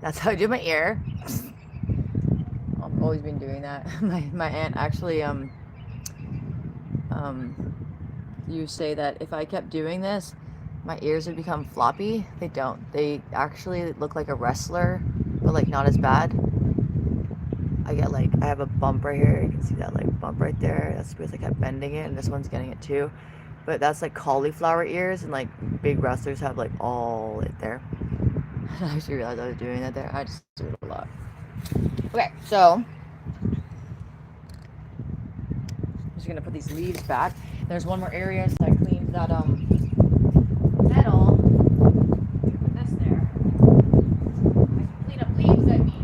That's how I do my ear. I've always been doing that. My aunt actually you say that if I kept doing this, my ears would become floppy. They don't. They actually look like a wrestler, but like not as bad. I get like, I have a bump right here. You can see that like bump right there. That's because I kept bending it, and this one's getting it too. But that's like cauliflower ears, and like big wrestlers have like all it there. I actually realized I was doing that there. I just do it a lot. Okay, so I'm just gonna put these leaves back. There's one more area, so I cleaned that metal. Put this there. I can clean up leaves, I mean.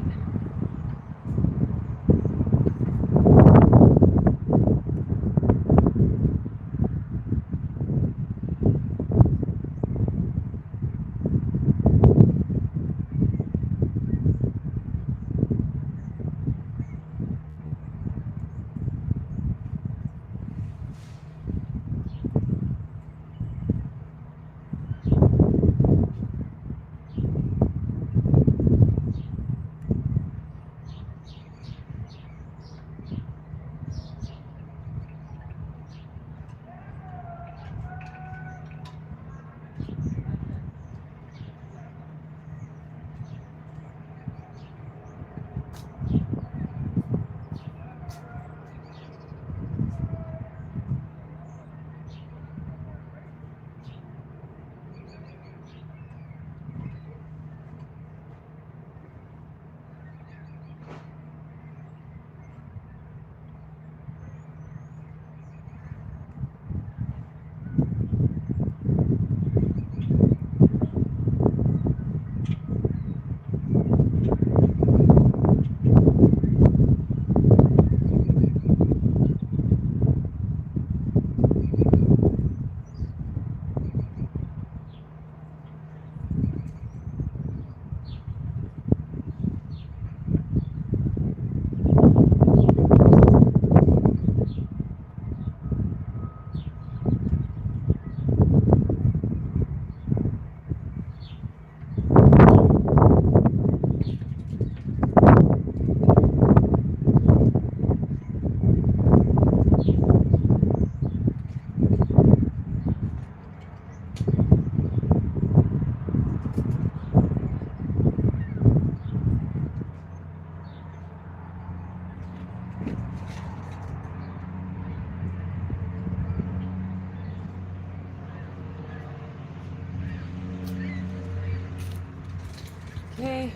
Okay,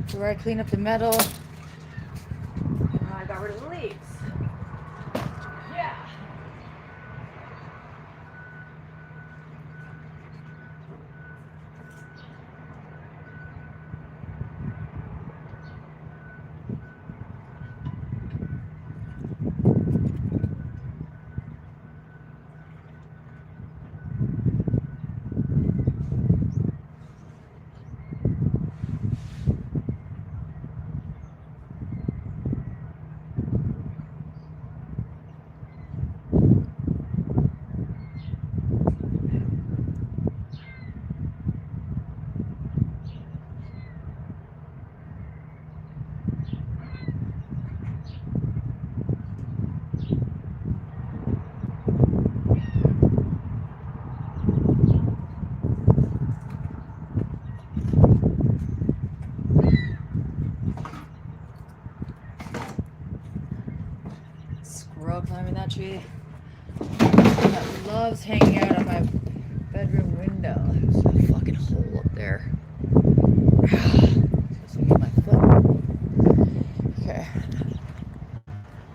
so where I clean up the metal, I got rid of the leaves. Yeah. Squirrel climbing that tree. That loves hanging out on my bedroom window. There's a fucking hole up there. Just my foot. Okay.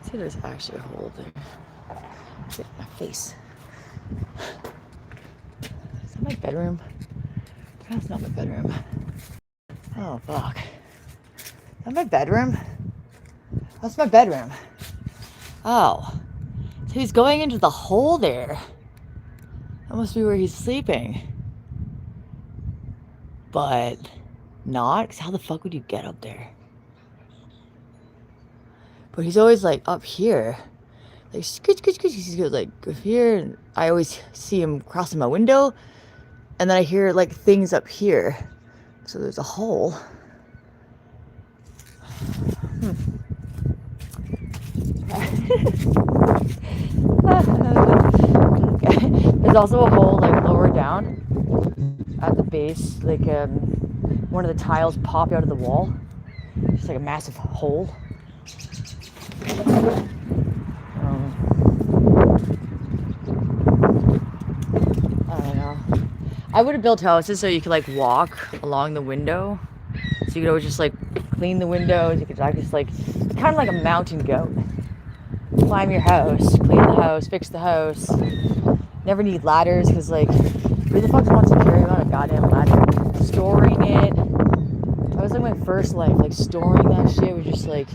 See, there's actually a hole there. Get my face. Is that my bedroom? That's not my bedroom. Oh fuck. Is that my bedroom? That's my bedroom. Oh. So he's going into the hole there. That must be where he's sleeping. But not, because how the fuck would you get up there? But he's always like up here. Like, he goes like here, and I always see him crossing my window, and then I hear like things up here. So there's a hole. There's also a hole like lower down at the base, like one of the tiles popped out of the wall. Just like a massive hole. I don't know. I would have built houses so you could like walk along the window. So you could always just like clean the windows. You could just like, it's kind of like a mountain goat. Climb your house, clean the house, fix the house. Never need ladders because like, who the fuck wants to carry around a goddamn ladder? Storing it. That was like my first life. Like storing that shit was just like,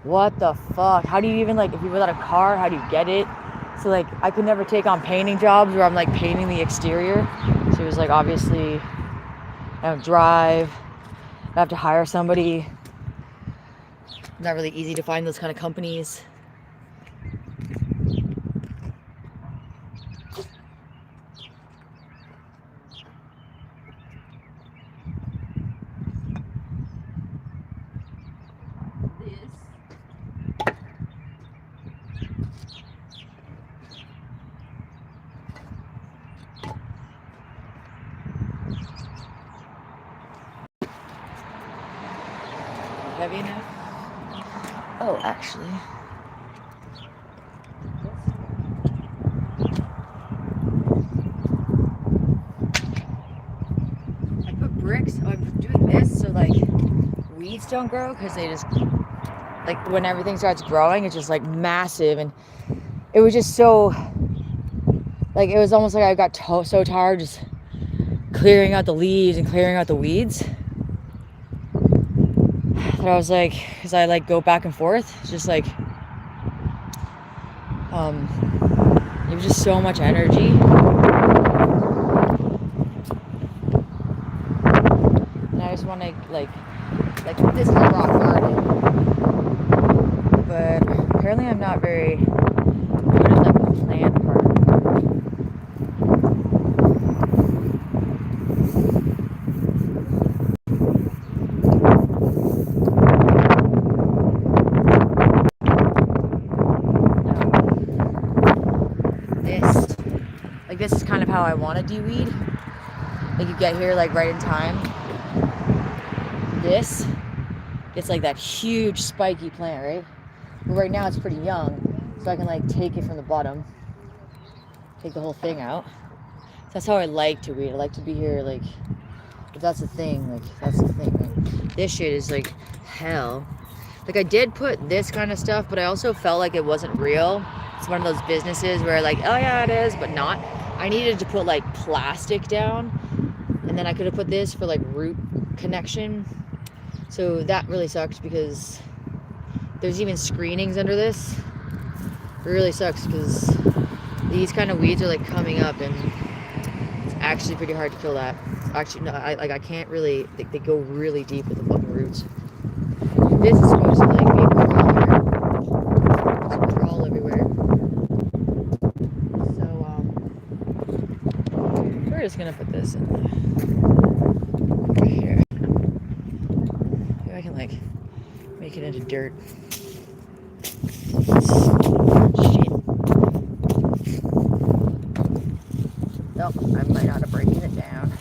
what the fuck? How do you even like, if you're without a car, how do you get it? So like, I could never take on painting jobs where I'm like painting the exterior. So it was like, obviously, I don't drive. I have to hire somebody. Not really easy to find those kind of companies. Heavy enough? Oh, actually. I put bricks. I'm doing this so like weeds don't grow because they just like when everything starts growing, it's just like massive, and it was just so like it was almost like I got so tired just clearing out the leaves and clearing out the weeds. But I was like, because I like go back and forth, it's just like, it was just so much energy. And I just want to like this is a rock garden. But apparently I'm not very good at like the plant part. This is kind of how I want to de-weed. Like you get here like right in time. This, it's like that huge spiky plant, right? But right now it's pretty young, so I can like take it from the bottom, take the whole thing out. So that's how I like to weed. I like to be here like, if that's the thing, like that's the thing. Like, this shit is like hell. Like I did put this kind of stuff, but I also felt like it wasn't real. It's one of those businesses where like, oh yeah, it is, but not. I needed to put like plastic down, and then I could have put this for like root connection. So that really sucks because there's even screenings under this. It really sucks because these kind of weeds are like coming up, and it's actually pretty hard to kill that. Actually, no, I can't really. They go really deep with the fucking roots. This is supposed to like be a crawler. There's a crawl everywhere. We're just gonna put this in right here. Maybe I can like make it into dirt. Shit. Nope, I might not have breaking it down.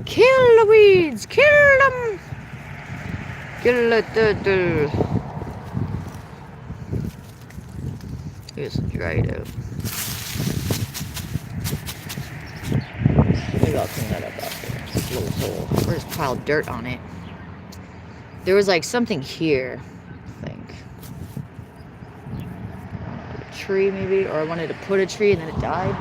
Kill the weeds! Kill them! Kill it. It's dried out. Maybe I'll clean that up after. This little hole. Or just piled dirt on it. There was like something here, I think. A tree maybe, or I wanted to put a tree and then it died.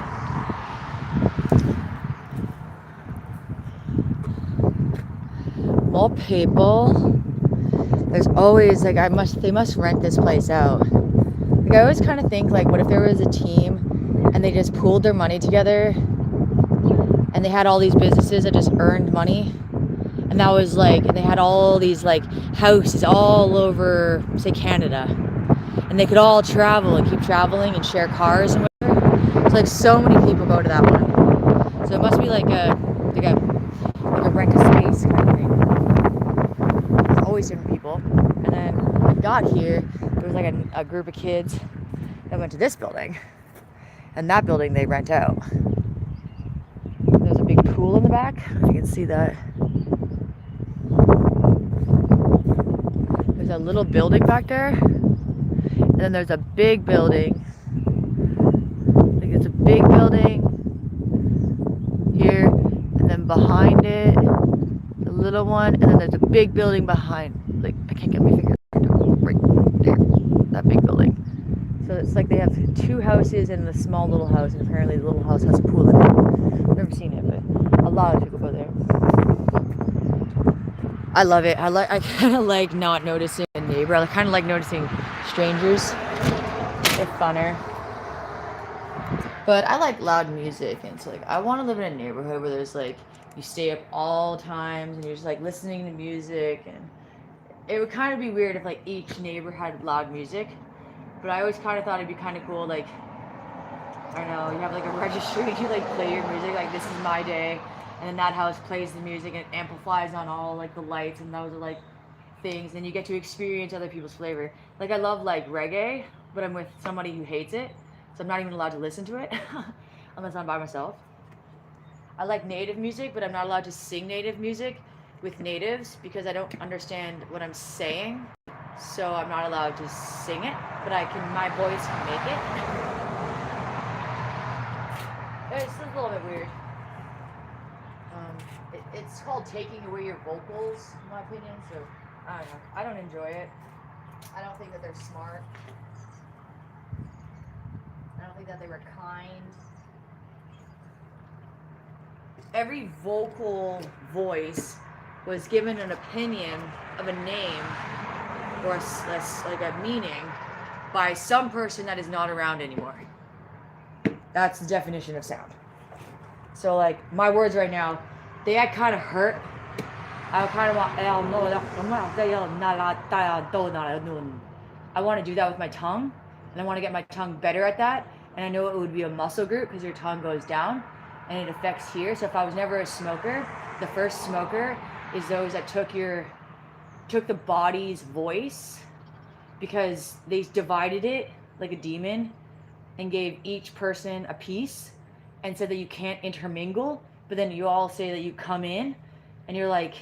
More people. There's always like they must rent this place out. Like I always kind of think like, what if there was a team and they just pooled their money together and they had all these businesses that just earned money, and that was like, and they had all these like houses all over, say, Canada, and they could all travel and keep traveling and share cars and whatever. So like so many people go to that one. So it must be like a rent a space kind of thing. There's always different people. And then when I got here, there was like a group of kids that went to this building. And that building they rent out. There's a big pool in the back. You can see that. There's a little building back there. And then there's a big building. Like it's a big building here. And then behind it, the little one. And then there's a big building behind. Like, I can't get my finger right there. That big building. So it's like they have two houses and the small little house. And apparently the little house has a pool in it. I've never seen it, but a lot of people go there. I love it. I kind of like not noticing a neighbor. I kind of like noticing strangers. They're funner. But I like loud music, and so like I want to live in a neighborhood where there's like you stay up all times and you're just like listening to music, and it would kind of be weird if like each neighbor had loud music. But I always kind of thought it'd be kind of cool, like I don't know, you have like a registry and you like play your music, like this is my day. And then that house plays the music and amplifies on all like the lights, and those are like things, and you get to experience other people's flavor. Like I love like reggae, but I'm with somebody who hates it, so I'm not even allowed to listen to it unless I'm by myself. I like native music, but I'm not allowed to sing native music with natives because I don't understand what I'm saying, so I'm not allowed to sing it, but my voice can make it. It's a little bit weird. It's called taking away your vocals, in my opinion, so I don't know. I don't enjoy it. I don't think that they're smart. I don't think that they were kind. Every vocal voice was given an opinion of a name or like a meaning by some person that is not around anymore. That's the definition of sound. So like my words right now, they kind of hurt. I kind of want. I want to do that with my tongue, and I want to get my tongue better at that. And I know it would be a muscle group because your tongue goes down, and it affects here. So if I was never a smoker, the first smoker is those that took the body's voice, because they divided it like a demon, and gave each person a piece, and said that you can't intermingle. But then you all say that you come in and you're like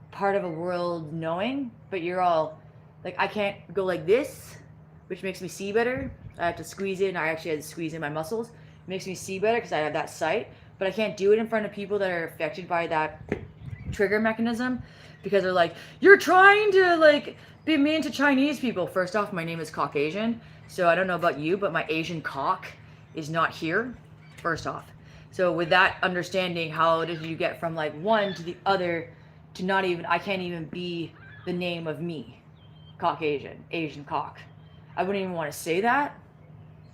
part of a world knowing, but you're all like, I can't go like this, which makes me see better. I have to squeeze in. I actually had to squeeze in my muscles. It makes me see better because I have that sight, but I can't do it in front of people that are affected by that trigger mechanism, because they're like, you're trying to like be mean to Chinese people. First off, my name is Caucasian, so I don't know about you, but my Asian cock is not here, first off. So with that understanding, how did you get from like one to the other to not even, I can't even be the name of me, Caucasian, Asian cock. I wouldn't even want to say that.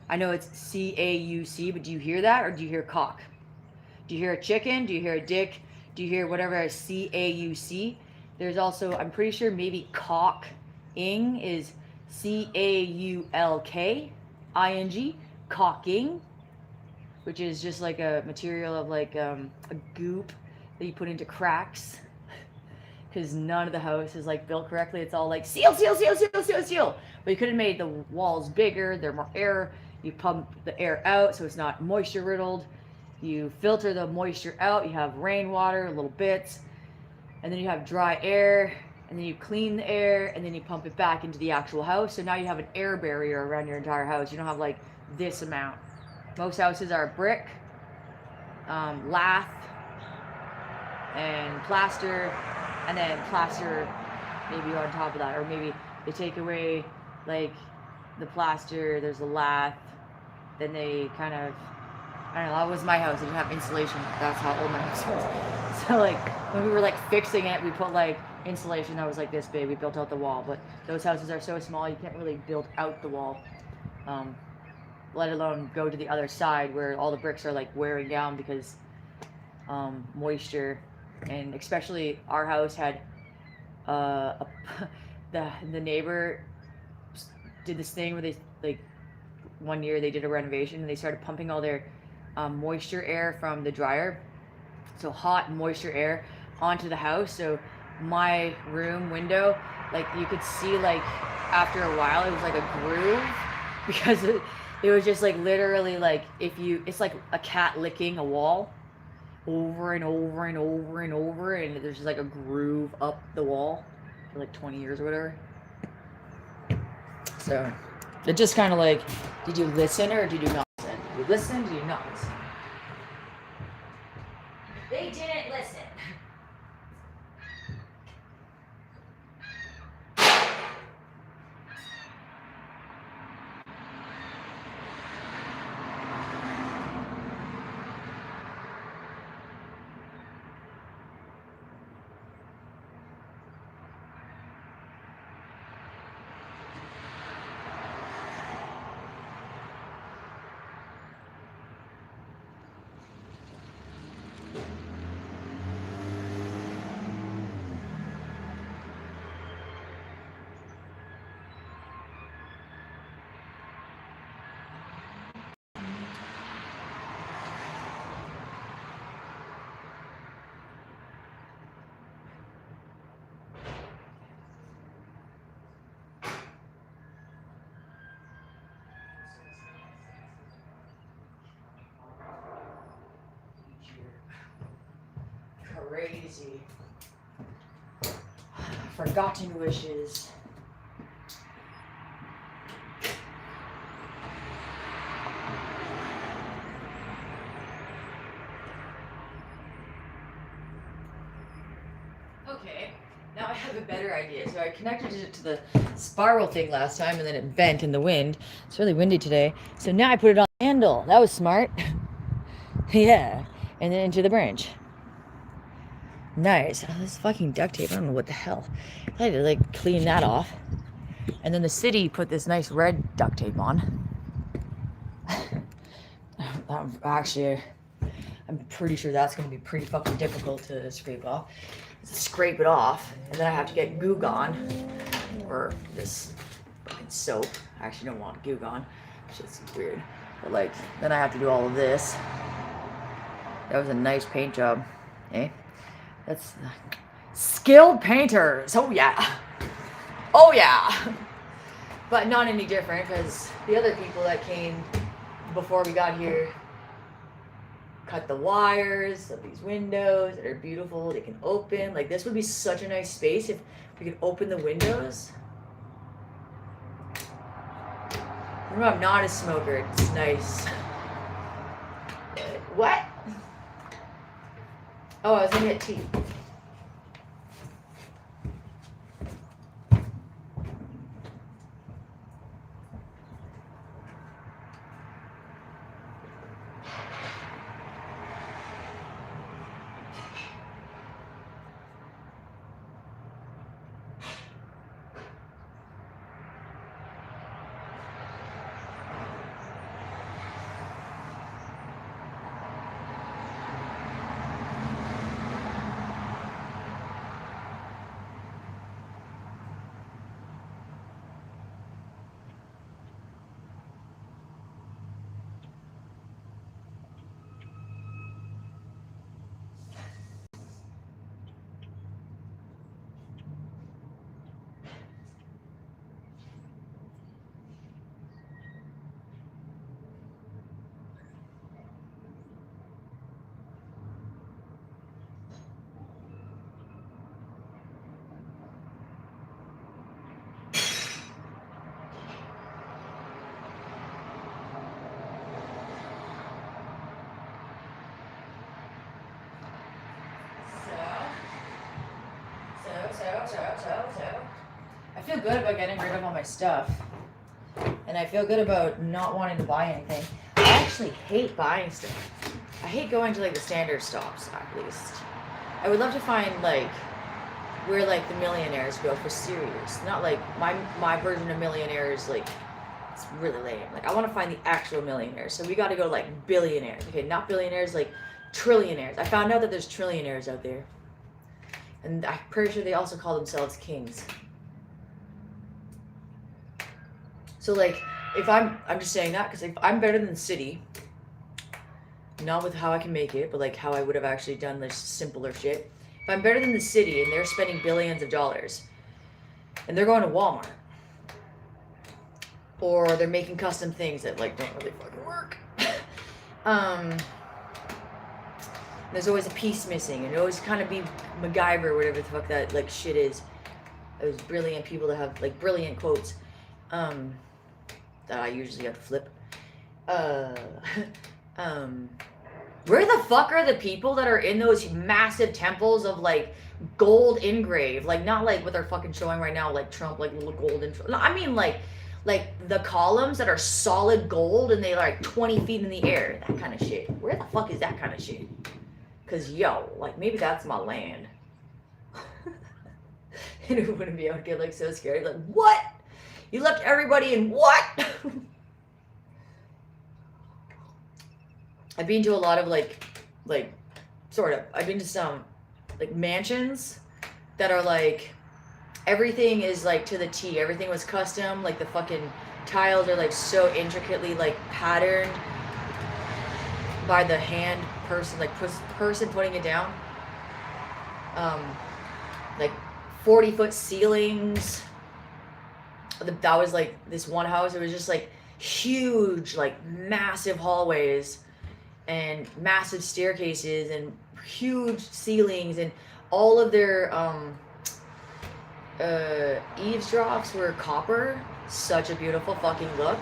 I know it's C-A-U-C, but do you hear that, or do you hear cock? Do you hear a chicken? Do you hear a dick? Do you hear whatever C-A-U-C? There's also, I'm pretty sure maybe cock-ing is C-A-U-L-K-I-N-G, cocking, which is just like a material of like a goop that you put into cracks, because none of the house is like built correctly. It's all like seal. But you could have made the walls bigger. They're more air. You pump the air out so it's not moisture riddled. You filter the moisture out. You have rainwater, little bits, and then you have dry air, and then you clean the air, and then you pump it back into the actual house. So now you have an air barrier around your entire house. You don't have like this amount. Most houses are brick, lath, and plaster, and then plaster maybe on top of that, or maybe they take away like the plaster, there's a lath, then they kind of, I don't know, that was my house, it didn't have insulation. That's how old my house was. So like when we were like fixing it, we put like insulation that was like this big, we built out the wall. But those houses are so small you can't really build out the wall, let alone go to the other side where all the bricks are like wearing down because moisture. And especially our house had the neighbor did this thing where they, like, one year they did a renovation and they started pumping all their moisture air from the dryer, so hot moisture air, onto the house. So my room window, like, you could see, like, after a while it was like a groove because It was just like literally like it's like a cat licking a wall over and over and over and over, and there's just like a groove up the wall for like 20 years or whatever. So it just kind of like, did you listen or did you not listen? Did you listen? Did you not listen? They didn't listen. Crazy. Forgotten wishes. Okay, now I have a better idea. So I connected it to the spiral thing last time and then it bent in the wind. It's really windy today. So now I put it on the handle. That was smart. Yeah. And then into the branch. Nice. Oh, this fucking duct tape. I don't know what the hell. I had to like clean that off. And then the city put this nice red duct tape on. Actually, I'm pretty sure that's going to be pretty fucking difficult to scrape off. Scrape it off, and then I have to get Goo Gone, or this fucking soap. I actually don't want Goo Gone. Shit's weird. But like, then I have to do all of this. That was a nice paint job, eh? That's skilled painters. Oh yeah. Oh yeah. But not any different, because the other people that came before we got here cut the wires of these windows that are beautiful. They can open. Like, this would be such a nice space if we could open the windows. Remember, I'm not a smoker. It's nice. What? Oh, I was gonna get tea. So. I feel good about getting rid of all my stuff. And I feel good about not wanting to buy anything. I actually hate buying stuff. I hate going to like the standard stops, at least. I would love to find like where like the millionaires go for cereals. Not like my version of millionaires, like it's really lame. Like I want to find the actual millionaires. So we got to go like billionaires. Okay, not billionaires, like trillionaires. I found out that there's trillionaires out there. And I'm pretty sure they also call themselves kings. So like, if I'm just saying that because if I'm better than the city, not with how I can make it, but like how I would have actually done this simpler shit. If I'm better than the city and they're spending billions of dollars, and they're going to Walmart, or they're making custom things that like don't really fucking work. There's always a piece missing, and it always kind of be MacGyver or whatever the fuck that like shit is. Those brilliant people that have like brilliant quotes that I usually have to flip. Where the fuck are the people that are in those massive temples of like gold engraved? Like not like what they're fucking showing right now, like Trump, like little golden. No, I mean like the columns that are solid gold and they're like 20 feet in the air. That kind of shit. Where the fuck is that kind of shit? Cause yo, like maybe that's my land. And it wouldn't be, I would get like so scared. Like, what? You left everybody in what? I've been to a lot of like sort of. I've been to some like mansions that are like everything is like to the T. Everything was custom. Like the fucking tiles are like so intricately like patterned by the hand person, like person putting it down. Like 40-foot ceilings. That was like this one house. It was just like huge, like massive hallways and massive staircases and huge ceilings, and all of their eavesdrops were copper. Such a beautiful fucking look.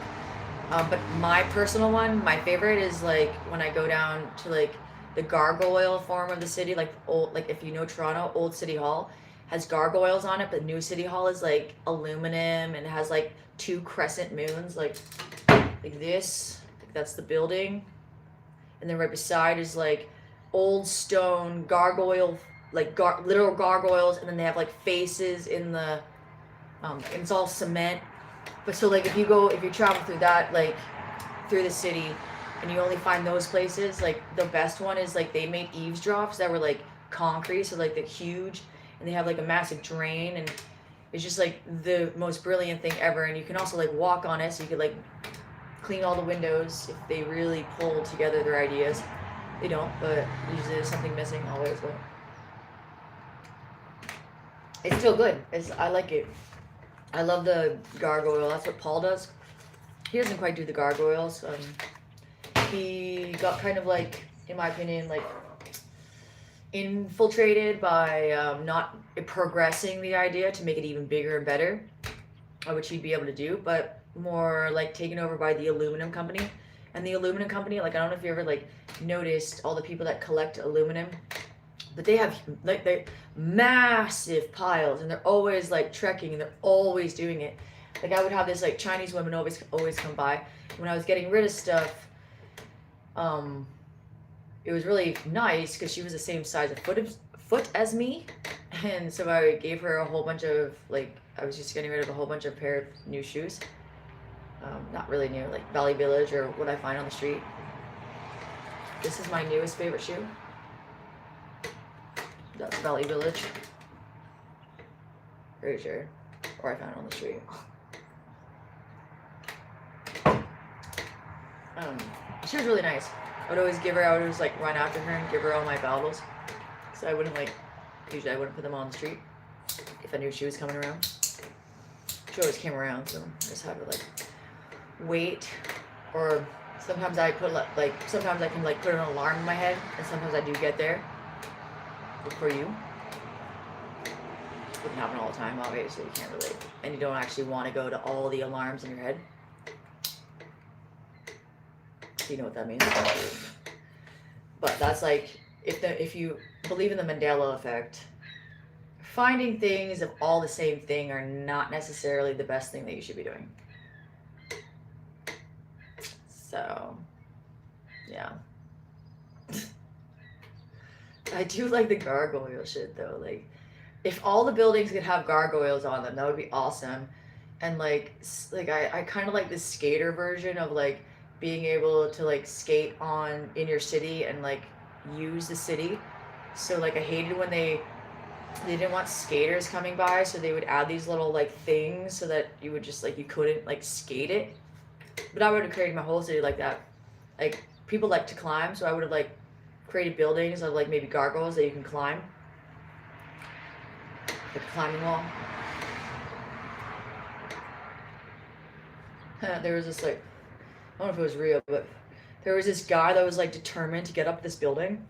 But my personal one, my favorite is like when I go down to like the gargoyle form of the city, like old, like if you know Toronto, old City Hall has gargoyles on it, but new City Hall is like aluminum and it has like 2 crescent moons, like this. Like that's the building. And then right beside is like old stone gargoyle, like literal gargoyles, and then they have like faces in the, it's all cement. But so like if you travel through that, like through the city, and you only find those places, like the best one is like they made eavesdrops that were like concrete, so like they're huge, and they have like a massive drain, and it's just like the most brilliant thing ever. And you can also like walk on it, so you could like clean all the windows if they really pull together their ideas. They don't, but usually there's something missing always. But it's still good. I like it. I love the gargoyle. That's what Paul does. He doesn't quite do the gargoyles. He got kind of like, in my opinion, like infiltrated by not progressing the idea to make it even bigger and better, which he'd be able to do, but more like taken over by the aluminum company. And the aluminum company, like I don't know if you ever like noticed all the people that collect aluminum, but they have like they massive piles, and they're always like trekking, and they're always doing it. Like I would have this like Chinese woman always come by when I was getting rid of stuff. It was really nice because she was the same size of foot as me, and so I gave her a whole bunch of like, I was just getting rid of a whole bunch of pair of new shoes. Not really new, like Valley Village or what I find on the street. This is my newest favorite shoe. That's Valley Village. Pretty sure. Or I found it on the street. She was really nice. I would always like run after her and give her all my valuables. So I wouldn't like, usually I wouldn't put them on the street if I knew she was coming around. She always came around, so I just had to like wait. Or sometimes I put like, sometimes I can like put an alarm in my head, and sometimes I do get there before you. It doesn't happen all the time, obviously, you can't relate. And you don't actually want to go to all the alarms in your head. You know what that means? But that's like, if you believe in the Mandela effect, finding things of all the same thing are not necessarily the best thing that you should be doing. So, yeah. I do like the gargoyle shit though. Like, if all the buildings could have gargoyles on them, that would be awesome. And like I kind of like the skater version of like being able to like skate on in your city and like use the city. So like I hated when they didn't want skaters coming by, so they would add these little like things so that you would just like, you couldn't like skate it. But I would have created my whole city like that. Like people like to climb, so I would have like created buildings of like maybe gargoyles that you can climb. Like a climbing wall. There was this like, I don't know if it was real, but there was this guy that was like determined to get up this building,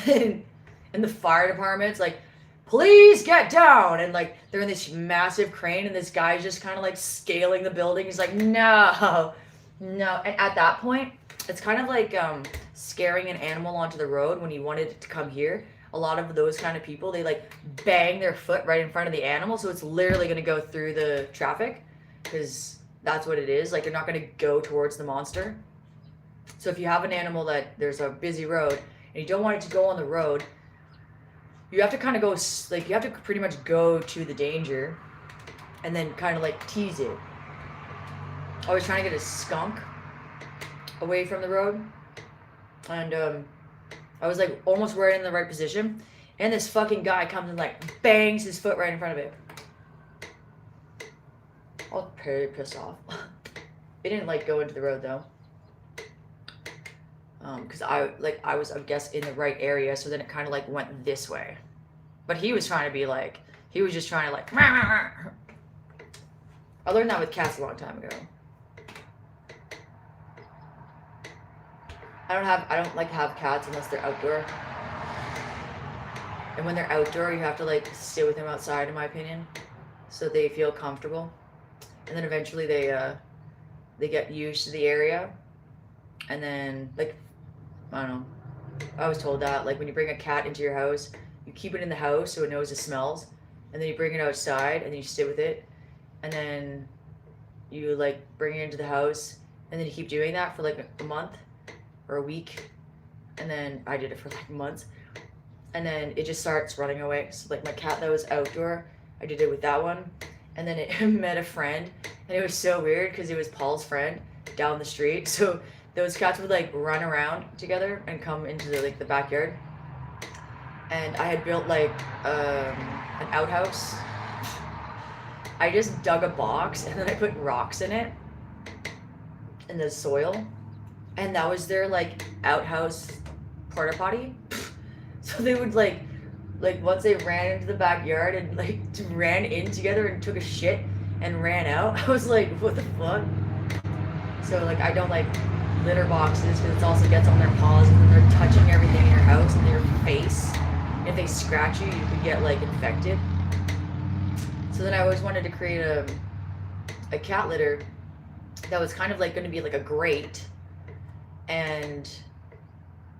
and the fire department's like, please get down, and like they're in this massive crane, and this guy's just kind of like scaling the building. He's like, no, no, and at that point, it's kind of like scaring an animal onto the road when you wanted it to come here. A lot of those kind of people, they like bang their foot right in front of the animal, so it's literally going to go through the traffic, because that's what it is. Like, they're not going to go towards the monster. So if you have an animal that there's a busy road and you don't want it to go on the road, you have to kind of go, like, you have to pretty much go to the danger and then kind of like tease it. I was trying to get a skunk away from the road, and I was like almost right in the right position, and this fucking guy comes and like bangs his foot right in front of it. I was pretty pissed off. It didn't like go into the road though, because I was, I guess, in the right area, so then it kind of like went this way. But he was trying to be like, he was just trying to like. I learned that with cats a long time ago. I don't like to have cats unless they're outdoor. And when they're outdoor, you have to like sit with them outside, in my opinion, so they feel comfortable. And then eventually they get used to the area. And then, like, I don't know, I was told that like when you bring a cat into your house, you keep it in the house so it knows the smells, and then you bring it outside and then you sit with it, and then you like bring it into the house, and then you keep doing that for like a month or a week, and then I did it for like months, and then it just starts running away. So like my cat that was outdoor, I did it with that one, and then it met a friend, and it was so weird because it was Paul's friend down the street. So those cats would like run around together and come into the backyard, and I had built like an outhouse. I just dug a box and then I put rocks in it, in the soil, and that was their like outhouse porta potty. So they would like once they ran into the backyard and like ran in together and took a shit and ran out. I was like, what the fuck? So like I don't like litter boxes because it also gets on their paws and then they're touching everything in your house and your face. If they scratch you, you could get like infected. So then I always wanted to create a cat litter that was kind of like going to be like a grate, and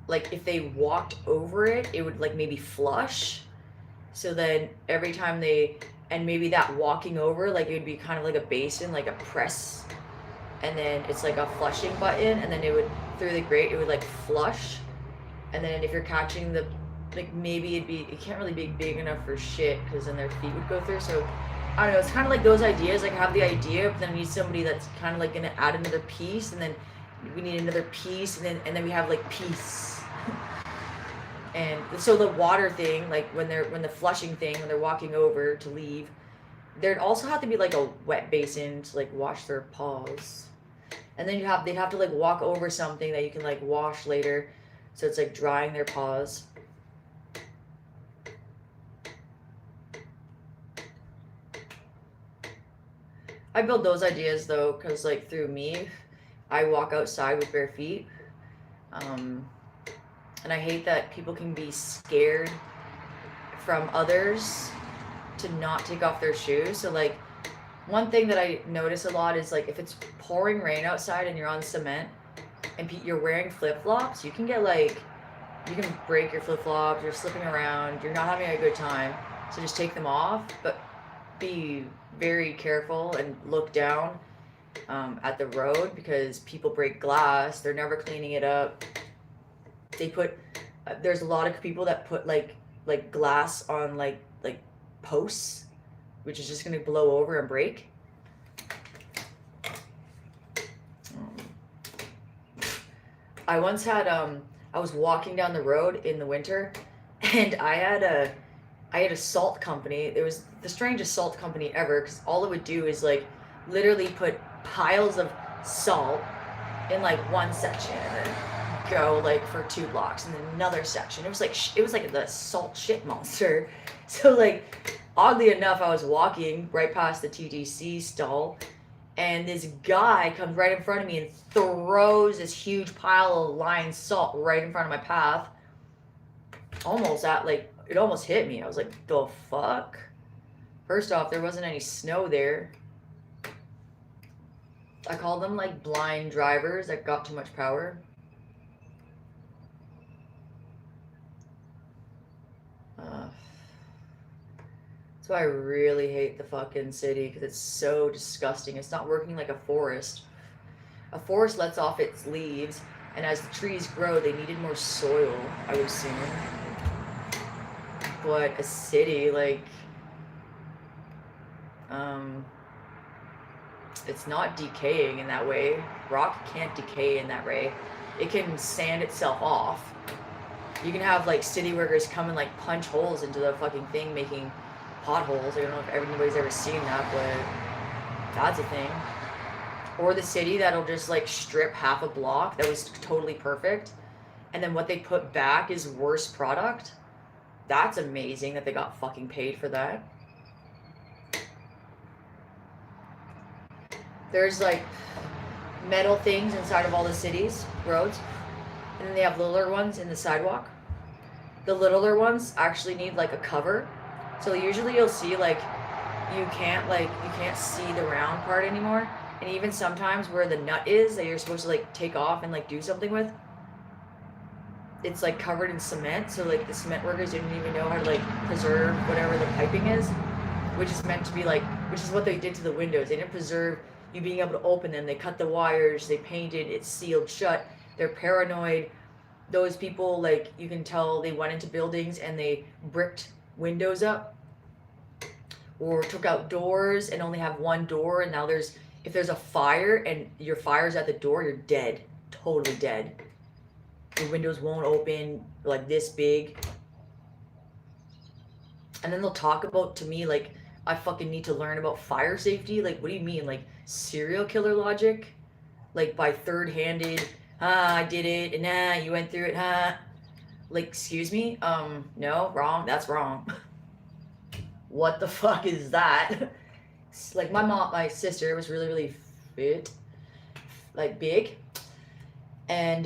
like if they walked over it, it would like maybe flush. So then every time and maybe that walking over, like it would be kind of like a basin, like a press, and then it's like a flushing button, and then it would, through the grate, it would like flush. And then if you're catching the, like maybe it can't really be big enough for shit because then their feet would go through. So I don't know, it's kind of like those ideas, like I have the idea, but then I need somebody that's kind of like gonna add another piece, and then we need another piece, and then we have like peace. And so the water thing, like when the flushing thing, when they're walking over to leave, there'd also have to be like a wet basin to like wash their paws. And then they'd have to like walk over something that you can like wash later, so it's like drying their paws. I build those ideas though, because like through me, I walk outside with bare feet. And I hate that people can be scared from others to not take off their shoes. So like one thing that I notice a lot is like if it's pouring rain outside and you're on cement and you're wearing flip-flops, you can get like, you can break your flip-flops, you're slipping around, you're not having a good time. So just take them off, but be very careful and look down at the road, because people break glass, they're never cleaning it up. They put there's a lot of people that put like glass on like posts, which is just gonna blow over and break. I once had I was walking down the road in the winter, and I had a salt company. It was the strangest salt company ever, because all it would do is like literally put piles of salt in like one section and then go like for 2 blocks and then another section. It was like the salt shit monster. So like oddly enough, I was walking right past the TTC stall, and this guy comes right in front of me and throws this huge pile of lime salt right in front of my path. Almost at, like, it almost hit me. I was like, the fuck? First off, there wasn't any snow there. I call them like blind drivers that got too much power. So I really hate the fucking city because it's so disgusting. It's not working like a forest. A forest lets off its leaves, and as the trees grow, they needed more soil, I would assume. But a city, like, it's not decaying in that way. Rock can't decay in that way. It can sand itself off. You can have, like, city workers come and, like, punch holes into the fucking thing, making potholes. I don't know if anybody's ever seen that, but that's a thing. Or the city that'll just, like, strip half a block that was totally perfect, and then what they put back is worse product. That's amazing that they got fucking paid for that. There's, like, metal things inside of all the cities, roads, and then they have littler ones in the sidewalk. The littler ones actually need, like, a cover. So usually you'll see, like, you can't see the round part anymore. And even sometimes where the nut is that you're supposed to, like, take off and, like, do something with, it's, like, covered in cement. So, like, the cement workers didn't even know how to, like, preserve whatever the piping is, which is meant to be, like, which is what they did to the windows. They didn't preserve you being able to open them. They cut the wires, they painted, it's sealed shut. They're paranoid. Those people, like, you can tell they went into buildings and they bricked windows up, or took out doors and only have one door, and now if there's a fire and your fire's at the door, you're dead. Totally dead. Your windows won't open, like, this big. And then they'll talk about to me, like, I fucking need to learn about fire safety. Like, what do you mean? Like, serial killer logic? Like, by third-handed, I did it, and you went through it, Like, excuse me? No, wrong. That's wrong. What the fuck is that? Like, my sister was really, really fit, like, big, and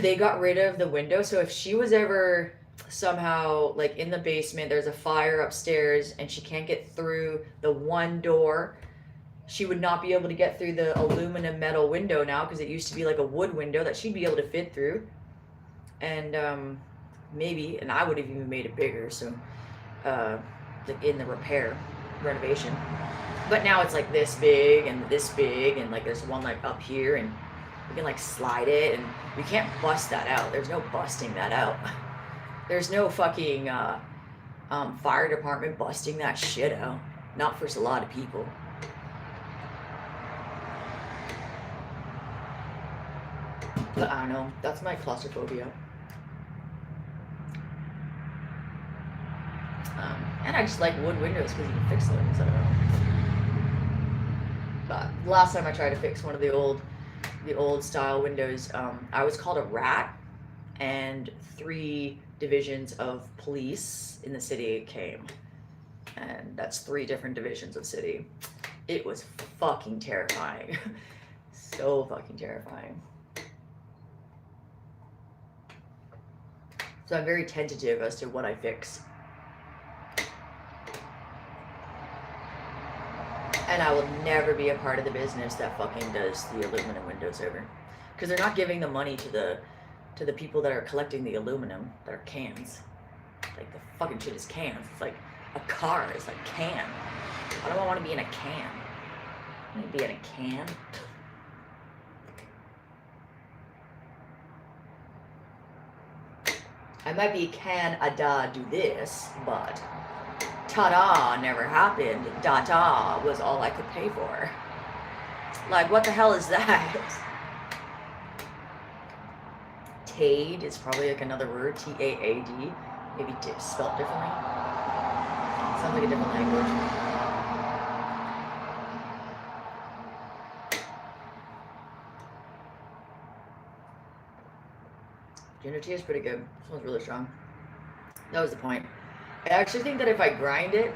they got rid of the window. So if she was ever somehow, like, in the basement, there's a fire upstairs, and she can't get through the one door, she would not be able to get through the aluminum metal window now, because it used to be like a wood window that she'd be able to fit through. And maybe, and I would have even made it bigger, so like, in the renovation. But now it's like this big, and like there's one, like, up here, and we can, like, slide it, and we can't bust that out. There's no busting that out. There's no fucking fire department busting that shit out. Not for a lot of people. But I don't know. That's my claustrophobia. And I just like wood windows because you can fix them. So I don't know. But last time I tried to fix one of the old style windows, I was called a rat, and 3 divisions of police in the city came, and that's 3 different divisions of city. It was fucking terrifying. So fucking terrifying. So I'm very tentative as to what I fix. And I will never be a part of the business that fucking does the aluminum windows over. Because they're not giving the money to the people that are collecting the aluminum, that are cans. Like, the fucking shit is cans. It's like a car is like can. Why do I want to be in a can? I want to be in a can. I might be can-a-da do this, but ta-da never happened. Da-da was all I could pay for. Like, what the hell is that? Taid is probably like another word. T-A-A-D. Maybe spelled differently. Sounds like a different language. Ginger tea is pretty good. This one's really strong. That was the point. I actually think that if I grate it,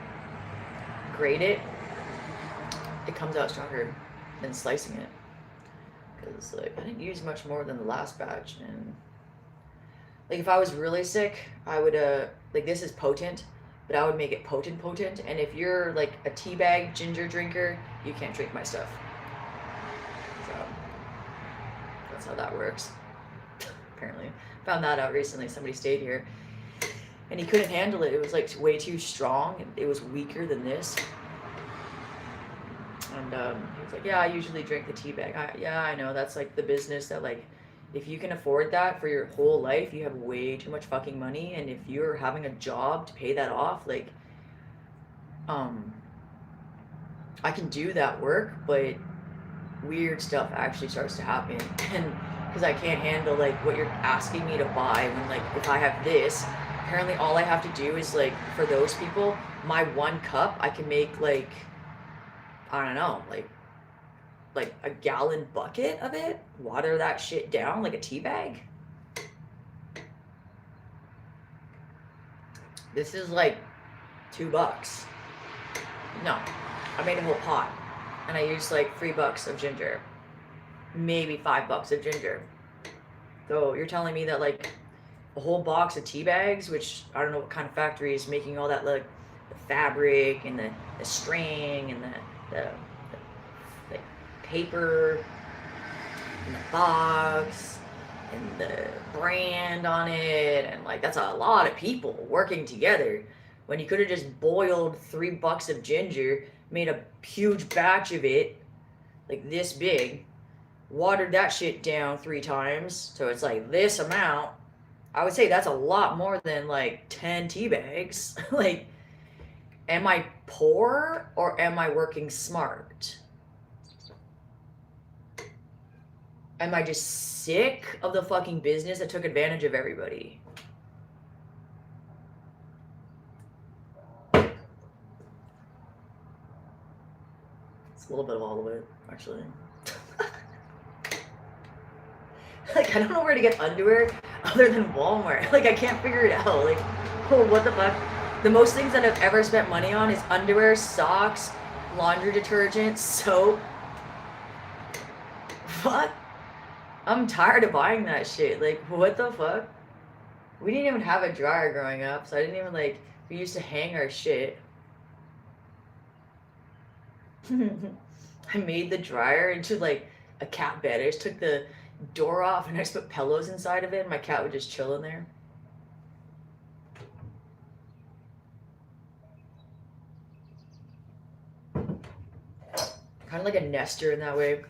it comes out stronger. then slicing it. Because like I didn't use much more than the last batch, and like if I was really sick, I would like this is potent, but I would make it potent. And if you're like a teabag ginger drinker, you can't drink my stuff. So that's how that works. Apparently, found that out recently. Somebody stayed here, and he couldn't handle it. It was like way too strong. It was weaker than this. And he was like, yeah, I usually drink the tea bag. Yeah, I know. That's like the business that like, if you can afford that for your whole life, you have way too much fucking money. And if you're having a job to pay that off, like, I can do that work, but weird stuff actually starts to happen. And because I can't handle like what you're asking me to buy when like, if I have this, apparently all I have to do is like, for those people, my 1 cup, I can make like, I don't know, like a gallon bucket of it, water that shit down like a tea bag. This is like $2. No, I made a whole pot, and I used like $3 of ginger, maybe $5 of ginger. So you're telling me that like a whole box of tea bags, which I don't know what kind of factory is making all that, like the fabric and the string and the like paper and the box and the brand on it, and like that's a lot of people working together when you could have just boiled $3 of ginger, made a huge batch of it like this big, watered that shit down 3 times so it's like this amount. I would say that's a lot more than like 10 tea bags. Like, am I poor or am I working smart? Am I just sick of the fucking business that took advantage of everybody? It's a little bit of all of it, actually. Like, I don't know where to get underwear other than Walmart. Like, I can't figure it out. Like, oh, what the fuck? The most things that I've ever spent money on is underwear, socks, laundry detergent, soap. What? I'm tired of buying that shit. Like, what the fuck? We didn't even have a dryer growing up, so I didn't even, like, we used to hang our shit. I made the dryer into, like, a cat bed. I just took the door off and I just put pillows inside of it, and my cat would just chill in there. Kind of like a nester in that way.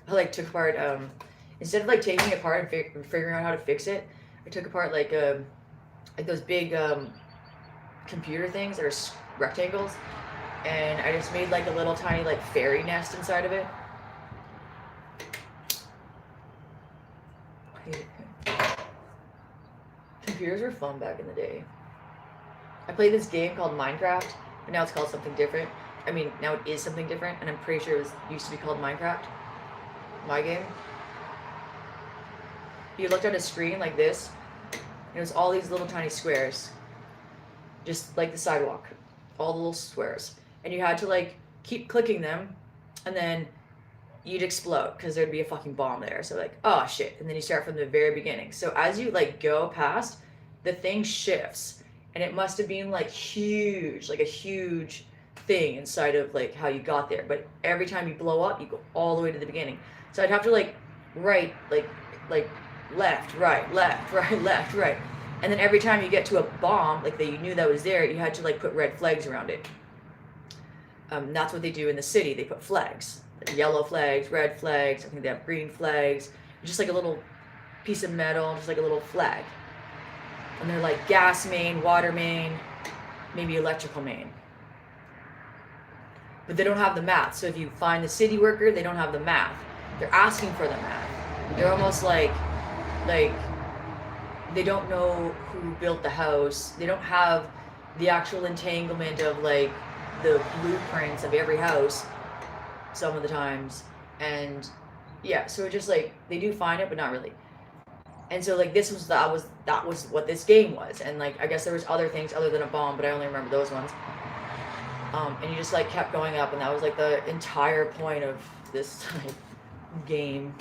I like took apart instead of like taking it apart and figuring out how to fix it, I took apart like those big computer things that are rectangles, and I just made like a little tiny like fairy nest inside of it. Computers were fun back in the day. I played this game called Minecraft, but now it's called something different. I mean, now it is something different, and I'm pretty sure it used to be called Minecraft. My game. You looked at a screen like this, and it was all these little tiny squares, just like the sidewalk, all the little squares, and you had to like keep clicking them, and then you'd explode because there'd be a fucking bomb there. So like, oh shit, and then you start from the very beginning. So as you like go past, the thing shifts, and it must have been like huge, like a huge thing inside of like how you got there. But every time you blow up, you go all the way to the beginning. So I'd have to like right, like left, right, left, right, left, right. And then every time you get to a bomb, like that you knew that was there, you had to like put red flags around it. That's what they do in the city. They put flags, like yellow flags, red flags. I think they have green flags. Just like a little piece of metal, just like a little flag. And they're like gas main, water main, maybe electrical main. But they don't have the math. So if you find the city worker, they don't have the math. They're asking for the math. They're almost like they don't know who built the house. They don't have the actual entanglement of like the blueprints of every house some of the times. And yeah, so it just like they do find it, but not really. And so like that was what this game was. And like I guess there was other things other than a bomb, but I only remember those ones. And you just like kept going up, and that was like the entire point of this like, game.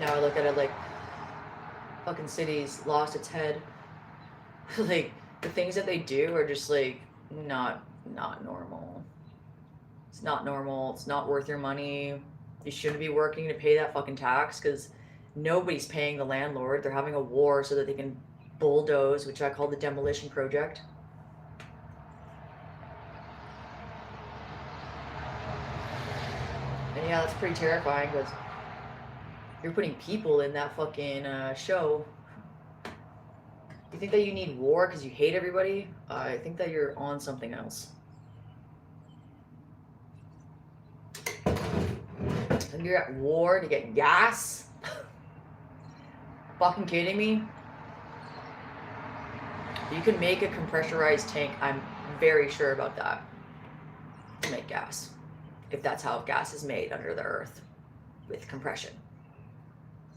Now I look at it like fucking city's lost its head. Like the things that they do are just like not normal. It's not normal. It's not worth your money. You shouldn't be working to pay that fucking tax because nobody's paying the landlord. They're having a war so that they can bulldoze, which I call the demolition project. And yeah, that's pretty terrifying because you're putting people in that fucking show. You think that you need war because you hate everybody? I think that you're on something else. And you're at war to get gas? Fucking kidding me? You can make a compressurized tank. I'm very sure about that. To make gas. If that's how gas is made under the earth. With compression.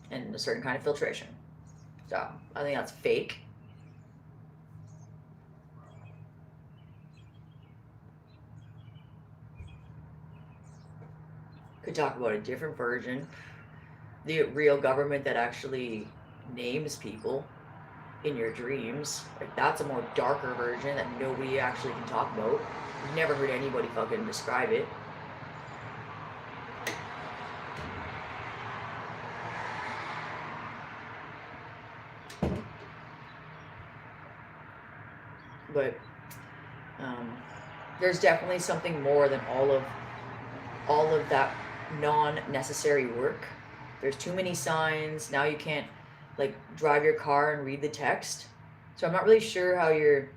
And a certain kind of filtration. So, I think that's fake. Could talk about a different version. The real government that actually names people in your dreams. Like that's a more darker version that nobody actually can talk about. I've never heard anybody fucking describe it. But there's definitely something more than all of that non-necessary work. There's too many signs. Now you can't like drive your car and read the text. So I'm not really sure how you're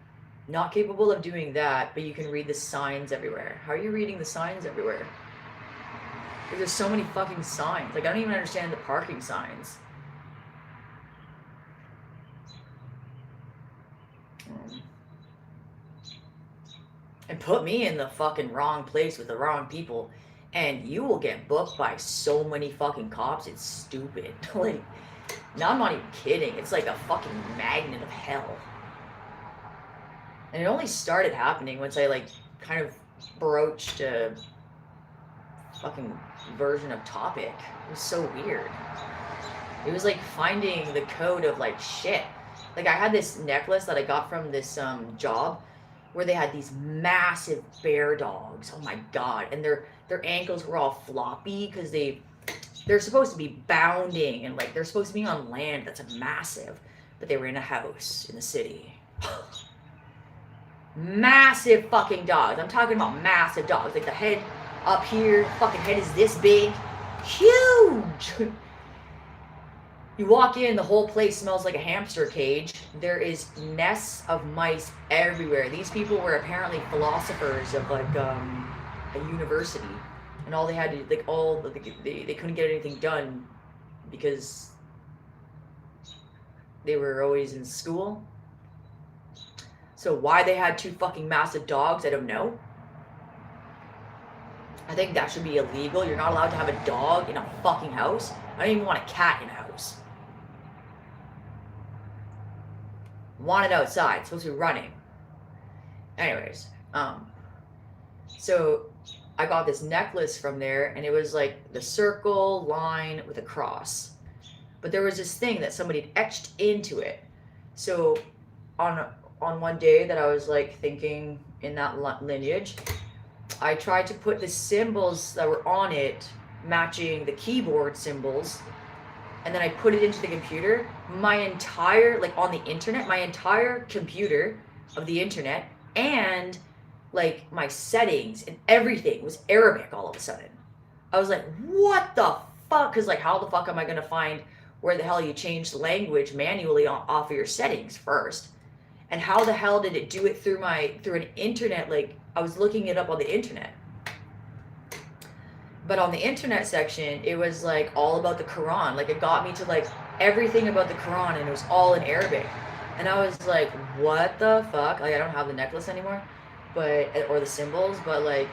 not capable of doing that, but you can read the signs everywhere. How are you reading the signs everywhere? There's so many fucking signs. Like I don't even understand the parking signs. And put me in the fucking wrong place with the wrong people, and you will get booked by so many fucking cops. It's stupid. Like, no, I'm not even kidding. It's like a fucking magnet of hell. And it only started happening once I like kind of broached a fucking version of topic. It was so weird. It was like finding the code of like shit. Like I had this necklace that I got from this job where they had these massive bear dogs. Oh my god! And their ankles were all floppy because they're supposed to be bounding and like they're supposed to be on land that's massive, but they were in a house in the city. Massive fucking dogs. I'm talking about massive dogs. Like the head up here, fucking head is this big, huge. You walk in, the whole place smells like a hamster cage. There is nests of mice everywhere. These people were apparently philosophers of like a university, and all they had to they couldn't get anything done because they were always in school. So why they had two fucking massive dogs, I don't know. I think that should be illegal. You're not allowed to have a dog in a fucking house. I don't even want a cat in a house. Want it outside. It's supposed to be running. Anyways, so I got this necklace from there, and it was like the circle line with a cross. But there was this thing that somebody had etched into it. So on one day that I was like thinking in that lineage, I tried to put the symbols that were on it matching the keyboard symbols, and then I put it into the computer. My entire, like on the internet, my entire computer of the internet and like my settings and everything was Arabic all of a sudden. I was like, what the fuck? Because like, how the fuck am I going to find where the hell you change the language manually off of your settings first? And how the hell did it do it through an internet? Like I was looking it up on the internet. But on the internet section, it was like all about the Quran. Like it got me to like everything about the Quran, and it was all in Arabic. And I was like, what the fuck? Like I don't have the necklace anymore, or the symbols, but like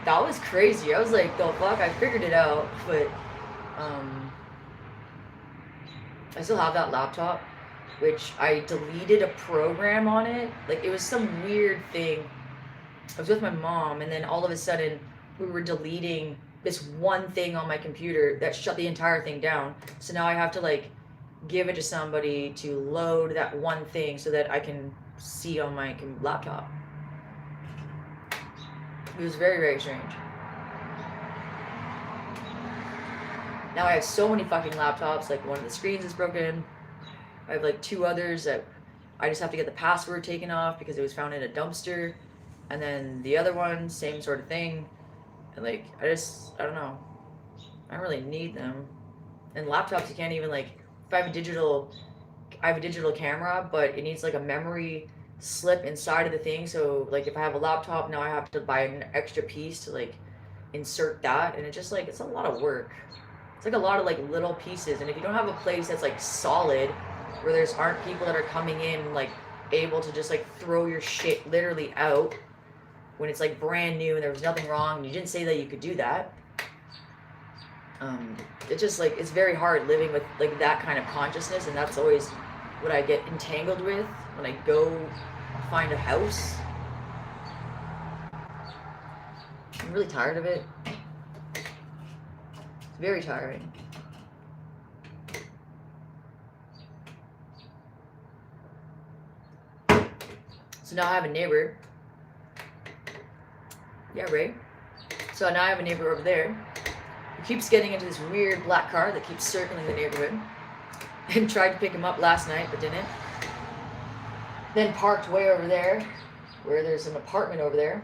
that was crazy. I was like, the fuck? I figured it out, but I still have that laptop. which I deleted a program on it. Like, it was some weird thing. I was with my mom, and then all of a sudden, we were deleting this one thing on my computer that shut the entire thing down. So now I have to, like, give it to somebody to load that one thing so that I can see on my laptop. It was very, very strange. Now I have so many fucking laptops. Like, one of the screens is broken. I have like 2 others that I just have to get the password taken off because it was found in a dumpster. And then the other one, same sort of thing. And like, I don't know. I don't really need them. And laptops, you can't even, like, if I have a digital camera, but it needs like a memory slip inside of the thing. So like, if I have a laptop, now I have to buy an extra piece to like insert that. And it just, like, it's a lot of work. It's like a lot of like little pieces. And if you don't have a place that's like solid, where there's aren't people that are coming in like able to just like throw your shit literally out when it's like brand new and there was nothing wrong and you didn't say that you could do that. It's just like, it's very hard living with like that kind of consciousness, and that's always what I get entangled with when I go find a house. I'm really tired of it. It's very tiring. So now I have a neighbor. Yeah, right. So now I have a neighbor over there who keeps getting into this weird black car that keeps circling the neighborhood. And tried to pick him up last night, but didn't. Then parked way over there, where there's an apartment over there,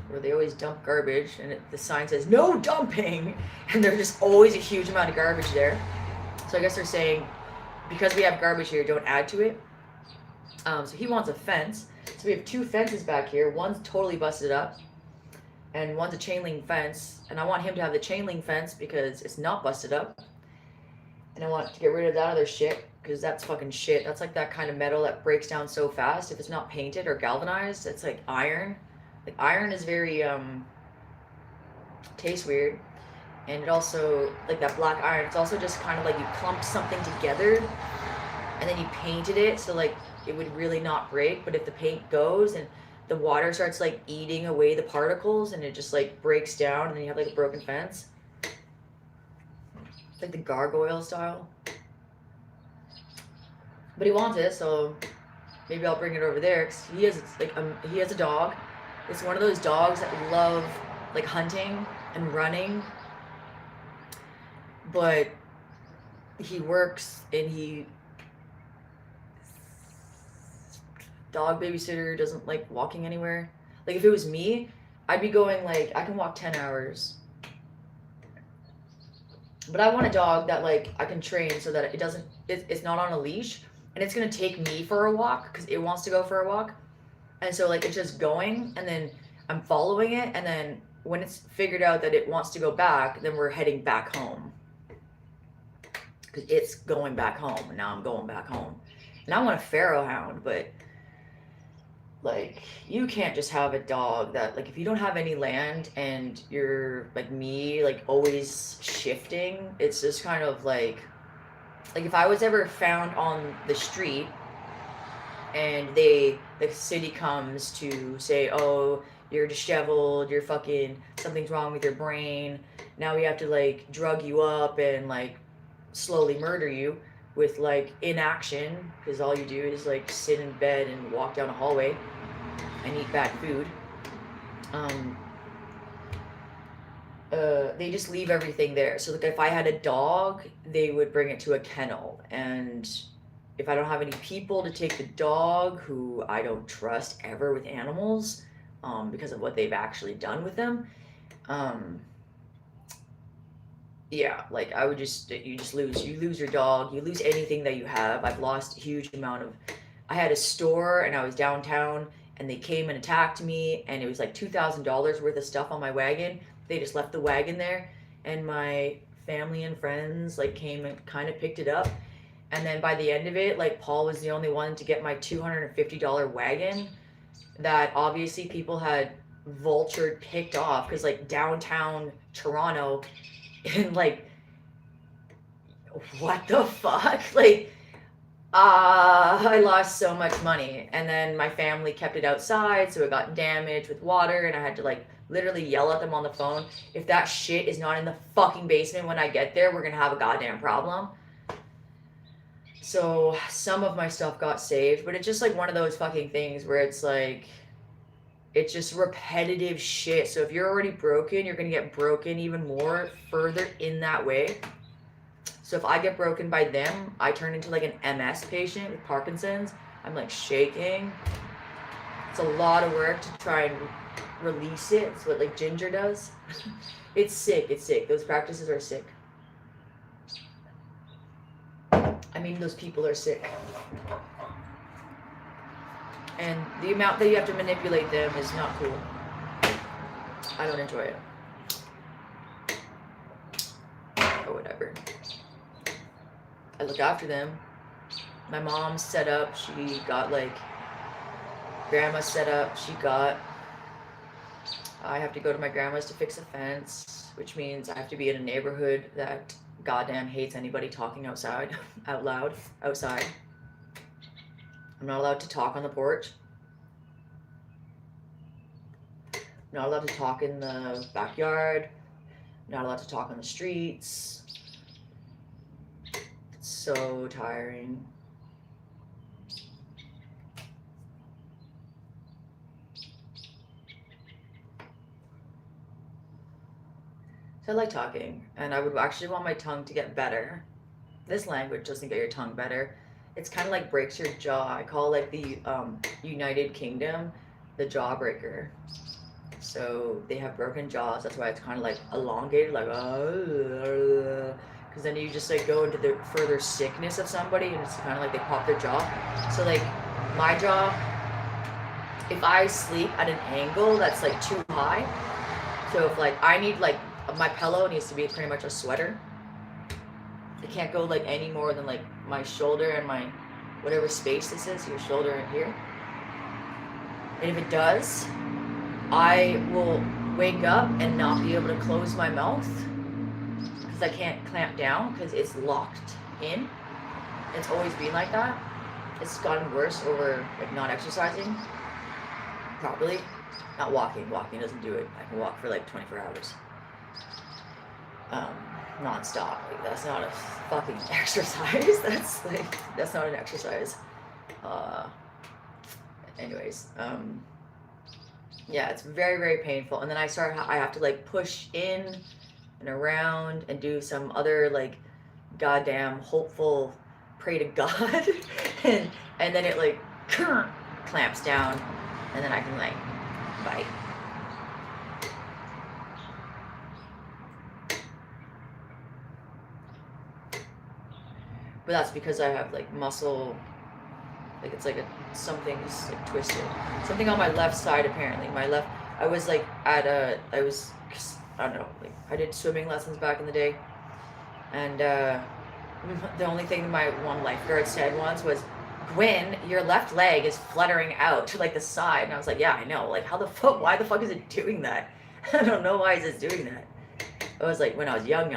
where they always dump garbage, and the sign says, "No dumping!" And there's just always a huge amount of garbage there. So I guess they're saying, because we have garbage here, don't add to it. So he wants a fence. So we have 2 fences back here. One's totally busted up, and one's a chain link fence. And I want him to have the chain link fence because it's not busted up. And I want to get rid of that other shit because that's fucking shit. That's like that kind of metal that breaks down so fast if it's not painted or galvanized. It's like iron. Like, iron is very tastes weird. And it also, like that black iron, it's also just kind of like you clumped something together and then you painted it so like it would really not break. But if the paint goes and the water starts like eating away the particles and it just like breaks down and then you have like a broken fence. It's like the gargoyle style. But he wants it, so maybe I'll bring it over there. Cause he has a dog. It's one of those dogs that love like hunting and running. But he works and dog babysitter doesn't like walking anywhere. Like, if it was me, I'd be going like, I can walk 10 hours. But I want a dog that like I can train so that it's not on a leash and it's gonna take me for a walk because it wants to go for a walk. And so like it's just going and then I'm following it, and then when it's figured out that it wants to go back, then we're heading back home. Because it's going back home and now I'm going back home. And I want a Pharaoh hound, but like, you can't just have a dog that, like, if you don't have any land and you're like me, like always shifting, it's just kind of like if I was ever found on the street and the city comes to say, "Oh, you're disheveled, you're fucking, something's wrong with your brain, now we have to like drug you up and like slowly murder you with like inaction because all you do is like sit in bed and walk down a hallway and eat bad food." They just leave everything there. So like, if I had a dog, they would bring it to a kennel, and if I don't have any people to take the dog, who I don't trust ever with animals, because of what they've actually done with them, yeah, like you lose your dog, you lose anything that you have. I've lost a huge amount of, I had a store and I was downtown and they came and attacked me and it was like $2,000 worth of stuff on my wagon. They just left the wagon there and my family and friends like came and kind of picked it up. And then by the end of it, like Paul was the only one to get my $250 wagon that obviously people had vultured, picked off, because like downtown Toronto, and like, what the fuck? Like, I lost so much money, and then my family kept it outside, so it got damaged with water, and I had to like literally yell at them on the phone. If that shit is not in the fucking basement when I get there, we're gonna have a goddamn problem. So some of my stuff got saved, but it's just like one of those fucking things where it's like it's just repetitive shit. So if you're already broken, you're gonna get broken even more further in that way. So if I get broken by them, I turn into like an MS patient with Parkinson's. I'm like shaking. It's a lot of work to try and release it. It's what like Ginger does. It's sick. It's sick. Those practices are sick. I mean, those people are sick. And the amount that you have to manipulate them is not cool. I don't enjoy it. Or whatever. I look after them. My mom's set up. She got like grandma's set up. I have to go to my grandma's to fix a fence, which means I have to be in a neighborhood that goddamn hates anybody talking outside, out loud, outside. I'm not allowed to talk on the porch. I'm not allowed to talk in the backyard. I'm not allowed to talk on the streets. It's so tiring. So I like talking, and I would actually want my tongue to get better. This language doesn't get your tongue better. It's kind of like breaks your jaw. I call like the United Kingdom the jawbreaker. So they have broken jaws. That's why it's kind of like elongated, like because then you just like go into the further sickness of somebody, and it's kind of like they pop their jaw. So like my jaw, if I sleep at an angle that's like too high, so if like I need like my pillow needs to be pretty much a sweater. It can't go like any more than like my shoulder and my whatever space this is, your shoulder and here. And if it does, I will wake up and not be able to close my mouth because I can't clamp down because it's locked in. It's always been like that. It's gotten worse over like not exercising properly. Not walking. Walking doesn't do it. I can walk for like 24 hours. Non-stop. Like, that's not a fucking exercise. That's not an exercise. Anyways, yeah, it's very, very painful. And then I have to like push in and around and do some other like goddamn hopeful pray to God. and then it like clamps down, and then I can like bite. But that's because I have like muscle, like it's like something's like twisted. Something on my left side apparently. I was like I don't know, like I did swimming lessons back in the day. And the only thing my one lifeguard said once was, Gwen, your left leg is fluttering out to like the side. And I was like, yeah, I know. Like why the fuck is it doing that? I don't know why it's doing that. It was like when I was young.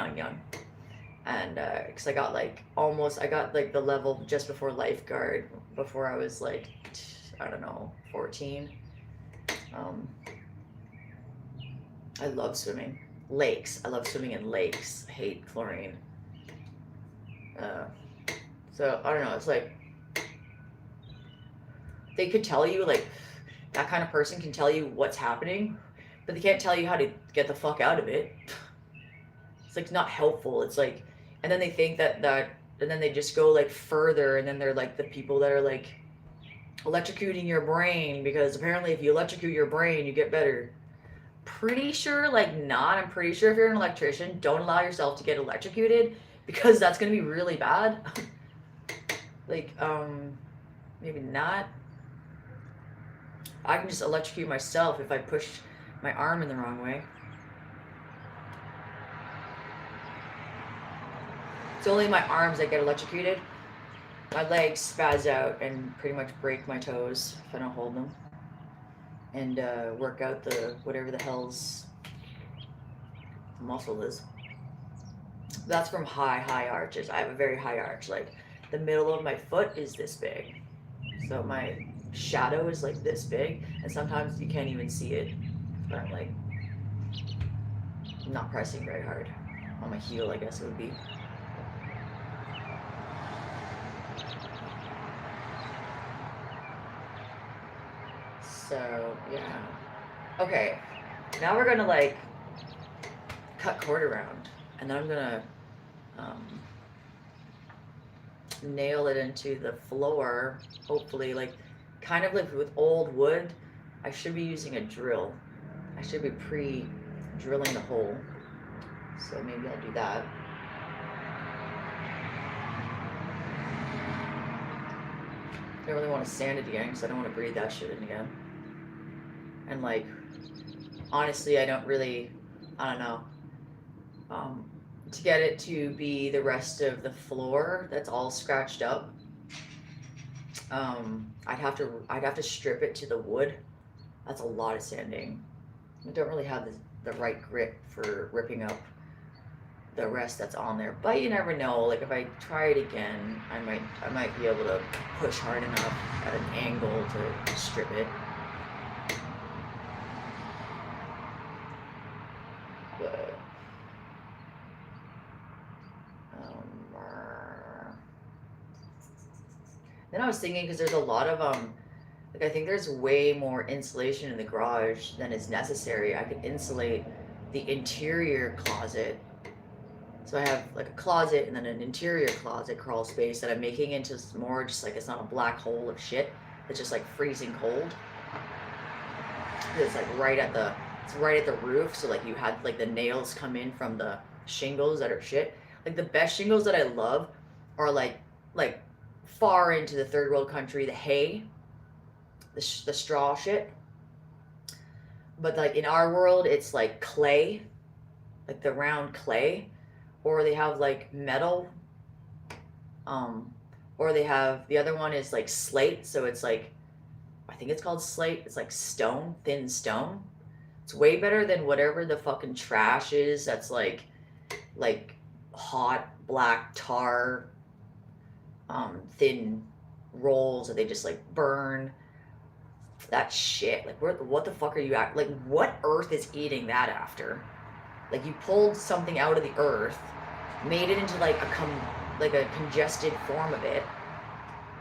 And because I got like the level just before lifeguard, before I was like, I don't know, 14. I love swimming. Lakes. I love swimming in lakes. I hate chlorine. So I don't know, it's like they could tell you, like that kind of person can tell you what's happening, but they can't tell you how to get the fuck out of it. It's like not helpful. It's like, and then they think that and then they just go like further, and then they're like the people that are like electrocuting your brain, because apparently if you electrocute your brain you get better. Pretty sure like not. I'm pretty sure if you're an electrician, don't allow yourself to get electrocuted, because that's gonna be really bad. Like maybe not. I can just electrocute myself if I push my arm in the wrong way. It's only my arms that get electrocuted. My legs spaz out and pretty much break my toes if I don't hold them. And work out the whatever the hell's muscle is. That's from high arches. I have a very high arch. Like the middle of my foot is this big. So my shadow is like this big, and sometimes you can't even see it. But I'm like not pressing very hard on my heel, I guess it would be. So yeah. Okay, now we're gonna like cut cord around, and then I'm gonna nail it into the floor. Hopefully, like kind of like with old wood, I should be using a drill. I should be pre-drilling the hole. So maybe I'll do that. I don't really want to sand it again because I don't want to breathe that shit in again. And like, honestly, I don't know. To get it to be the rest of the floor that's all scratched up, I'd have to strip it to the wood. That's a lot of sanding. I don't really have the right grip for ripping up the rest that's on there, but you never know. Like if I try it again, I might be able to push hard enough at an angle to strip it. But then I was thinking, because there's a lot of like I think there's way more insulation in the garage than is necessary. I could insulate the interior closet. So I have like a closet and then an interior closet crawl space that I'm making into more just like, it's not a black hole of shit. It's just like freezing cold. It's like right at the roof. So like you had like the nails come in from the shingles that are shit. Like the best shingles that I love are like far into the third world country, the hay, the straw shit. But like in our world, it's like clay, like the round clay, or they have like metal, or they have, the other one is like slate. So it's like, I think it's called slate. It's like stone, thin stone. It's way better than whatever the fucking trash is. That's like hot black tar, thin rolls that they just like burn. That shit. Like, what the fuck are you at? Like, what earth is eating that after? Like, you pulled something out of the earth, made it into like a congested form of it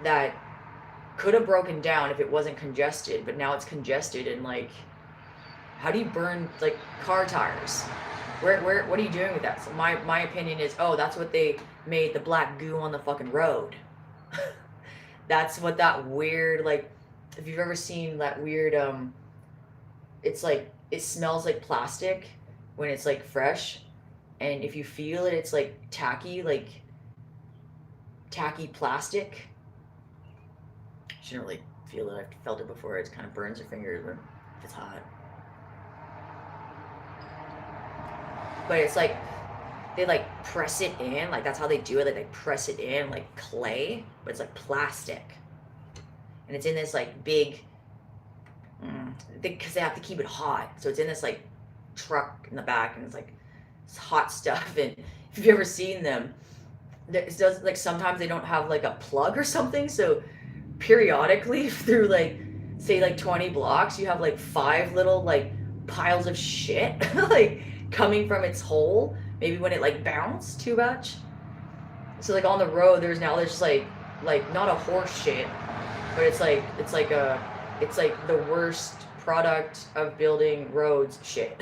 that could have broken down if it wasn't congested, but now it's congested. And like, how do you burn like car tires? What are you doing with that? So my opinion is, oh, that's what they made the black goo on the fucking road. That's what that weird, like, if you've ever seen that weird, it's like, it smells like plastic when it's like fresh, and if you feel it, it's like tacky plastic. You shouldn't really feel it. I've felt it before. It kind of burns your fingers when it's hot. But it's like, they like press it in, like that's how they do it. Like they press it in like clay, but it's like plastic, and it's in this like big, because they have to keep it hot. So it's in this like truck in the back, and it's like it's hot stuff. And if you've ever seen them, it does like sometimes they don't have like a plug or something. So periodically through like say like 20 blocks, you have like 5 little like piles of shit like coming from its hole. Maybe when it like bounced too much. So like on the road, there's just like not a horse shit, but it's like the worst product of building roads shit.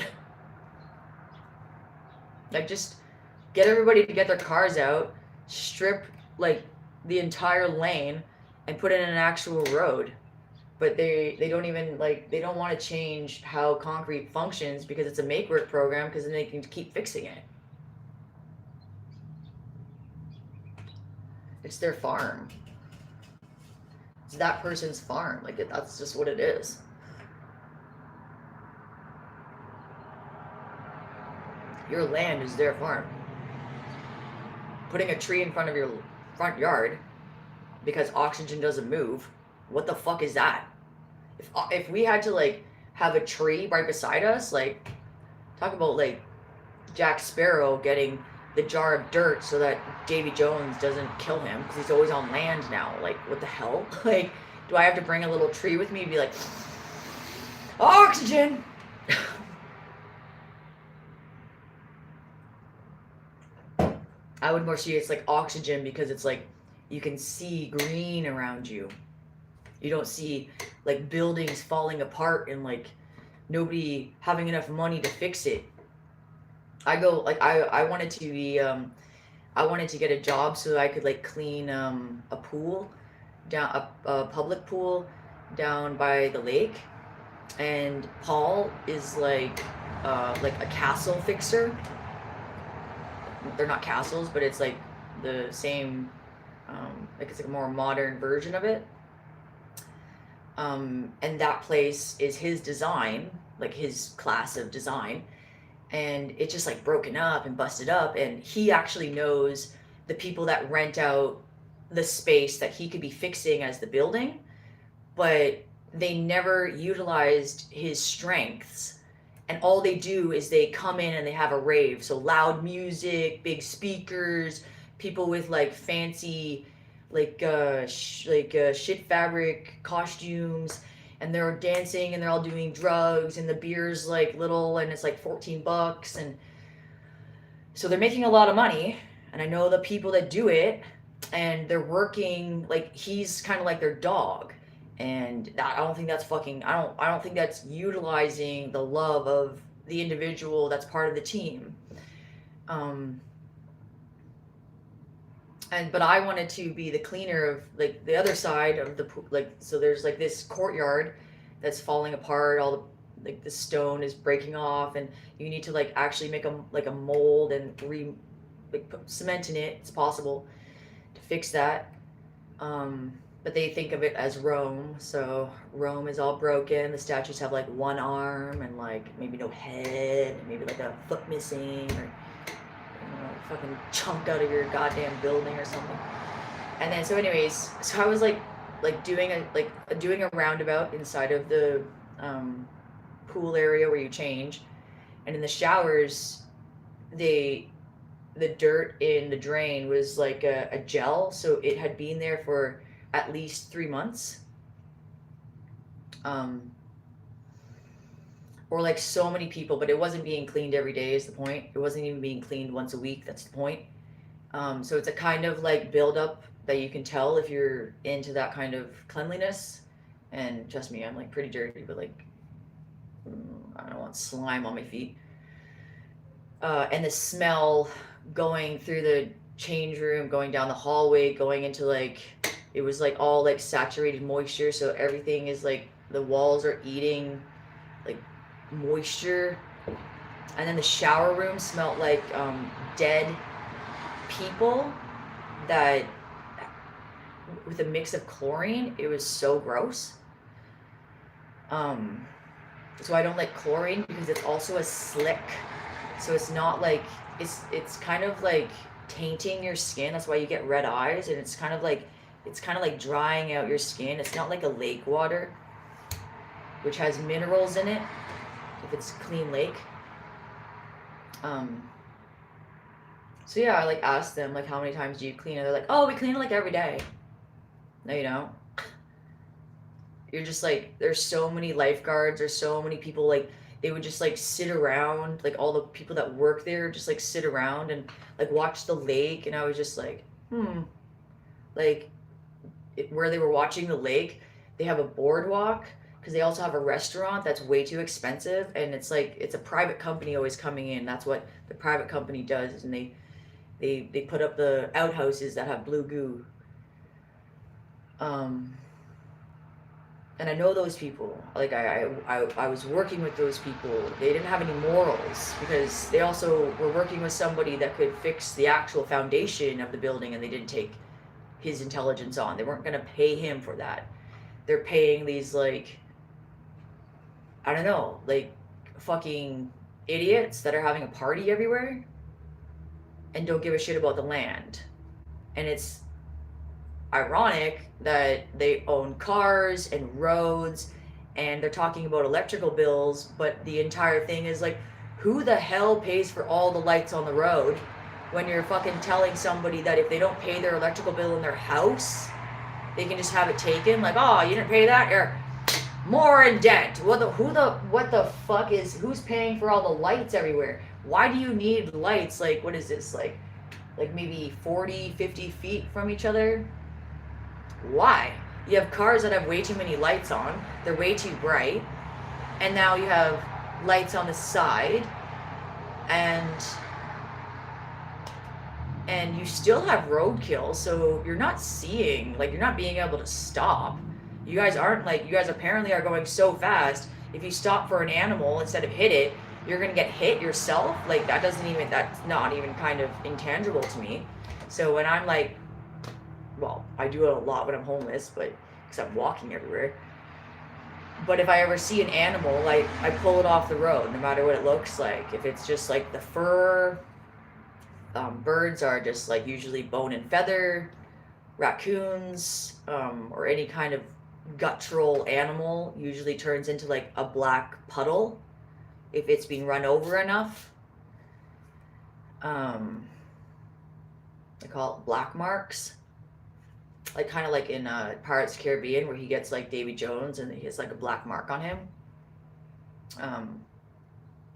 Like just get everybody to get their cars out, strip like the entire lane, and put it in an actual road. But they don't even like, they don't want to change how concrete functions because it's a make work program, because then they can keep fixing it. It's their farm. It's that person's farm. Like that's just what it is. Your land is their farm. Putting a tree in front of your front yard because oxygen doesn't move, what the fuck is that? If we had to like have a tree right beside us, like talk about like Jack Sparrow getting the jar of dirt so that Davy Jones doesn't kill him because he's always on land now. Like, what the hell? Like, do I have to bring a little tree with me and be like, oxygen? I would more see it's like oxygen because it's like you can see green around you. You don't see like buildings falling apart and like nobody having enough money to fix it. I wanted to be I wanted to get a job so I could like clean a pool down a public pool down by the lake, and Paul is like a castle fixer. They're not castles, but it's like the same, like it's like a more modern version of it. And that place is his design, like his class of design, and it's just like broken up and busted up. And he actually knows the people that rent out the space that he could be fixing as the building, but they never utilized his strengths, and all they do is they come in and they have a rave. So loud music, big speakers, people with like fancy shit fabric costumes, and they're dancing and they're all doing drugs, and the beer's like little and it's like $14, and so they're making a lot of money. And I know the people that do it, and they're working like he's kind of like their dog. And I don't think that's fucking. I don't think that's utilizing the love of the individual that's part of the team. But I wanted to be the cleaner of like the other side of the like. So there's like this courtyard that's falling apart. All the like the stone is breaking off, and you need to like actually make a mold and put cement in it. It's possible to fix that. But they think of it as Rome. So Rome is all broken. The statues have like one arm and like maybe no head, and maybe like a foot missing, or fucking chunk out of your goddamn building or something. And then so anyways, so I was like doing a roundabout inside of the pool area where you change, and in the showers, the dirt in the drain was like a gel, so it had been there for at least 3 months. Or like so many people, but it wasn't being cleaned every day is the point. It wasn't even being cleaned once a week. That's the point. So it's a kind of like buildup that you can tell if you're into that kind of cleanliness. And trust me, I'm like pretty dirty, but like I don't want slime on my feet. And the smell going through the change room, going down the hallway, going into like, it was like all like saturated moisture. So everything is like the walls are eating like moisture. And then the shower room smelled like dead people that with a mix of chlorine. It was so gross. So I don't like chlorine because it's also a slick, so it's not like it's kind of like tainting your skin. That's why you get red eyes, and it's kind of like drying out your skin. It's not like a lake water, which has minerals in it if it's clean lake. So yeah, I like asked them like, how many times do you clean it? They're like, oh, we clean it like every day. No, you don't. You're just like, there's so many lifeguards, there's so many people, like they would just like sit around, like all the people that work there just like sit around and like watch the lake. And I was just like, like where they were watching the lake, they have a boardwalk because they also have a restaurant that's way too expensive, and it's like it's a private company always coming in. That's what the private company does, and they put up the outhouses that have blue goo. And I know those people. Like I was working with those people. They didn't have any morals because they also were working with somebody that could fix the actual foundation of the building, and they didn't take his intelligence on. They weren't going to pay him for that. They're paying these like, I don't know, like fucking idiots that are having a party everywhere and don't give a shit about the land. And it's ironic that they own cars and roads, and they're talking about electrical bills, but the entire thing is like, who the hell pays for all the lights on the road? when you're fucking telling somebody that if they don't pay their electrical bill in their house, they can just have it taken. Like, oh, you didn't pay that? You're more in debt. What the fuck who's paying for all the lights everywhere? Why do you need lights? Like, what is this? Like maybe 40, 50 feet from each other? Why? You have cars that have way too many lights on. They're way too bright. And now you have lights on the side. And you still have roadkill, so you're not seeing, like, you're not being able to stop. You guys apparently are going so fast. If you stop for an animal instead of hit it, you're gonna get hit yourself. Like, that's not even kind of intangible to me. So when I'm like, well, I do it a lot when I'm homeless, but because I'm walking everywhere. But if I ever see an animal, like, I pull it off the road, no matter what it looks like. If it's just like the fur, birds are just like usually bone and feather, raccoons, or any kind of guttural animal usually turns into like a black puddle if it's being run over enough. I call it black marks. Like, kind of like in Pirates of the Caribbean, where he gets like Davy Jones and he has like a black mark on him.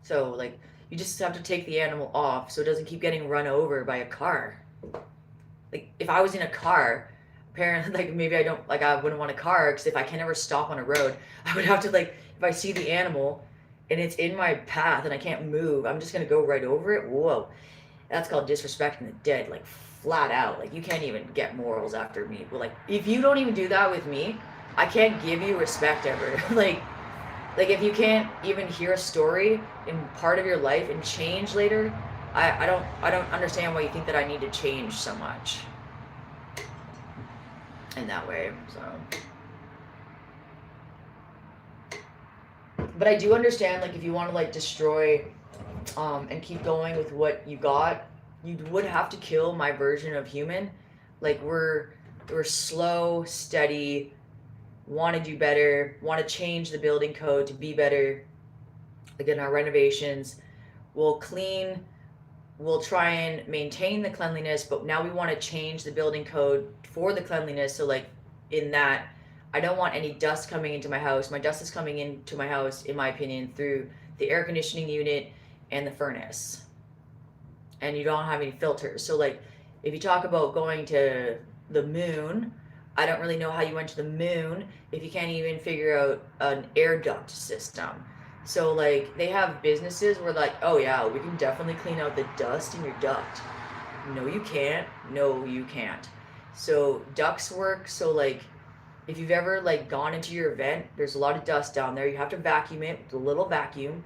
So like, you just have to take the animal off so it doesn't keep getting run over by a car. Like, if I was in a car, apparently, like, maybe I wouldn't want a car, because if I can never stop on a road, I would have to, like, if I see the animal and it's in my path and I can't move, I'm just gonna go right over it. Whoa, that's called disrespecting the dead, like, flat out. Like, you can't even get morals after me. But like, if you don't even do that with me, I can't give you respect ever. Like, if you can't even hear a story in part of your life and change later, I don't understand why you think that I need to change so much in that way. So, but I do understand, like, if you want to like destroy and keep going with what you got, you would have to kill my version of human. Like, we're slow, steady, want to do better, want to change the building code to be better. Again, our renovations, we'll clean, we'll try and maintain the cleanliness, but now we want to change the building code for the cleanliness. So like, in that, I don't want any dust coming into my house. My dust is coming into my house, in my opinion, through the air conditioning unit and the furnace. And you don't have any filters. So like, if you talk about going to the moon, I don't really know how you went to the moon if you can't even figure out an air duct system. So like, they have businesses where like, oh yeah, we can definitely clean out the dust in your duct. No, you can't. No, you can't. So ducts work. So like, if you've ever like gone into your vent, there's a lot of dust down there. You have to vacuum it with a little vacuum,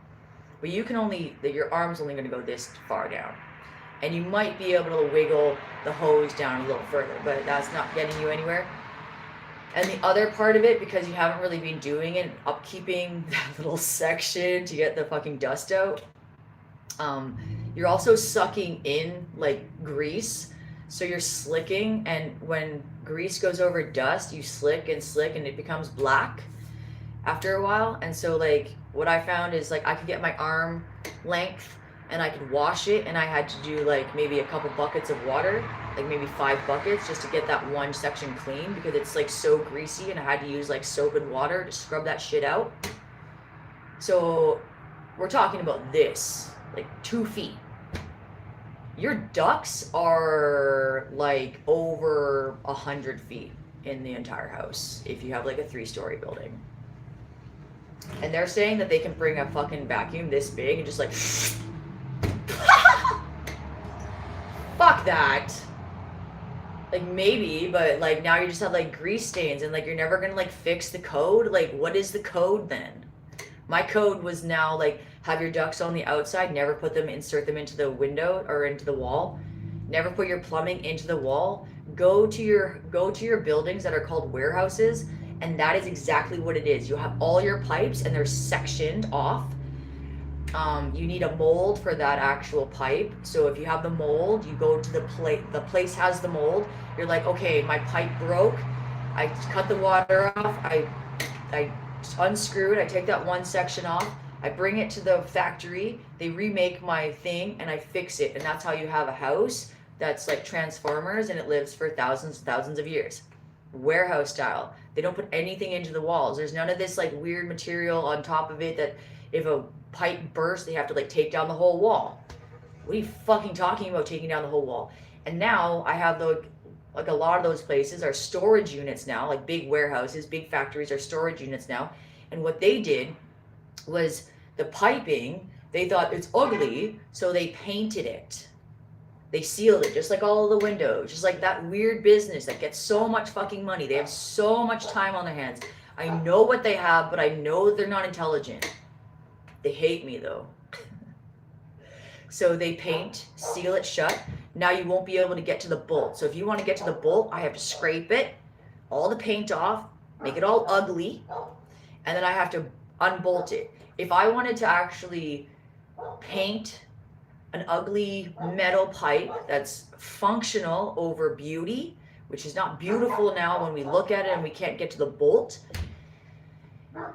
but your arm's only going to go this far down. And you might be able to wiggle the hose down a little further, but that's not getting you anywhere. And the other part of it, because you haven't really been doing it, upkeeping that little section to get the fucking dust out, you're also sucking in like grease. So you're slicking, and when grease goes over dust, you slick and it becomes black after a while. And so like, what I found is like, I could get my arm length and I could wash it, and I had to do like maybe a couple buckets of water, like maybe 5 buckets, just to get that one section clean, because it's like so greasy, and I had to use like soap and water to scrub that shit out. So we're talking about this, like 2 feet. Your ducts are like over 100 feet in the entire house if you have like a 3-story building. And they're saying that they can bring a fucking vacuum this big and just like fuck that. Like, maybe, but like, now you just have like grease stains, and like, you're never gonna like fix the code. Like, what is the code then? My code was now like, have your ducts on the outside, never insert them into the window or into the wall. Never put your plumbing into the wall. Go to your buildings that are called warehouses, and that is exactly what it is. You have all your pipes and they're sectioned off. You need a mold for that actual pipe. So if you have the mold, you go to the place has the mold. You're like, okay, my pipe broke. I cut the water off. I unscrew it. I take that one section off. I bring it to the factory, they remake my thing, and I fix it. And that's how you have a house that's like Transformers, and it lives for thousands and thousands of years. Warehouse style. They don't put anything into the walls. There's none of this like weird material on top of it that if a pipe bursts, they have to like take down the whole wall. What are you fucking talking about taking down the whole wall? And now I have like a lot of those places are storage units now, like big warehouses, big factories are storage units now. And what they did was the piping, they thought it's ugly, so they painted it. They sealed it, just like all of the windows, just like that weird business that gets so much fucking money. They have so much time on their hands. I know what they have, but I know they're not intelligent. They hate me though. So they paint, seal it shut. Now you won't be able to get to the bolt. So if you want to get to the bolt, I have to scrape it, all the paint off, make it all ugly, and then I have to unbolt it. If I wanted to actually paint an ugly metal pipe that's functional over beauty, which is not beautiful now when we look at it and we can't get to the bolt,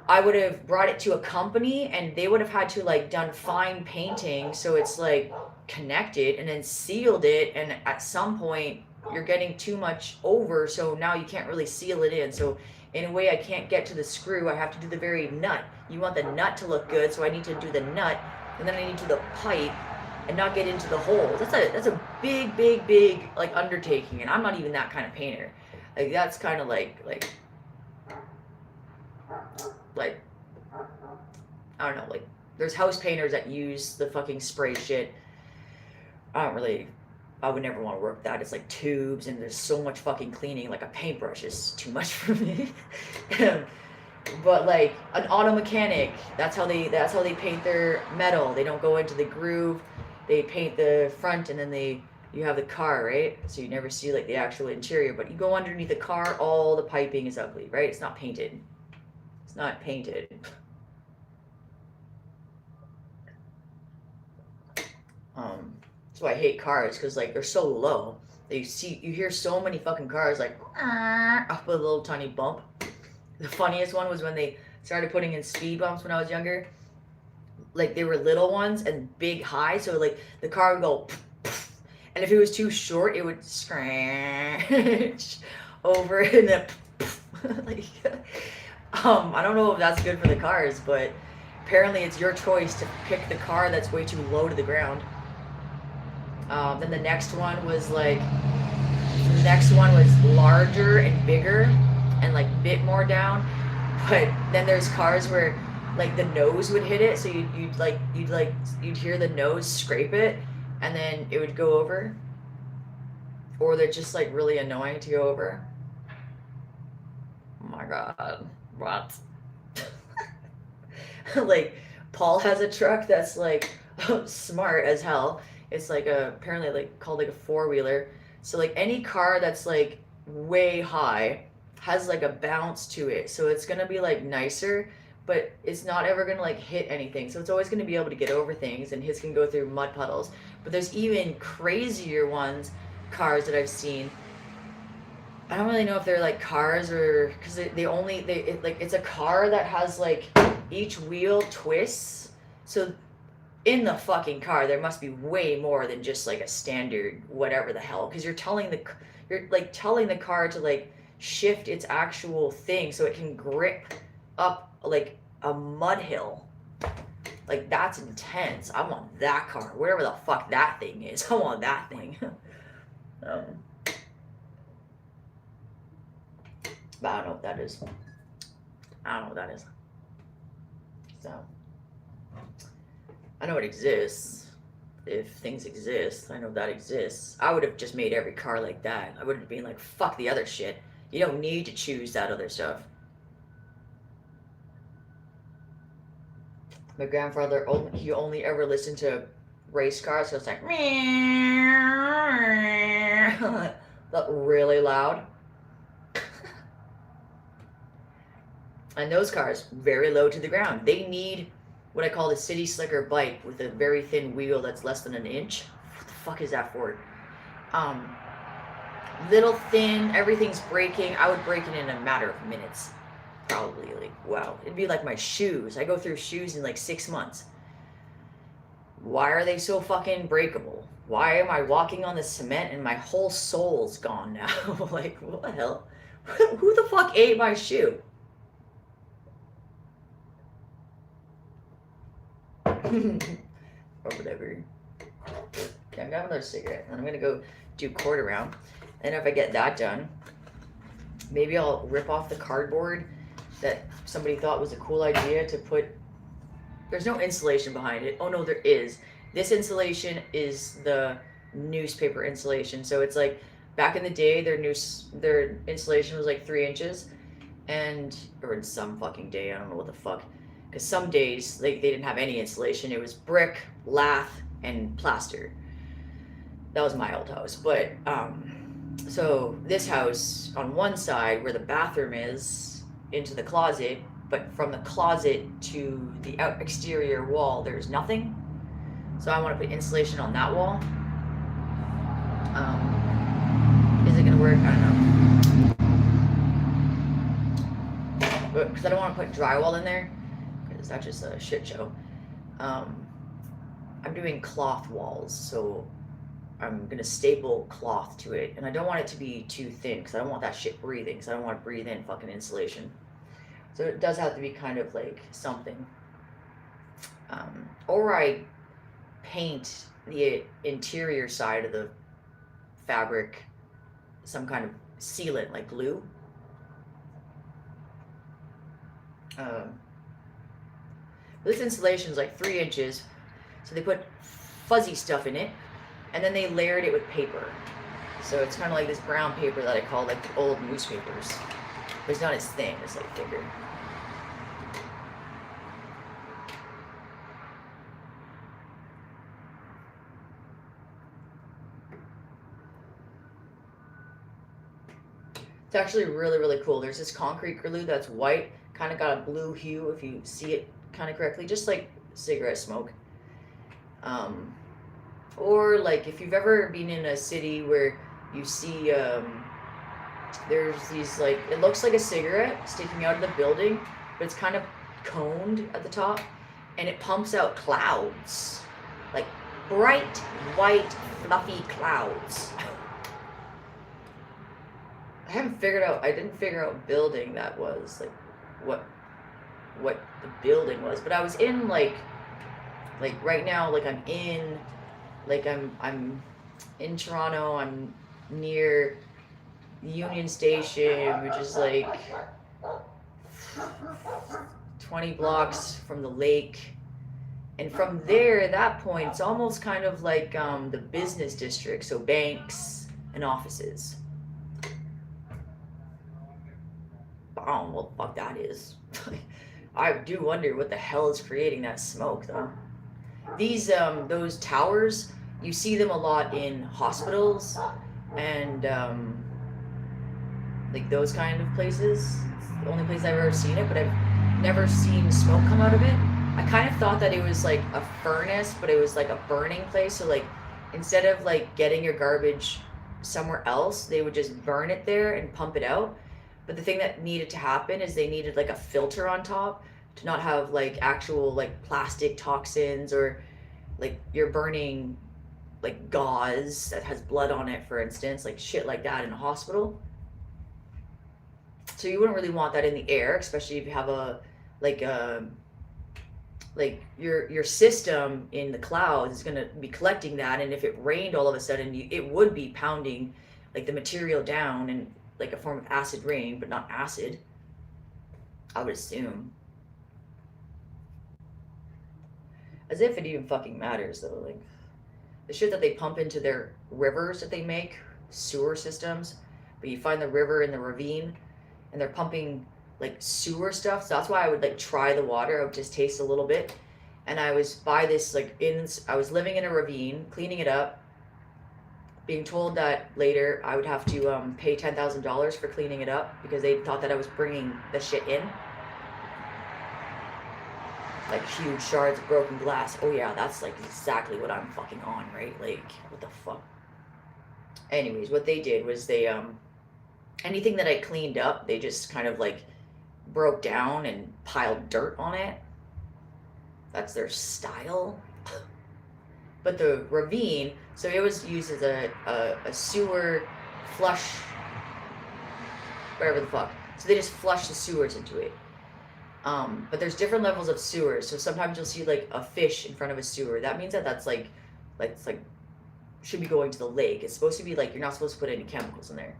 I would have brought it to a company and they would have had to like done fine painting so it's like connected and then sealed it, and at some point you're getting too much over, so now you can't really seal it in. So in a way I can't get to the screw, I have to do the very nut. You want the nut to look good, so I need to do the nut, and then I need to do the pipe and not get into the hole. That's a big like undertaking, and I'm not even that kind of painter. Like that's kind of like I don't know, like there's house painters that use the fucking spray shit. I would never want to work with that. It's like tubes and there's so much fucking cleaning. Like a paintbrush is too much for me. But like an auto mechanic, that's how they paint their metal. They don't go into the groove. They paint the front and then you have the car, right? So you never see like the actual interior, but you go underneath the car, all the piping is ugly, right? It's not painted. It's not painted. That's why I hate cars, because like they're so low. You hear so many fucking cars like up a little tiny bump. The funniest one was when they started putting in speed bumps when I was younger. Like they were little ones and big high, so like the car would go and if it was too short it would scratch over and then like I don't know if that's good for the cars, but apparently it's your choice to pick the car that's way too low to the ground. Then the next one was larger and bigger and like a bit more down, but then there's cars where like the nose would hit it, so you'd hear the nose scrape it and then it would go over, or they're just like really annoying to go over. Oh my god, what? Like Paul has a truck that's like smart as hell. It's like apparently like called like a four-wheeler. So like any car that's like way high has like a bounce to it. So it's gonna be like nicer, but it's not ever gonna like hit anything. So it's always gonna be able to get over things, and his can go through mud puddles. But there's even crazier cars that I've seen. I don't really know if they're like cars or because it's a car that has like each wheel twists. So in the fucking car there must be way more than just like a standard whatever the hell, because you're telling the car to like shift its actual thing so it can grip up like a mud hill. Like that's intense. I want that car, whatever the fuck that thing is. I want that thing. But I don't know what that is. So I know it exists. If things exist, I know that exists. I would have just made every car like that. I wouldn't be like, fuck the other shit. You don't need to choose that other stuff. My grandfather, he only ever listened to race cars, so it's like, that really loud. And those cars, very low to the ground. They need what I call the city slicker bike with a very thin wheel that's less than an inch. What the fuck is that for? Little thin, everything's braking. I would break it in a matter of minutes. probably like, wow, it'd be like my shoes. I go through shoes in like 6 months. Why are they so fucking breakable? Why am I walking on the cement and my whole soul's gone now? Like, what the hell? Who the fuck ate my shoe? Or whatever. Okay, I'm gonna have another cigarette, and I'm gonna go do quarter round. And if I get that done, maybe I'll rip off the cardboard that somebody thought was a cool idea to put. There's no insulation behind it. Oh no, there is. This insulation is the newspaper insulation. So it's like back in the day, their insulation was like 3 inches, and or in some fucking day, I don't know what the fuck. Because some days they didn't have any insulation. It was brick, lath, and plaster. That was my old house. But so this house on one side where the bathroom is into the closet, but from the closet to the exterior wall there's nothing. So I want to put insulation on that wall. Is it gonna work? I don't know. Because I don't want to put drywall in there, because that's just a shit show. I'm doing cloth walls, so I'm gonna staple cloth to it, and I don't want it to be too thin because I don't want that shit breathing. Because I don't want to breathe in fucking insulation. So it does have to be kind of like something. Or I paint the interior side of the fabric some kind of sealant like glue. This insulation is like 3 inches, so they put fuzzy stuff in it, and then they layered it with paper. So it's kind of like this brown paper that I call like the old newspapers. But it's not as thin, it's like thicker. It's actually really, really cool. There's this concrete glue that's white, kind of got a blue hue if you see it kind of correctly, just like cigarette smoke. Or like if you've ever been in a city where you see there's these like, it looks like a cigarette sticking out of the building, but it's kind of coned at the top, and it pumps out clouds, like bright white fluffy clouds. I didn't figure out building that was like what the building was, but I was in like right now, like I'm in Toronto. I'm near Union Station, which is like 20 blocks from the lake. And from there, at that point, it's almost kind of like the business district, so banks and offices. I don't know what the fuck that is. I do wonder what the hell is creating that smoke, though. These, those towers, you see them a lot in hospitals and, like those kind of places. It's the only place I've ever seen it, but I've never seen smoke come out of it. I kind of thought that it was like a furnace, but it was like a burning place. So like, instead of like getting your garbage somewhere else, they would just burn it there and pump it out. But the thing that needed to happen is they needed like a filter on top to not have like actual like plastic toxins, or like you're burning like gauze that has blood on it, for instance, like shit like that in a hospital. So you wouldn't really want that in the air, especially if you have like your system in the clouds is going to be collecting that, and if it rained all of a sudden, it would be pounding like the material down in like a form of acid rain, but not acid, I would assume. As if it even fucking matters, though. Like the shit that they pump into their rivers that they make, sewer systems, but you find the river in the ravine, and they're pumping like sewer stuff. So that's why I would like try the water. I would just taste a little bit. And I was by this I was living in a ravine, cleaning it up, being told that later I would have to pay $10,000 for cleaning it up because they thought that I was bringing the shit in. Like huge shards of broken glass. Oh yeah, that's like exactly what I'm fucking on, right? Like, what the fuck? Anyways, what they did was they, anything that I cleaned up, they just kind of like broke down and piled dirt on it. That's their style. But the ravine, so it was used as a sewer flush, whatever the fuck. So they just flush the sewers into it. But there's different levels of sewers. So sometimes you'll see like a fish in front of a sewer. That means that that's like it's like should be going to the lake. It's supposed to be like you're not supposed to put any chemicals in there.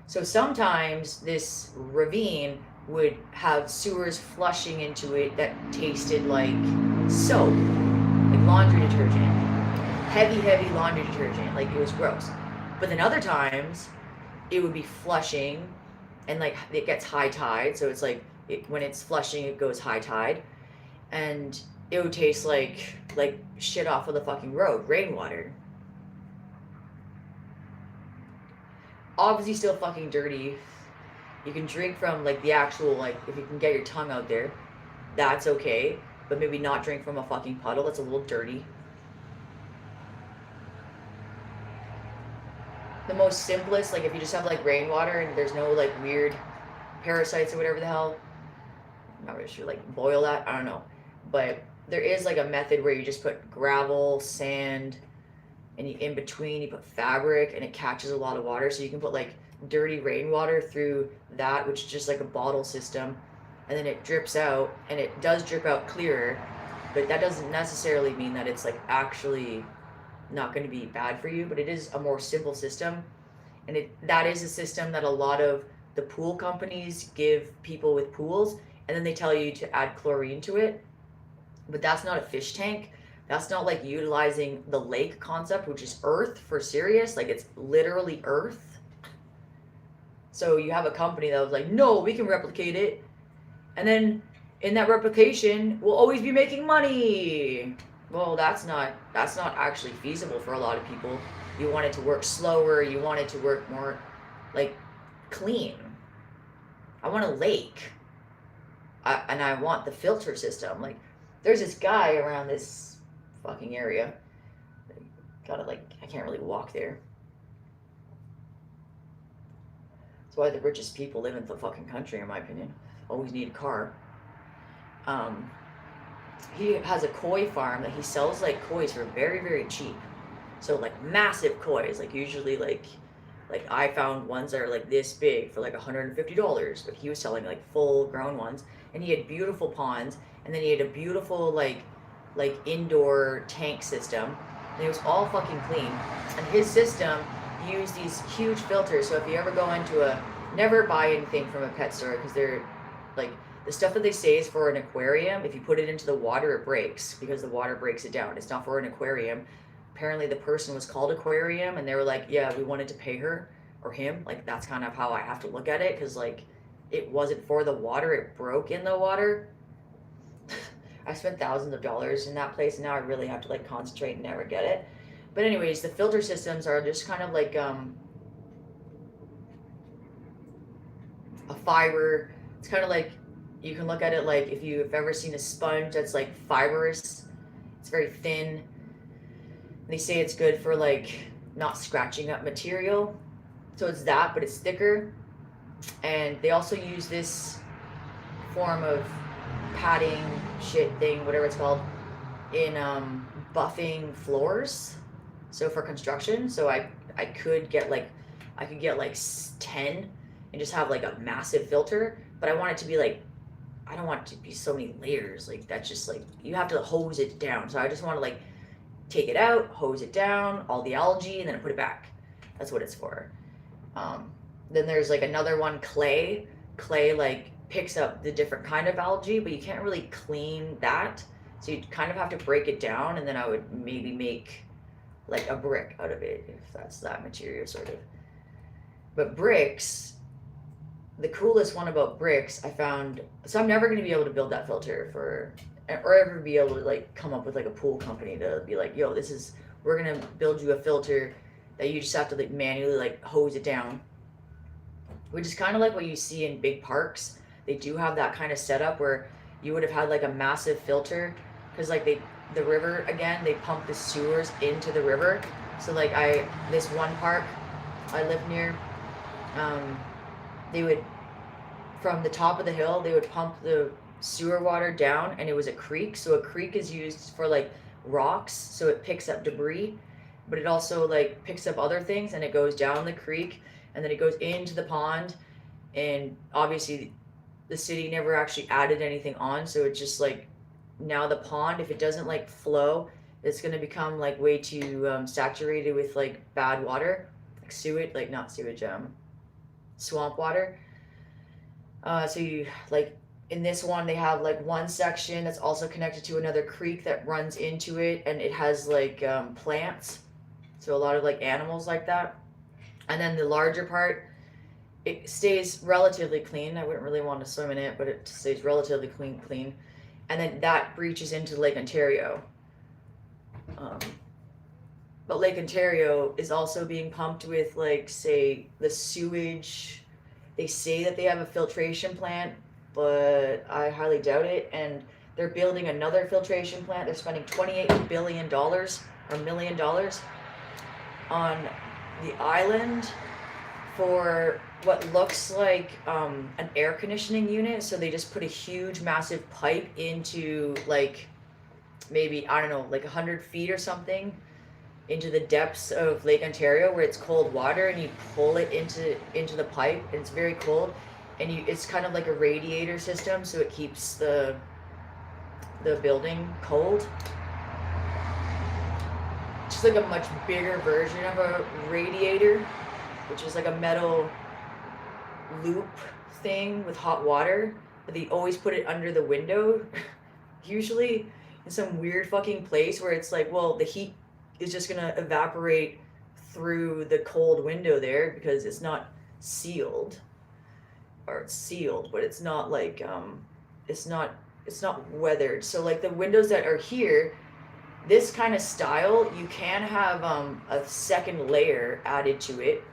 So sometimes this ravine would have sewers flushing into it that tasted like soap, like laundry detergent, heavy laundry detergent, like it was gross. But then other times it would be flushing and like it gets high tide, so it's like when it's flushing it goes high tide, and it would taste like shit off of the fucking road, rainwater. Obviously still fucking dirty. You can drink from like the actual, like if you can get your tongue out there, that's okay, but maybe not drink from a fucking puddle. That's a little dirty. The most simplest, like if you just have like rainwater and there's no like weird parasites or whatever the hell, I'm not really sure, like boil that, I don't know, but there is like a method where you just put gravel, sand, and in between you put fabric, and it catches a lot of water, so you can put like dirty rainwater through that, which is just like a bottle system, and then it drips out, and it does drip out clearer, but that doesn't necessarily mean that it's like actually not going to be bad for you, but it is a more simple system, and that is a system that a lot of the pool companies give people with pools, and then they tell you to add chlorine to it, but that's not a fish tank. That's not like utilizing the lake concept, which is earth for serious, like it's literally earth. So you have a company that was like, no, we can replicate it, and then in that replication we'll always be making money. Well, that's not actually feasible for a lot of people. You want it to work slower, you want it to work more like clean. I want a lake, and I want the filter system. Like there's this guy around this fucking area, gotta like, I can't really walk there. That's why the richest people live in the fucking country, in my opinion. Always need a car. He has a koi farm that he sells like kois for very cheap. So like massive kois, like usually like I found ones that are like this big for like $150, but he was selling like full grown ones, and he had beautiful ponds, and then he had a beautiful like indoor tank system, and it was all fucking clean. And his system used these huge filters, so if you ever go into never buy anything from a pet store, because they're like, the stuff that they say is for an aquarium, if you put it into the water it breaks, because the water breaks it down. It's not for an aquarium. Apparently the person was called Aquarium, and they were like, yeah, we wanted to pay her or him, like that's kind of how I have to look at it, because like it wasn't for the water, it broke in the water. I spent thousands of dollars in that place, and now I really have to like concentrate and never get it. But anyways, the filter systems are just kind of like a fiber. It's kind of like, you can look at it like if you've ever seen a sponge that's like fibrous. It's very thin. They say it's good for like not scratching up material. So it's that, but it's thicker. And they also use this form of padding shit thing, whatever it's called, in buffing floors. So for construction, so I could get like 10 and just have like a massive filter, but I want it to be like, I don't want it to be so many layers. Like that's just like, you have to hose it down. So I just want to like take it out, hose it down, all the algae, and then put it back. That's what it's for. Then there's like another one, clay. Clay like picks up the different kind of algae, but you can't really clean that. So you kind of have to break it down, and then I would maybe make like a brick out of it, if that's that material sort of. But bricks, the coolest one about bricks I found, so I'm never going to be able to build that filter for, or ever be able to like come up with like a pool company to be like, yo, we're going to build you a filter that you just have to like manually like hose it down, which is kind of like what you see in big parks. They do have that kind of setup where you would have had like a massive filter, because like the river, again, they pump the sewers into the river. So like this one park I live near, they would from the top of the hill, they would pump the sewer water down, and it was a creek. So a creek is used for like rocks, so it picks up debris, but it also like picks up other things, and it goes down the creek, and then it goes into the pond. And obviously the city never actually added anything on, so it's just like now the pond, if it doesn't like flow, it's going to become like way too saturated with like bad water, like sewage, like not sewage, swamp water. So you like in this one they have like one section that's also connected to another creek that runs into it, and it has like plants, so a lot of like animals like that. And then the larger part, it stays relatively clean. I wouldn't really want to swim in it, but it stays relatively clean. And then that breaches into Lake Ontario. But Lake Ontario is also being pumped with like, say, the sewage. They say that they have a filtration plant, but I highly doubt it. And they're building another filtration plant. They're spending $28 billion or $1 million on the island for what looks like an air conditioning unit. So they just put a huge, massive pipe into like maybe, I don't know, like 100 feet or something into the depths of Lake Ontario where it's cold water, and you pull it into the pipe, and it's very cold, and it's kind of like a radiator system, so it keeps the building cold. Just like a much bigger version of a radiator, which is like a metal loop thing with hot water, but they always put it under the window, usually in some weird fucking place where it's like, well, the heat is just gonna evaporate through the cold window there because it's not sealed, or it's sealed, but it's not like it's not weathered. So like the windows that are here, this kind of style, you can have a second layer added to it.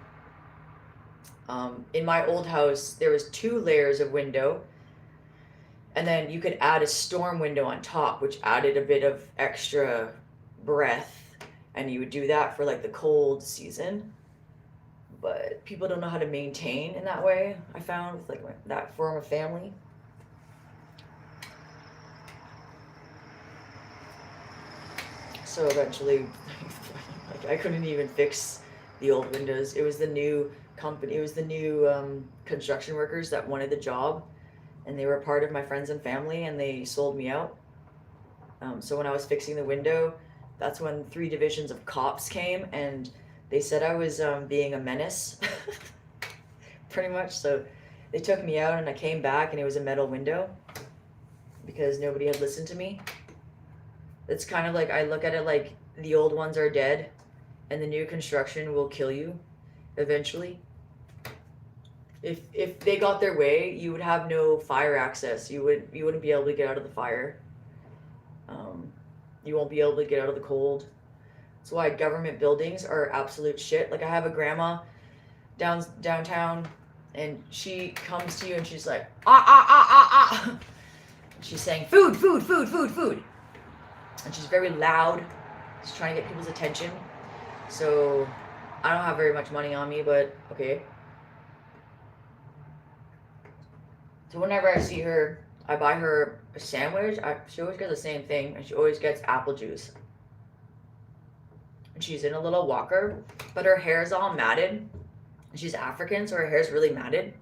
In my old house, there was 2 layers of window, and then you could add a storm window on top, which added a bit of extra breath, and you would do that for like the cold season. But people don't know how to maintain in that way, I found, with like that form of family. So eventually, like, I couldn't even fix the old windows. It was the new company, it was the new construction workers that wanted the job, and they were part of my friends and family, and they sold me out. So when I was fixing the window, that's when 3 divisions of cops came, and they said I was being a menace, pretty much. So they took me out, and I came back, and it was a metal window because nobody had listened to me. It's kind of like, I look at it like the old ones are dead, and the new construction will kill you eventually. If they got their way, you would have no fire access. You wouldn't be able to get out of the fire. You won't be able to get out of the cold. That's why government buildings are absolute shit. Like, I have a grandma downtown, and she comes to you and she's like, ah. She's saying, food. And she's very loud. She's trying to get people's attention. So I don't have very much money on me, but okay. So whenever I see her, I buy her a sandwich. She always gets the same thing, and she always gets apple juice. And she's in a little walker, but her hair is all matted. She's African, so her hair is really matted.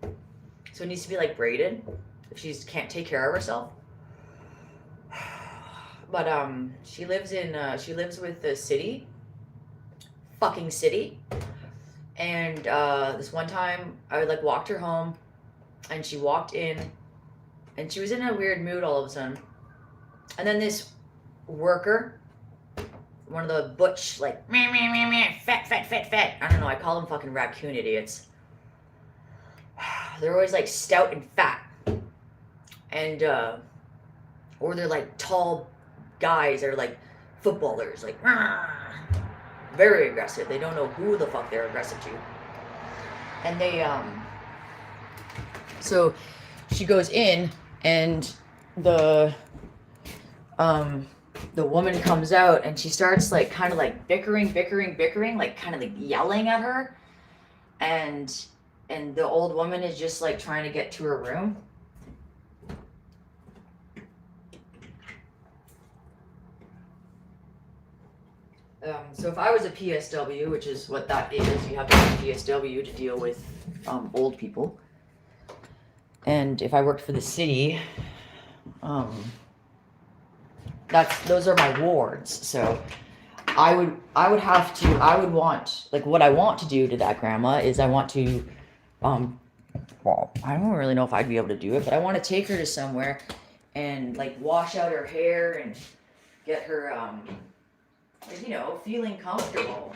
So it needs to be like braided if she can't take care of herself. But she lives with the city, fucking city. And this one time I like walked her home, and she walked in, and she was in a weird mood all of a sudden. And then this worker, one of the butch, like, fat. I don't know, I call them fucking raccoon idiots. They're always like stout and fat. And, or they're like tall guys that are like footballers, like, very aggressive. They don't know who the fuck they're aggressive to. And they, so she goes in, and the woman comes out, and she starts like kind of like bickering, like kind of like yelling at her, and and the old woman is just like trying to get to her room. So if I was a PSW, which is what that is, you have to be a PSW to deal with old people. And if I worked for the city, those are my wards. So I would want, like, what I want to do to that grandma is I want to, well, I don't really know if I'd be able to do it, but I want to take her to somewhere and like wash out her hair and get her, feeling comfortable.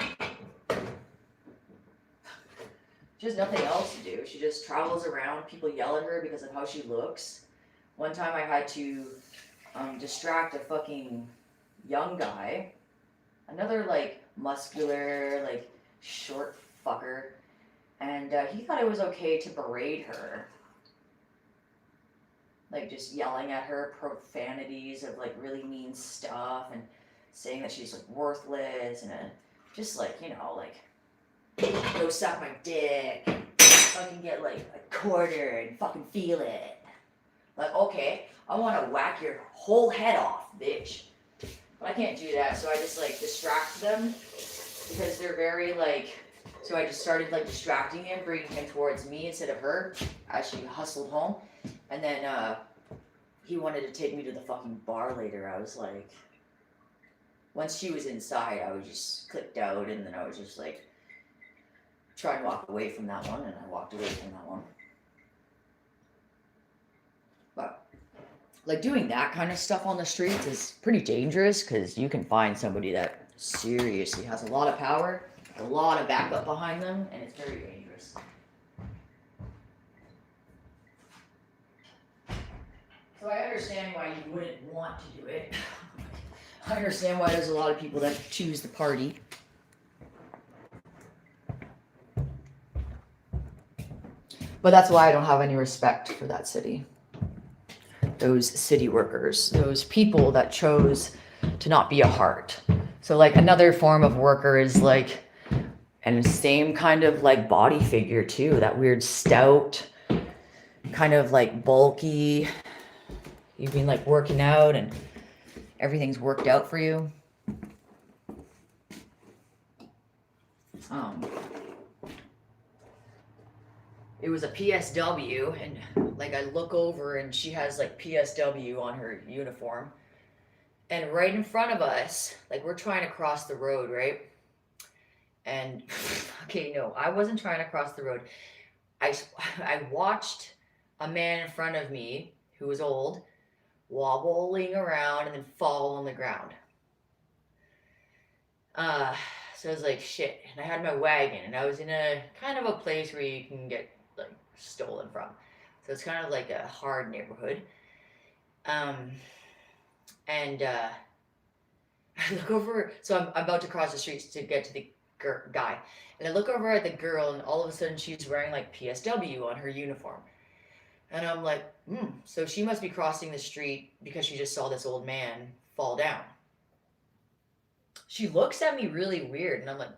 She has nothing else to do. She just travels around. People yell at her because of how she looks. One time I had to distract a fucking young guy. Another, like, muscular, like, short fucker. And he thought it was okay to berate her. Like, just yelling at her profanities of, like, really mean stuff and saying that she's, like, worthless and just, like, like, go suck my dick, fucking get like a quarter and fucking feel it. Like, okay, I want to whack your whole head off, bitch. But I can't do that, so I just like distract them because they're very like. So I just started like distracting him, bringing him towards me instead of her as she hustled home. And then he wanted to take me to the fucking bar later. I was like, once she was inside, I was just clicked out, and then I was just like, try and walk away from that one, and I walked away from that one. But like doing that kind of stuff on the streets is pretty dangerous because you can find somebody that seriously has a lot of power, a lot of backup behind them, and it's very dangerous. So I understand why you wouldn't want to do it. I understand why there's a lot of people that choose the party. But that's why I don't have any respect for that city. Those city workers, those people that chose to not be a heart. So like another form of worker is like, and same kind of like body figure too, that weird stout, kind of like bulky. You've been like working out and everything's worked out for you. It was a PSW, and like I look over and she has like PSW on her uniform, and right in front of us, like we're trying to cross the road, right? And okay, no, I wasn't trying to cross the road. I watched a man in front of me who was old wobbling around and then fall on the ground. So I was like, shit. And I had my wagon, and I was in a kind of a place where you can get like stolen from. So it's kind of like a hard neighborhood. And I look over. So I'm about to cross the streets to get to the guy, and I look over at the girl, and all of a sudden she's wearing like PSW on her uniform. And I'm like, so she must be crossing the street because she just saw this old man fall down. She looks at me really weird, and I'm like,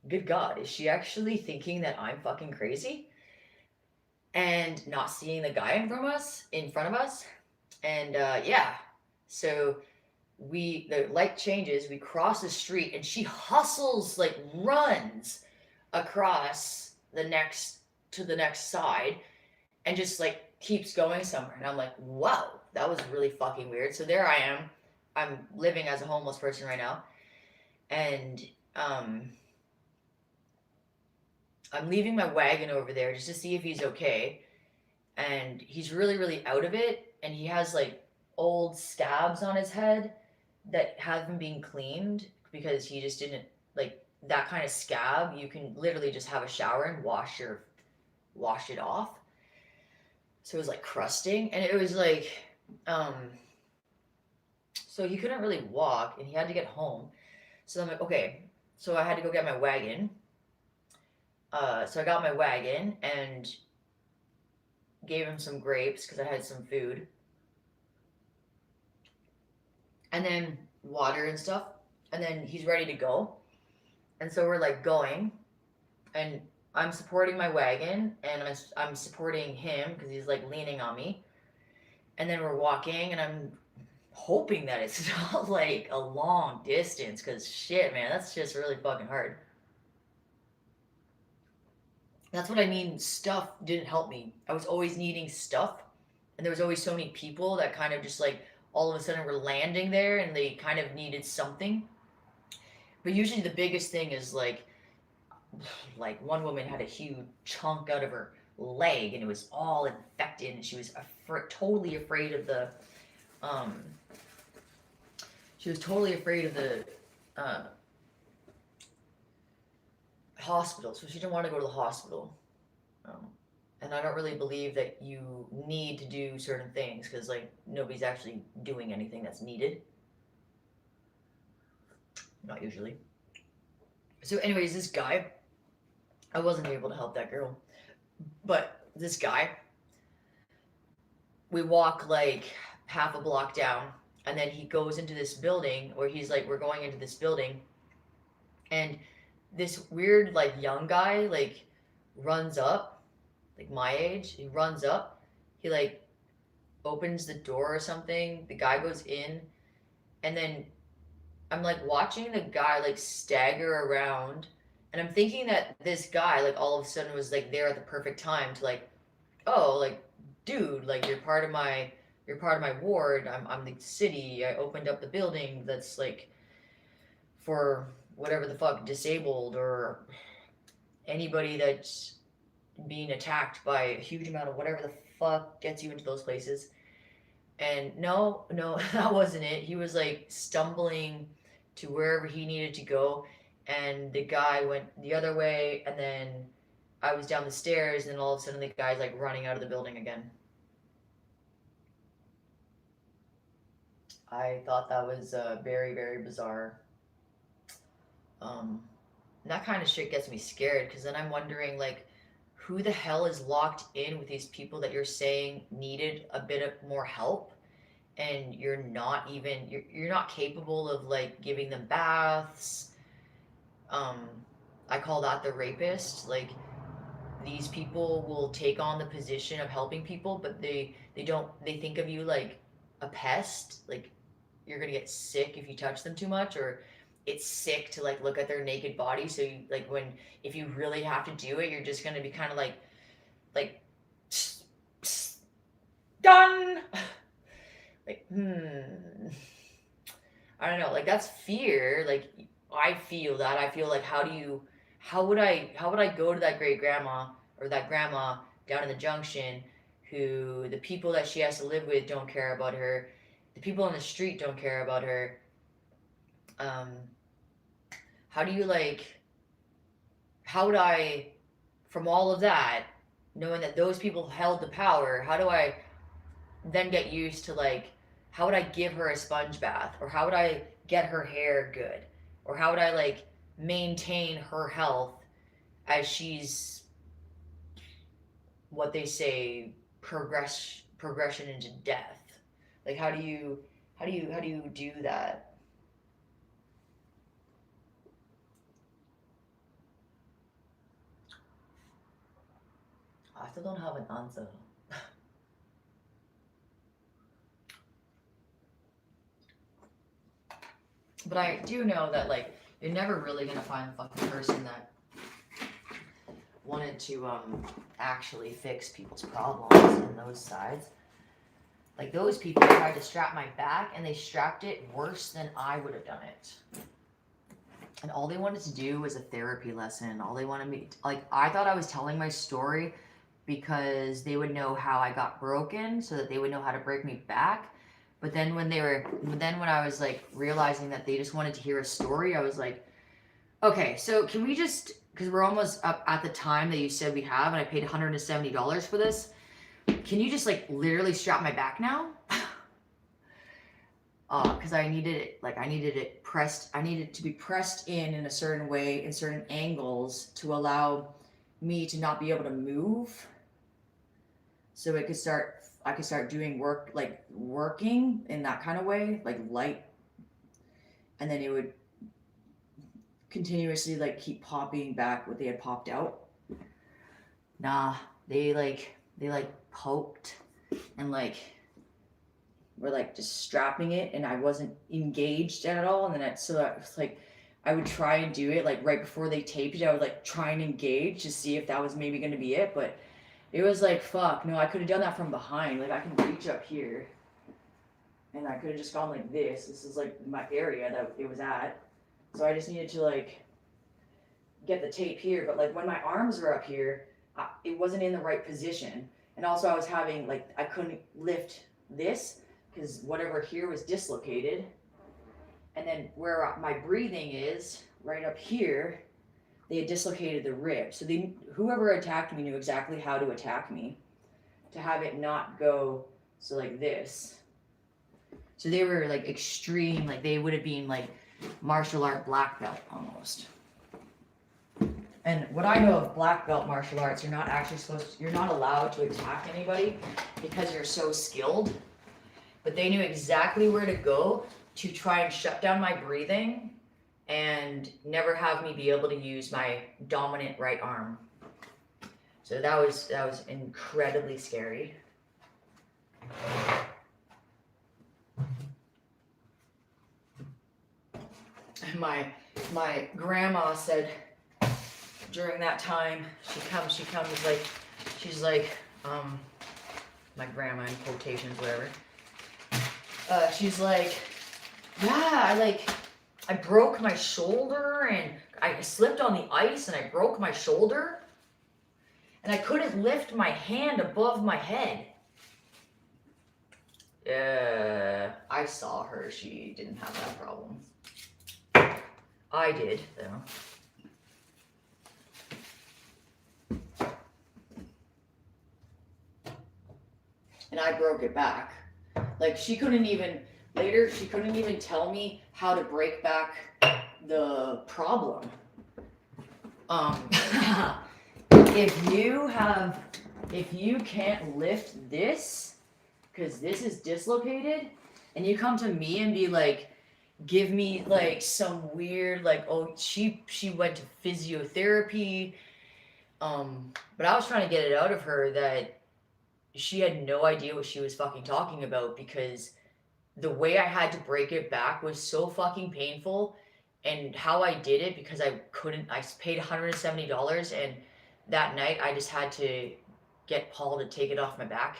good God, is she actually thinking that I'm fucking crazy? And not seeing the guy in front of us? And yeah, so the light changes, we cross the street, and she hustles, like runs across to the next side, and just like keeps going somewhere. And I'm like, wow, that was really fucking weird. So there I am. I'm living as a homeless person right now. And I'm leaving my wagon over there just to see if he's okay. And he's really, really out of it. And he has like old scabs on his head that haven't been cleaned because he just didn't, like, that kind of scab, you can literally just have a shower and wash it off. So it was like crusting, and it was like, so he couldn't really walk, and he had to get home. So I'm like, okay, so I had to go get my wagon. So I got my wagon and gave him some grapes because I had some food, and then water and stuff, and then he's ready to go. And so we're like going, and I'm supporting my wagon, and I'm supporting him because he's like leaning on me. And then we're walking, and I'm hoping that it's not like a long distance because shit, man, that's just really fucking hard. That's what I mean. Stuff didn't help me. I was always needing stuff, and there was always so many people that kind of just like all of a sudden were landing there, and they kind of needed something. But usually the biggest thing is like one woman had a huge chunk out of her leg, and it was all infected, and she was totally afraid of the um she was totally afraid of the uh, hospital, so she didn't want to go to the hospital. Um, and I don't really believe that you need to do certain things because like nobody's actually doing anything that's needed. Not usually. So, anyways, this guy, I wasn't able to help that girl, but this guy, we walk like half a block down, and then he goes into this building where he's like, we're going into this building, and this weird like young guy like runs up, like my age. He runs up. He like opens the door or something. The guy goes in, and then I'm like watching the guy like stagger around, and I'm thinking that this guy like all of a sudden was like there at the perfect time to like, oh, like dude, like you're part of my ward. I'm the city. I opened up the building that's like for whatever the fuck disabled or anybody that's being attacked by a huge amount of whatever the fuck gets you into those places. And no, no, that wasn't it. He was like stumbling to wherever he needed to go, and the guy went the other way, and then I was down the stairs, and then all of a sudden the guy's like running out of the building again. I thought that was very, very bizarre. Um, that kind of shit gets me scared because then I'm wondering like who the hell is locked in with these people that you're saying needed a bit of more help, and you're not capable of like giving them baths. um I call that the rapist. Like these people will take on the position of helping people, but they don't, they think of you like a pest, like you're gonna get sick if you touch them too much, or it's sick to like look at their naked body, so you like when if you really have to do it, you're just gonna be kind of like psst, psst, done. Like I don't know, like that's fear. Like I feel that. I feel like how would I go to that great grandma or that grandma down in the junction who the people that she has to live with don't care about her. The people on the street don't care about her. Um how do you like how would I from all of that knowing that those people held the power, how do I then get used to like how would I give her a sponge bath, or how would I get her hair good, or how would I like maintain her health as she's what they say progression into death. Like how do you do that? I still don't have an answer. But I do know that like you're never really gonna find the fucking person that wanted to actually fix people's problems in those sides. Like those people tried to strap my back, and they strapped it worse than I would have done it. And all they wanted to do was a therapy lesson. All they wanted me to, like I thought I was telling my story because they would know how I got broken, so that they would know how to break me back. But then when I was like realizing that they just wanted to hear a story, I was like, okay, so can we just, because we're almost up at the time that you said we have, and I paid $170 for this. Can you just like literally strap my back now? Because I needed it, like I needed it pressed. I needed to be pressed in a certain way, in certain angles, to allow me to not be able to move, so it could start. I could start doing work, like working in that kind of way, like light, and then it would continuously like keep popping back what they had popped out. Nah, they like poked and like were like just strapping it, and I wasn't engaged at all. And then so I was like, I would try and do it like right before they taped it. I would like try and engage to see if that was maybe going to be it, but it was like fuck. No, I could have done that from behind. Like I can reach up here, and I could have just gone like this. This is like my area that it was at. So I just needed to like get the tape here, but like when my arms were up here, it wasn't in the right position. And also I was having like I couldn't lift this because whatever here was dislocated. And then where my breathing is, right up here, they had dislocated the rib. So whoever attacked me knew exactly how to attack me to have it not go so like this. So they were like extreme, like they would have been like martial art black belt almost. And what I know of black belt martial arts, you're not actually you're not allowed to attack anybody because you're so skilled. But they knew exactly where to go to try and shut down my breathing and never have me be able to use my dominant right arm. So that was incredibly scary. My grandma said during that time, she comes like, she's like, my grandma in quotations, whatever. She's like, yeah, I broke my shoulder and I slipped on the ice and I broke my shoulder and I couldn't lift my hand above my head. I saw her. She didn't have that problem. I did, though. And I broke it back. Like she couldn't even tell me how to break back the problem. If you can't lift this, because this is dislocated, and you come to me and be like, give me like some weird like, oh, she went to physiotherapy, but I was trying to get it out of her that she had no idea what she was fucking talking about, because the way I had to break it back was so fucking painful, and how I did it, because I paid $170, and that night I just had to get Paul to take it off my back,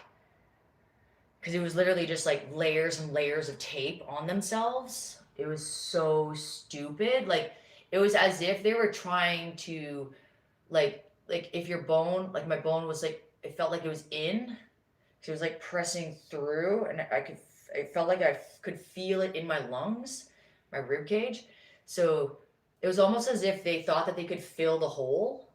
because it was literally just like layers and layers of tape on themselves. It was so stupid. Like it was as if they were trying to like if your bone, like my bone was like, it felt like it was in, so it was like pressing through, and it felt like I could feel it in my lungs, my rib cage. So it was almost as if they thought that they could fill the hole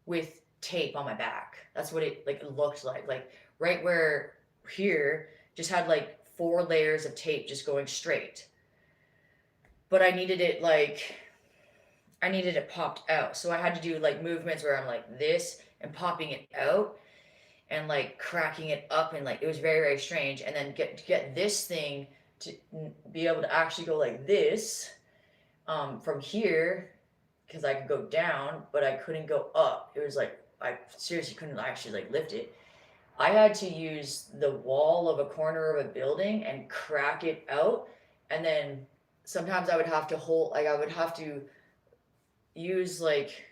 with tape on my back. That's what it looked like. Like right where here just had like 4 layers of tape just going straight. But I needed it popped out. So I had to do like movements where I'm like this and popping it out and like cracking it up, and like it was very, very strange. And then get this thing to be able to actually go like this from here, because I could go down, but I couldn't go up. It was like I seriously couldn't actually like lift it. I had to use the wall of a corner of a building and crack it out, and then sometimes I would have to use like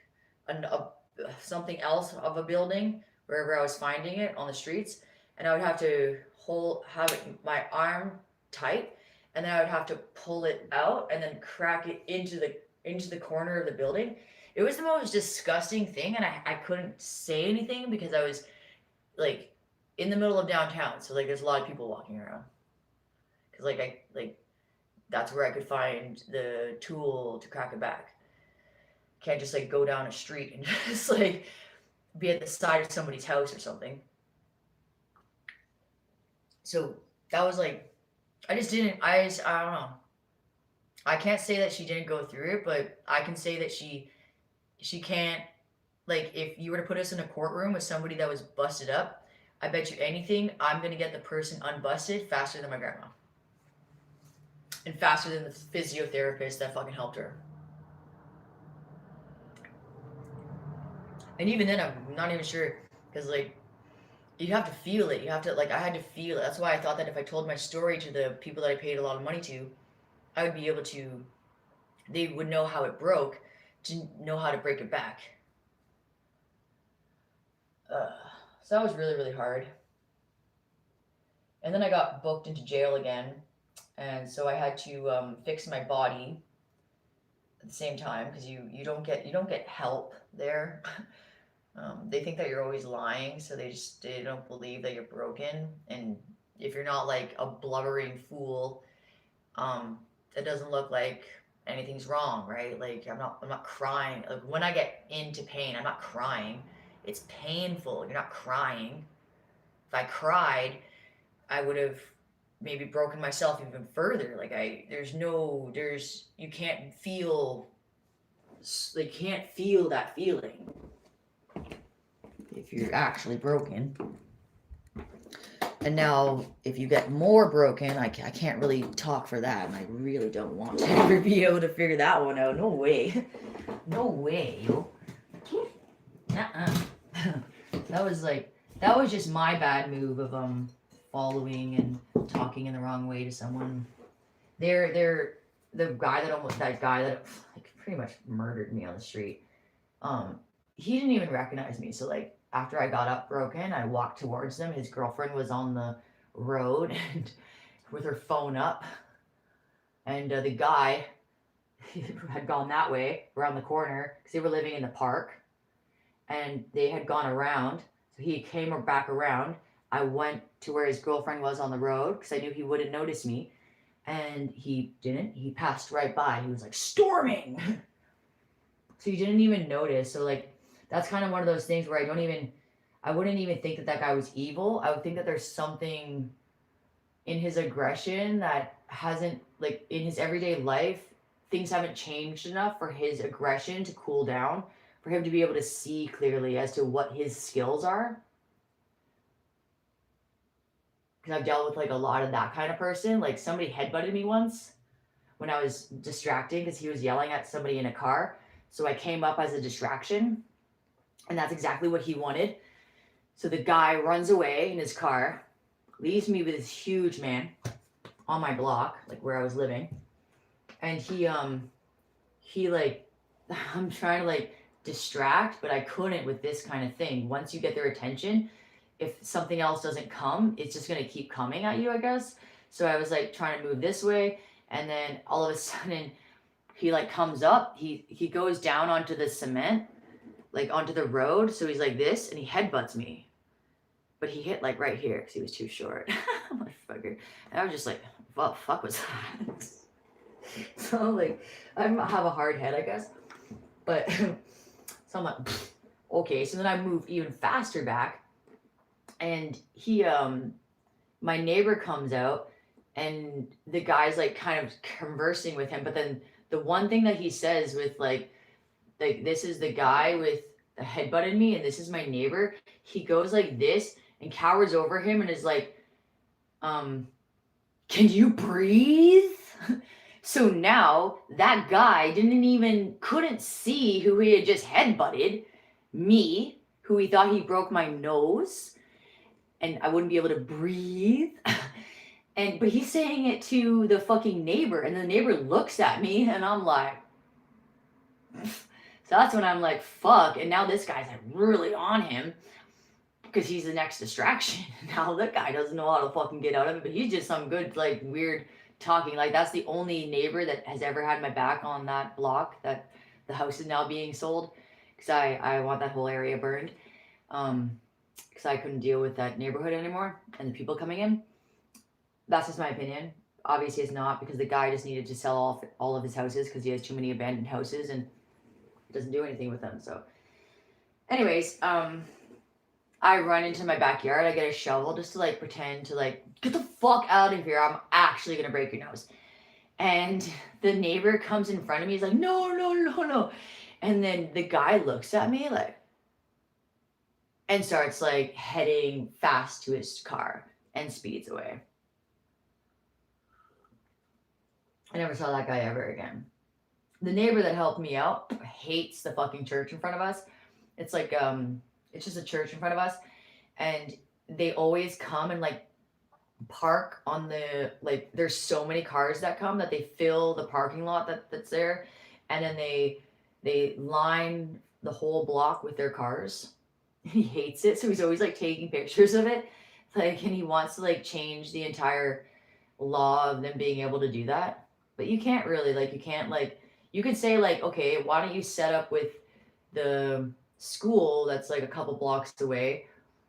something else of a building wherever I was finding it on the streets, and I would have to have my arm tight, and then I would have to pull it out and then crack it into the corner of the building. It was the most disgusting thing, and I couldn't say anything because I was like in the middle of downtown, so like there's a lot of people walking around, because that's where I could find the tool to crack it back. Can't just like go down a street and just like be at the side of somebody's house or something. So that was like, I don't know. I can't say that she didn't go through it, but I can say that she can't, like if you were to put us in a courtroom with somebody that was busted up, I bet you anything I'm going to get the person unbusted faster than my grandma. And faster than the physiotherapist that fucking helped her. And even then, I'm not even sure Because, like, you have to feel it. You have to, like, I had to feel it. That's why I thought that if I told my story to the people that I paid a lot of money to, I would be able to, they would know how it broke to know how to break it back. Uh, so that was really, really hard. And then I got booked into jail again. And so I had to fix my body at the same time because you don't get help there. They think that you're always lying, so they don't believe that you're broken. And if you're not like a blubbering fool, um, it doesn't look like anything's wrong, right? Like I'm not crying. Like when I get into pain, I'm not crying. It's painful. You're not crying. If I cried, I would have maybe broken myself even further. Like you can't feel, like can't feel that feeling if you're actually broken. And now, if you get more broken, I can't really talk for that, and I really don't want to ever be able to figure that one out. No way. No way, yo. Nuh-uh. that was just my bad move of following and talking in the wrong way to someone. They're the guy that like pretty much murdered me on the street. He didn't even recognize me. So like after I got up broken, I walked towards them. His girlfriend was on the road and with her phone up, and the guy had gone that way around the corner because they were living in the park, and they had gone around. So he came back around. I went to where his girlfriend was on the road because I knew he wouldn't notice me, and he didn't. He passed right by. He was like storming. So he didn't even notice. So like that's kind of one of those things where I wouldn't even think that guy was evil. I would think that there's something in his aggression that hasn't, like in his everyday life, things haven't changed enough for his aggression to cool down, for him to be able to see clearly as to what his skills are. Because I've dealt with like a lot of that kind of person. Like somebody headbutted me once when I was distracting because he was yelling at somebody in a car. So I came up as a distraction, and that's exactly what he wanted. So the guy runs away in his car, leaves me with this huge man on my block, like where I was living. And he like, I'm trying to like distract, but I couldn't with this kind of thing. Once you get their attention, if something else doesn't come, it's just going to keep coming at you, I guess. So I was like trying to move this way, and then all of a sudden he like comes up, he goes down onto the cement, like onto the road. So he's like this, and he headbutts me. But he hit like right here because he was too short. Motherfucker. And I was just like, what the fuck was that? So like, I have a hard head, I guess. But so I'm like, okay. So then I move even faster back, and my neighbor comes out, and the guy's like kind of conversing with him. But then the one thing that he says with like this is the guy with the headbutt in me, and this is my neighbor. He goes like this and cowers over him and is like, can you breathe? So now that guy couldn't see who he had just headbutted, me, who he thought he broke my nose, and I wouldn't be able to breathe. But he's saying it to the fucking neighbor, and the neighbor looks at me, and I'm like, so that's when I'm like, fuck. And now this guy's like really on him because he's the next distraction. Now that guy doesn't know how to fucking get out of it, but he's just some good, like, weird talking. Like, that's the only neighbor that has ever had my back on that block that the house is now being sold, because I want that whole area burned, because I couldn't deal with that neighborhood anymore and the people coming in. That's just my opinion. Obviously it's not, because the guy just needed to sell off all of his houses because he has too many abandoned houses and doesn't do anything with them. So anyways, I run into my backyard. I get a shovel just to like pretend to like get the fuck out of here. I'm actually gonna break your nose. And the neighbor comes in front of me. He's like, no, no, no, no. And then the guy looks at me like, and starts like heading fast to his car and speeds away. I never saw that guy ever again. The neighbor that helped me out hates the fucking church in front of us. It's like It's just a church in front of us, and they always come and like park on the like. There's so many cars that come that they fill the parking lot that's there, and then they line the whole block with their cars. He hates it, so he's always like taking pictures of it, like, and he wants to like change the entire law of them being able to do that. But you can't really, like, you can't like, you could say like, okay, why don't you set up with the school that's like a couple blocks away,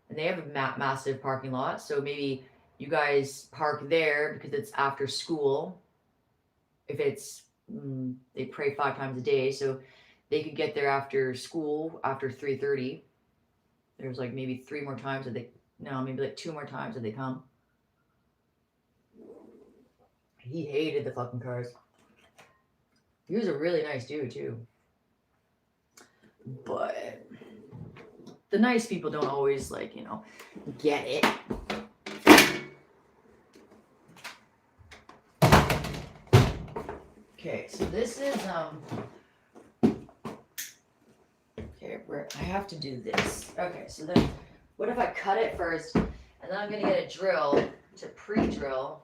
and they have a massive parking lot, so maybe you guys park there because it's after school. If it's they pray 5 times a day, so they could get there after school after 3:30. There's like maybe 3 more times that they, no, maybe like 2 more times that they come. He hated the fucking cars. He was a really nice dude too. But the nice people don't always, like, get it. Okay, so this is okay, I have to do this. Okay, so then what if I cut it first, and then I'm gonna get a drill to pre-drill.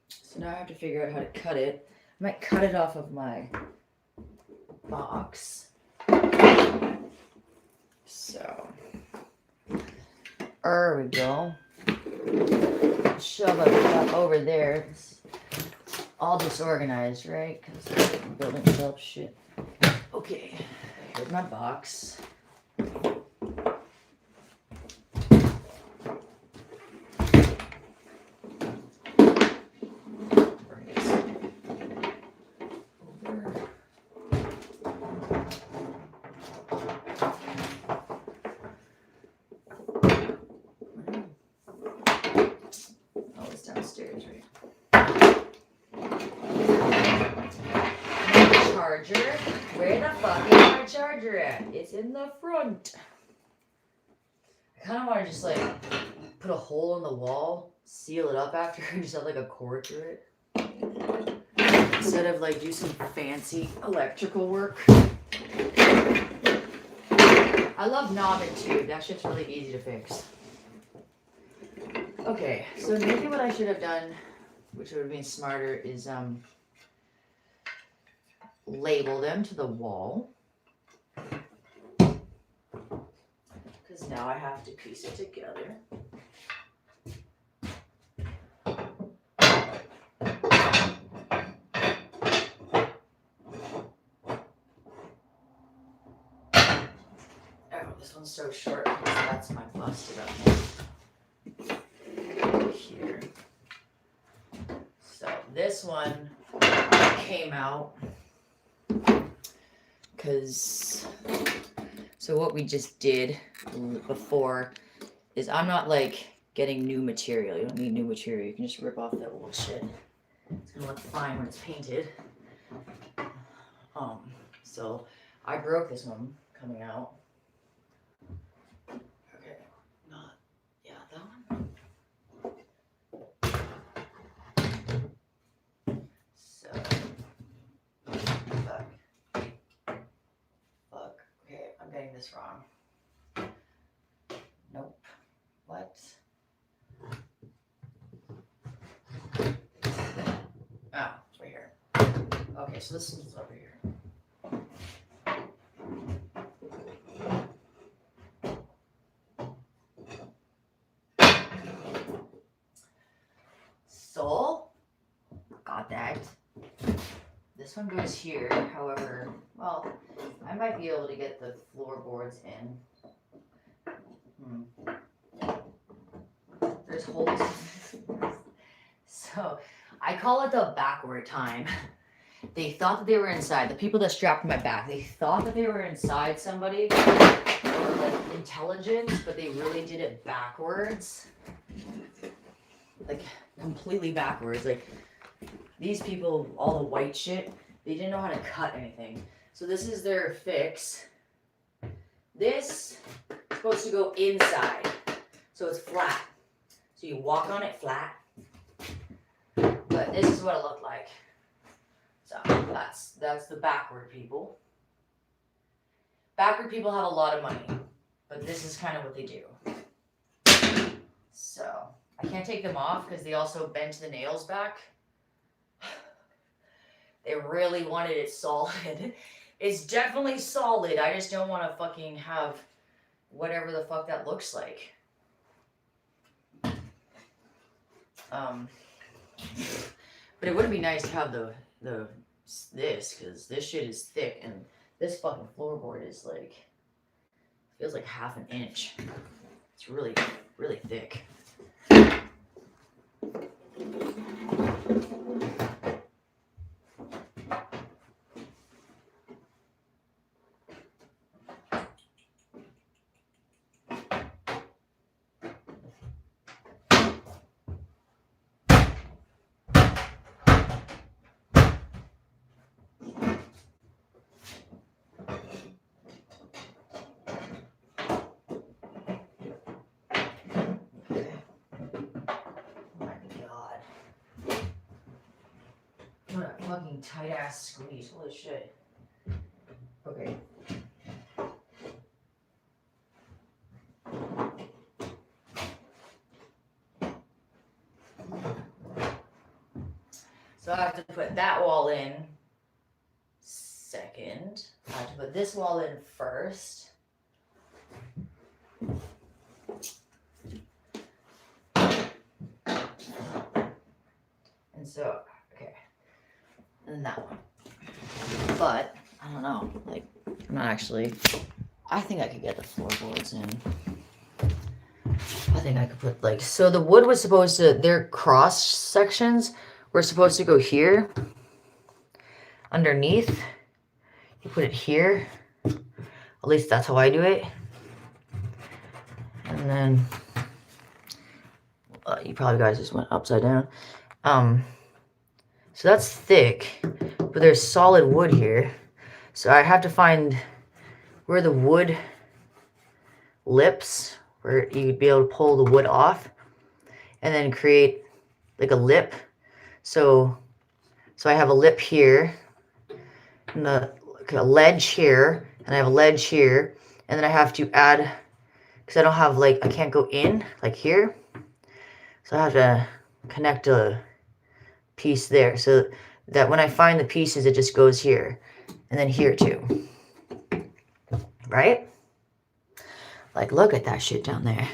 So now I have to figure out how to cut it. I might cut it off of my box. So there we go. Shove it up over there. It's all disorganized, right? Because I'm building itself shit. Okay, here's my box. Downstairs, right? Charger. Where the fuck is my charger at? It's in the front. I kind of want to just like put a hole in the wall, seal it up after, and just have like a cord through it, instead of like do some fancy electrical work. I love knobbing too. That shit's really easy to fix. Okay, so maybe what I should have done, which would have been smarter, is label them to the wall. Because now I have to piece it together. Oh, this one's so short because that's my busted up here. So this one came out because, so what we just did before is, I'm not like getting new material. You don't need new material. You can just rip off that old shit. It's gonna look fine when it's painted. So I broke this one coming out. Okay, not, yeah, that one. So, fuck. Okay, I'm getting this wrong. Nope. What? Oh, it's right here. Okay, so this is over here. Soul. Got that. This one goes here, however, well, I might be able to get the floorboards in. There's holes. So, I call it the backward time. They thought that they were inside. The people that strapped my back, they thought that they were inside somebody, or like intelligent, but they really did it backwards. Like, completely backwards. Like, these people, all the white shit, they didn't know how to cut anything. So this is their fix. This is supposed to go inside, so it's flat. So you walk on it flat. But this is what it looked like. So that's the backward people. backward people have a lot of money, but this is kind of what they do. So I can't take them off because they also bent the nails back. They really wanted it solid. It's definitely solid. I just don't want to fucking have whatever the fuck that looks like. But it wouldn't be nice to have this, because this shit is thick, and this fucking floorboard is like, feels like half an inch. It's really, really thick. Fucking tight ass squeeze. Holy shit. Okay. So I have to put that wall in second. I have to put this wall in first. And so, okay. And that one. But, I don't know. Like, I'm not actually. I think I could get the floorboards in. I think I could put, like. So the wood was supposed to. Their cross sections were supposed to go here. Underneath. You put it here. At least that's how I do it. And then. You probably guys just went upside down. So that's thick, but there's solid wood here. So I have to find where the wood lips, where you'd be able to pull the wood off, and then create like a lip. So I have a lip here, and a ledge here, and I have a ledge here, and then I have to add, because I don't have like, I can't go in like here. So I have to connect a piece there so that when I find the pieces, it just goes here and then here too. Right? Like, look at that shit down there.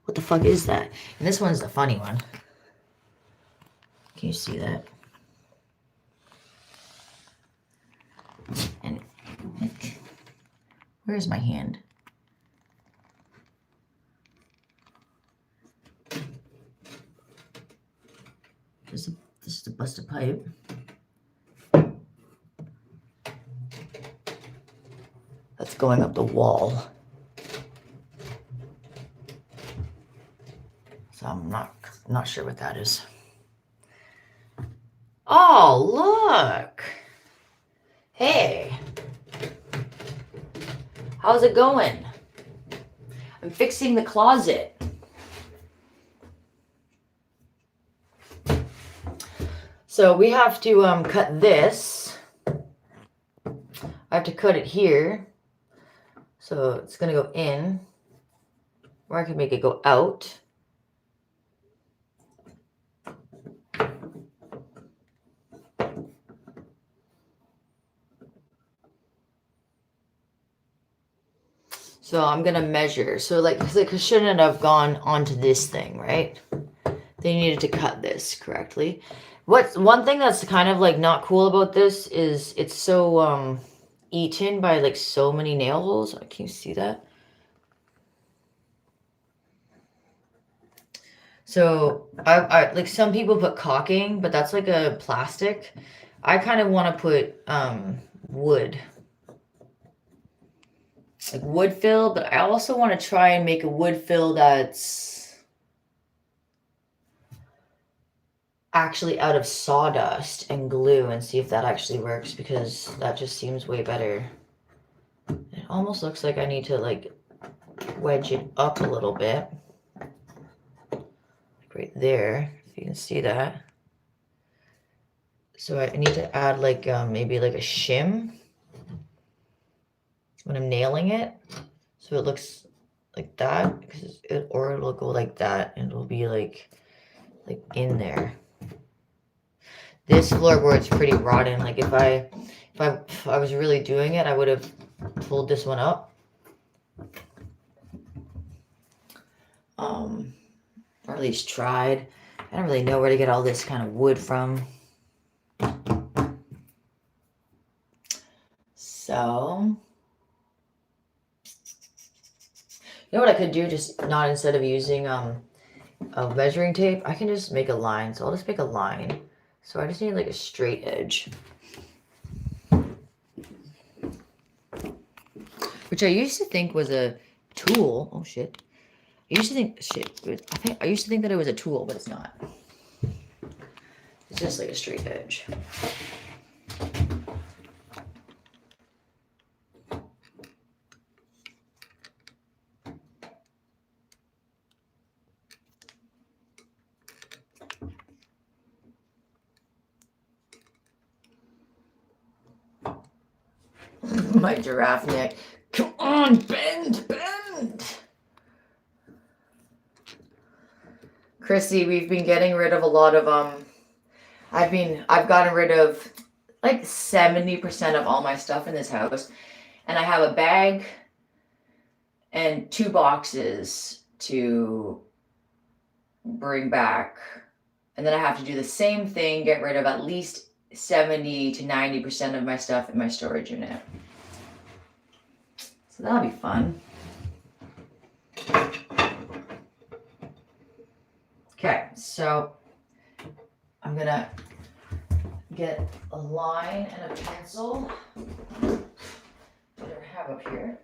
What the fuck is that? And this one's the funny one. Can you see that? And where's my hand? This is the busted pipe. That's going up the wall. So I'm not sure what that is. Oh, look. Hey. How's it going? I'm fixing the closet. So we have to cut this. I have to cut it here. So it's going to go in. Or I can make it go out. So I'm going to measure. So like, it shouldn't have gone onto this thing, right? They needed to cut this correctly. One thing that's kind of like not cool about this is it's so eaten by like so many nail holes. Can you see that? So I like, some people put caulking, but that's like a plastic. I kind of want to put wood. Like wood fill, but I also want to try and make a wood fill that's actually out of sawdust and glue and see if that actually works, because that just seems way better. It almost looks like I need to like wedge it up a little bit. Like right there, if you can see that. So I need to add like maybe like a shim. when I'm nailing it. So it looks like that, or it'll go like that and it'll be like in there. This floorboard's pretty rotten. Like if I was really doing it, I would have pulled this one up. Or at least tried. I don't really know where to get all this kind of wood from. So, you know what I could do? Just not, instead of using a measuring tape, I can just make a line. So I'll just make a line. So I just need like a straight edge. Which I used to think was a tool. Oh shit. I used to think I used to think that it was a tool, but it's not. It's just like a straight edge. My giraffe neck. Come on, bend. Chrissy, we've been getting rid of a lot of I've gotten rid of like 70% of all my stuff in this house. And I have a bag and 2 boxes to bring back. And then I have to do the same thing, get rid of at least 70 to 90% of my stuff in my storage unit. So that'll be fun. Okay, so I'm gonna get a line and a pencil that I have up here.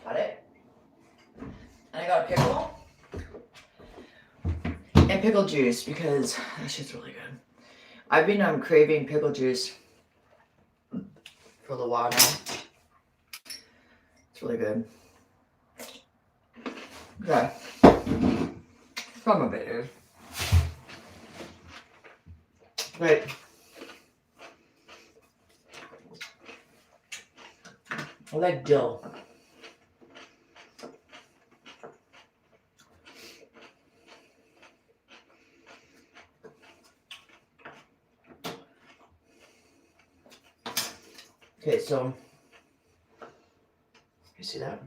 Got it? And I got a pickle and pickle juice because that shit's really good. I've been craving pickle juice for a little while now. It's really good. Okay. Some of it is. But I like dill. Okay, so you see that?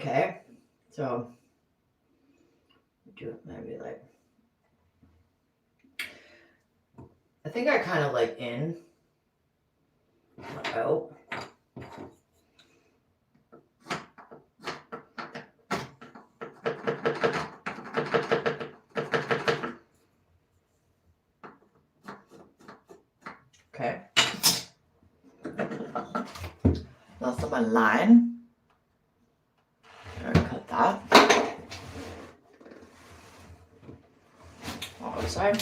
Okay, so do it maybe like, I think I kind of like in, out. Okay. That's on my line. I'm gonna cut that. Other side.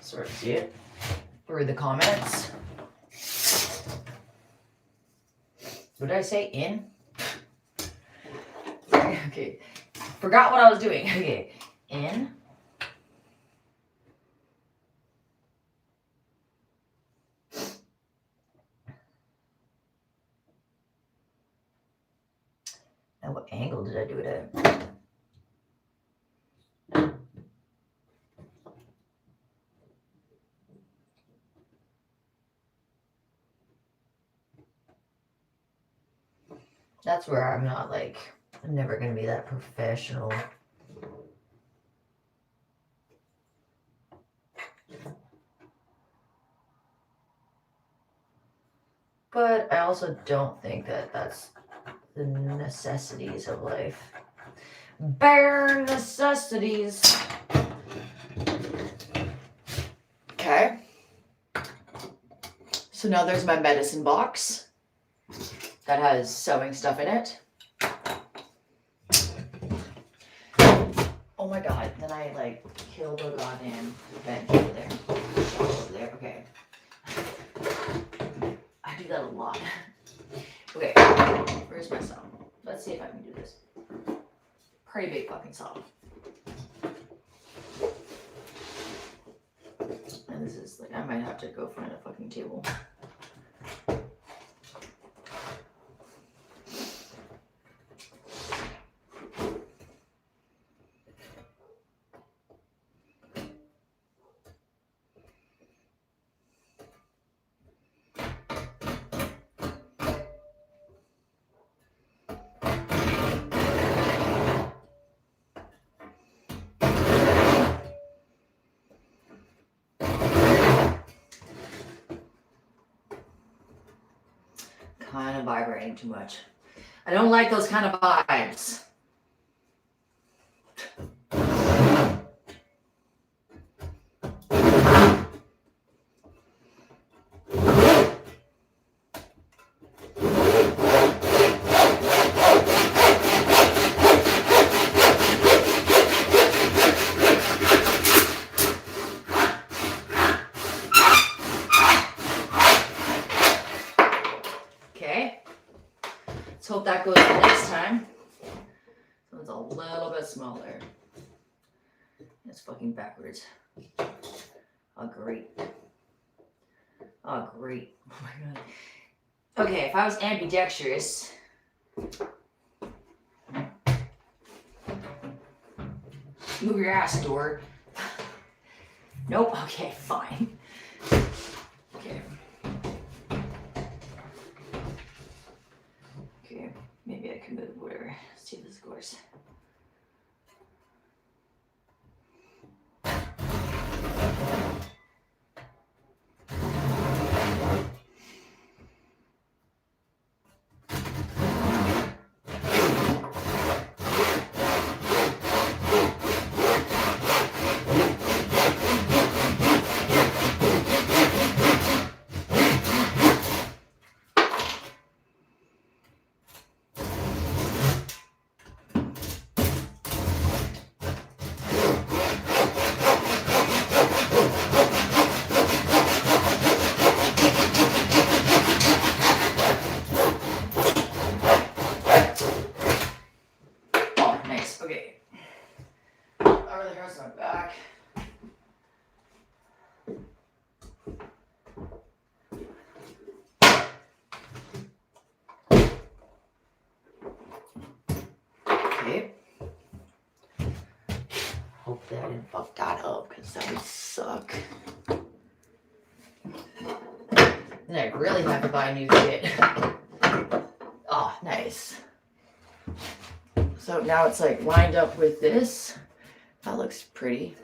Sort of see it. Read the comments. What did I say? In? Okay. Forgot what I was doing. Okay. In. Now what angle did I do it at? That's where I'm not like, I'm never going to be that professional. But I also don't think that that's the necessities of life. Bare necessities. Okay. So now there's my medicine box that has sewing stuff in it. Oh my god, then I like killed a goddamn bench over there. Over there, okay. I do that a lot. Okay, where's my saw? Let's see if I can do this. Pretty big fucking saw. And this is like, I might have to go find a fucking table. Kind of vibrating too much. I don't like those kind of vibes. Let's hope that goes the next time. So it's a little bit smaller. It's fucking backwards. Oh, great. Oh, great. Oh my god. Okay, if I was ambidextrous. Move your ass, door. Nope. Okay, fine. Okay. Okay, maybe I can move whatever. Let's see if this goes. nice. Okay. That really hurts my back. Okay. Hopefully I didn't fuck that up because that would suck. Then I really have to buy new shit. Oh, nice. So now it's like lined up with this. That looks pretty.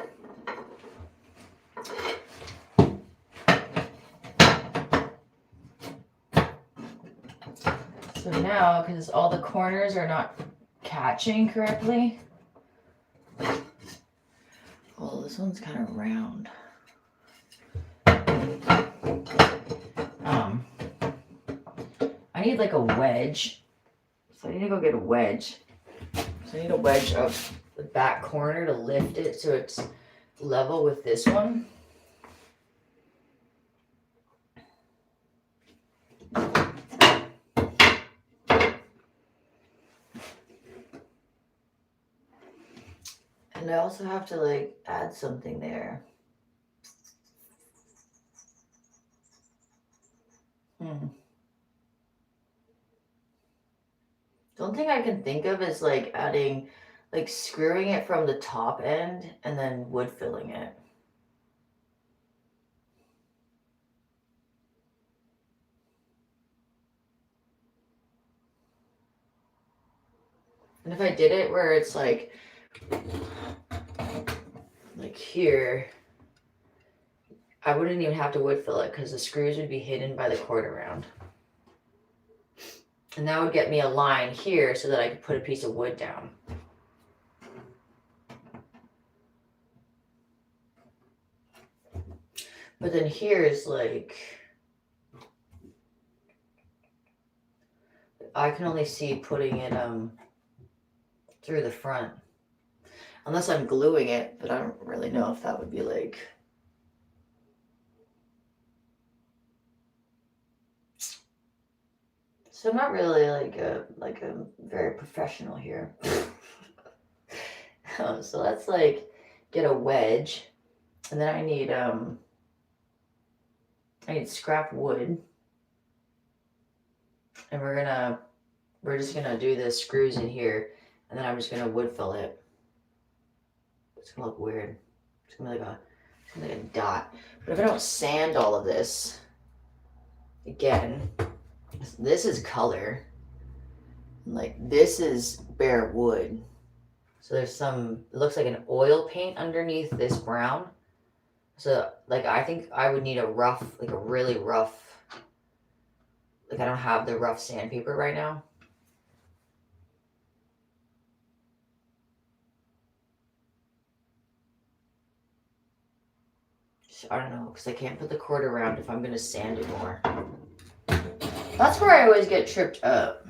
So now, because all the corners are not catching correctly. Oh, this one's kind of round. I need like a wedge. So I need to go get a wedge. So I need a wedge of the back corner to lift it so it's level with this one. And I also have to like add something there. The only thing I can think of is like adding, like screwing it from the top end and then wood filling it. And if I did it where it's like here, I wouldn't even have to wood fill it because the screws would be hidden by the quarter round. And that would get me a line here so that I could put a piece of wood down. But then here is like, I can only see putting it through the front. Unless I'm gluing it, but I don't really know if that would be like... So I'm not really like a very professional here. So let's like get a wedge, and then I need scrap wood, and we're just gonna do the screws in here, and then I'm just gonna wood fill it. It's gonna look weird. It's gonna be like a dot. But if I don't sand all of this again. This is color. Like this is bare wood. So there's some, it looks like an oil paint underneath this brown. So like I think I would need a rough, like a really rough, like I don't have the rough sandpaper right now. So I don't know, because I can't put the cord around if I'm going to sand it more. That's where I always get tripped up.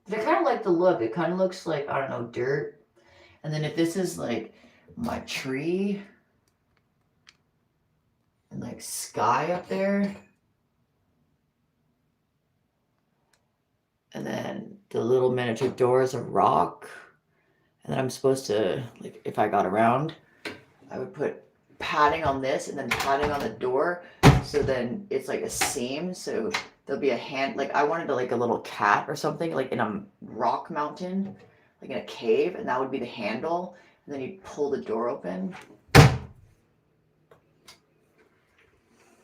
But I kind of like the look. It kind of looks like, I don't know, dirt. And then if this is like my tree and like sky up there. And then the little miniature doors of rock. And then I'm supposed to, like, if I got around, I would put padding on this and then padding on the door. So then it's like a seam. So there'll be a hand, like I wanted to like a little cat or something, like in a rock mountain, like in a cave. And that would be the handle. And then you pull the door open.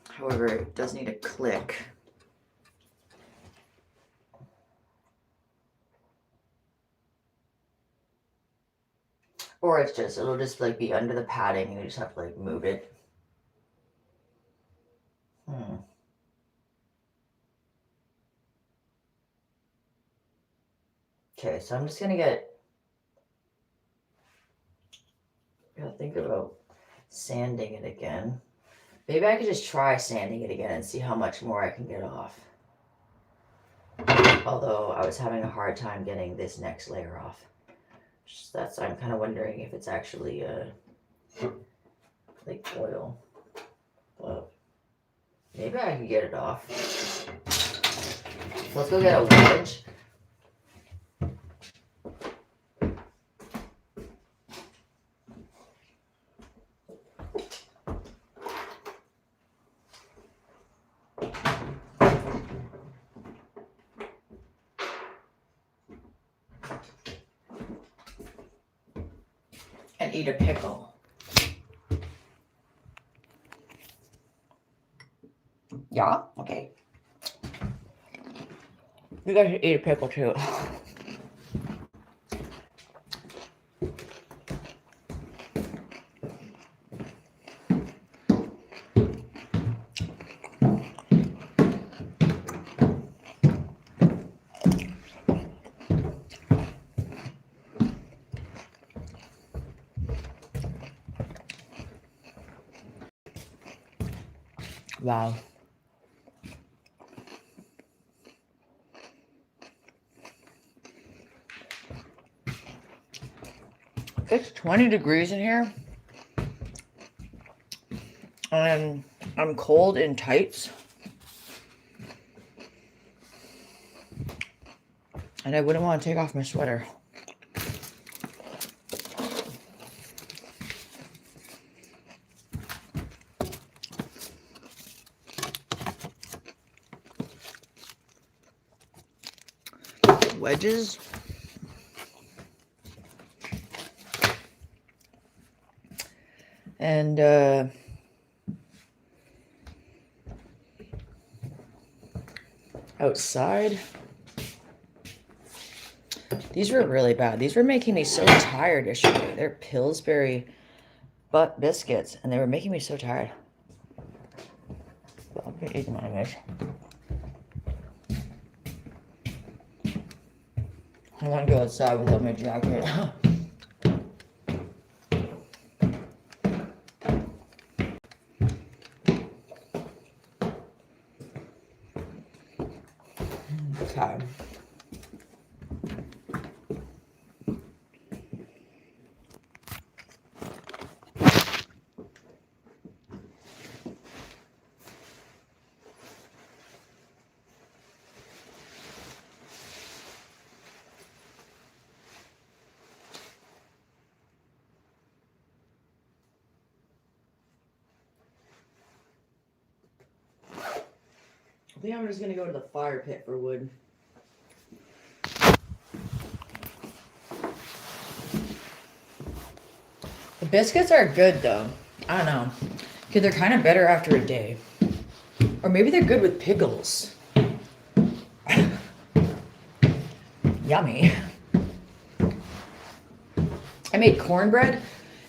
However, it does need a click. Or it's just, it'll just like be under the padding and you just have to like move it. Okay, so I'm just gonna gotta think about sanding it again. Maybe I could just try sanding it again and see how much more I can get off. Although I was having a hard time getting this next layer off. I'm kind of wondering if it's actually like oil. But maybe I can get it off. Let's go get a wedge. And eat a pickle. Yeah? Okay. You guys should eat a pickle too. Wow. It's 20 degrees in here. And I'm cold in tights. And I wouldn't want to take off my sweater. Wedges. And outside. These were really bad. These were making me so tired yesterday. They're Pillsbury butt biscuits, and they were making me so tired. But I'm gonna eat them anyways. I want to go outside without my jacket. Okay. I think I'm just gonna go to the fire pit for wood. The biscuits are good though. I don't know. Because they're kind of better after a day. Or maybe they're good with pickles. Yummy. I made cornbread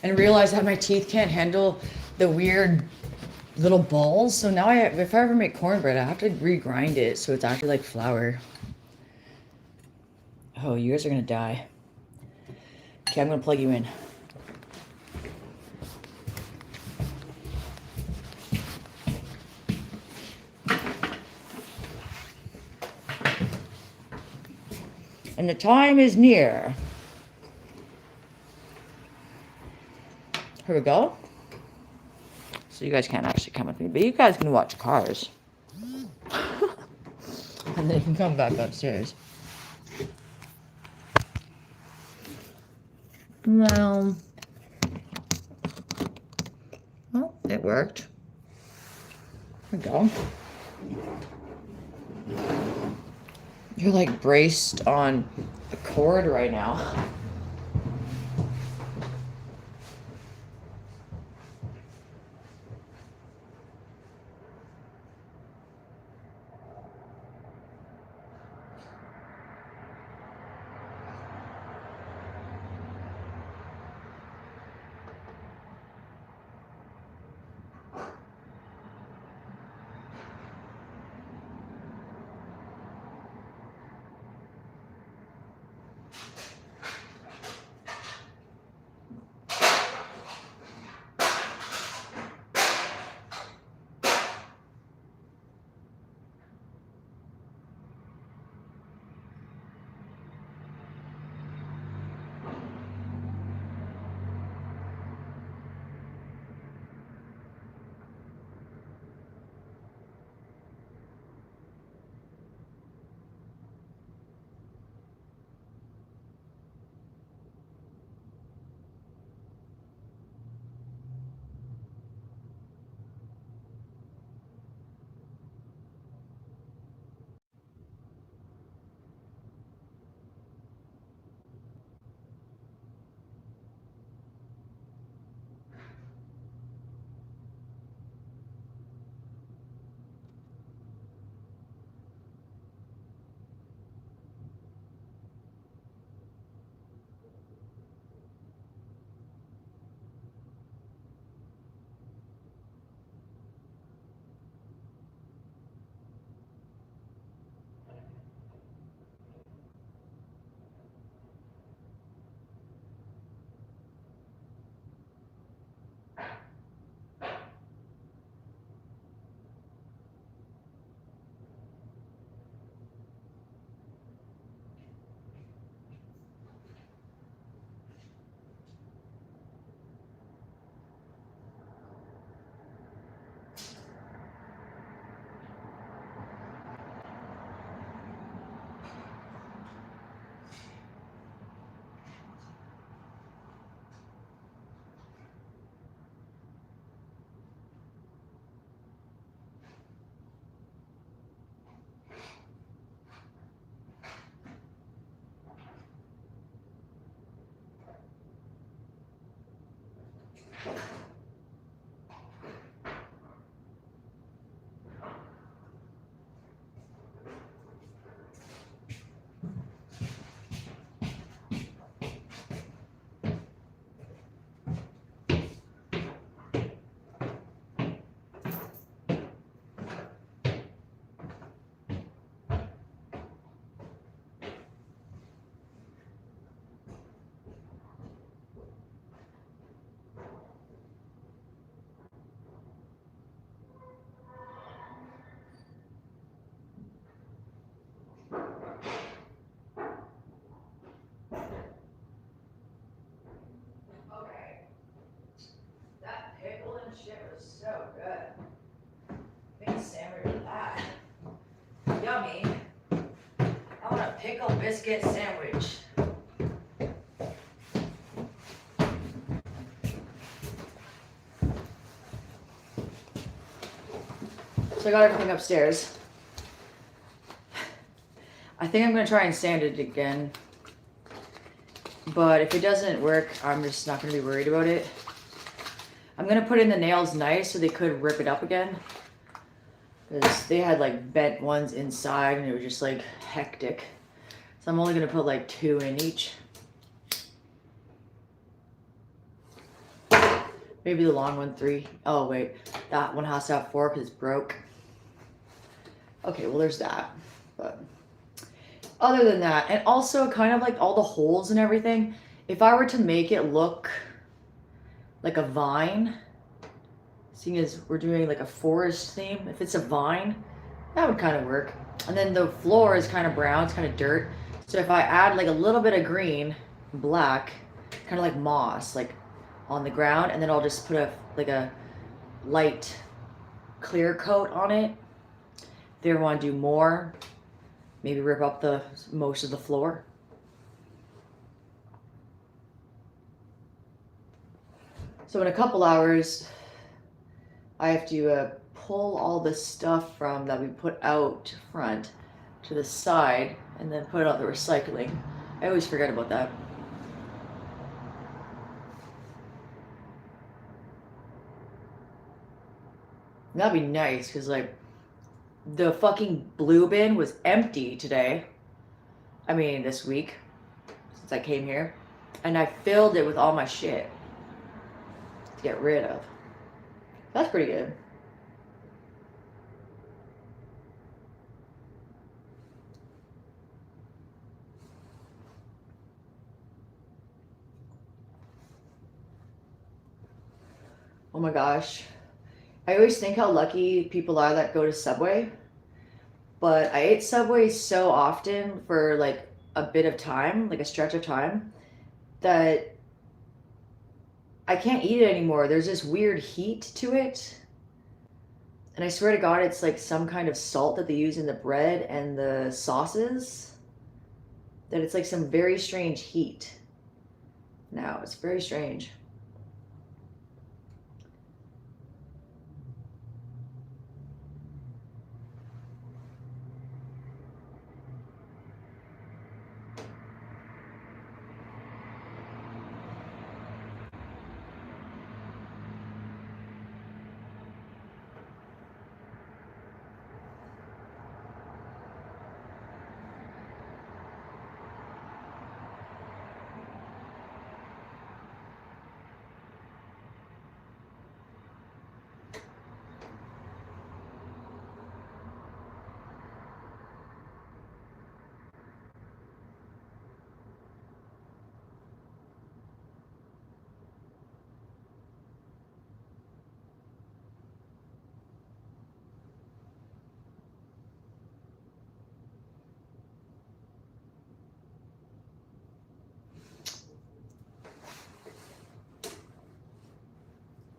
and realized that my teeth can't handle the weird little balls. So now if I ever make cornbread, I have to regrind it so it's actually like flour. Oh, you guys are gonna die. Okay, I'm gonna plug you in. And the time is near. Here we go. So you guys can't actually come with me, but you guys can watch Cars. And then you can come back upstairs. Well, it worked. There we go. You're like braced on a cord right now. yummy. I want a pickle biscuit sandwich. So I got everything upstairs. I think I'm gonna try and sand it again. But if it doesn't work, I'm just not gonna be worried about it. I'm gonna put in the nails nice so they could rip it up again. Because they had like bent ones inside and it was just like hectic. So I'm only gonna put like 2 in each. Maybe the long one 3. Oh wait, that one has to have 4 because it's broke. Okay, well there's that. But other than that, and also kind of like all the holes and everything, if I were to make it look like a vine, seeing as we're doing like a forest theme, if it's a vine, that would kind of work. And then the floor is kind of brown, it's kind of dirt. So if I add like a little bit of green, black, kind of like moss, like on the ground, and then I'll just put a light clear coat on it. If you ever want to do more, maybe rip up most of the floor. So in a couple hours, I have to pull all the stuff from that we put out front to the side and then put out the recycling. I always forget about that. That'd be nice because like the fucking blue bin was empty today. I mean, this week since I came here, and I filled it with all my shit to get rid of. That's pretty good. Oh my gosh. I always think how lucky people are that go to Subway. But I ate Subway so often for like a bit of time, like a stretch of time, that I can't eat it anymore. There's this weird heat to it. And I swear to God, it's like some kind of salt that they use in the bread and the sauces. That it's like some very strange heat. Now, it's very strange.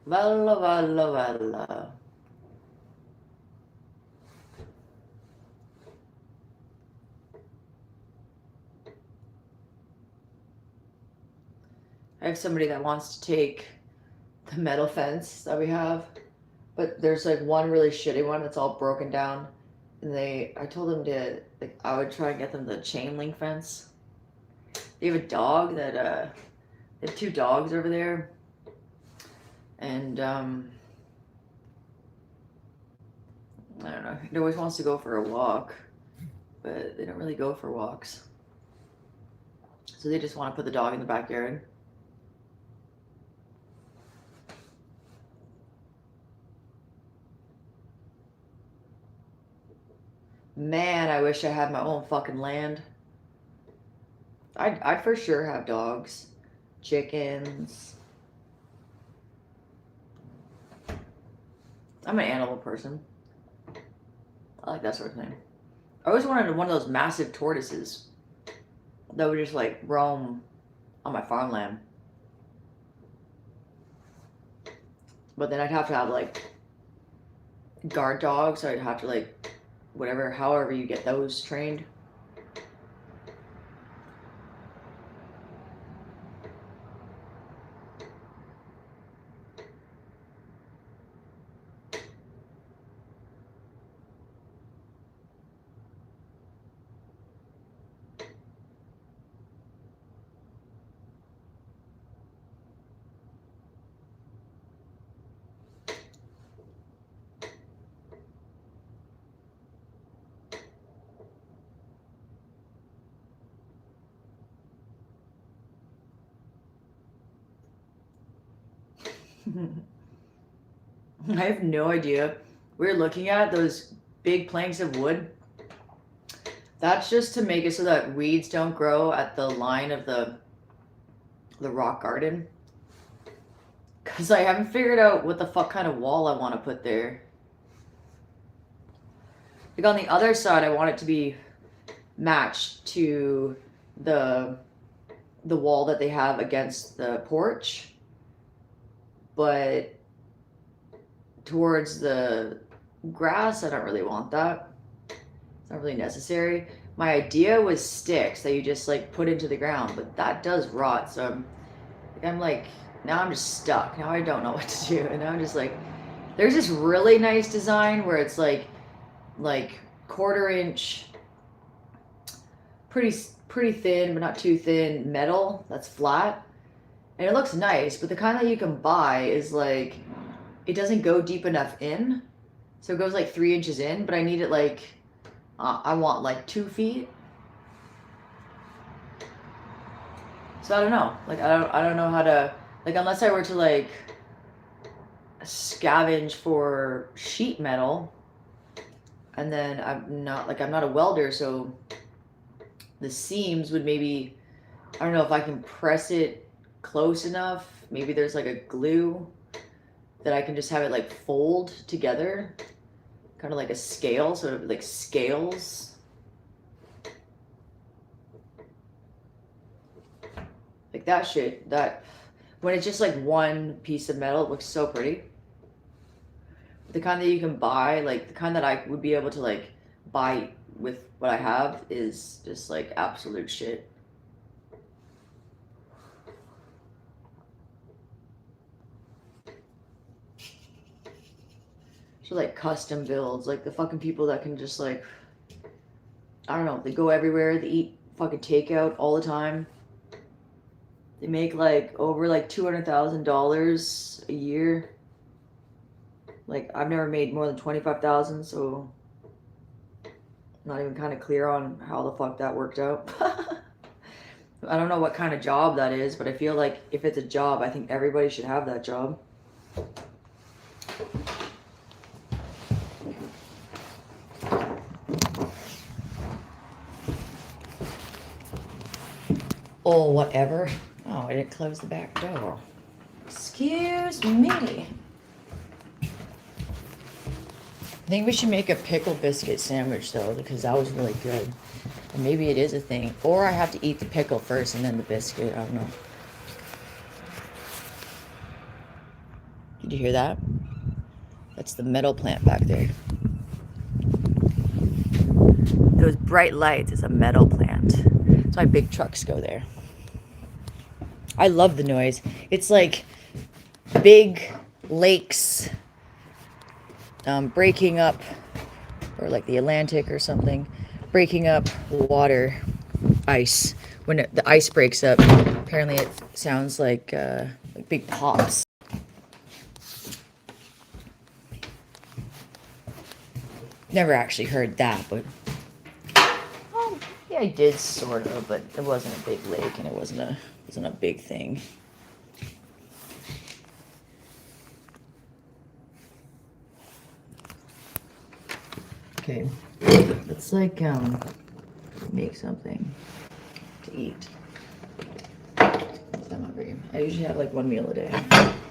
Valla, valla, valla. I have somebody that wants to take the metal fence that we have, but there's like one really shitty one that's all broken down. And I told them to, like, I would try and get them the chain link fence. They have a dog that, they have 2 dogs over there. And, I don't know, he always wants to go for a walk, but they don't really go for walks. So they just want to put the dog in the backyard. Man, I wish I had my own fucking land. I'd for sure have dogs, chickens. I'm an animal person. I like that sort of thing. I always wanted one of those massive tortoises that would just like roam on my farmland. But then I'd have to have like guard dogs, so I'd have to like whatever, however you get those trained. I have no idea. We're looking at those big planks of wood. That's just to make it so that weeds don't grow at the line of the rock garden. Because I haven't figured out what the fuck kind of wall I want to put there. Like on the other side, I want it to be matched to the wall that they have against the porch. But towards the grass, I don't really want that. It's not really necessary. My idea was sticks that you just like put into the ground, but that does rot. So I'm like, now I'm just stuck. Now I don't know what to do. And I'm just like, there's this really nice design where it's like 1/4 inch, pretty thin, but not too thin metal that's flat. And it looks nice, but the kind that you can buy is like, it doesn't go deep enough in. So it goes like 3 inches in, but I need it like, I want like 2 feet. So I don't know. Like, I don't know how to, like, unless I were to like scavenge for sheet metal, and then I'm not a welder, so the seams would maybe, I don't know if I can press it close enough. Maybe there's like a glue that I can just have it like fold together, kind of like a scale, sort of like scales. Like that shit, that when it's just like one piece of metal, it looks so pretty. The kind that you can buy, like the kind that I would be able to like buy with what I have, is just like absolute shit. So like custom builds, like the fucking people that can just like, I don't know, they go everywhere, they eat fucking takeout all the time. They make like over like $200,000 a year. Like I've never made more than 25,000, so I'm not even kind of clear on how the fuck that worked out. I don't know what kind of job that is, but I feel like if it's a job, I think everybody should have that job. Oh, whatever. Oh, I didn't close the back door. Excuse me. I think we should make a pickle biscuit sandwich, though, because that was really good. And maybe it is a thing. Or I have to eat the pickle first and then the biscuit. I don't know. Did you hear that? That's the metal plant back there. Those bright lights is a metal plant. That's why big trucks go there. I love the noise. It's like big lakes breaking up, or like the Atlantic or something, breaking up water, ice. When the ice breaks up, apparently it sounds like big pops. Never actually heard that, but yeah, I did sort of, but it wasn't a big lake and it wasn't a big thing. Okay, let's like make something to eat. I'm hungry. I usually have like one meal a day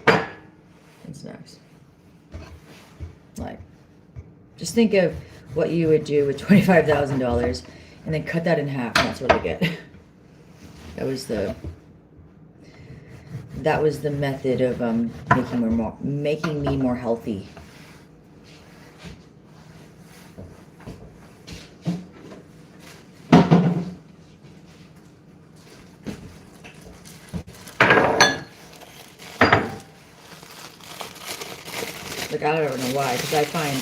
and snacks. Like, just think of what you would do with $25,000 and then cut that in half, and that's what I get. That was the method of making me more healthy. like, I don't know why, because I find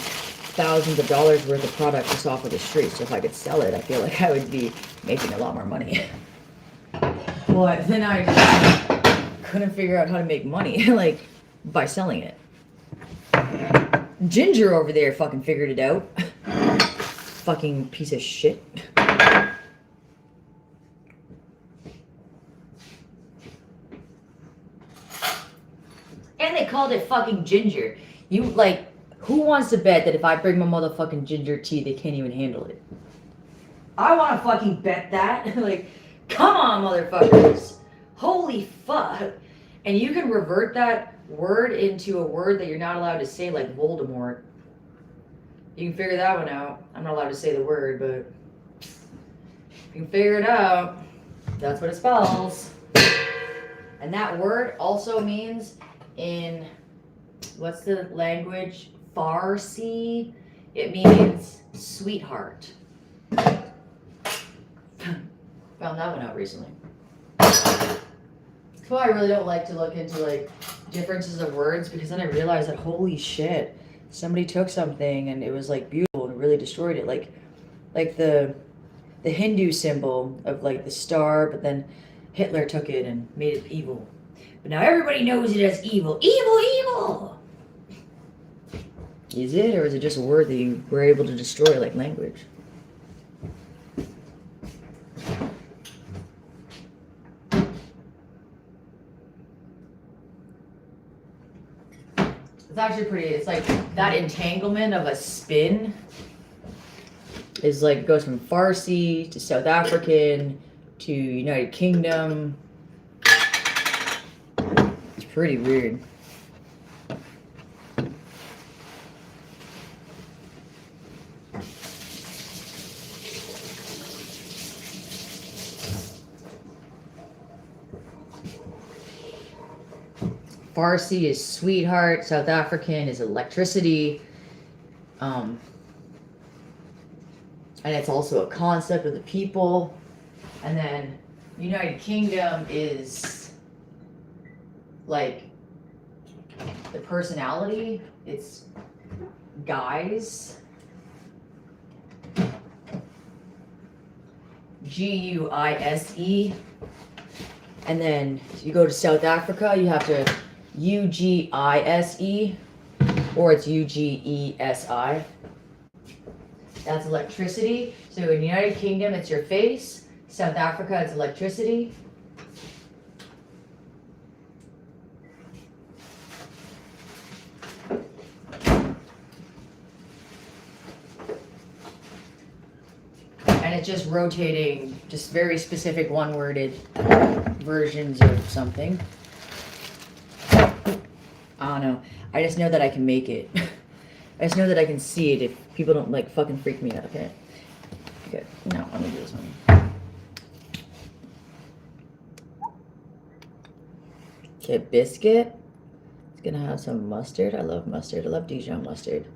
thousands of dollars worth of product just off of the street. So if I could sell it, I feel like I would be making a lot more money. But then I just couldn't figure out how to make money, like, by selling it. Ginger over there fucking figured it out. Fucking piece of shit. And they called it fucking ginger. You, like, who wants to bet that if I bring my motherfucking ginger tea, they can't even handle it? I want to fucking bet that. Like, come on, motherfuckers. Holy fuck. And you can revert that word into a word that you're not allowed to say, like Voldemort. You can figure that one out. I'm not allowed to say the word, but you can figure it out. That's what it spells. And that word also means in, what's the language? Farsi. It means sweetheart. Found that one out recently. That's why I really don't like to look into like differences of words, because then I realized that holy shit, somebody took something and it was like beautiful and really destroyed it. Like the Hindu symbol of like the star, but then Hitler took it and made it evil. But now everybody knows it as evil. Evil, evil! Is it, or is it just a word that you were able to destroy like language? It's actually pretty, it's like that entanglement of a spin is like, goes from Farsi to South African to United Kingdom. It's pretty weird. Farsi is sweetheart, South African is electricity. And it's also a concept of the people. And then United Kingdom is like the personality. It's guys. Guise. And then you go to South Africa, you have to Ugise, or it's Ugesi. That's electricity. So in United Kingdom, it's your face. South Africa, it's electricity. And it's just rotating, just very specific one-worded versions of something. I don't know. I just know that I can make it. I just know that I can see it if people don't like fucking freak me out, okay? Okay, no, I'm gonna do this one. Okay, biscuit. It's gonna have some mustard. I love mustard. I love Dijon mustard.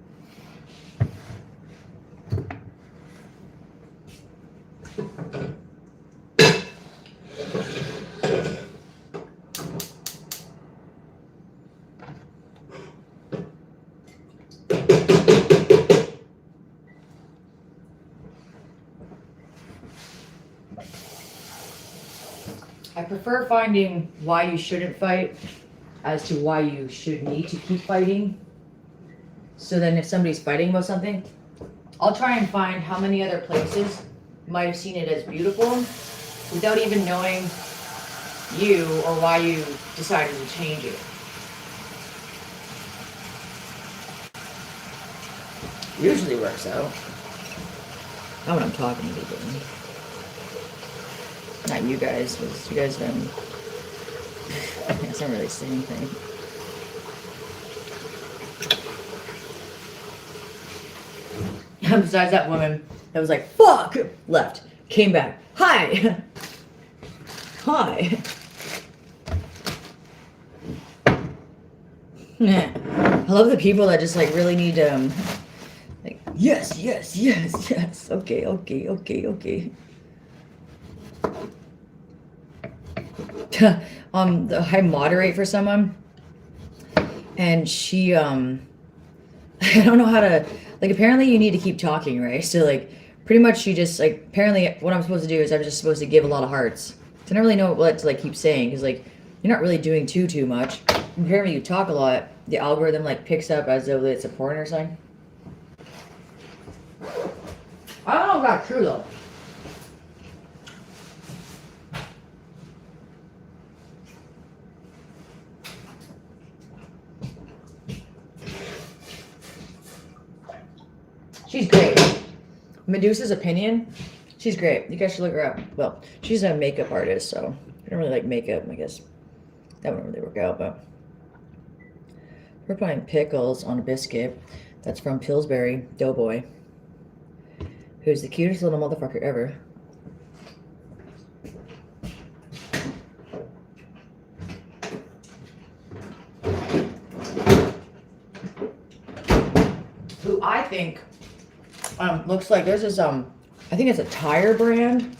I prefer finding why you shouldn't fight as to why you should need to keep fighting. So then if somebody's fighting about something, I'll try and find how many other places might have seen it as beautiful without even knowing you or why you decided to change it. Usually works out. Not when I'm talking to people. Not you guys, because you guys don't. I guess I don't really say anything. Besides that woman that was like, fuck! Left. Came back. Hi! Hi! I love the people that just like really need like, yes, yes, yes, yes. Okay, okay, okay, okay. I moderate for someone, and she I don't know how to, like, apparently you need to keep talking, right? So, like, pretty much she just, like, apparently what I'm supposed to do is I'm just supposed to give a lot of hearts. So I don't really know what to, like, keep saying, because, like, you're not really doing too much. Apparently you talk a lot, the algorithm, like, picks up as though it's a porn or something. I don't know if that's true, though. She's great. Medusa's Opinion. She's great. You guys should look her up. Well, she's a makeup artist, so I don't really like makeup. I guess that wouldn't really work out, but we're putting pickles on a biscuit. That's from Pillsbury Doughboy, who's the cutest little motherfucker ever. Who I think looks like there's this I think it's a tire brand.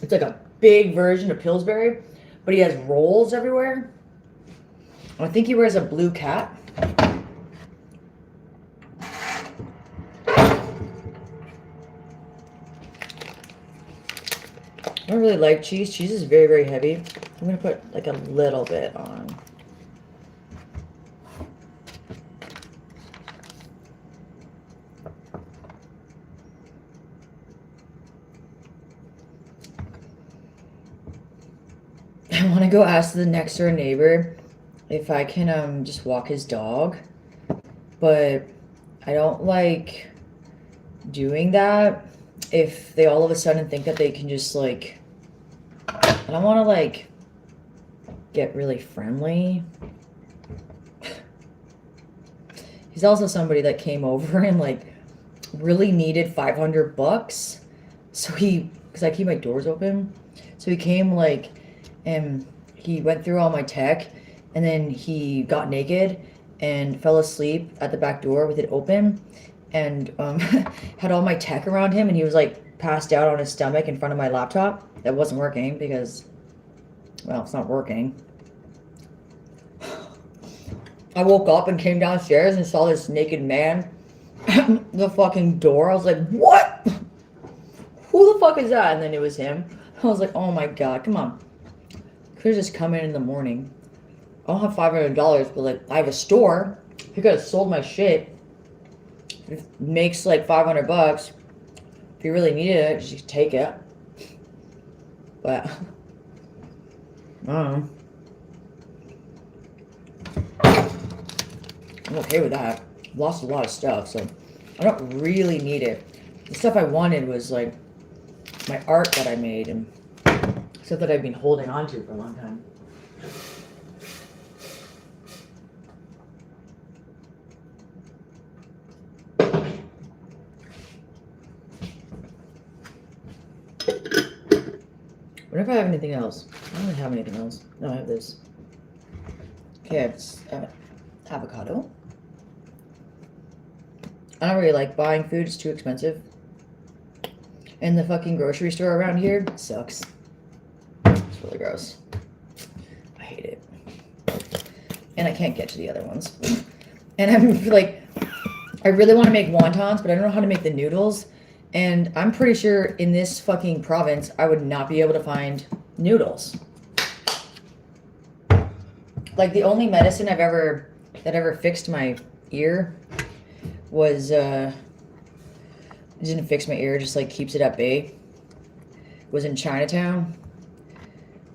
It's like a big version of Pillsbury, but he has rolls everywhere. I think he wears a blue cap. I don't really like cheese. Cheese is very heavy. I'm gonna put like a little bit on. I want to go ask the next door neighbor if I can just walk his dog, but I don't like doing that if they all of a sudden think that they can just like, I don't want to like get really friendly. He's also somebody that came over and like really needed $500, so because I keep my doors open, so he came like, and he went through all my tech, and then he got naked and fell asleep at the back door with it open, and had all my tech around him, and he was like passed out on his stomach in front of my laptop that wasn't working because, well, it's not working. I woke up and came downstairs and saw this naked man at the fucking door. I was like, what? Who the fuck is that? And then it was him. I was like, oh my god, come on. Could have just come in the morning. I don't have $500, but like I have a store. He could have sold my shit. It makes like $500. If you really needed it, just take it. But I don't know. I'm okay with that. I've lost a lot of stuff, so I don't really need it. The stuff I wanted was like my art that I made and stuff that I've been holding on to for a long time. What if I have anything else? I don't really have anything else. No, I have this. Okay, it's avocado. I don't really like buying food. It's too expensive. And the fucking grocery store around here sucks. It's really gross. I hate it. And I can't get to the other ones. And I'm like, I really want to make wontons, but I don't know how to make the noodles. And I'm pretty sure in this fucking province, I would not be able to find noodles. Like the only medicine that ever fixed my ear was it didn't fix my ear, just like keeps it at bay. Was in Chinatown.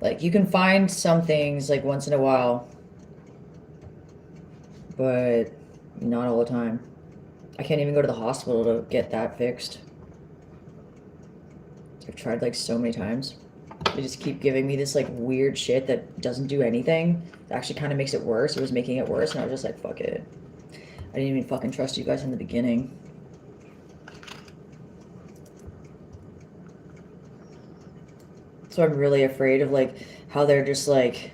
Like you can find some things like once in a while, but not all the time. I can't even go to the hospital to get that fixed. I've tried like so many times. They just keep giving me this like weird shit that doesn't do anything. It actually kind of makes it worse. It was making it worse, and I was just like, fuck it. I didn't even fucking trust you guys in the beginning. So I'm really afraid of like how they're just like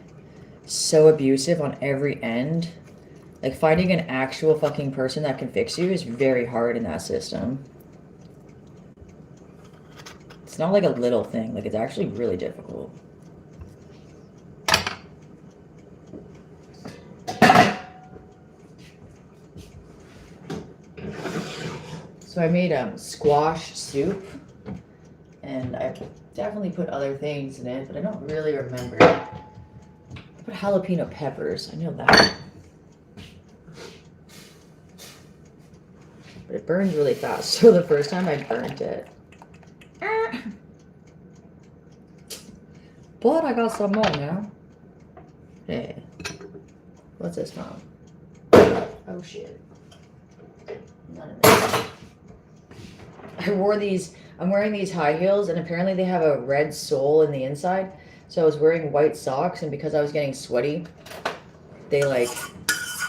so abusive on every end. Like finding an actual fucking person that can fix you is very hard in that system. It's not like a little thing. Like it's actually really difficult. So I made squash soup, and I definitely put other things in it, but I don't really remember. I put jalapeno peppers. I know that. But it burns really fast. So the first time I burnt it. But I got some more now. Hey. What's this from? Oh shit. None of this. I'm wearing these high heels, and apparently they have a red sole in the inside. So I was wearing white socks, and because I was getting sweaty, they like,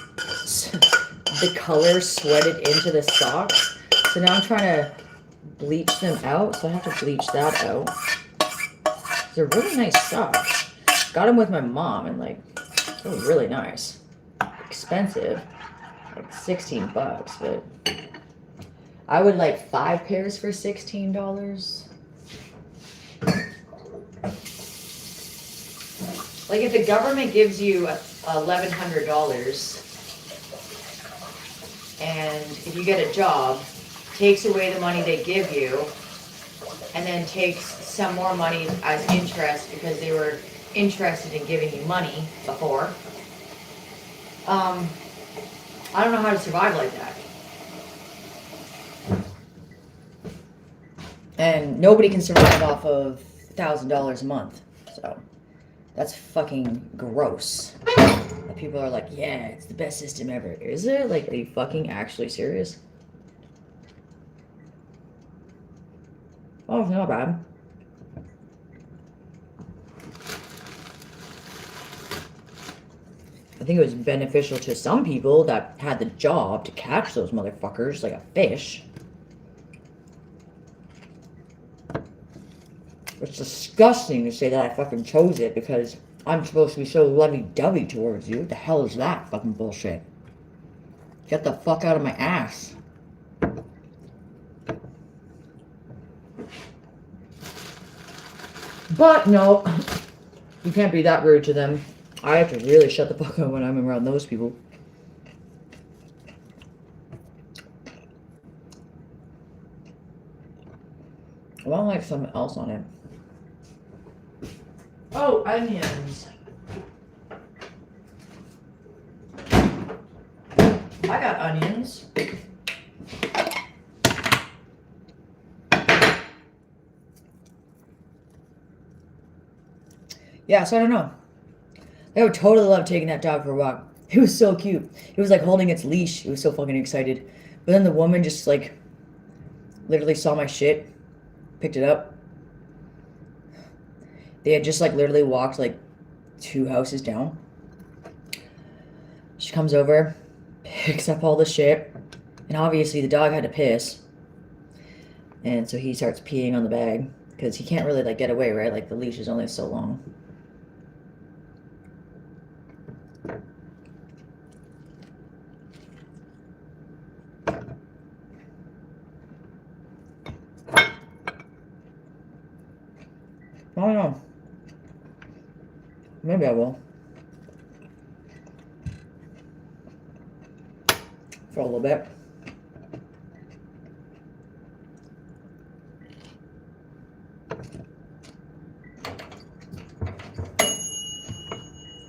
the color sweated into the socks. So now I'm trying to bleach them out, so I have to bleach that out. They're really nice socks. Got them with my mom, and like, they're really nice. Expensive, like $16, but I would like 5 pairs for $16. Like if the government gives you $1,100, and if you get a job, takes away the money they give you, and then takes some more money as interest because they were interested in giving you money before. I don't know how to survive like that. And nobody can survive off of $1,000 a month. So that's fucking gross. And people are like, yeah, it's the best system ever. Is it? Like, are you fucking actually serious? Oh, it's not bad. I think it was beneficial to some people that had the job to catch those motherfuckers like a fish. It's disgusting to say that I fucking chose it because I'm supposed to be so lovey-dovey towards you. What the hell is that fucking bullshit? Get the fuck out of my ass. But no, you can't be that rude to them. I have to really shut the fuck up when I'm around those people. I want like something else on it. Oh, onions. I got onions. Yeah, so I don't know. I would totally love taking that dog for a walk. It was so cute. It was like holding its leash. It was so fucking excited. But then the woman just like literally saw my shit, picked it up. They had just like literally walked like 2 houses down. She comes over, picks up all the shit, and obviously the dog had to piss. And so he starts peeing on the bag because he can't really like get away, right? Like the leash is only so long. I don't know. Maybe I will. For a little bit.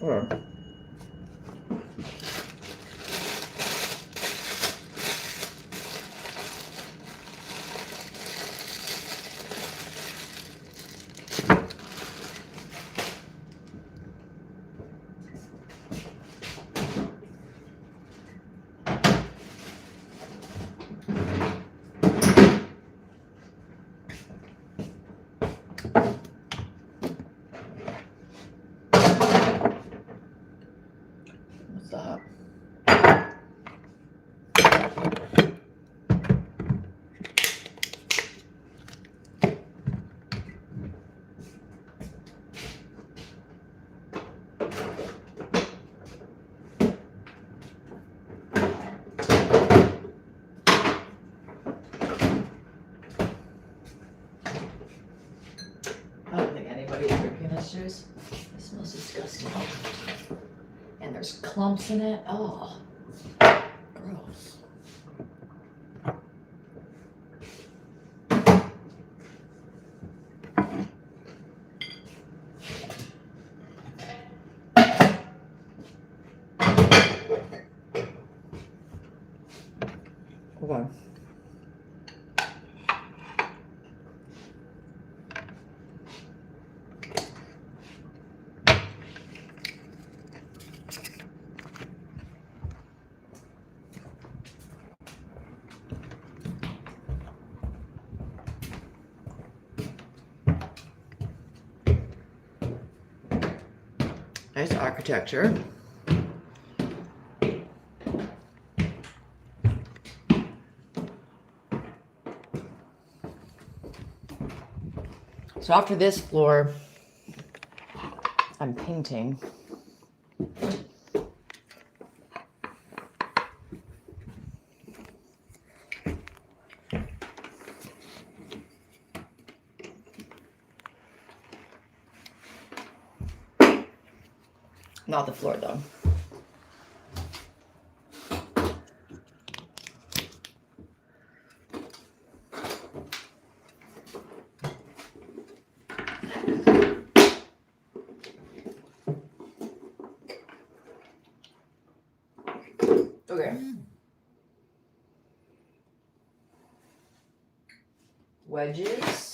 Or what's that? I don't think anybody's drinking this juice. It smells disgusting. And there's clumps in it. Oh, gross. Okay. Nice architecture. So after this floor, I'm painting. Not the floor though. Okay. Wedges.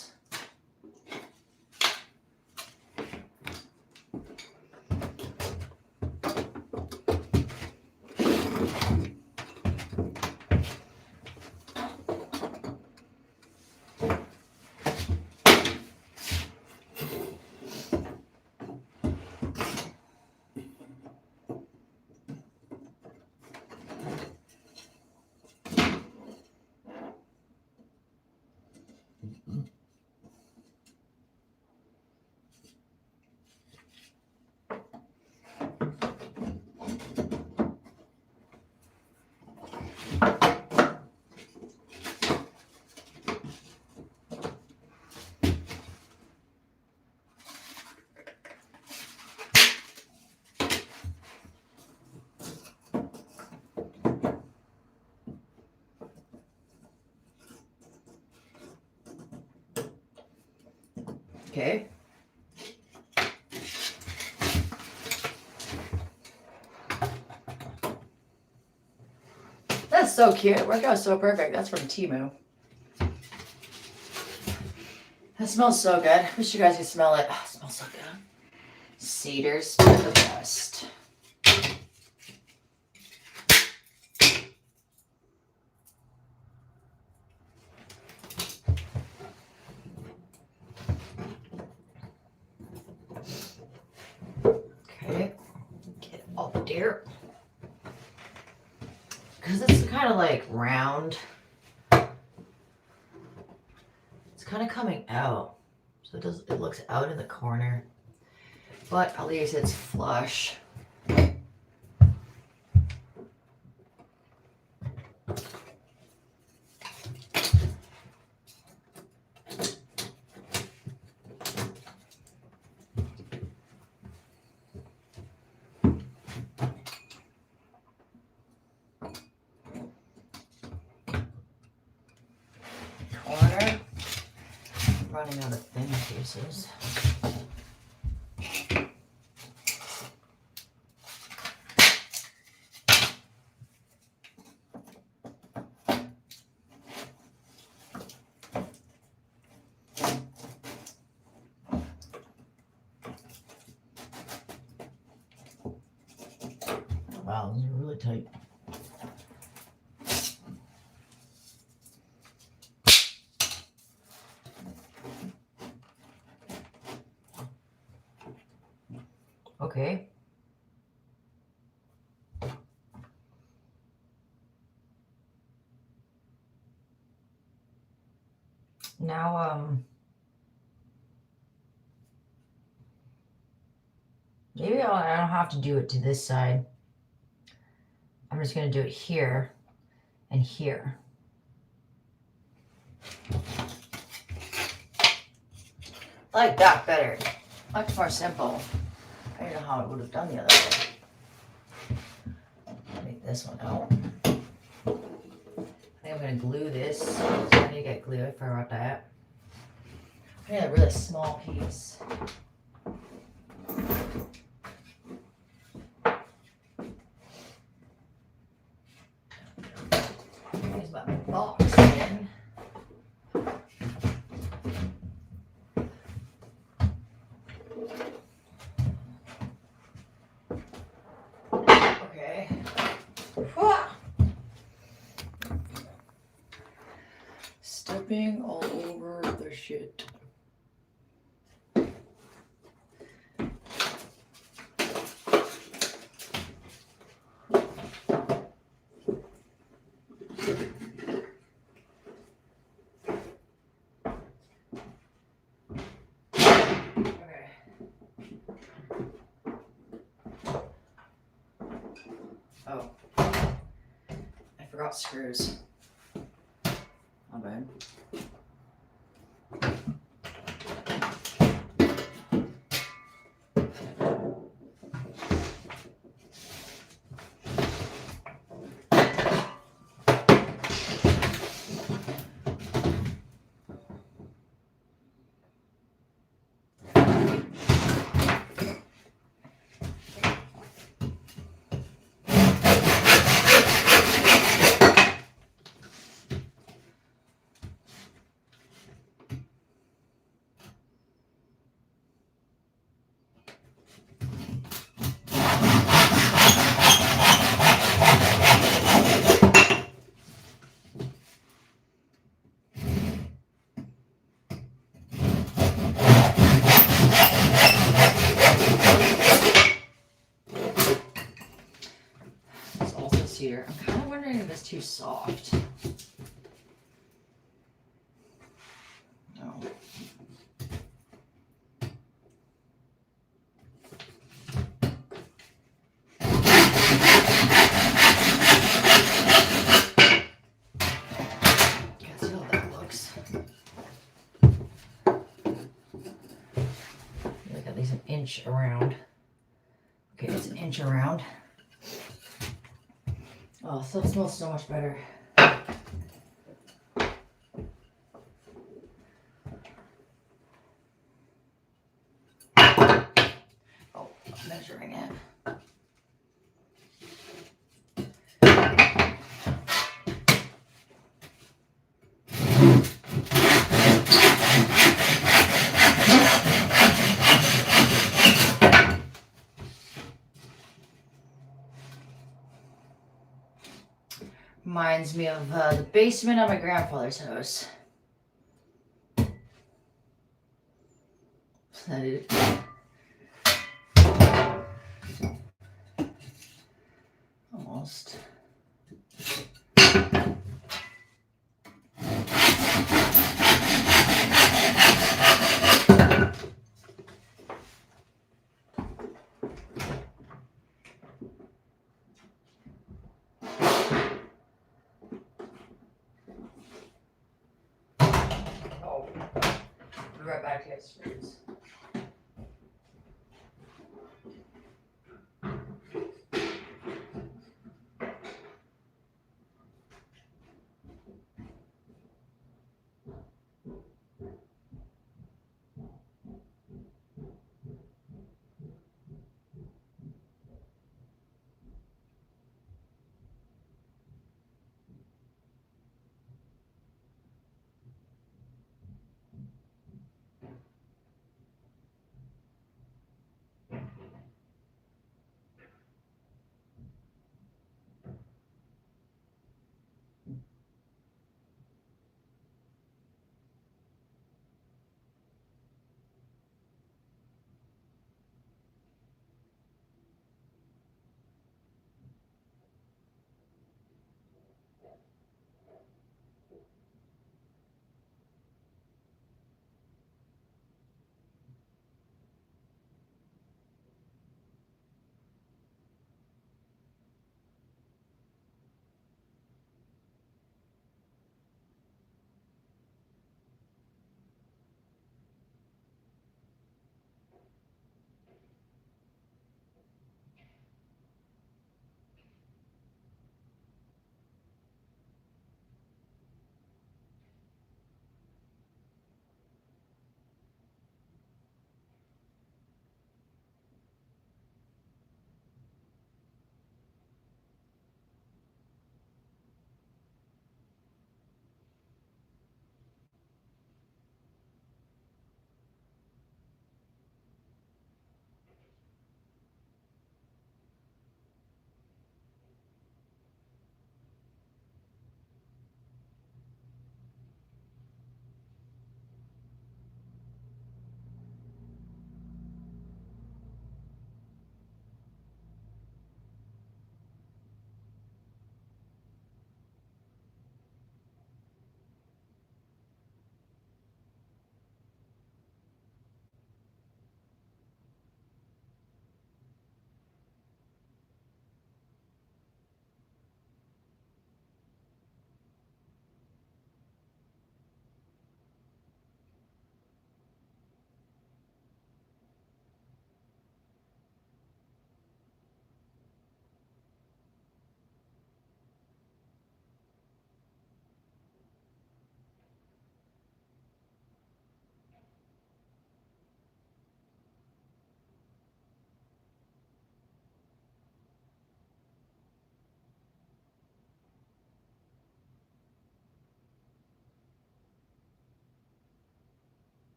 Okay. That's so cute. It worked out so perfect. That's from Temu. That smells so good. I wish you guys could smell it. Oh, it smells so good. Cedars are the best. Okay. Get up there. Because it's kind of like round. It's kind of coming out. So it looks out in the corner. But at least it's flush. Corner. Running out of thin pieces. Wow, these are really tight. Okay. Now, maybe I don't have to do it to this side. I'm just going to do it here and here. I like that better. Much more simple. I don't know how I would have done the other way. Take this one out. I think I'm going to glue this. So I need to get glue if I wrap that. I need a really small piece. Use my dripping all over the shit. Oh, I forgot screws. My bad. Here. I'm kind of wondering if it's too soft. No. Can't see how that looks. Like at least an inch around. Okay, it's an inch around. Oh, still smells so much better. Oh, I'm measuring it. Reminds me of the basement of my grandfather's house. That is. Almost. Oh, I'll be right back to get screws.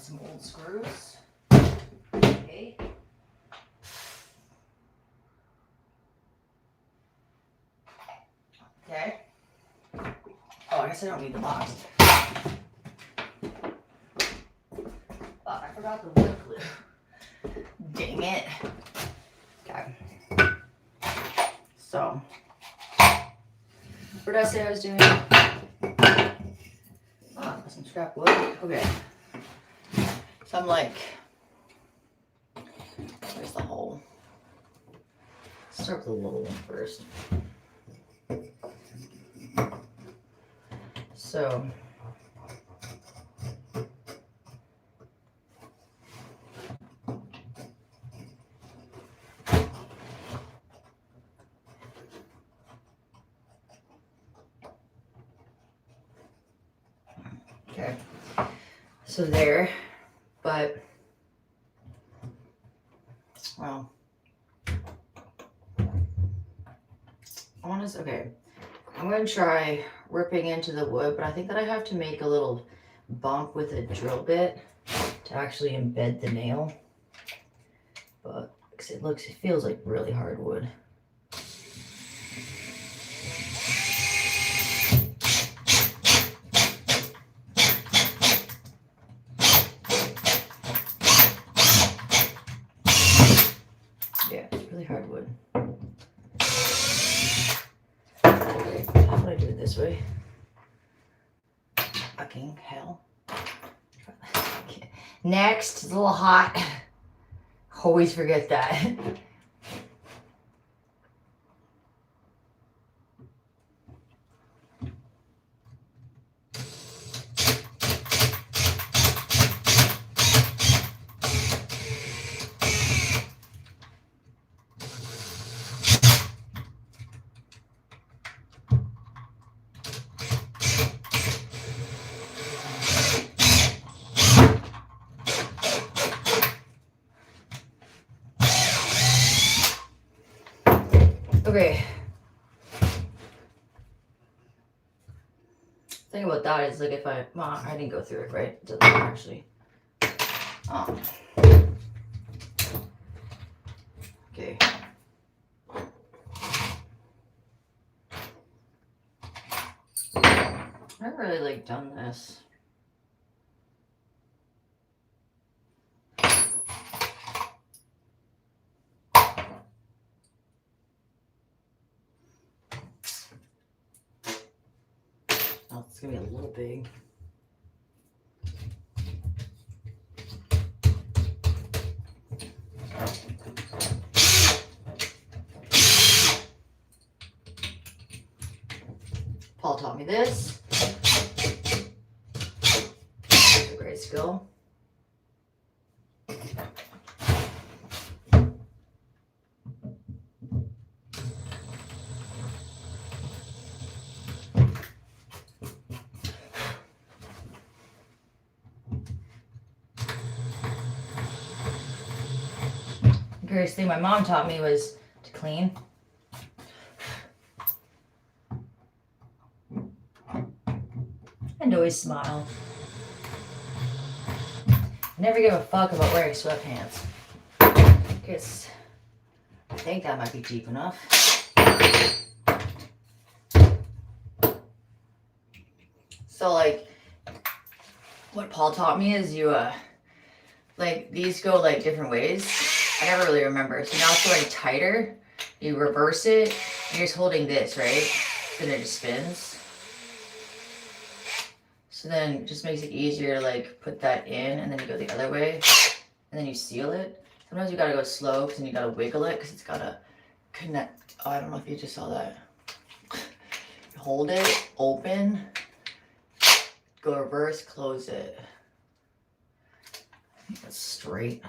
some old screws. Okay. Okay. Oh, I guess I don't need the box. Oh, I forgot the wood glue. Dang it. Okay. So, what did I say I was doing? Oh, some scrap wood. Okay. So I'm like, where's the hole? Start with the little one first. So, okay. So there, but, well, okay. I'm going to try ripping into the wood, but I think that I have to make a little bump with a drill bit to actually embed the nail. But it feels like really hard wood. Yeah, it's really hard wood. Okay, how would I do it this way? Fucking hell. Next, it's a little hot. Always forget that. Okay. Thing about that is like I didn't go through it, right? It doesn't actually. Okay. I've never really done this. Oh, it's gonna be a little big. Paul taught me this. It's a great skill. The greatest thing my mom taught me was to clean. And always smile. Never give a fuck about wearing sweatpants. Because I think that might be deep enough. So like, what Paul taught me is you, like these go like different ways. I never really remember. So now it's going tighter. You reverse it. And you're just holding this, right? Then it just spins. So then it just makes it easier to like put that in and then you go the other way and then you seal it. Sometimes you gotta go slow because then you gotta wiggle it because it's gotta connect. Oh, I don't know if you just saw that. Hold it, open, go reverse, close it. I think that's straight.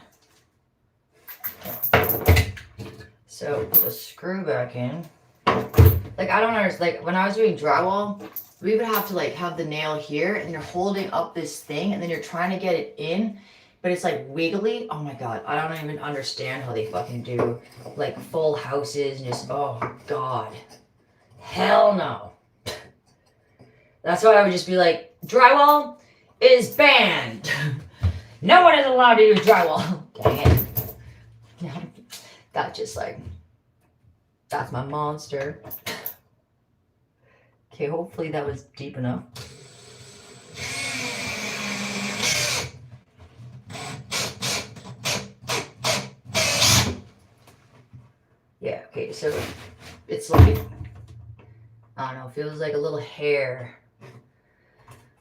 So put the screw back in. Like I don't understand, like when I was doing drywall, we would have to like have the nail here and you're holding up this thing and then you're trying to get it in, but it's like wiggly. Oh my God, I don't even understand how they fucking do like full houses and just, oh God, hell no. That's why I would just be like, drywall is banned. No one is allowed to use drywall. Dang it. Yeah. That just like, that's my monster. Okay, hopefully that was deep enough. Yeah, okay, so it's like, I don't know, feels like a little hair.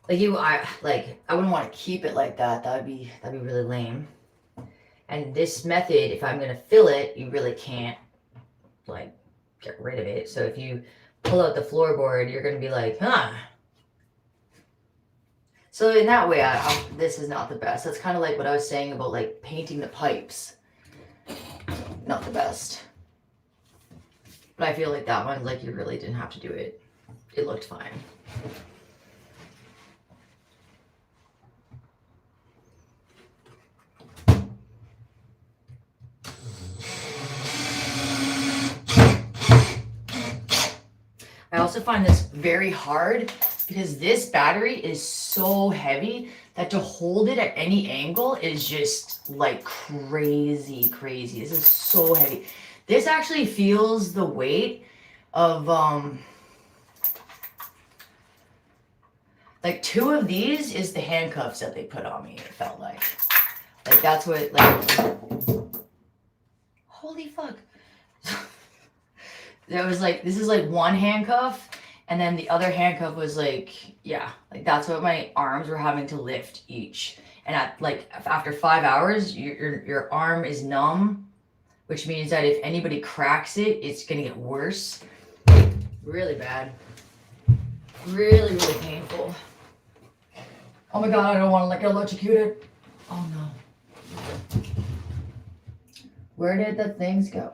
Like I wouldn't want to keep it like that. That'd be really lame. And this method, if I'm gonna fill it, you really can't like get rid of it. So if you pull out the floorboard, you're gonna be like, huh. So in that way, this is not the best. That's kind of like what I was saying about like painting the pipes. Not the best. But I feel like that one, like you really didn't have to do it. It looked fine. I also find this very hard because this battery is so heavy that to hold it at any angle is just like crazy. This is so heavy. This actually feels the weight of like 2 of these is the handcuffs that they put on me. It felt like that's what holy fuck. There was like, this is like 1 handcuff, and then the other handcuff was like, yeah, like that's what my arms were having to lift each. And after 5 hours, your arm is numb, which means that if anybody cracks it, it's gonna get worse. Really bad. Really painful. Oh my god, I don't want to get electrocuted. Oh no. Where did the things go?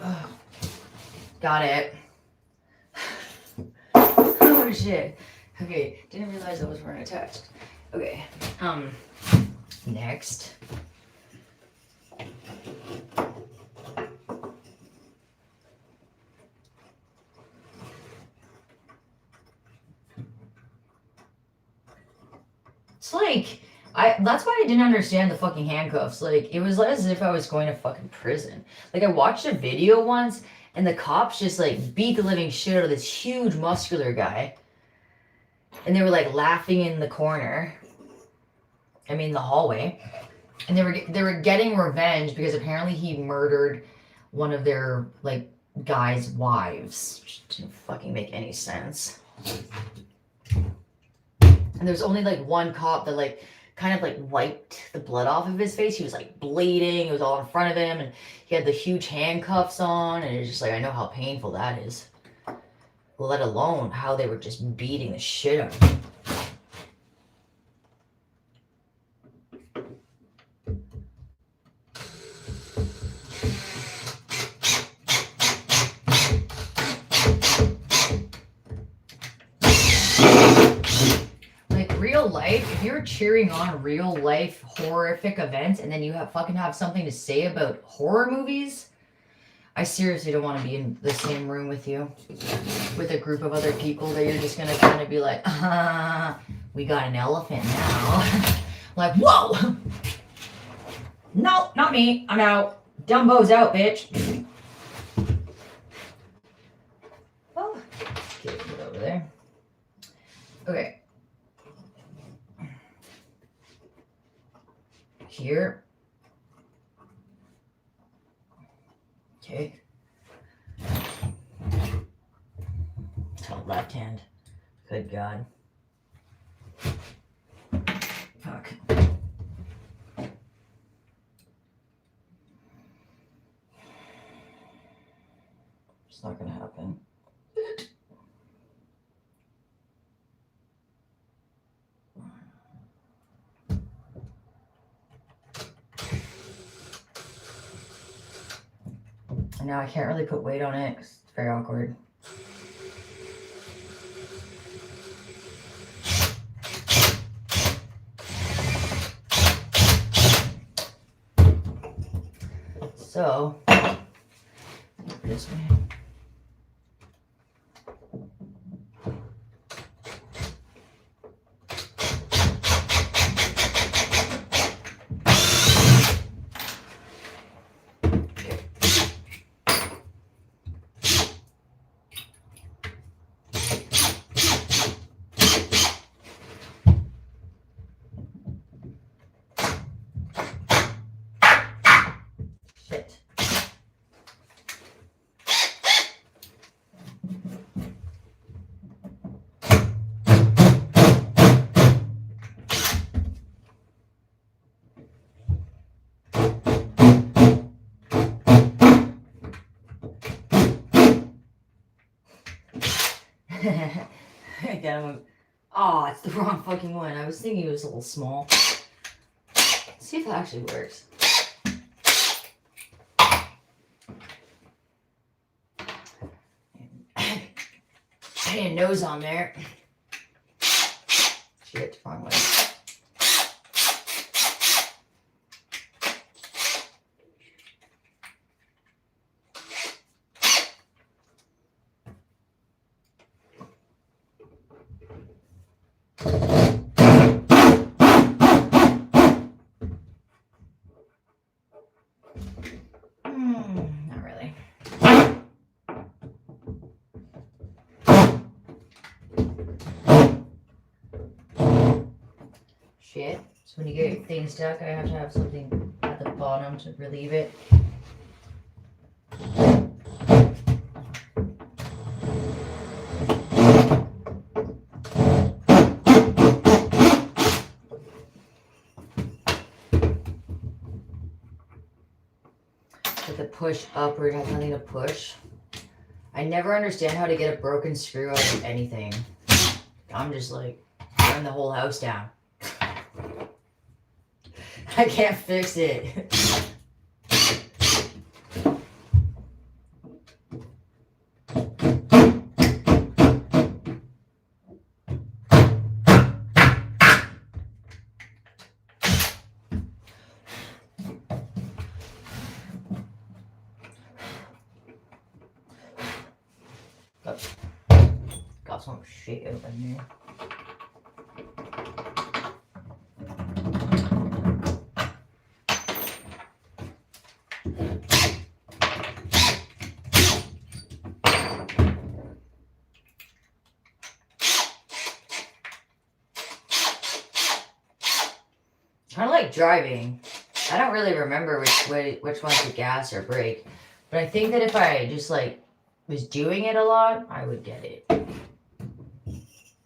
Oh. Got it. Oh shit. Okay, didn't realize those weren't attached. Okay. Next. It's like that's why I didn't understand the fucking handcuffs. Like it was as if I was going to fucking prison. Like I watched a video once and the cops just like beat the living shit out of this huge muscular guy. And they were like laughing in the corner. I mean the hallway. And they were getting revenge because apparently he murdered one of their like guys' wives. Which didn't fucking make any sense. And there's only like one cop that like kind of like wiped the blood off of his face. He was like bleeding. It was all in front of him, and he had the huge handcuffs on. And it's just like, I know how painful that is. Let alone how they were just beating the shit out of him. Real life, if you're cheering on real life horrific events and then you have something to say about horror movies, I seriously don't want to be in the same room with you, with a group of other people that you're just gonna kind of be like, we got an elephant now. Like, whoa! No, not me. I'm out. Dumbo's out, bitch. Oh, okay, put it over there. Okay. Here. Okay. Oh, left hand. Good God. Fuck. It's not gonna happen. And now I can't really put weight on it because it's very awkward. So, this way. Shit. Again, oh, it's the wrong fucking one. I was thinking it was a little small. Let's see if that actually works. I need a nose on there. Shit, wrong way. Not really. Shit. So when you get your thing stuck, I have to have something at the bottom to relieve it. With the push upward, has nothing to push. I never understand how to get a broken screw out of anything. I'm just like, burn the whole house down. I can't fix it. Got some shit over here. Kind of like driving. I don't really remember which one's the gas or brake, but I think that if I just like was doing it a lot, I would get it.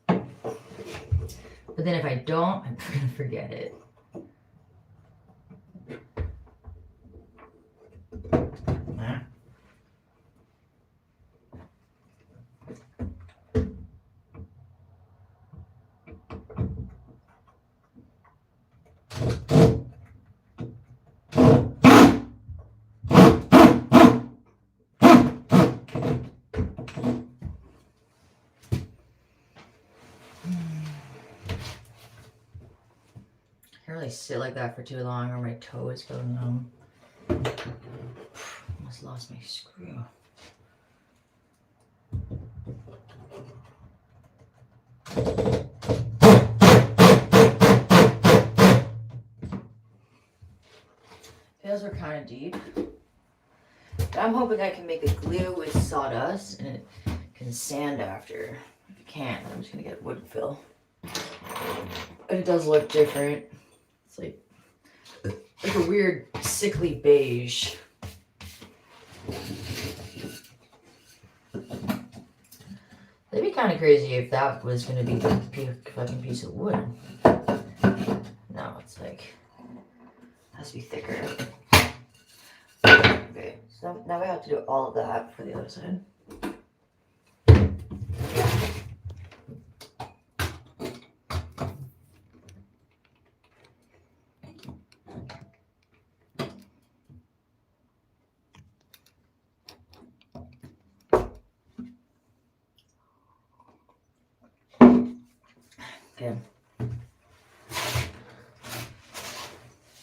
But then if I don't, I'm gonna forget it. I can't really sit like that for too long or my toe is going numb. Almost lost my screw. Those are kind of deep. But I'm hoping I can make a glue with sawdust and it can sand after. If it can't, I'm just going to get wood fill. And it does look different. It's like a weird sickly beige. That'd be kind of crazy if that was going to be the fucking piece of wood. No, it's like, it has to be thicker. Okay, so now we have to do all of that for the other side. Okay.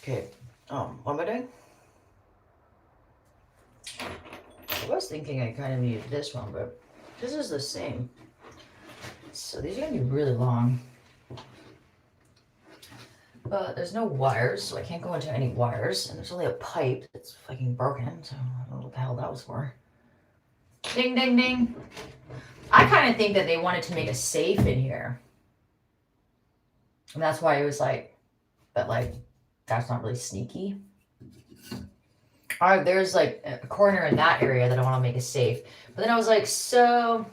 Okay. What am I doing? I was thinking I kind of needed this one, but this is the same. So these are gonna be really long. But there's no wires, so I can't go into any wires, and there's only a pipe that's fucking broken, so I don't know what the hell that was for. Ding, ding, ding. I kind of think that they wanted to make a safe in here. And that's why it was like, but like, that's not really sneaky. there's like a corner in that area that I want to make a safe. But then I was like, so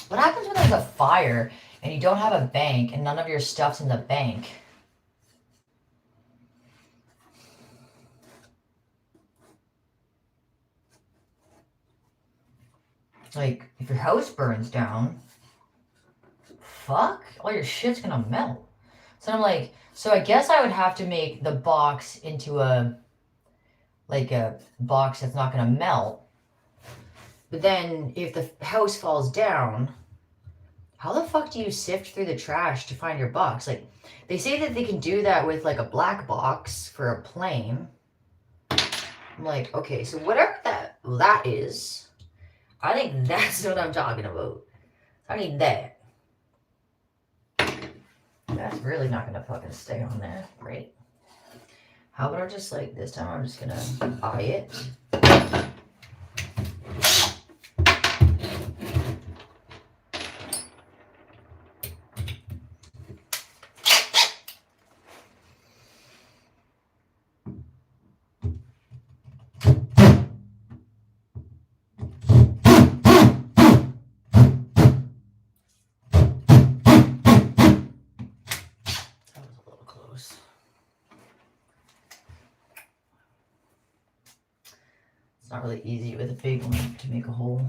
what happens when there's a fire and you don't have a bank and none of your stuff's in the bank? Like, if your house burns down, fuck, all your shit's gonna melt. So I'm like, so I guess I would have to make the box into a box that's not gonna melt. But then if the house falls down, how the fuck do you sift through the trash to find your box? Like, they say that they can do that with like a black box for a plane. I'm like, okay, so whatever that is, I think that's what I'm talking about. I need that. That's really not gonna fucking stay on there, right? How about I just like this time I'm just gonna eye it. It's not really easy with a big one to make a hole.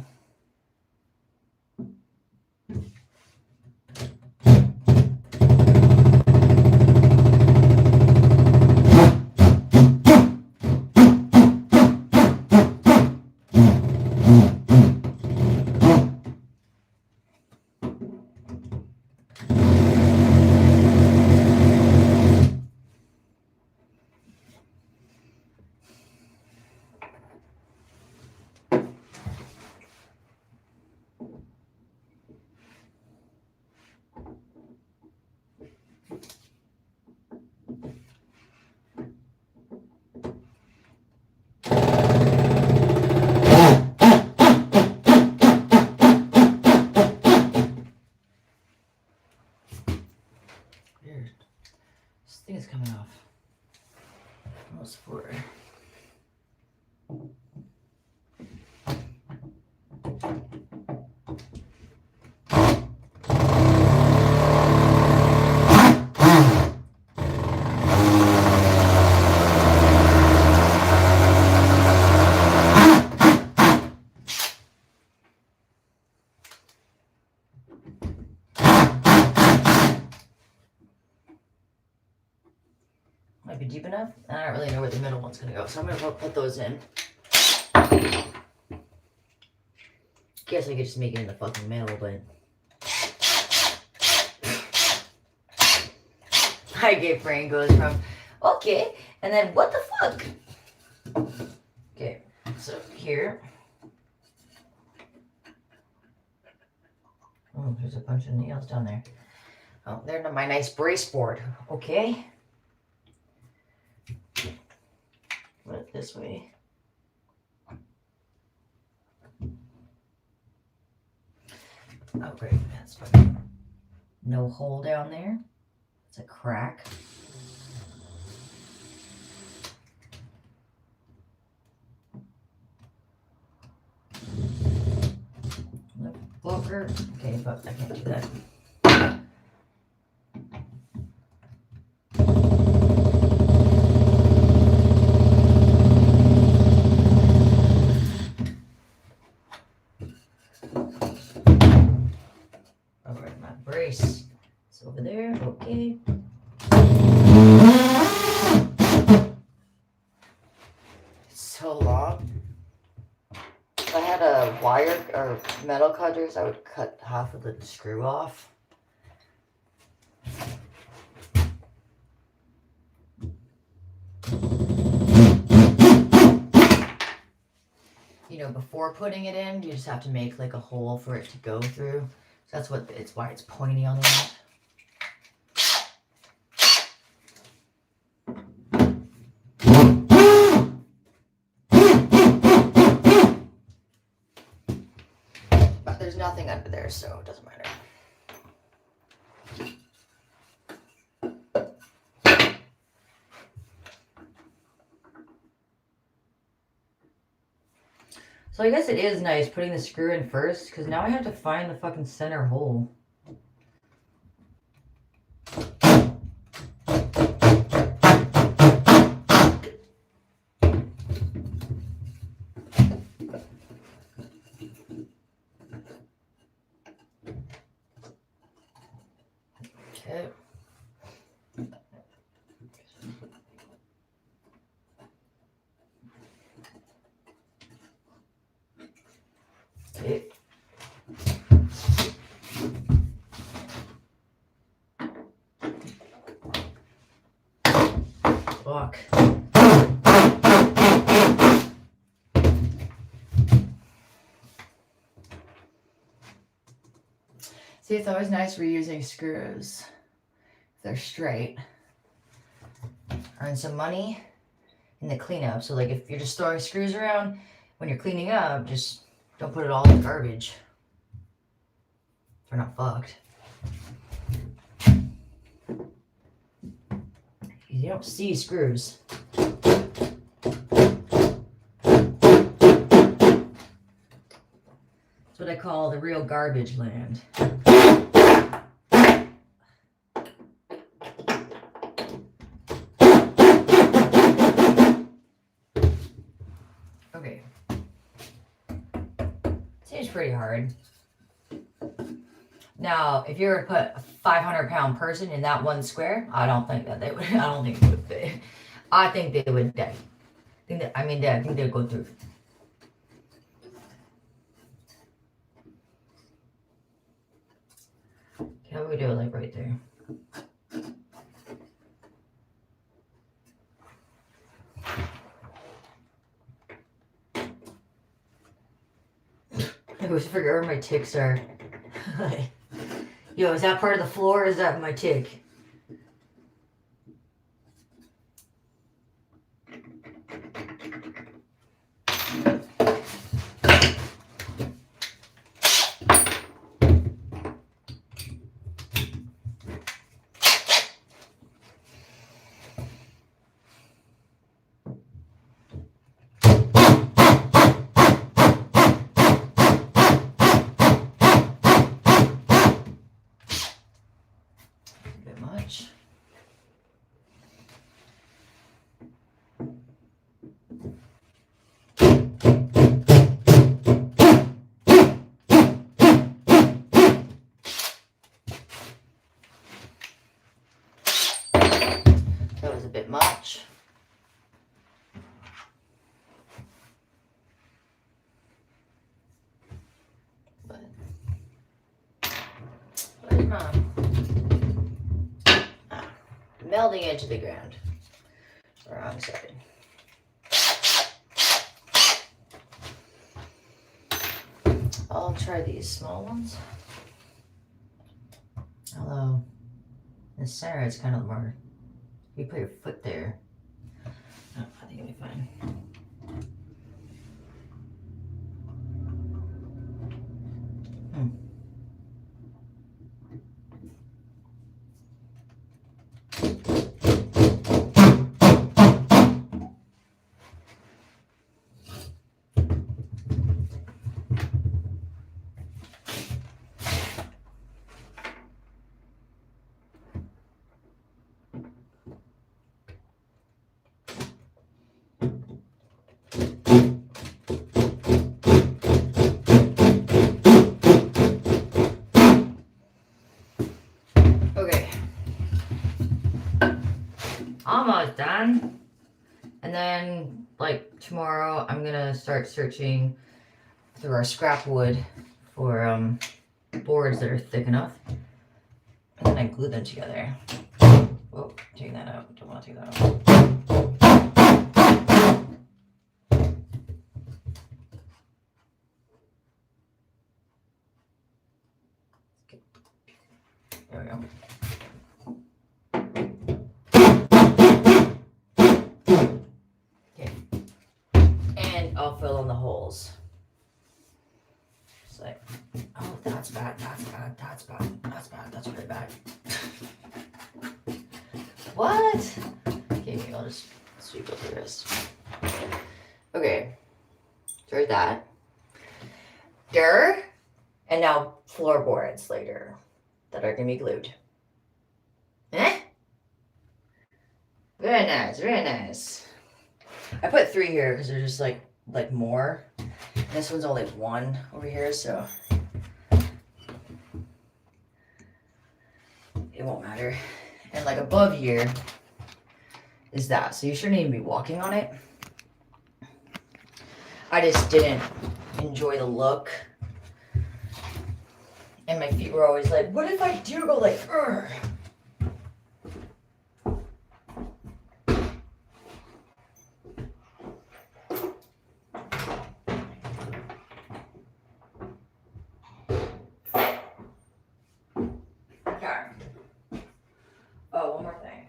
Weird. This thing is coming off. Almost for it. Might be deep enough. And I don't really know where the middle one's gonna go, so I'm gonna put those in. Guess I could just make it in the fucking middle, but I get brain goes from okay, and then what the fuck? Okay, so here. Oh, there's a bunch of nails down there. Oh, they're my nice brace board. Okay. Put it this way. Oh, great. That's fine. No hole down there. It's a crack. Blocker. Okay, but I can't do that. Alright, my brace is over there. Okay. It's so long. If I had a wire or metal cutters, I would cut half of the screw off. You know, before putting it in, you just have to make like a hole for it to go through. So that's what it's why it's pointy on the end. But there's nothing under there, so it doesn't matter. So I guess it is nice putting the screw in first, because now I have to find the fucking center hole. Okay. Okay. Fuck. See, it's always nice reusing screws. If they're straight. Earn some money in the cleanup. So like if you're just throwing screws around when you're cleaning up, just don't put it all in the garbage. They're not fucked. You don't see screws. That's what I call the real garbage land. Okay. Seems pretty hard. Now, if you were to put a 500-pound person in that one square, I don't think that they would. I don't think it would fit. I think they would die. I think they'd go through. How would we do it like right there? I always forget where my ticks are. Yo, is that part of the floor or is that my tick? That was a bit much. But where's Mom? Melding into the ground. Wrong side. I'll try these small ones. Although, in the center it's kind of more. You put your foot there. Oh, I think it'll be fine. Okay. Almost done. And then, like, tomorrow I'm gonna start searching through our scrap wood for boards that are thick enough. And then I glue them together. Oh, take that out. Don't want to take that out. There we go. Okay. And I'll fill in the holes. It's like, oh, that's bad, that's bad, that's bad, that's bad, that's really bad. What? Okay, I'll just sweep over this. Okay, so there's that. Dirt. And now floorboards later that are going to be glued. Eh? Very nice, very nice. I put 3 here because they're just like more. And this one's only 1 over here, so it won't matter. And like above here is that, so you shouldn't even be walking on it. I just didn't enjoy the look. And my feet were always like, what if I do go like, Urgh? Okay. Oh, one more thing.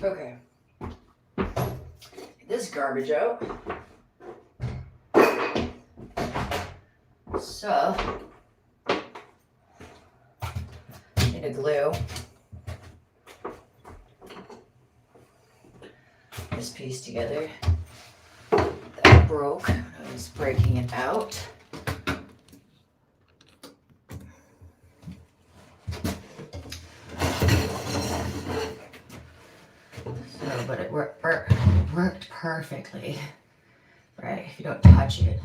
Okay. Get this garbage out. So, need a glue this piece together. That broke. I was breaking it out. So, but it worked perfectly. Right? If you don't touch it,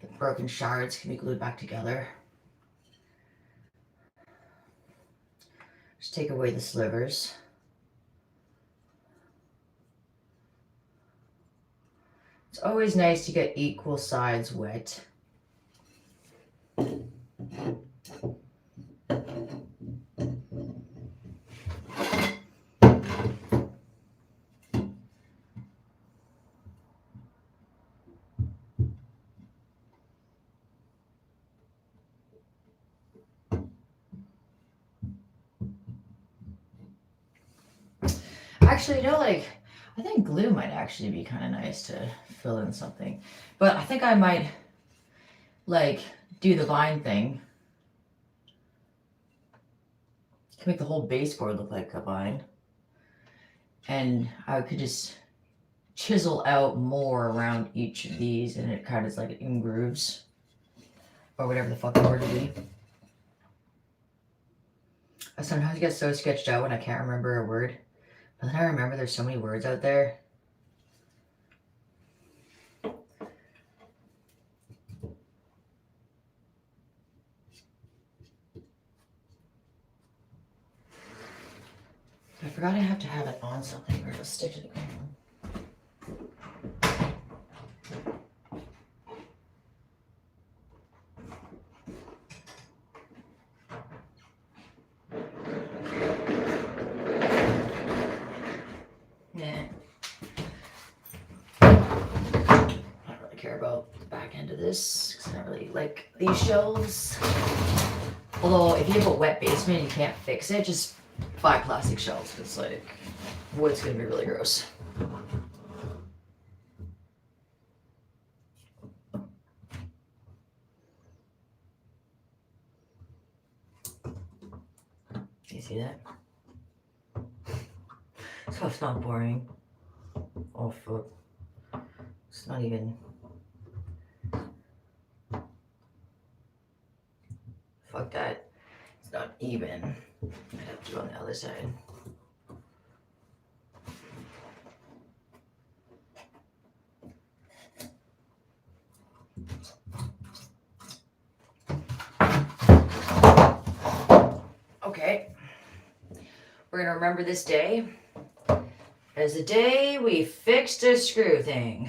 the broken shards can be glued back together. Just take away the slivers. It's always nice to get equal sides wet. Actually, I think glue might actually be kind of nice to fill in something. But I think I might, do the vine thing. Can make the whole baseboard look like a vine. And I could just chisel out more around each of these, and it kind of is like in grooves. Or whatever the fuck the word would be. I sometimes get so sketched out when I can't remember a word. But then I remember there's so many words out there. I forgot I have to have it on something or it'll stick to the ground. Yeah. I don't really care about the back end of this because I don't really like these shelves. Although if you have a wet basement and you can't fix it, just buy plastic shelves. It's like wood's gonna be really gross. You see that? It's not boring. Oh fuck. It's not even. Fuck that. It's not even. I'd have to do on the other side. Okay. We're gonna remember this day as the day we fixed a screw thing.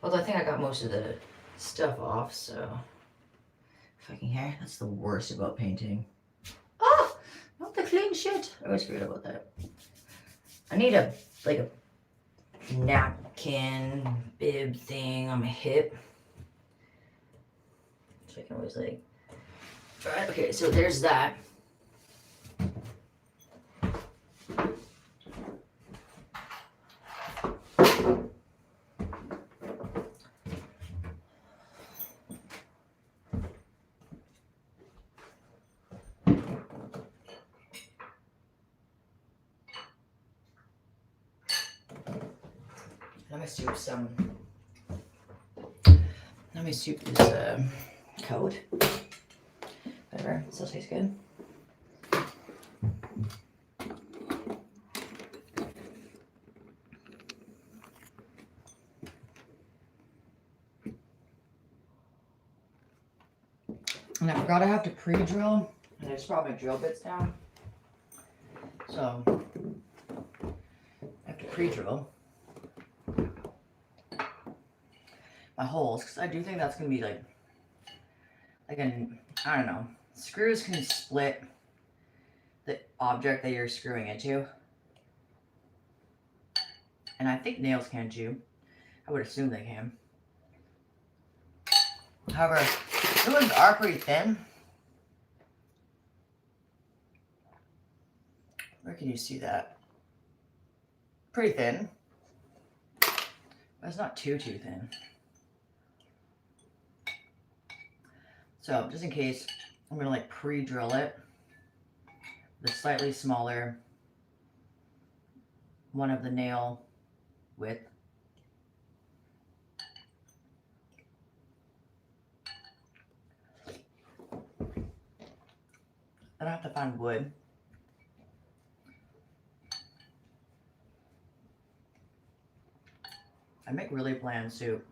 Although I think I got most of the stuff off, so. Fucking hair. That's the worst about painting. Oh! Not the clean shit. I always forget about that. I need a napkin bib thing on my hip. So I can always alright, okay, so there's that. Let me soup this coat. Whatever, it still tastes good. And I forgot I have to pre-drill, and I just brought my drill bits down. So I have to pre-drill my holes, because I do think that's going to be like an, I don't know, screws can split the object that you're screwing into. And I think nails can too. I would assume they can. However, the ones are pretty thin. Where can you see that? Pretty thin. But it's not too thin. So just in case, I'm gonna pre-drill it. The slightly smaller one of the nail width. Then I have to find wood. I make really bland soup.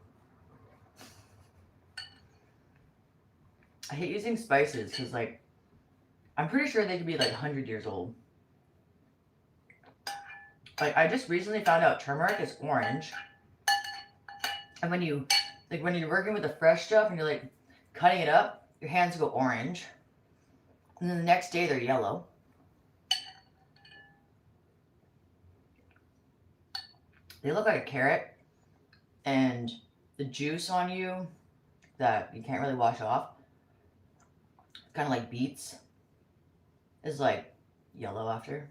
I hate using spices because I'm pretty sure they could be 100 years old. I just recently found out turmeric is orange. And when you when you're working with the fresh stuff and you're cutting it up, your hands go orange. And then the next day they're yellow. They look like a carrot. And the juice on you that you can't really wash off, kind of like beets, is yellow after.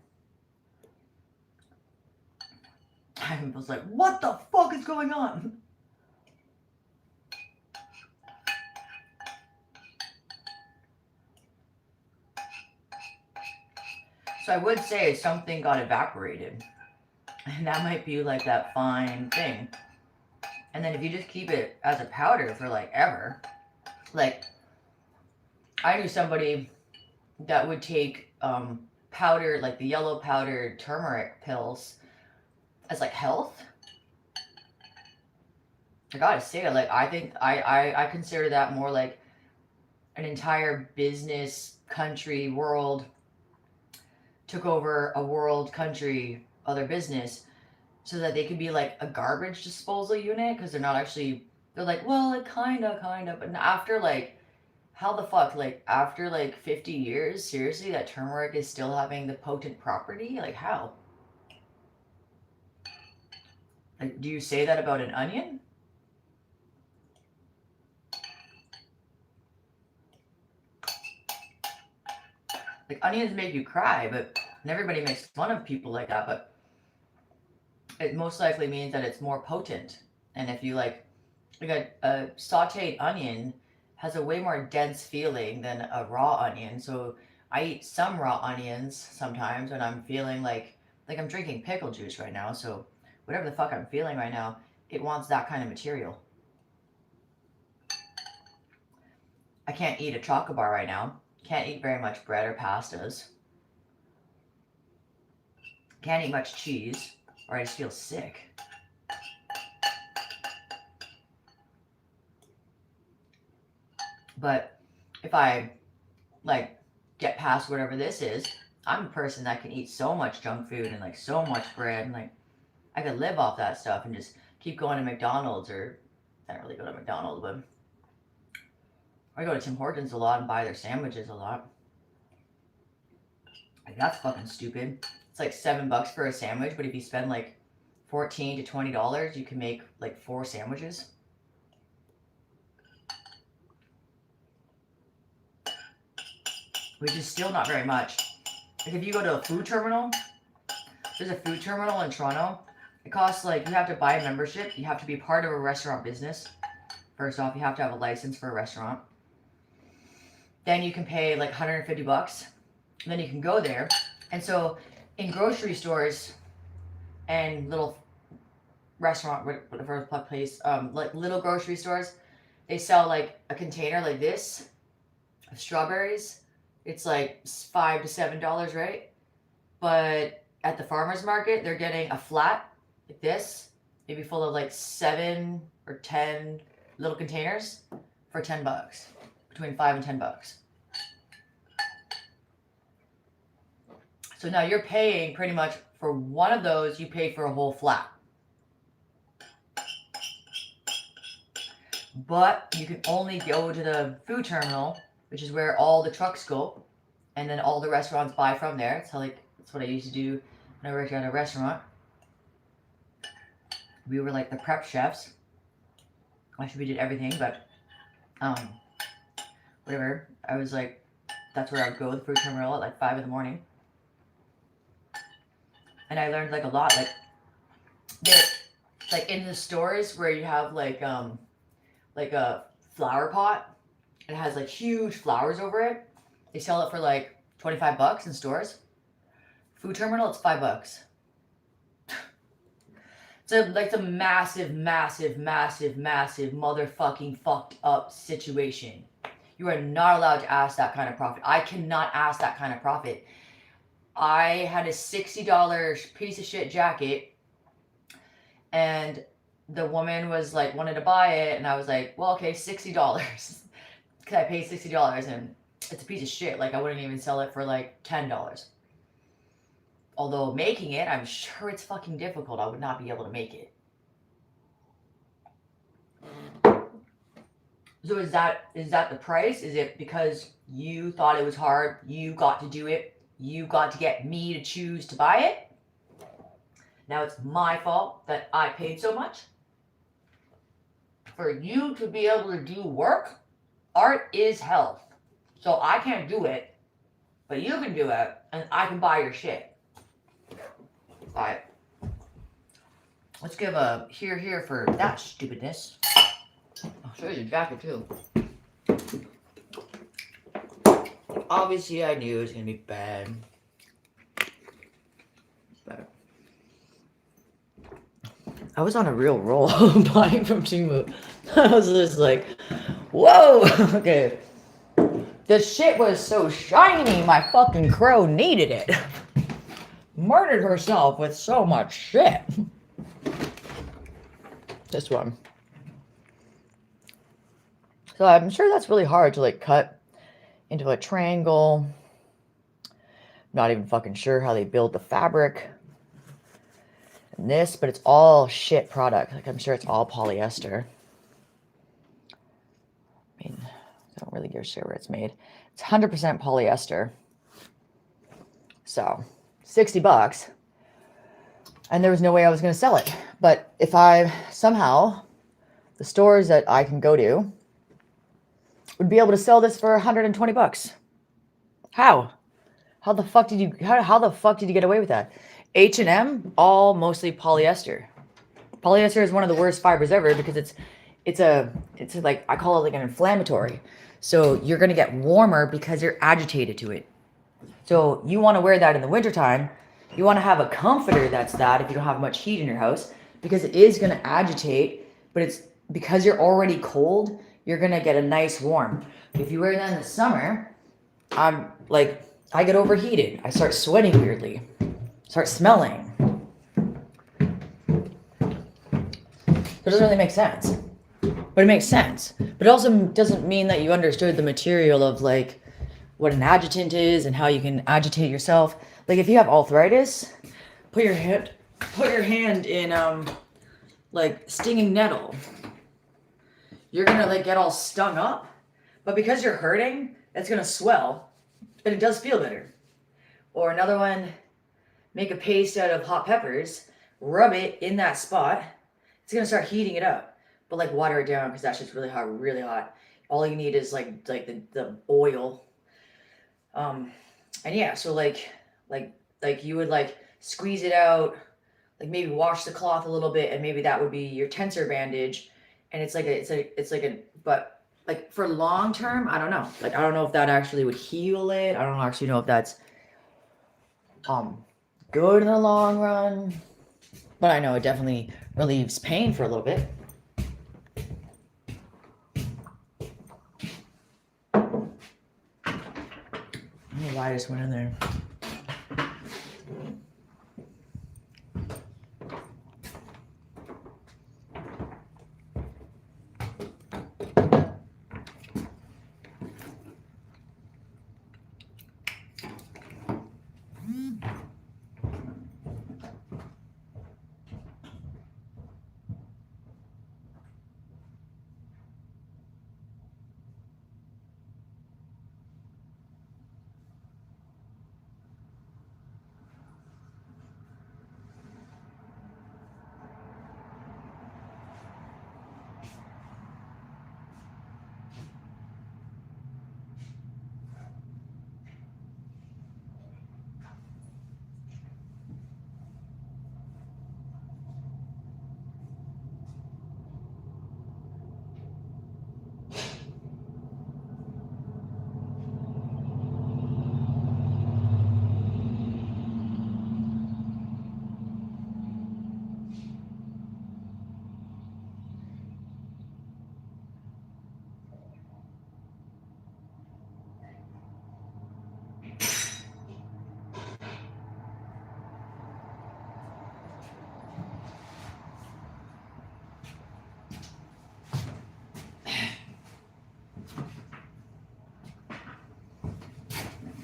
I was like, what the fuck is going on? So I would say something got evaporated. And that might be that fine thing. And then if you just keep it as a powder for ever, I knew somebody that would take powder, the yellow powdered turmeric pills as health. I gotta say, I think I consider that more an entire business, country, world took over a world, country, other business so that they could be a garbage disposal unit, because they're not actually, they're well, kinda, but after how the fuck, after 50 years, seriously, that turmeric is still having the potent property? How? Do you say that about an onion? Onions make you cry, but everybody makes fun of people like that, but it most likely means that it's more potent. And if you a sauteed onion has a way more dense feeling than a raw onion. So I eat some raw onions sometimes when I'm feeling Like I'm drinking pickle juice right now, so whatever the fuck I'm feeling right now, it wants that kind of material. I can't eat a chocolate bar right now. Can't eat very much bread or pastas. Can't eat much cheese, or I just feel sick. But if I like get past whatever this is, I'm a person that can eat so much junk food and like so much bread, and like I could live off that stuff and just keep going to McDonald's, or I don't really go to McDonald's, but I go to Tim Hortons a lot and buy their sandwiches a lot. Like that's fucking stupid. It's like $7 for a sandwich, but if you spend like $14 to $20, you can make like 4 sandwiches. Which is still not very much. Like if you go to a food terminal, there's a food terminal in Toronto. It costs like, you have to buy a membership. You have to be part of a restaurant business. First off, you have to have a license for a restaurant. Then you can pay like $150. And then you can go there. And so in grocery stores and little restaurant, whatever place, like little grocery stores, they sell like a container like this of strawberries. It's like $5 to $7, right? But at the farmer's market, they're getting a flat like this, maybe full of like 7 or 10 little containers for $10, between $5 and $10. So now you're paying pretty much for one of those, you pay for a whole flat. But you can only go to the food terminal, which is where all the trucks go, and then all the restaurants buy from there. It's like, that's what I used to do when I worked at a restaurant. We were like the prep chefs. Actually, we did everything, but whatever. I was like, that's where I would go, the food terminal at like 5 in the morning. And I learned like a lot. Like in the stores where you have like a flower pot, it has like huge flowers over it. They sell it for like $25 in stores. Food terminal, it's $5. So like it's a massive, massive, massive, massive motherfucking fucked up situation. You are not allowed to ask that kind of profit. I cannot ask that kind of profit. I had a $60 piece of shit jacket, and the woman was like, wanted to buy it, and I was like, well, okay, $60. Because I paid $60, and it's a piece of shit. Like, I wouldn't even sell it for like $10. Although making it, I'm sure it's fucking difficult. I would not be able to make it. So is that the price? Is it because you thought it was hard, you got to do it, you got to get me to choose to buy it? Now it's my fault that I paid so much? For you to be able to do work, art is health. So I can't do it, but you can do it, and I can buy your shit. Alright. Let's give a here for that stupidness. I'll show you the jacket too. Obviously I knew it was gonna be bad. But I was on a real roll buying from Temu. I was just like, whoa, okay. The shit was so shiny, my fucking crow needed it. Murdered herself with so much shit. This one. So I'm sure that's really hard to like cut into a triangle. Not even fucking sure how they build the fabric. And this, but it's all shit product. Like I'm sure it's all polyester. I mean, I don't really give a shit where it's made. It's 100% polyester. So $60. And there was no way I was going to sell it. But if I somehow, the stores that I can go to would be able to sell this for $120. How? How the fuck did you get away with that? H&M, all mostly polyester. Polyester is one of the worst fibers ever because it's like, I call it like an inflammatory. So you're going to get warmer because you're agitated to it. So you want to wear that in the wintertime You want to have a comforter that's that if you don't have much heat in your house, because it is going to agitate, but it's because you're already cold, you're going to get a nice warm. If you wear that in the summer, I'm like, I get overheated. I start sweating weirdly, start smelling. It doesn't really make sense, but it makes sense. But it also doesn't mean that you understood the material of like what an agitant is and how you can agitate yourself. Like if you have arthritis, put your hand in like stinging nettle. You're gonna like get all stung up, but because you're hurting, it's gonna swell, and it does feel better. Or another one, make a paste out of hot peppers, rub it in that spot. It's gonna start heating it up, but like water it down because that shit's really hot, really hot. All you need is like the oil. And yeah, so like you would like squeeze it out, like maybe wash the cloth a little bit, and maybe that would be your tensor bandage. And it's like but like for long term, I don't know. Like I don't know if that actually would heal it. I don't actually know if that's good in the long run. But I know it definitely relieves pain for a little bit. I don't know why I just went in there.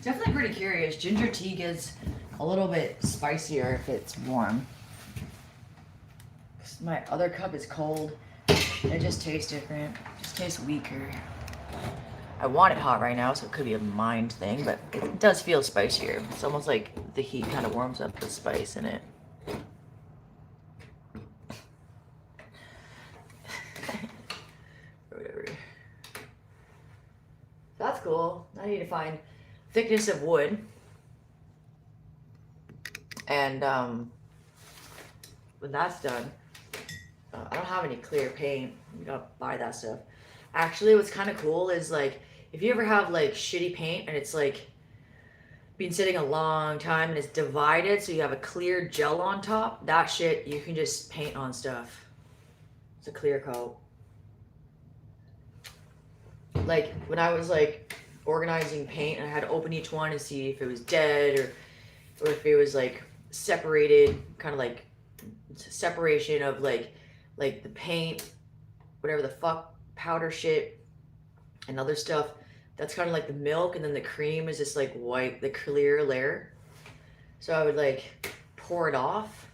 Definitely pretty curious. Ginger tea gets a little bit spicier if it's warm. My other cup is cold. It just tastes different. It just tastes weaker. I want it hot right now, so it could be a mind thing, but it does feel spicier. It's almost like the heat kind of warms up the spice in it. Whatever. That's cool. I need to find thickness of wood. And when that's done, I don't have any clear paint. You gotta buy that stuff. Actually, what's kind of cool is like, if you ever have like shitty paint and it's like been sitting a long time and it's divided, so you have a clear gel on top, that shit you can just paint on stuff. It's a clear coat. Like when I was like organizing paint and I had to open each one to see if it was dead or if it was like separated, kind of like separation of like the paint, whatever the fuck, powder shit and other stuff. That's kind of like the milk, and then the cream is just like white, the clear layer. So I would like pour it off.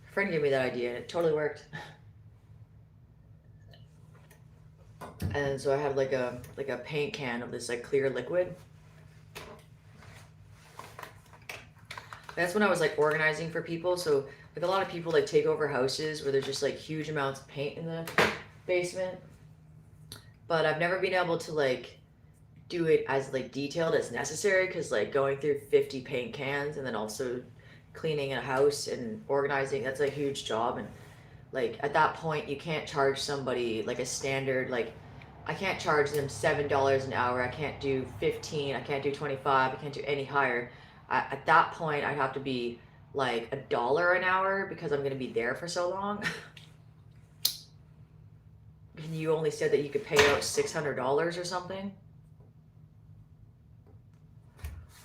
A friend gave me that idea and it totally worked. And so I have like a paint can of this like clear liquid. That's when I was like organizing for people. So like a lot of people like take over houses where there's just like huge amounts of paint in the basement. But I've never been able to like do it as like detailed as necessary, because like going through 50 paint cans and then also cleaning a house and organizing, that's a huge job. And like at that point you can't charge somebody like a standard, like I can't charge them $7 an hour. I can't do 15, I can't do 25, I can't do any higher. At that point, I'd have to be like $1 an hour because I'm gonna be there for so long. And you only said that you could pay out $600 or something.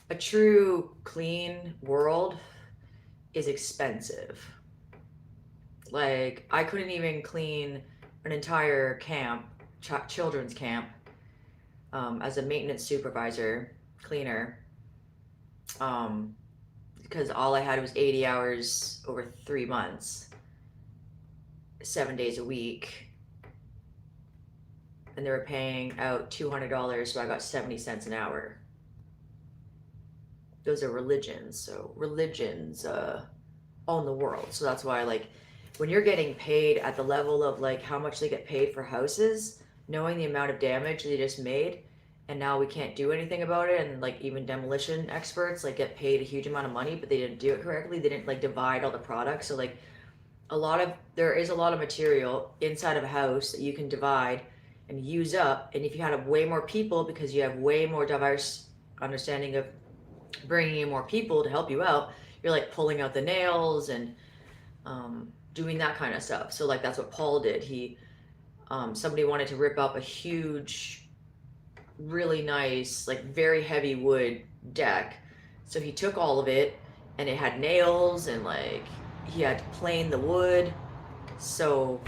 A true clean world is expensive. Like, I couldn't even clean an entire camp, children's camp, as a maintenance supervisor, cleaner, because all I had was 80 hours over 3 months, 7 days a week, and they were paying out $200, so I got 70 cents an hour. Those are religions, so religions own the world. So that's why, like, when you're getting paid at the level of like how much they get paid for houses, knowing the amount of damage they just made, and now we can't do anything about it, and like even demolition experts like get paid a huge amount of money, but they didn't do it correctly. They didn't like divide all the products. So like there is a lot of material inside of a house that you can divide and use up. And if you had way more people, because you have way more diverse understanding of bringing in more people to help you out, you're like pulling out the nails and doing that kind of stuff. So like that's what Paul did. He somebody wanted to rip up a huge, really nice, like very heavy wood deck. So he took all of it, and it had nails, and like he had to plane the wood. So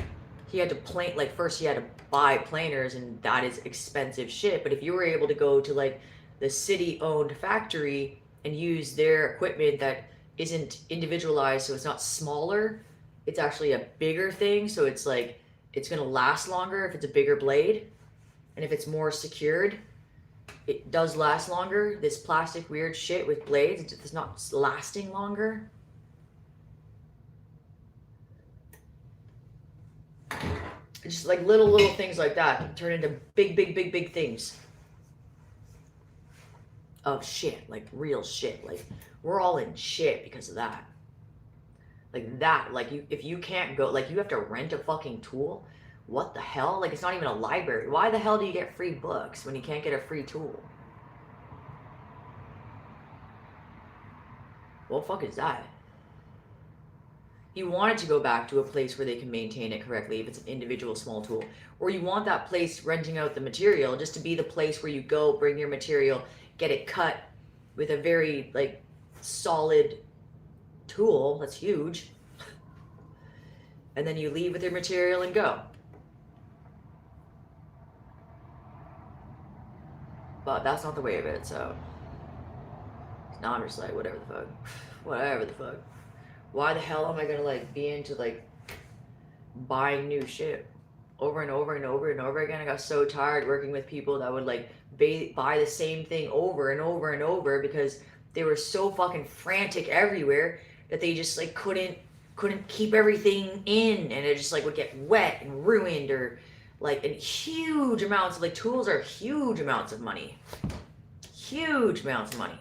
he had to plane, like first he had to buy planers, and that is expensive shit. But if you were able to go to like the city owned factory and use their equipment that isn't individualized, so it's not smaller, it's actually a bigger thing, so it's like it's gonna last longer if it's a bigger blade, and if it's more secured, it does last longer. This plastic weird shit with blades, it's not lasting longer. It's just like little things like that turn into big things of shit, like real shit. Like we're all in shit because of that. Like that, like if you can't go, like you have to rent a fucking tool. What the hell? Like it's not even a library. Why the hell do you get free books when you can't get a free tool? What the fuck is that? You want it to go back to a place where they can maintain it correctly if it's an individual small tool. Or you want that place renting out the material just to be the place where you go, bring your material, get it cut with a very like solid tool that's huge, and then you leave with your material and go. But that's not the way of it, so now I'm just like whatever the fuck. Whatever the fuck. Why the hell am I gonna like be into like buying new shit over and over and over and over again? I got so tired working with people that would like buy the same thing over and over and over because they were so fucking frantic everywhere that they just like couldn't keep everything in, and it just like would get wet and ruined, or like in huge amounts of like tools are huge amounts of money. Huge amounts of money.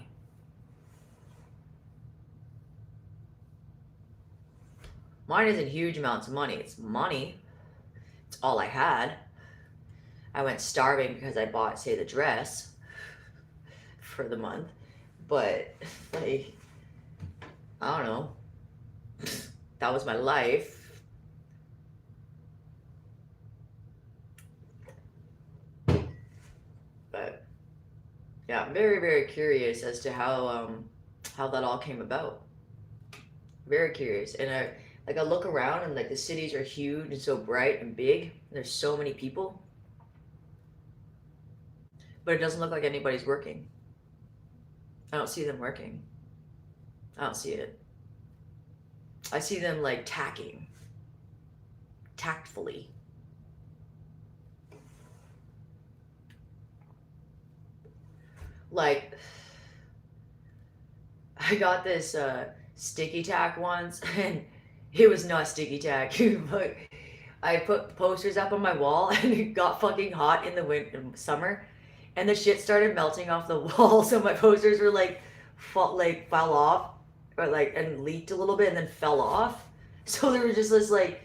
Mine isn't huge amounts of money. It's money. It's all I had. I went starving because I bought, say, the dress for the month. But, like, I don't know. That was my life. But, yeah, I'm very, very curious as to how that all came about. Very curious. And I look around and like the cities are huge and so bright and big. And there's so many people, but it doesn't look like anybody's working. I don't see them working. I don't see it. I see them like tacking, tactfully. Like I got this sticky tack once, and it was not sticky tack, but I put posters up on my wall, and it got fucking hot in the summer, and the shit started melting off the wall. So my posters were like, fell off, or like and leaked a little bit, and then fell off. So there was just this like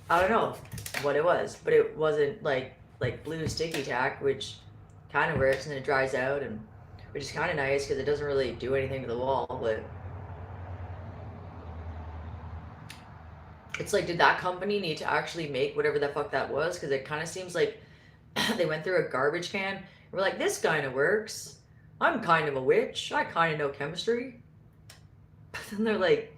I don't know what it was, but it wasn't like blue sticky tack, which kind of works and it dries out and which is kind of nice because it doesn't really do anything to the wall, but it's like, did that company need to actually make whatever the fuck that was? Because it kind of seems like they went through a garbage can. We're like, this kind of works. I'm kind of a witch. I kind of know chemistry. But then they're like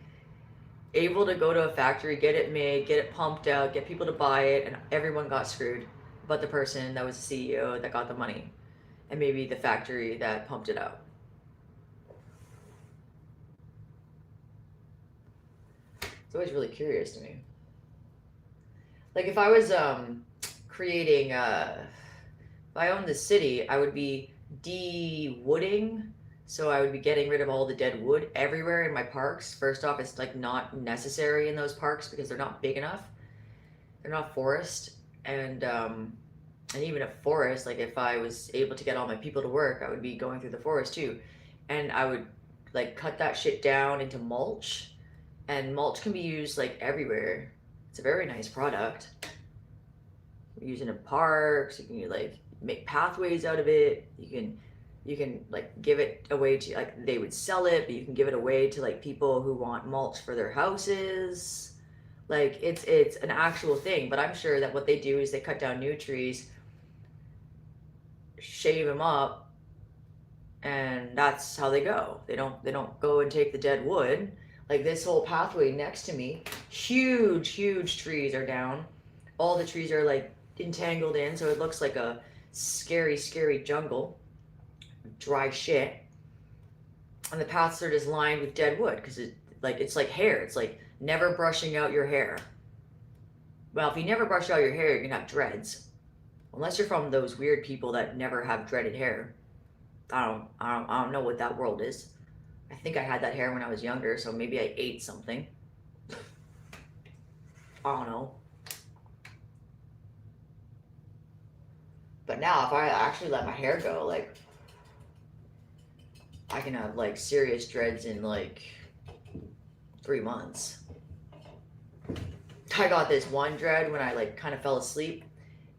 able to go to a factory, get it made, get it pumped out, get people to buy it, and everyone got screwed. But the person that was the CEO that got the money, and maybe the factory that pumped it out. It's always really curious to me. Like if I was creating, if I owned the city, I would be de-wooding. So I would be getting rid of all the dead wood everywhere in my parks. First off, it's like not necessary in those parks because they're not big enough. They're not forest, and even a forest. Like if I was able to get all my people to work, I would be going through the forest too, and I would like cut that shit down into mulch, and mulch can be used like everywhere. It's a very nice product. You use it in parks. You can like make pathways out of it. You can like give it away to, like, they would sell it, but you can give it away to like people who want mulch for their houses. Like it's an actual thing. But I'm sure that what they do is they cut down new trees, shave them up, and that's how they go. They don't go and take the dead wood. Like this whole pathway next to me, huge trees are down. All the trees are like entangled in, so it looks like a scary jungle, dry shit. And the paths are just lined with dead wood because it's like hair. It's like never brushing out your hair. Well, if you never brush out your hair, you're gonna have dreads. Unless you're from those weird people that never have dreaded hair. I don't know what that world is. I think I had that hair when I was younger, so maybe I ate something. I don't know. But now, if I actually let my hair go, like, I can have like serious dreads in like 3 months. I got this one dread when I like kind of fell asleep.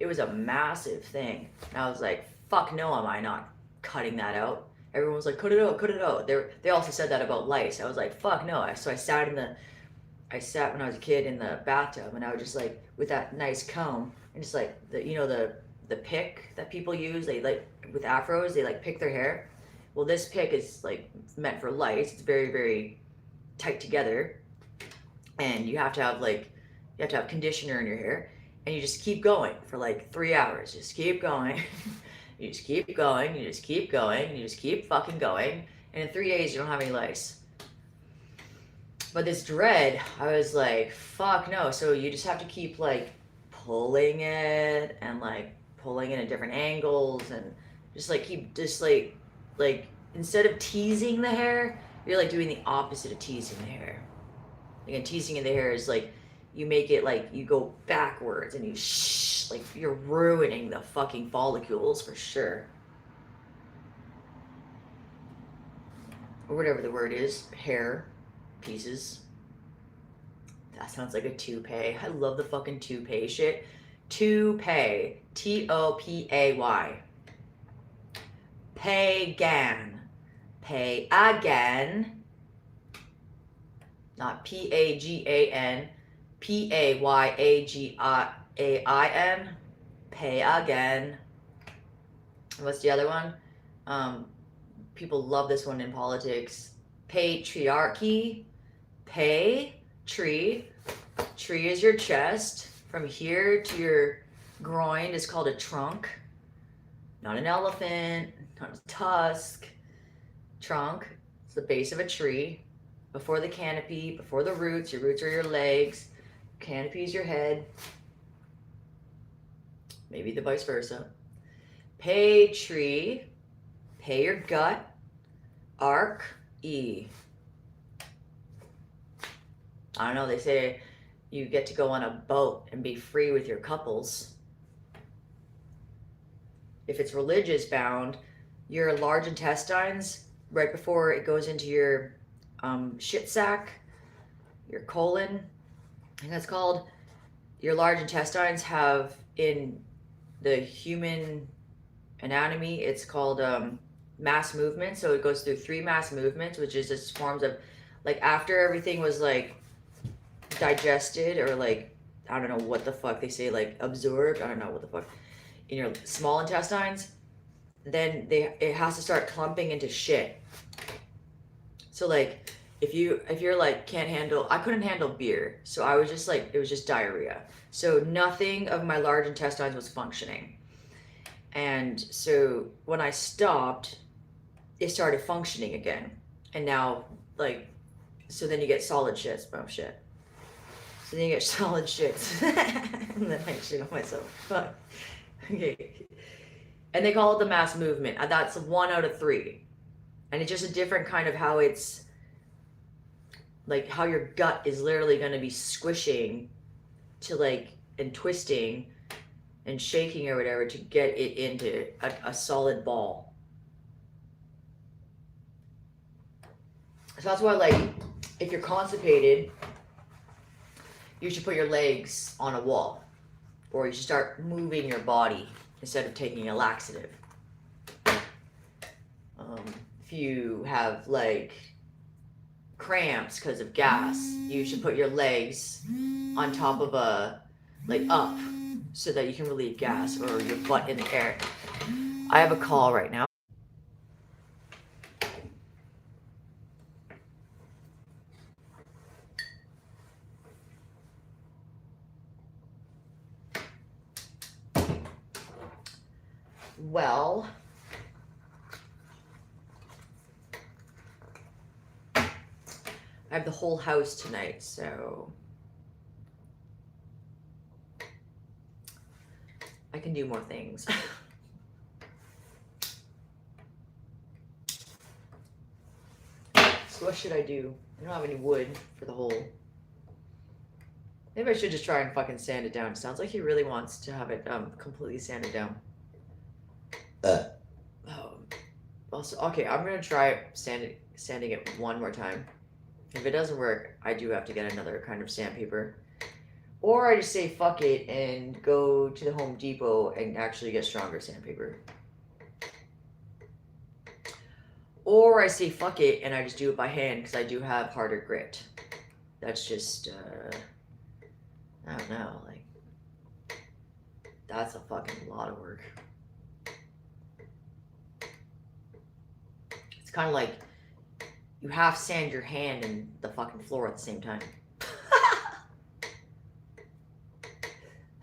It was a massive thing. And I was like, fuck no, am I not cutting that out? Everyone was like, cut it out, cut it out. They also said that about lice. I was like, fuck no. So I sat when I was a kid in the bathtub, and I was just like with that nice comb and just like the pick that people use. They like with afros, they like pick their hair. Well, this pick is like meant for lice. It's very tight together, and you have to have conditioner in your hair, and you just keep going for like 3 hours. Just keep going. You just keep going. You just keep going. You just keep fucking going, and in 3 days you don't have any lice. But this dread, I was like, fuck no. So you just have to keep like pulling it and like pulling it at different angles, and just like keep just like instead of teasing the hair, you're like doing the opposite of teasing the hair. Again, teasing in the hair is like you make it like you go backwards and you like you're ruining the fucking follicles for sure. Or whatever the word is, hair pieces. That sounds like a toupee. I love the fucking toupee shit. Toupee. T-O-P-A-Y. Pagan. Pay again. Not P-A-G-A-N. P-A-Y-A-G-A-I-N. Pay again. What's the other one? People love this one in politics. Patriarchy. Pay. Tree. Tree is your chest. From here to your groin is called a trunk. Not an elephant. Not a tusk. Trunk. It's the base of a tree. Before the canopy. Before the roots. Your roots are your legs. Canopy is your head. Maybe the vice versa. Pay tree. Pay your gut. Arc. E. I don't know, they say you get to go on a boat and be free with your couples. If it's religious bound, your large intestines, right before it goes into your shit sac, your colon, I think that's called, your large intestines have, in the human anatomy, it's called mass movements. So it goes through 3 mass movements, which is just forms of, like, after everything was like digested, or like, I don't know what the fuck they say, like absorbed, I don't know what the fuck, in your small intestines, then it has to start clumping into shit. So like, if you're like can't handle, I couldn't handle beer, so I was just like, it was just diarrhea. So nothing of my large intestines was functioning. And so when I stopped, it started functioning again. And now, like, so then you get solid shits. Oh shit. So then you get solid shits. And then I shit on myself. Fuck. Okay. And they call it the mass movement. That's 1 out of 3. And it's just a different kind of how it's, like, how your gut is literally going to be squishing to, like, and twisting and shaking or whatever to get it into a solid ball. So that's why, like, if you're constipated, you should put your legs on a wall, or you should start moving your body instead of taking a laxative. If you have like cramps because of gas, you should put your legs on top of a, like, up, so that you can relieve gas, or your butt in the air. I have a call right now. Well, I have the whole house tonight, so I can do more things. So what should I do? I don't have any wood for the hole. Maybe I should just try and fucking sand it down. It sounds like he really wants to have it completely sanded down. Also, okay, I'm gonna try sanding it one more time. If it doesn't work, I do have to get another kind of sandpaper. Or I just say fuck it and go to the Home Depot and actually get stronger sandpaper. Or I say fuck it and I just do it by hand, because I do have harder grit. That's just, I don't know, like, that's a fucking lot of work. It's kind of like you half sand your hand and the fucking floor at the same time.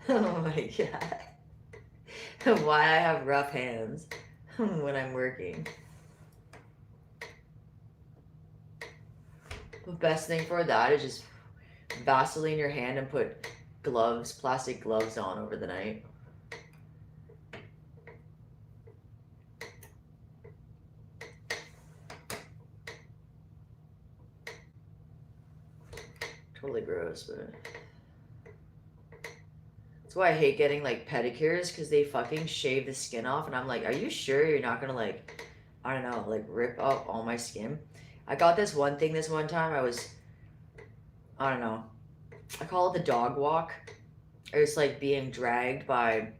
Oh my god. Why I have rough hands when I'm working. The best thing for that is just Vaseline your hand and put gloves, plastic gloves on over the night. Totally gross, but that's why I hate getting like pedicures, because they fucking shave the skin off, and I'm like, are you sure you're not gonna, like, I don't know, like rip up all my skin? I got this one thing this one time. I don't know, I call it the dog walk. It was like being dragged by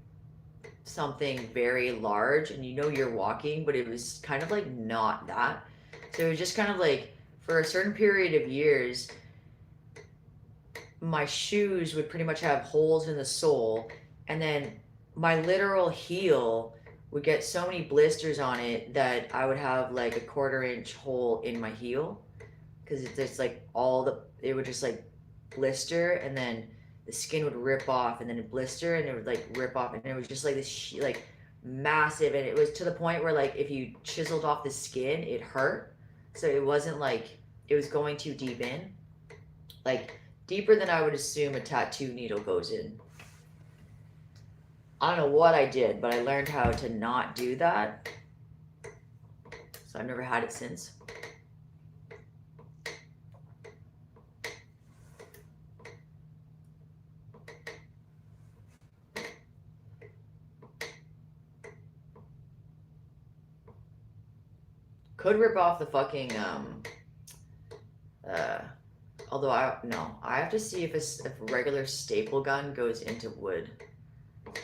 something very large, and you know you're walking, but it was kind of like not that. So it was just kind of like, for a certain period of years, my shoes would pretty much have holes in the sole, and then my literal heel would get so many blisters on it that I would have like a 1/4 inch hole in my heel, because it's just like it would just like blister, and then the skin would rip off, and then it blister, and it would like rip off, and it was just like this like massive, and it was to the point where like if you chiseled off the skin, it hurt. So it wasn't like it was going too deep in, like deeper than I would assume a tattoo needle goes in. I don't know what I did, but I learned how to not do that. So I've never had it since. Could rip off the fucking, although I have to see if a regular staple gun goes into wood.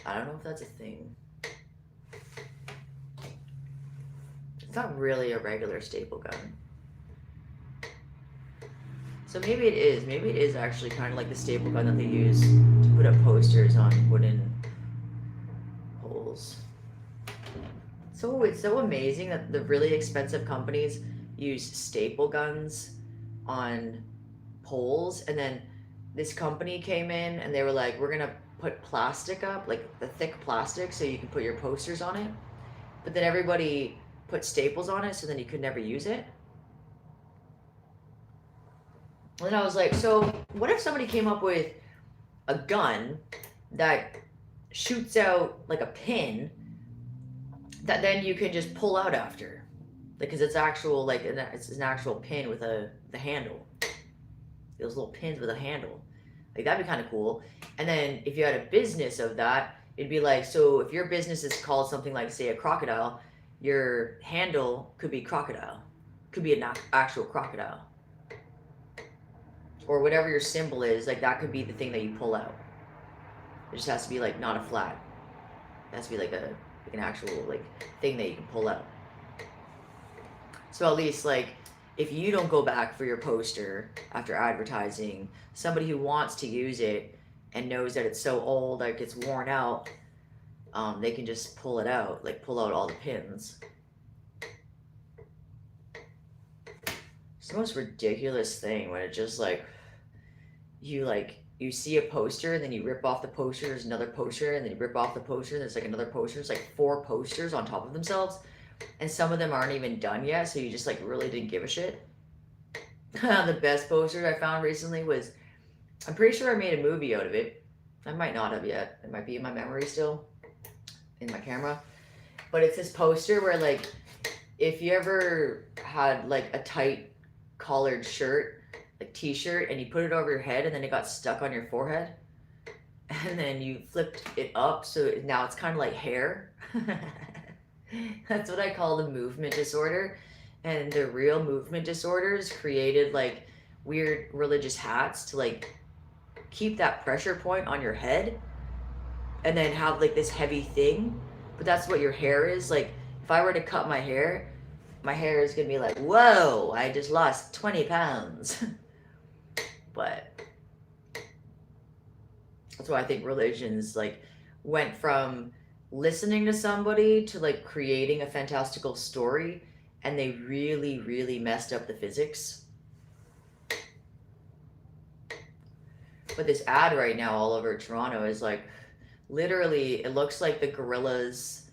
I don't know if that's a thing. It's not really a regular staple gun. So maybe it is. Maybe it is actually kind of like the staple gun that they use to put up posters on wooden poles. So it's so amazing that the really expensive companies use staple guns on poles, and then this company came in and they were like, we're gonna put plastic up, like the thick plastic, so you can put your posters on it. But then everybody put staples on it, so then you could never use it. And then I was like, so what if somebody came up with a gun that shoots out like a pin that then you can just pull out after, because it's actual, like it's an actual pin with the handle, those little pins with a handle, like that'd be kind of cool. And then if you had a business of that, it'd be like, so if your business is called something like, say, a crocodile, your handle could be crocodile, could be an actual crocodile, or whatever your symbol is, like that could be the thing that you pull out. It just has to be like not a flat, it has to be like an actual like thing that you can pull out. So at least like if you don't go back for your poster after advertising, somebody who wants to use it and knows that it's so old, like it's worn out, they can just pull it out, like pull out all the pins. It's the most ridiculous thing when it just like you see a poster and then you rip off the poster, there's another poster, and then you rip off the poster, there's like another poster. It's like 4 posters on top of themselves, and some of them aren't even done yet, so you just like really didn't give a shit. The best poster I found recently was, I'm pretty sure I made a movie out of it. I might not have yet. It might be in my memory still, in my camera. But it's this poster where like, if you ever had like a tight collared shirt, like t-shirt, and you put it over your head and then it got stuck on your forehead, and then you flipped it up so now it's kind of like hair. That's what I call the movement disorder. And the real movement disorders created like weird religious hats to like keep that pressure point on your head and then have like this heavy thing. But that's what your hair is. Like if I were to cut my hair is gonna be like, whoa, I just lost 20 pounds. But that's why I think religions like went from listening to somebody to like creating a fantastical story, and they really, really messed up the physics. But this ad right now all over Toronto is like, literally, it looks like the Gorillaz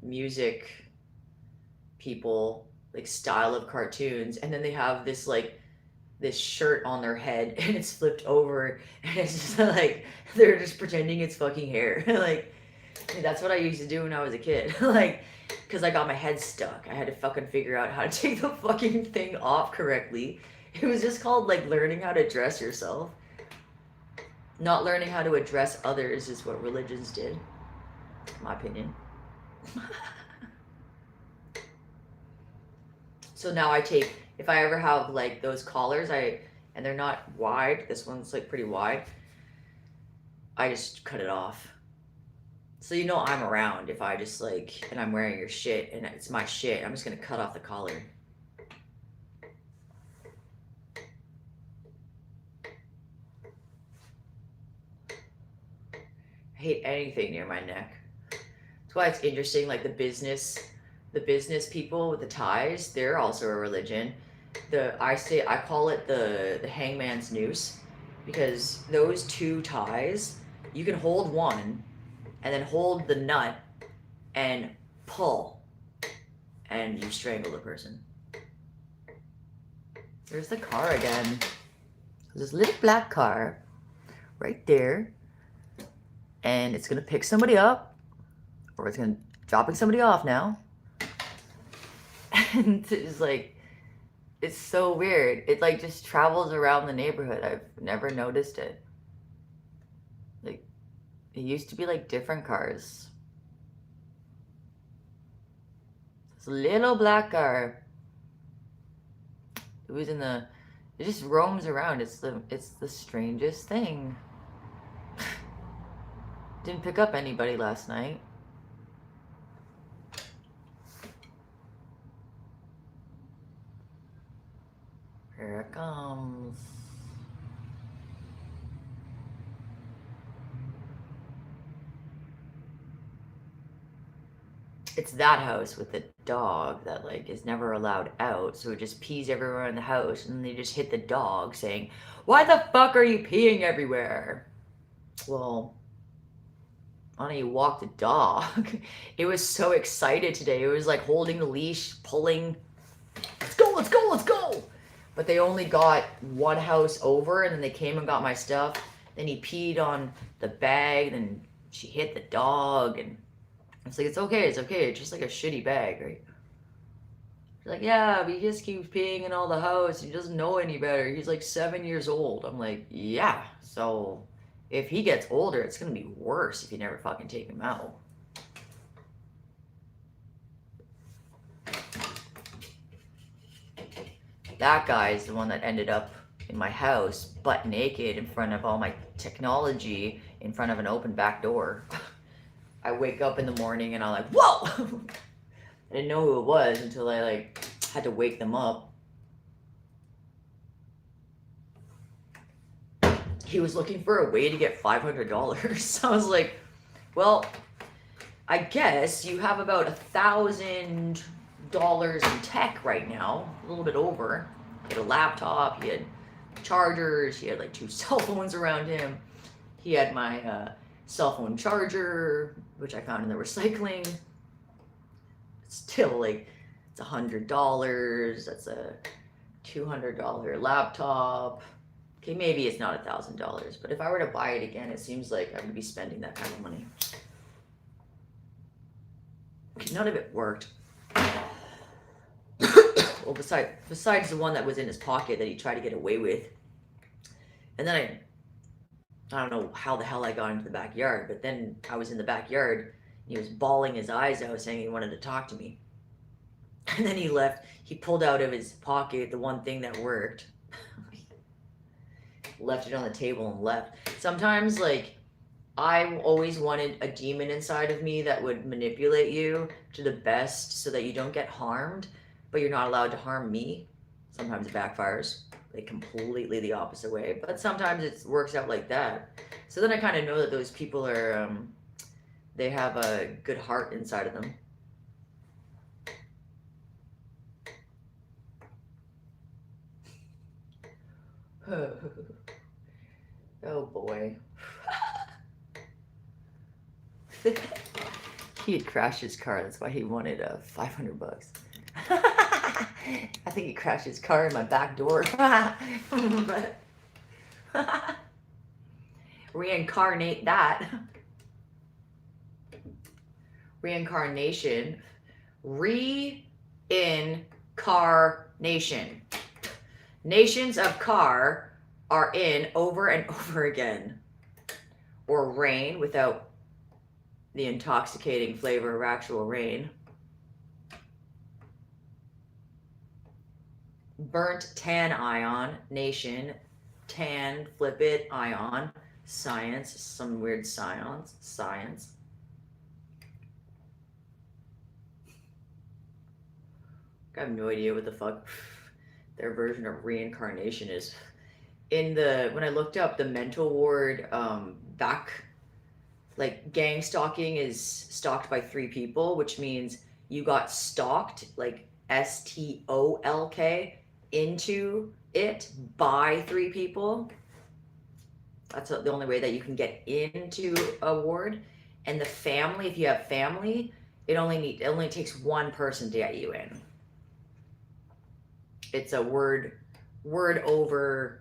music people, like style of cartoons, and then they have this like this shirt on their head and it's flipped over and it's just like they're just pretending it's fucking hair. Like that's what I used to do when I was a kid. Like because I got my head stuck, I had to fucking figure out how to take the fucking thing off correctly. It was just called like learning how to dress yourself. Not learning how to address others is what religions did, in my opinion. So now I take, if I ever have like those collars, and they're not wide, this one's like pretty wide, I just cut it off. So you know I'm around if I just like, and I'm wearing your shit and it's my shit, I'm just gonna cut off the collar. I hate anything near my neck. That's why it's interesting, like the business people with the ties, they're also a religion. I call it the hangman's noose, because those 2 ties, you can hold one and then hold the nut and pull and you strangle the person. There's the car again. There's this little black car right there, and it's gonna pick somebody up, or it's gonna dropping somebody off now. And it's like, it's so weird. It like just travels around the neighborhood. I've never noticed it. Like, it used to be like different cars. This little black car. It just roams around. It's the strangest thing. Didn't pick up anybody last night. Here it comes. It's that house with the dog that like is never allowed out, so it just pees everywhere in the house, and they just hit the dog saying, "Why the fuck are you peeing everywhere?" Well, why don't you walk the dog? It was so excited today. It was like holding the leash, pulling. Let's go, let's go, let's go. But they only got one house over, and then they came and got my stuff. Then he peed on the bag, then she hit the dog, and it's like, it's okay, it's just like a shitty bag, right? She's like, yeah, but he just keeps peeing in all the house. He doesn't know any better. He's like 7 years old. I'm like, yeah, so if he gets older, it's gonna be worse if you never fucking take him out. That guy's the one that ended up in my house, butt naked in front of all my technology, in front of an open back door. I wake up in the morning and I'm like, whoa! I didn't know who it was until I like had to wake them up. He was looking for a way to get $500. I was like, well, I guess you have about $1,000 in tech right now, a little bit over. He had a laptop, he had chargers, he had like 2 cell phones around him. He had my cell phone charger, which I found in the recycling. Still, like, it's $100. That's a $200 laptop. Okay, maybe it's not $1,000, but if I were to buy it again, it seems like I would be spending that kind of money. Okay, none of it worked. Well, besides the one that was in his pocket that he tried to get away with. And then I don't know how the hell I got into the backyard, but then I was in the backyard. He was bawling his eyes out, saying he wanted to talk to me. And then he left. He pulled out of his pocket the one thing that worked. Left it on the table and left. Sometimes, like, I always wanted a demon inside of me that would manipulate you to the best so that you don't get harmed, but you're not allowed to harm me. Sometimes it backfires, like completely the opposite way, but sometimes it works out like that. So then I kind of know that those people are, they have a good heart inside of them. Oh boy. He had crashed his car. That's why he wanted $500. I think he crashed his car in my back door. But reincarnate that. Reincarnation. Reincarnation. Nations of car are in over and over again. Or rain without the intoxicating flavor of actual rain. Burnt tan ion, nation, tan, flip it, ion, science, some weird science. I have no idea what the fuck their version of reincarnation is. When I looked up the mental ward, like gang stalking is stalked by 3 people, which means you got stalked, like STOLK, into it by 3 people. That's the only way that you can get into a ward. And the family, if you have family, it only takes 1 person to get you in. It's a word over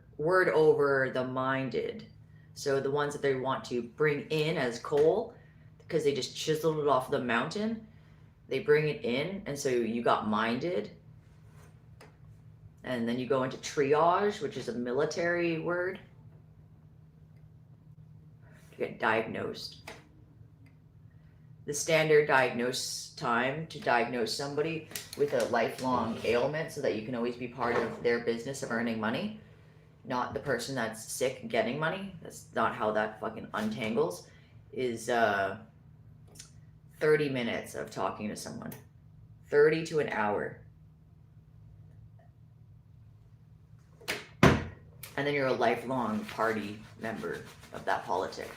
the minded. So the ones that they want to bring in as coal, because they just chiseled it off the mountain, they bring it in, and so you got minded. And then you go into triage, which is a military word. You get diagnosed. The standard time to diagnose somebody with a lifelong ailment so that you can always be part of their business of earning money, not the person that's sick getting money. That's not how that fucking untangles, is 30 minutes of talking to someone. 30 to an hour. and then you're a lifelong party member of that politic.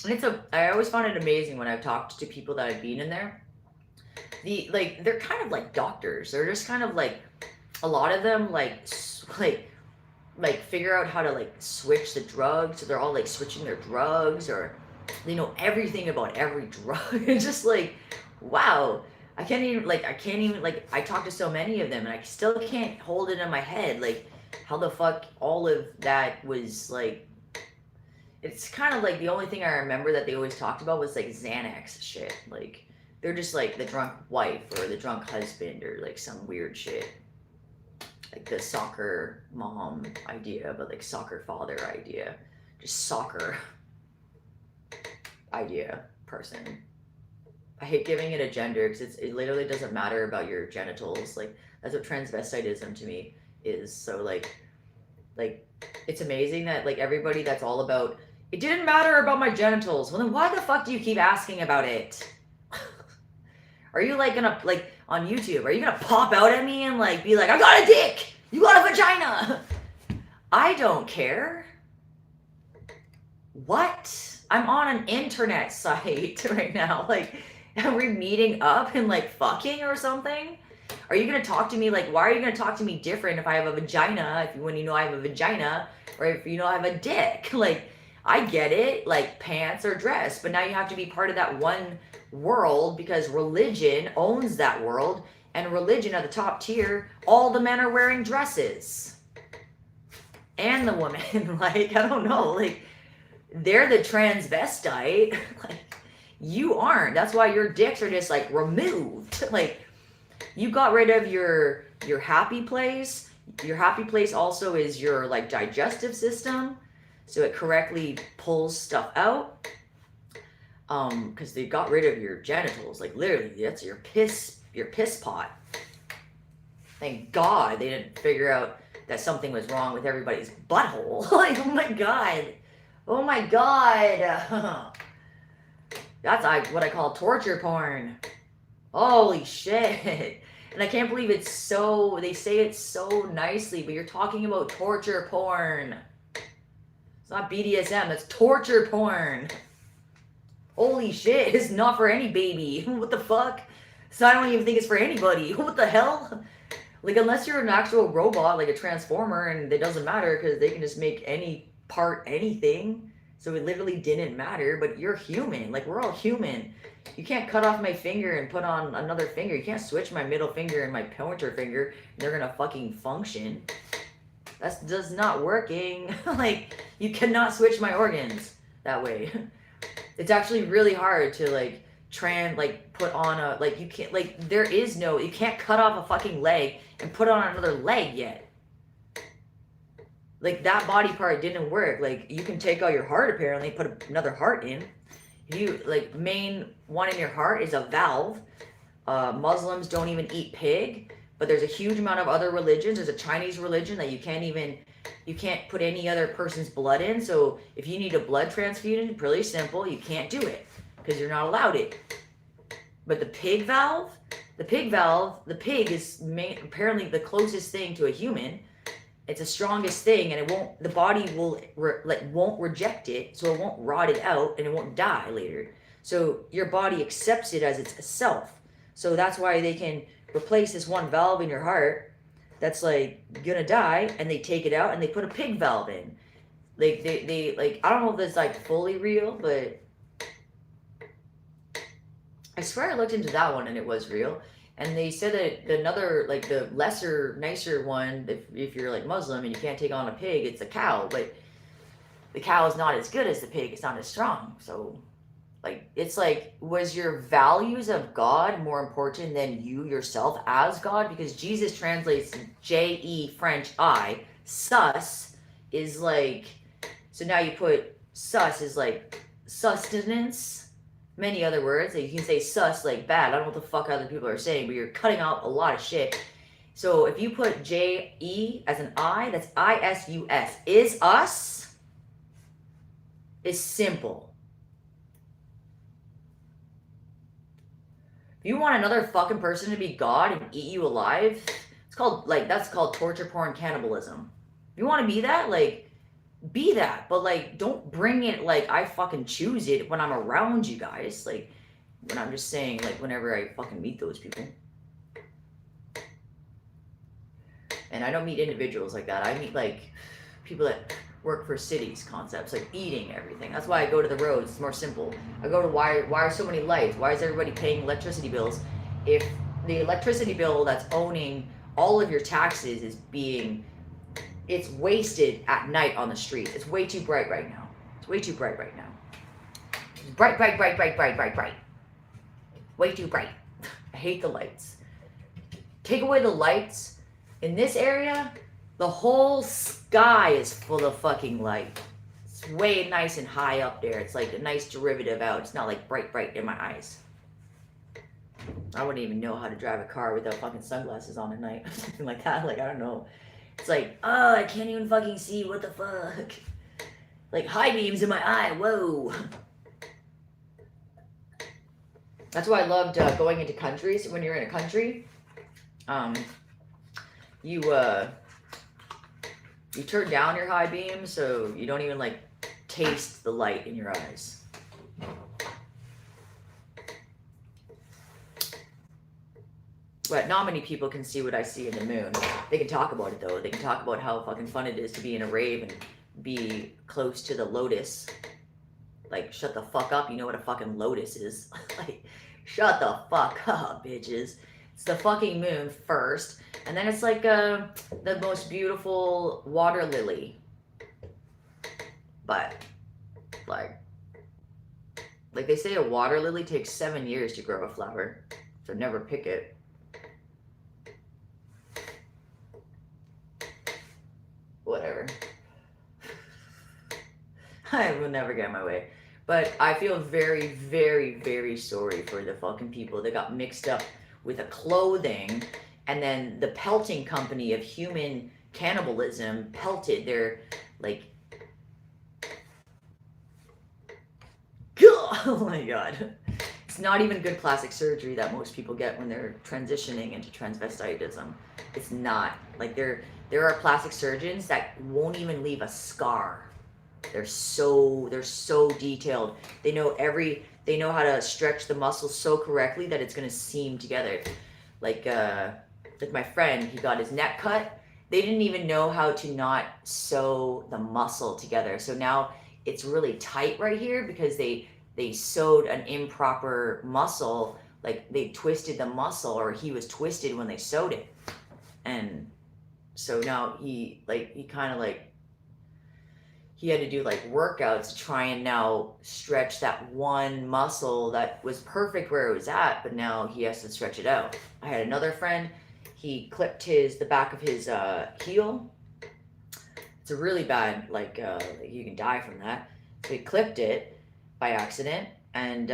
And I always found it amazing when I've talked to people that have been in there. They're kind of like doctors. They're just kind of like, a lot of them like figure out how to like switch the drugs. So they're all like switching their drugs, or they know everything about every drug. It's just like, wow. I can't even I talk to so many of them and I still can't hold it in my head. Like, how the fuck all of that was like, it's kind of like the only thing I remember that they always talked about was like Xanax shit. Like, they're just like the drunk wife or the drunk husband or like some weird shit. Like the soccer mom idea, but like soccer father idea. Just soccer idea person. I hate giving it a gender because it literally doesn't matter about your genitals. Like, that's what transvestitism to me is. So like it's amazing that like everybody that's all about, it didn't matter about my genitals. Well, then why the fuck do you keep asking about it? Are you like gonna, like, on YouTube, are you gonna pop out at me and like be like, I got a dick, you got a vagina? I don't care. What? I'm on an internet site right now. Like, are we meeting up and like fucking or something? Are you gonna talk to me like, why are you gonna talk to me different if I have a vagina, when you know I have a vagina, or if you know I have a dick? Like, I get it, like pants or dress, but now you have to be part of that one world because religion owns that world, and religion at the top tier, all the men are wearing dresses. And the women, like, I don't know, like, they're the transvestite. Like, you aren't. That's why your dicks are just like removed. Like, you got rid of your happy place. Your happy place also is your like digestive system, so it correctly pulls stuff out. Because they got rid of your genitals. Like, literally, that's your piss pot. Thank God they didn't figure out that something was wrong with everybody's butthole. Like, oh my God. Oh my God. That's like what I call torture porn. Holy shit. And I can't believe it's so, they say it so nicely, but you're talking about torture porn. It's not BDSM, that's torture porn. Holy shit, it's not for any baby. What the fuck? So I don't even think it's for anybody. What the hell? Like, unless you're an actual robot, like a transformer, and it doesn't matter because they can just make any part anything. So it literally didn't matter, but you're human. Like, we're all human. You can't cut off my finger and put on another finger. You can't switch my middle finger and my pointer finger, and they're gonna fucking function. That's just not working. Like, you cannot switch my organs that way. It's actually really hard to like put on a, like, you can't, like, you can't cut off a fucking leg and put on another leg yet. Like, that body part didn't work. Like, you can take out your heart apparently, put another heart in. You, like, main one in your heart is a valve. Muslims don't even eat pig, but there's a huge amount of other religions. There's a Chinese religion that you can't put any other person's blood in. So if you need a blood transfusion, really simple, you can't do it because you're not allowed it. But the pig is apparently the closest thing to a human. It's the strongest thing, and the body won't reject it, so it won't rot it out, and it won't die later. So your body accepts it as its self. So that's why they can replace this one valve in your heart that's like gonna die, and they take it out and they put a pig valve in. Like, they like, I don't know if it's like fully real, but I swear I looked into that one and it was real. And they said that another, like, the lesser, nicer one, if you're like Muslim and you can't take on a pig, it's a cow. But the cow is not as good as the pig. It's not as strong. So, like, it's like, was your values of God more important than you yourself as God? Because Jesus translates J-E French I. Sus is like, so now you put sus is like sustenance. Many other words. Like, you can say sus like bad. I don't know what the fuck other people are saying, but you're cutting out a lot of shit. So if you put J-E as an I, that's I-S-U-S. Is us is simple. If you want another fucking person to be God and eat you alive, it's called, like, that's called torture porn cannibalism. If you want to be that, like, be that. But, like, don't bring it like I fucking choose it when I'm around you guys. Like, when I'm just saying, like, whenever I fucking meet those people. And I don't meet individuals like that. I meet, like, people that work for cities concepts, like eating everything. That's why I go to the roads. It's more simple. I go to why are so many lights? Why is everybody paying electricity bills if the electricity bill that's owning all of your taxes is being, it's wasted at night on the street. It's way too bright right now. It's way too bright right now. It's bright, bright, bright, bright, bright, bright, bright. Way too bright. I hate the lights. Take away the lights in this area, the whole sky is full of fucking light. It's way nice and high up there. It's like a nice derivative out. It's not like bright, bright in my eyes. I wouldn't even know how to drive a car without fucking sunglasses on at night. Something like that. Like, I don't know. It's like, oh, I can't even fucking see. What the fuck? Like, high beams in my eye. Whoa. That's why I loved going into countries. When you're in a country, you turn down your high beam so you don't even like taste the light in your eyes. But not many people can see what I see in the moon. They can talk about it though. They can talk about how fucking fun it is to be in a rave and be close to the lotus. Like, shut the fuck up, you know what a fucking lotus is. Like, shut the fuck up, bitches. It's the fucking moon first, and then it's like the most beautiful water lily. But, like they say a water lily takes 7 years to grow a flower, so never pick it. Whatever. I will never get my way. But I feel very, very, very sorry for the fucking people that got mixed up with a clothing, and then the pelting company of human cannibalism pelted their, like, oh my god. It's not even good plastic surgery that most people get when they're transitioning into transvestitism. It's not. Like, there are plastic surgeons that won't even leave a scar. They're so detailed. They know how to stretch the muscles so correctly that it's gonna seam together. Like my friend, he got his neck cut. They didn't even know how to not sew the muscle together. So now it's really tight right here because they sewed an improper muscle. Like, they twisted the muscle, or he was twisted when they sewed it. And so now he had to do like workouts to try and now stretch that one muscle that was perfect where it was at, but now he has to stretch it out. I had another friend, he clipped the back of his heel. It's a really bad, like you can die from that. So he clipped it by accident, and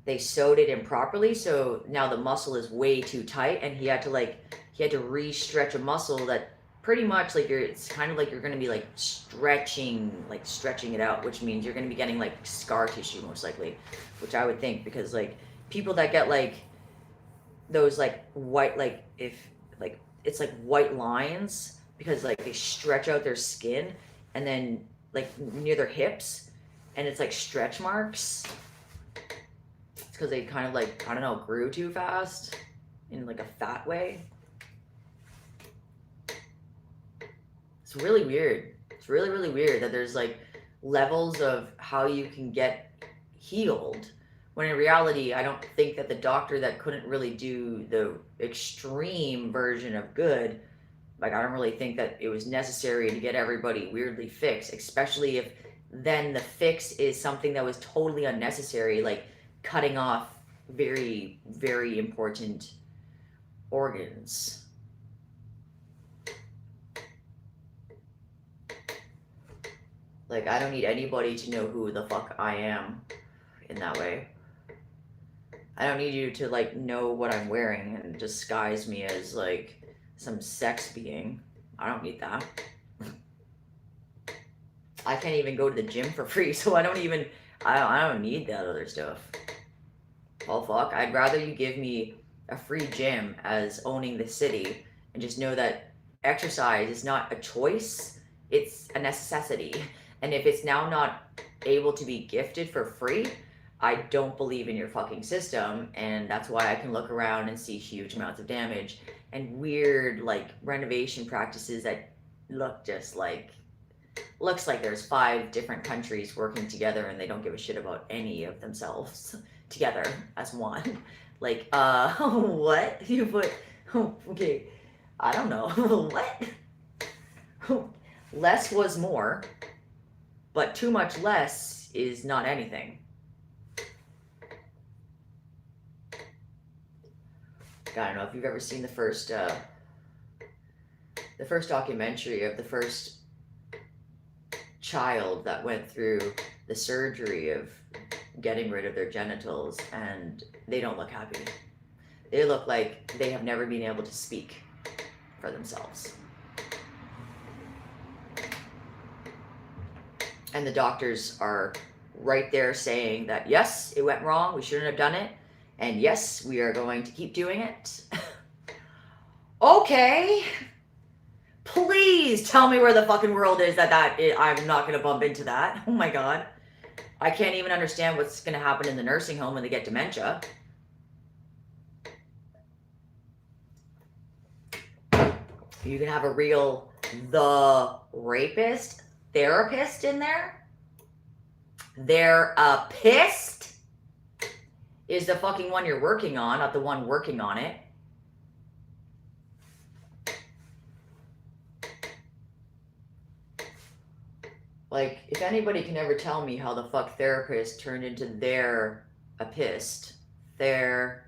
they sewed it improperly, so now the muscle is way too tight, and he had to re-stretch a muscle that pretty much, like, it's kind of like you're going to be like stretching it out, which means you're going to be getting like scar tissue most likely, which I would think, because like people that get like those like white, like if like it's like white lines because like they stretch out their skin, and then like near their hips, and it's like stretch marks. It's because they kind of like, I don't know, grew too fast in like a fat way. It's really weird. It's really, really weird that there's like levels of how you can get healed, when in reality, I don't think that the doctor that couldn't really do the extreme version of good, like, I don't really think that it was necessary to get everybody weirdly fixed, especially if then the fix is something that was totally unnecessary, like cutting off very, very important organs. Like, I don't need anybody to know who the fuck I am in that way. I don't need you to, like, know what I'm wearing and disguise me as, like, some sex being. I don't need that. I can't even go to the gym for free, so I don't need that other stuff. Oh, fuck. I'd rather you give me a free gym as owning the city and just know that exercise is not a choice, it's a necessity. And if it's now not able to be gifted for free, I don't believe in your fucking system. And that's why I can look around and see huge amounts of damage and weird like renovation practices that looks like there's 5 different countries working together and they don't give a shit about any of themselves together as one. Like, what? You put, okay, I don't know. What? Less was more, but too much less is not anything. I don't know if you've ever seen the first documentary of the first child that went through the surgery of getting rid of their genitals, and they don't look happy. They look like they have never been able to speak for themselves. And the doctors are right there saying that, yes, it went wrong, we shouldn't have done it, and yes, we are going to keep doing it. Okay. Please tell me where the fucking world is I'm not going to bump into that. Oh my God. I can't even understand what's going to happen in the nursing home when they get dementia. You can have a real the rapist therapist in there. Therapist is the fucking one you're working on, not the one working on it. Like, if anybody can ever tell me how the fuck therapist turned into their-apist, there,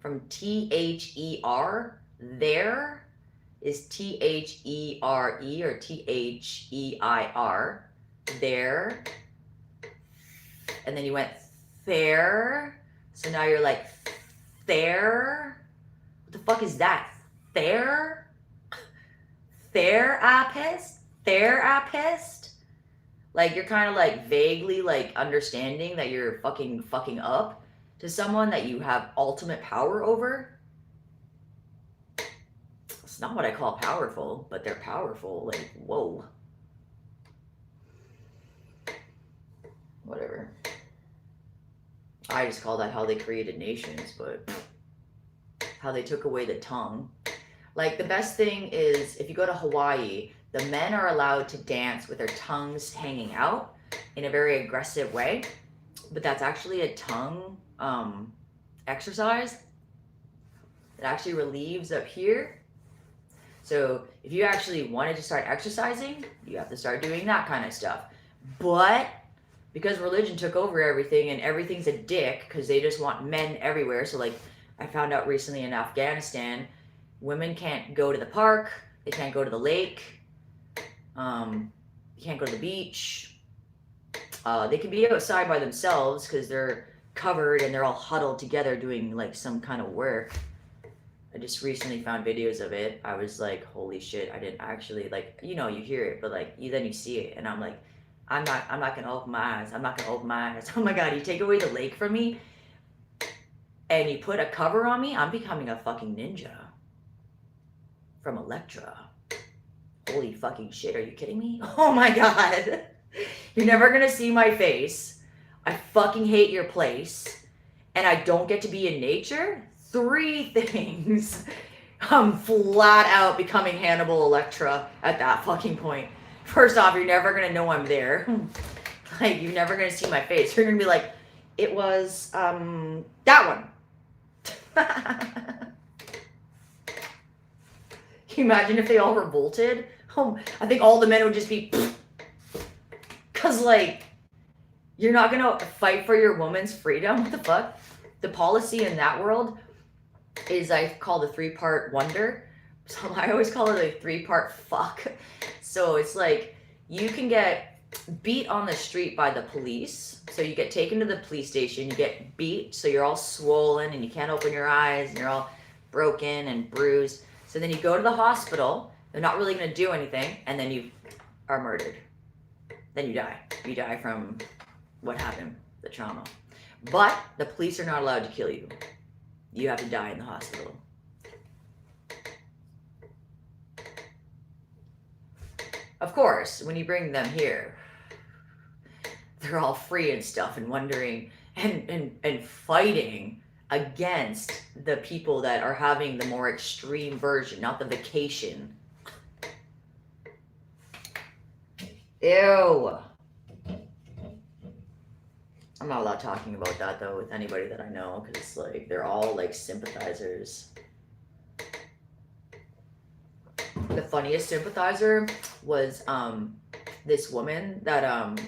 from T-H-E-R, there is T-H-E-R-E or T-H-E-I-R, there, and then you went there, so now you're like, there, what the fuck is that, there, therapist? Therapist? Like, you're kind of like vaguely like understanding that you're fucking up to someone that you have ultimate power over. It's not what I call powerful, but they're powerful. Like, whoa. Whatever. I just call that how they created nations, but how they took away the tongue. Like, the best thing is, if you go to Hawaii, the men are allowed to dance with their tongues hanging out in a very aggressive way, but that's actually a tongue exercise. It actually relieves up here. So if you actually wanted to start exercising, you have to start doing that kind of stuff. But because religion took over everything and everything's a dick because they just want men everywhere. So like I found out recently in Afghanistan, women can't go to the park, they can't go to the lake, you can't go to the beach. They can be outside by themselves because they're covered and they're all huddled together doing like some kind of work. I just recently found videos of it. I was like, holy shit, I didn't actually, like, you know, you hear it, but like then you see it and I'm like, I'm not gonna open my eyes. I'm not gonna open my eyes. Oh my God, you take away the lake from me and you put a cover on me, I'm becoming a fucking ninja from Electra. Holy fucking shit, are you kidding me? Oh my God. You're never gonna see my face. I fucking hate your place. And I don't get to be in nature? 3 things. I'm flat out becoming Hannibal Electra at that fucking point. First off, you're never gonna know I'm there. Like, you're never gonna see my face. You're gonna be like, it was, that one. Can you imagine if they all revolted? Oh, I think all the men would just be, cause like, you're not gonna fight for your woman's freedom. What the fuck? The policy in that world is I call the 3-part wonder. So I always call it a 3-part fuck. So it's like, you can get beat on the street by the police. So you get taken to the police station, you get beat, so you're all swollen and you can't open your eyes and you're all broken and bruised. So then you go to the hospital, they're not really gonna do anything, and then you are murdered. Then you die. You die from what happened, the trauma. But the police are not allowed to kill you. You have to die in the hospital. Of course, when you bring them here, they're all free and stuff and wondering and fighting against the people that are having the more extreme version, not the vacation. Ew. I'm not allowed talking about that though with anybody that I know, because like they're all like sympathizers. The funniest sympathizer was this woman that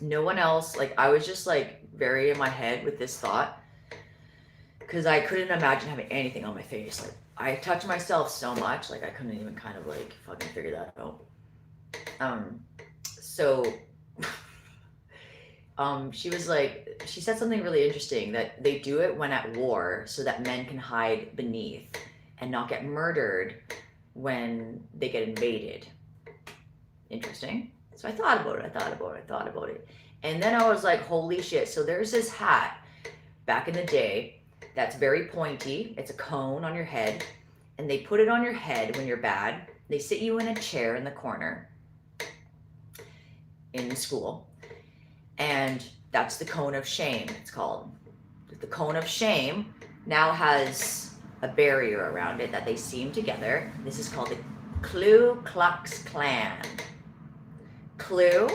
no one else, like I was just like very in my head with this thought, because I couldn't imagine having anything on my face. Like I touched myself so much, like I couldn't even kind of like fucking figure that out. So she was like, she said something really interesting, that they do it when at war so that men can hide beneath and not get murdered when they get invaded. Interesting. So I thought about it. And then I was like, holy shit. So there's this hat back in the day that's very pointy. It's a cone on your head. And they put it on your head when you're bad. They sit you in a chair in the corner in school. And that's the cone of shame, it's called. The cone of shame now has a barrier around it that they seam together. This is called the Ku Klux Klan. Clue,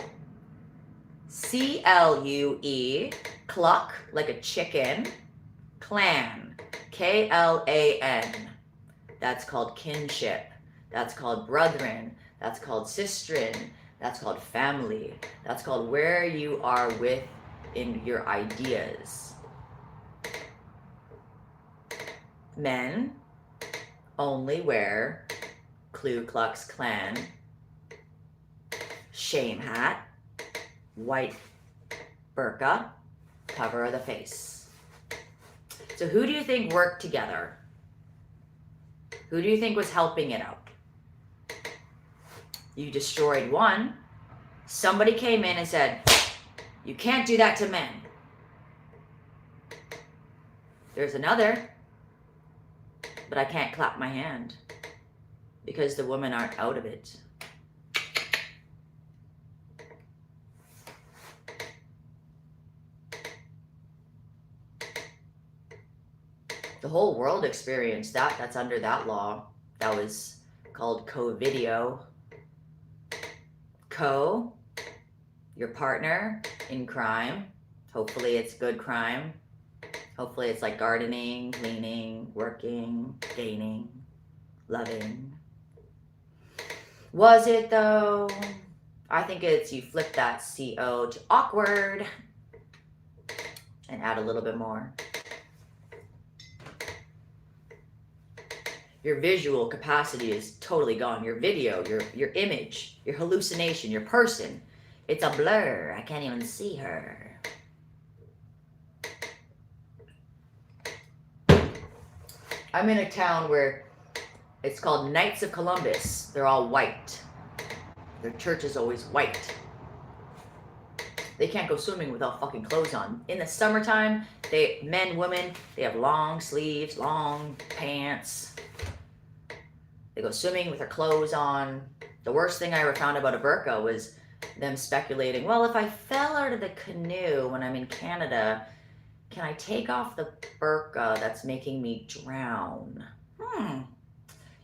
C-L-U-E, cluck, like a chicken, clan, K-L-A-N. That's called kinship. That's called brethren. That's called sistren. That's called family. That's called where you are with in your ideas. Men only wear Ku Klux Klan shame hat, white burqa, cover of the face. So who do you think worked together? Who do you think was helping it out? You destroyed one. Somebody came in and said, you can't do that to men. There's another, but I can't clap my hand because the women aren't out of it. The whole world experienced that. That's under that law. That was called co-video. Co, your partner in crime. Hopefully it's good crime. Hopefully it's like gardening, cleaning, working, gaining, loving. Was it though? I think it's you flip that CO to awkward and add a little bit more. Your visual capacity is totally gone. Your video, your image, your hallucination, your person. It's a blur. I can't even see her. I'm in a town where it's called Knights of Columbus. They're all white. Their church is always white. They can't go swimming without fucking clothes on. In the summertime, men, women, they have long sleeves, long pants. They go swimming with their clothes on. The worst thing I ever found about a burqa was them speculating, well, if I fell out of the canoe when I'm in Canada, can I take off the burqa that's making me drown?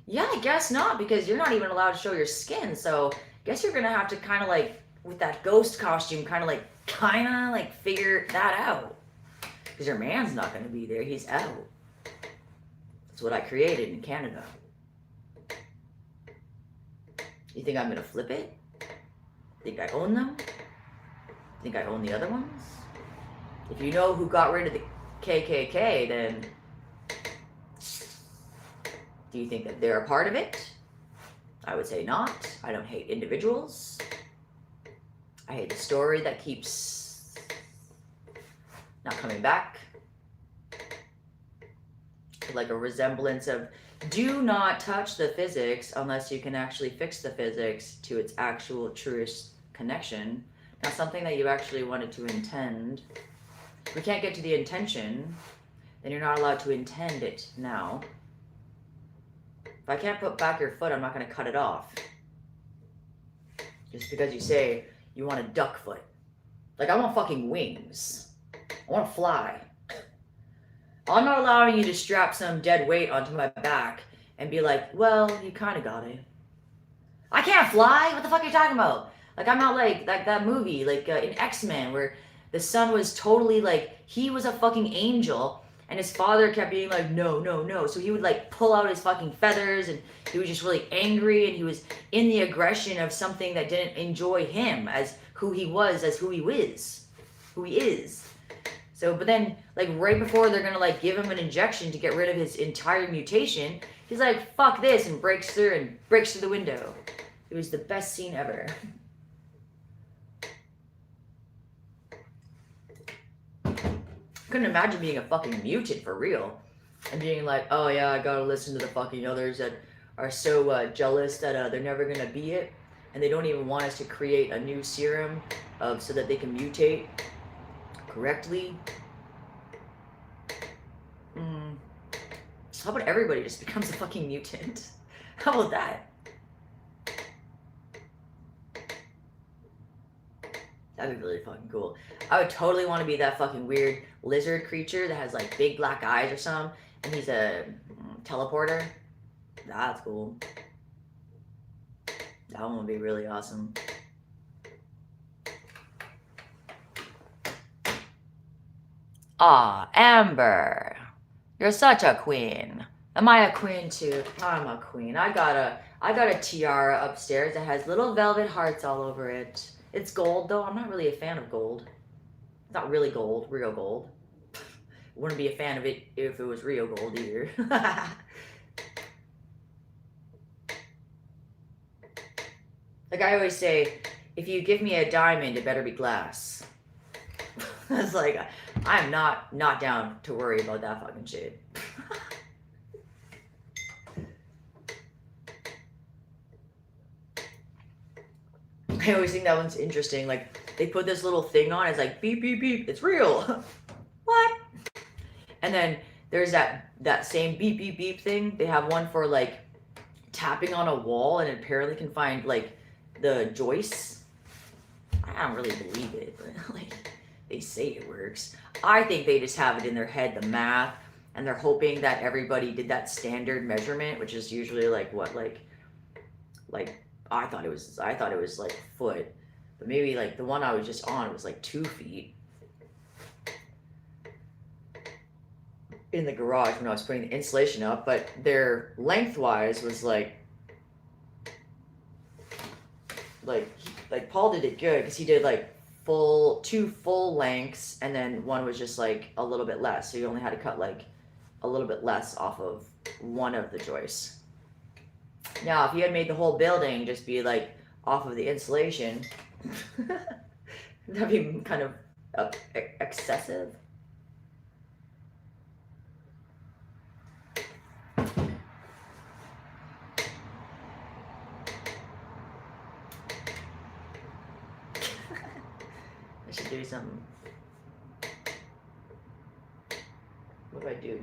Yeah, I guess not, because you're not even allowed to show your skin. So I guess you're going to have to kind of like, with that ghost costume, kind of figure that out. Because your man's not going to be there. He's out. That's what I created in Canada. You think I'm going to flip it? Think I own them? Think I own the other ones? If you know who got rid of the KKK, then do you think that they're a part of it? I would say not. I don't hate individuals. I hate the story that keeps not coming back. Like a resemblance of, do not touch the physics unless you can actually fix the physics to its actual truest connection. Not something that you actually wanted to intend. If we can't get to the intention, then you're not allowed to intend it now. If I can't put back your foot, I'm not going to cut it off. Just because you say you want a duck foot. Like, I want fucking wings. I want to fly. I'm not allowing you to strap some dead weight onto my back and be like, well, you kind of got it. I can't fly? What the fuck are you talking about? Like, I'm not like that movie, like in X-Men, where the son was totally like, he was a fucking angel, and his father kept being like, no, no, no. So he would like pull out his fucking feathers, and he was just really angry, and he was in the aggression of something that didn't enjoy him as who he was, as who he is. Who he is. So, but then, like, right before they're gonna, like, give him an injection to get rid of his entire mutation, he's like, fuck this, and breaks through the window. It was the best scene ever. Couldn't imagine being a fucking mutant for real. And being like, oh yeah, I gotta listen to the fucking others that are so jealous that they're never gonna be it. And they don't even want us to create a new serum so that they can mutate correctly. How about everybody just becomes a fucking mutant? How about that? That'd be really fucking cool. I would totally want to be that fucking weird lizard creature that has like big black eyes or something, and he's a teleporter. That's cool. That one would be really awesome. Ah, Amber. You're such a queen. Am I a queen too? I'm a queen. I got a tiara upstairs that has little velvet hearts all over it. It's gold though. I'm not really a fan of gold. It's not really gold, real gold. Wouldn't be a fan of it if it was real gold either. Like I always say, if you give me a diamond, it better be glass. It's like, I'm not down to worry about that fucking shit. I always think that one's interesting. Like, they put this little thing on, it's like, beep, beep, beep, it's real. What? And then there's that same beep, beep, beep thing. They have one for, like, tapping on a wall, and it apparently can find, like, the joists. I don't really believe it, but, like, they say it works. I think they just have it in their head, the math, and they're hoping that everybody did that standard measurement, which is usually, like, what, like, I thought it was like foot, but maybe like the one I was just on was like 2 feet. In the garage when I was putting the insulation up, but their lengthwise was like Paul did it good because he did like two full lengths, and then one was just like a little bit less, so you only had to cut like a little bit less off of one of the joists. Now, if you had made the whole building just be like off of the insulation, that'd be kind of excessive. I should do some. What do I do?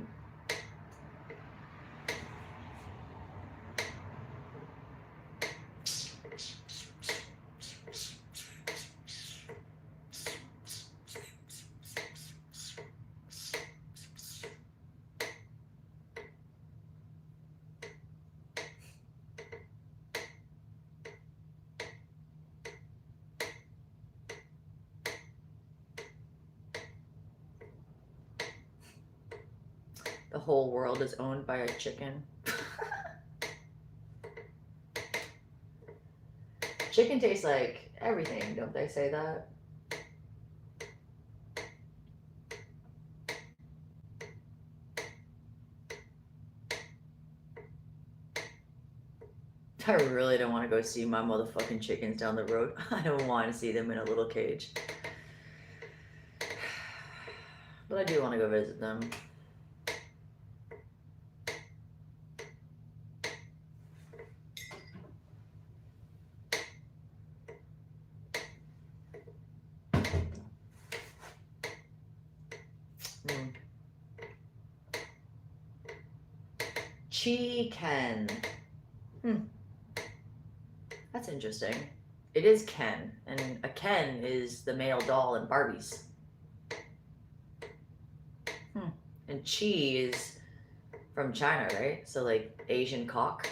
The whole world is owned by a chicken. Chicken tastes like everything, don't they say that? I really don't want to go see my motherfucking chickens down the road. I don't want to see them in a little cage. But I do want to go visit them. Chicken. That's interesting. It is Ken, and a Ken is the male doll in Barbies. And Chi is from China, right? So like Asian cock.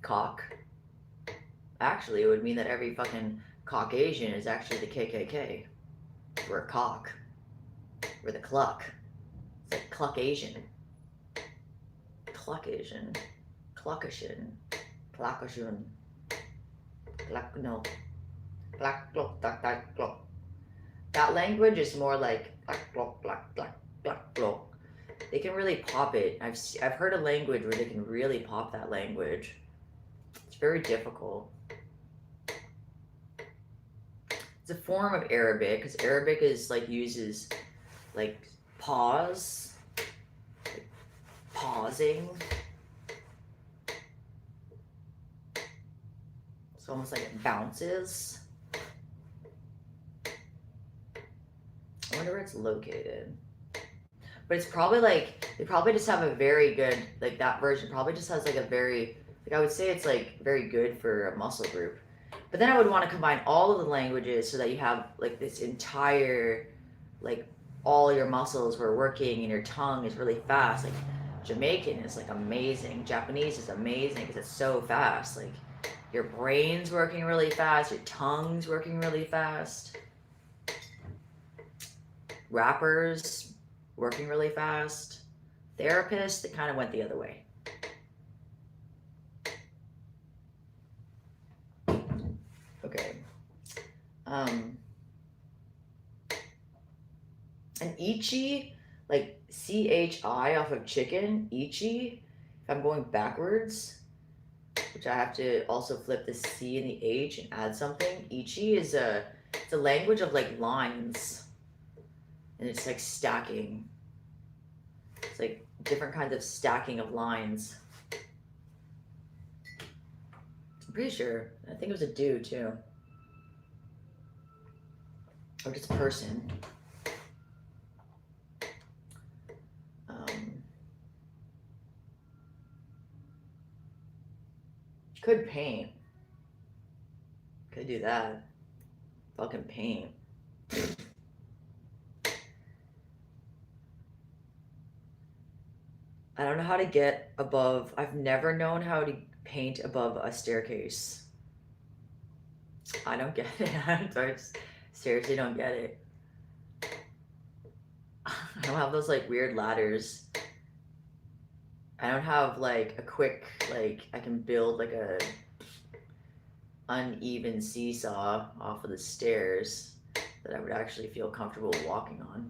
Cock. Actually, it would mean that every fucking Caucasian is actually the KKK. We're a cock. We're the cluck. It's like cluck Asian. Cluck Asian. Cluckishin. Clackishun. Clack, no. Clack, clock, tack, tack, clock. That language is more like clack, clock, clack, clack, clack, clock. They can really pop it. I've heard a language where they can really pop that language. It's very difficult. It's a form of Arabic, because Arabic is like uses like pause, like pausing. It's almost like it bounces. I wonder where it's located. But it's probably like, they probably just have a very good, like that version probably just has like a very, like I would say it's like very good for a muscle group. But then I would want to combine all of the languages so that you have like this entire, like all your muscles were working and your tongue is really fast. Like Jamaican is like amazing. Japanese is amazing because it's so fast. Like your brain's working really fast, your tongue's working really fast. Rappers working really fast. Therapists, it kind of went the other way. Okay. And Ichi, like CHI off of chicken, Ichi, if I'm going backwards, which I have to also flip the C and the H and add something, Ichi is it's a language of like lines. And it's like stacking. It's like different kinds of stacking of lines. I'm pretty sure. I think it was a dude too. Or just a person. Could paint. Could do that. Fucking paint. I don't know how to get above. I've never known how to paint above a staircase. I don't get it. I seriously don't get it. I don't have those like weird ladders. I don't have like a quick, like I can build like a uneven seesaw off of the stairs that I would actually feel comfortable walking on.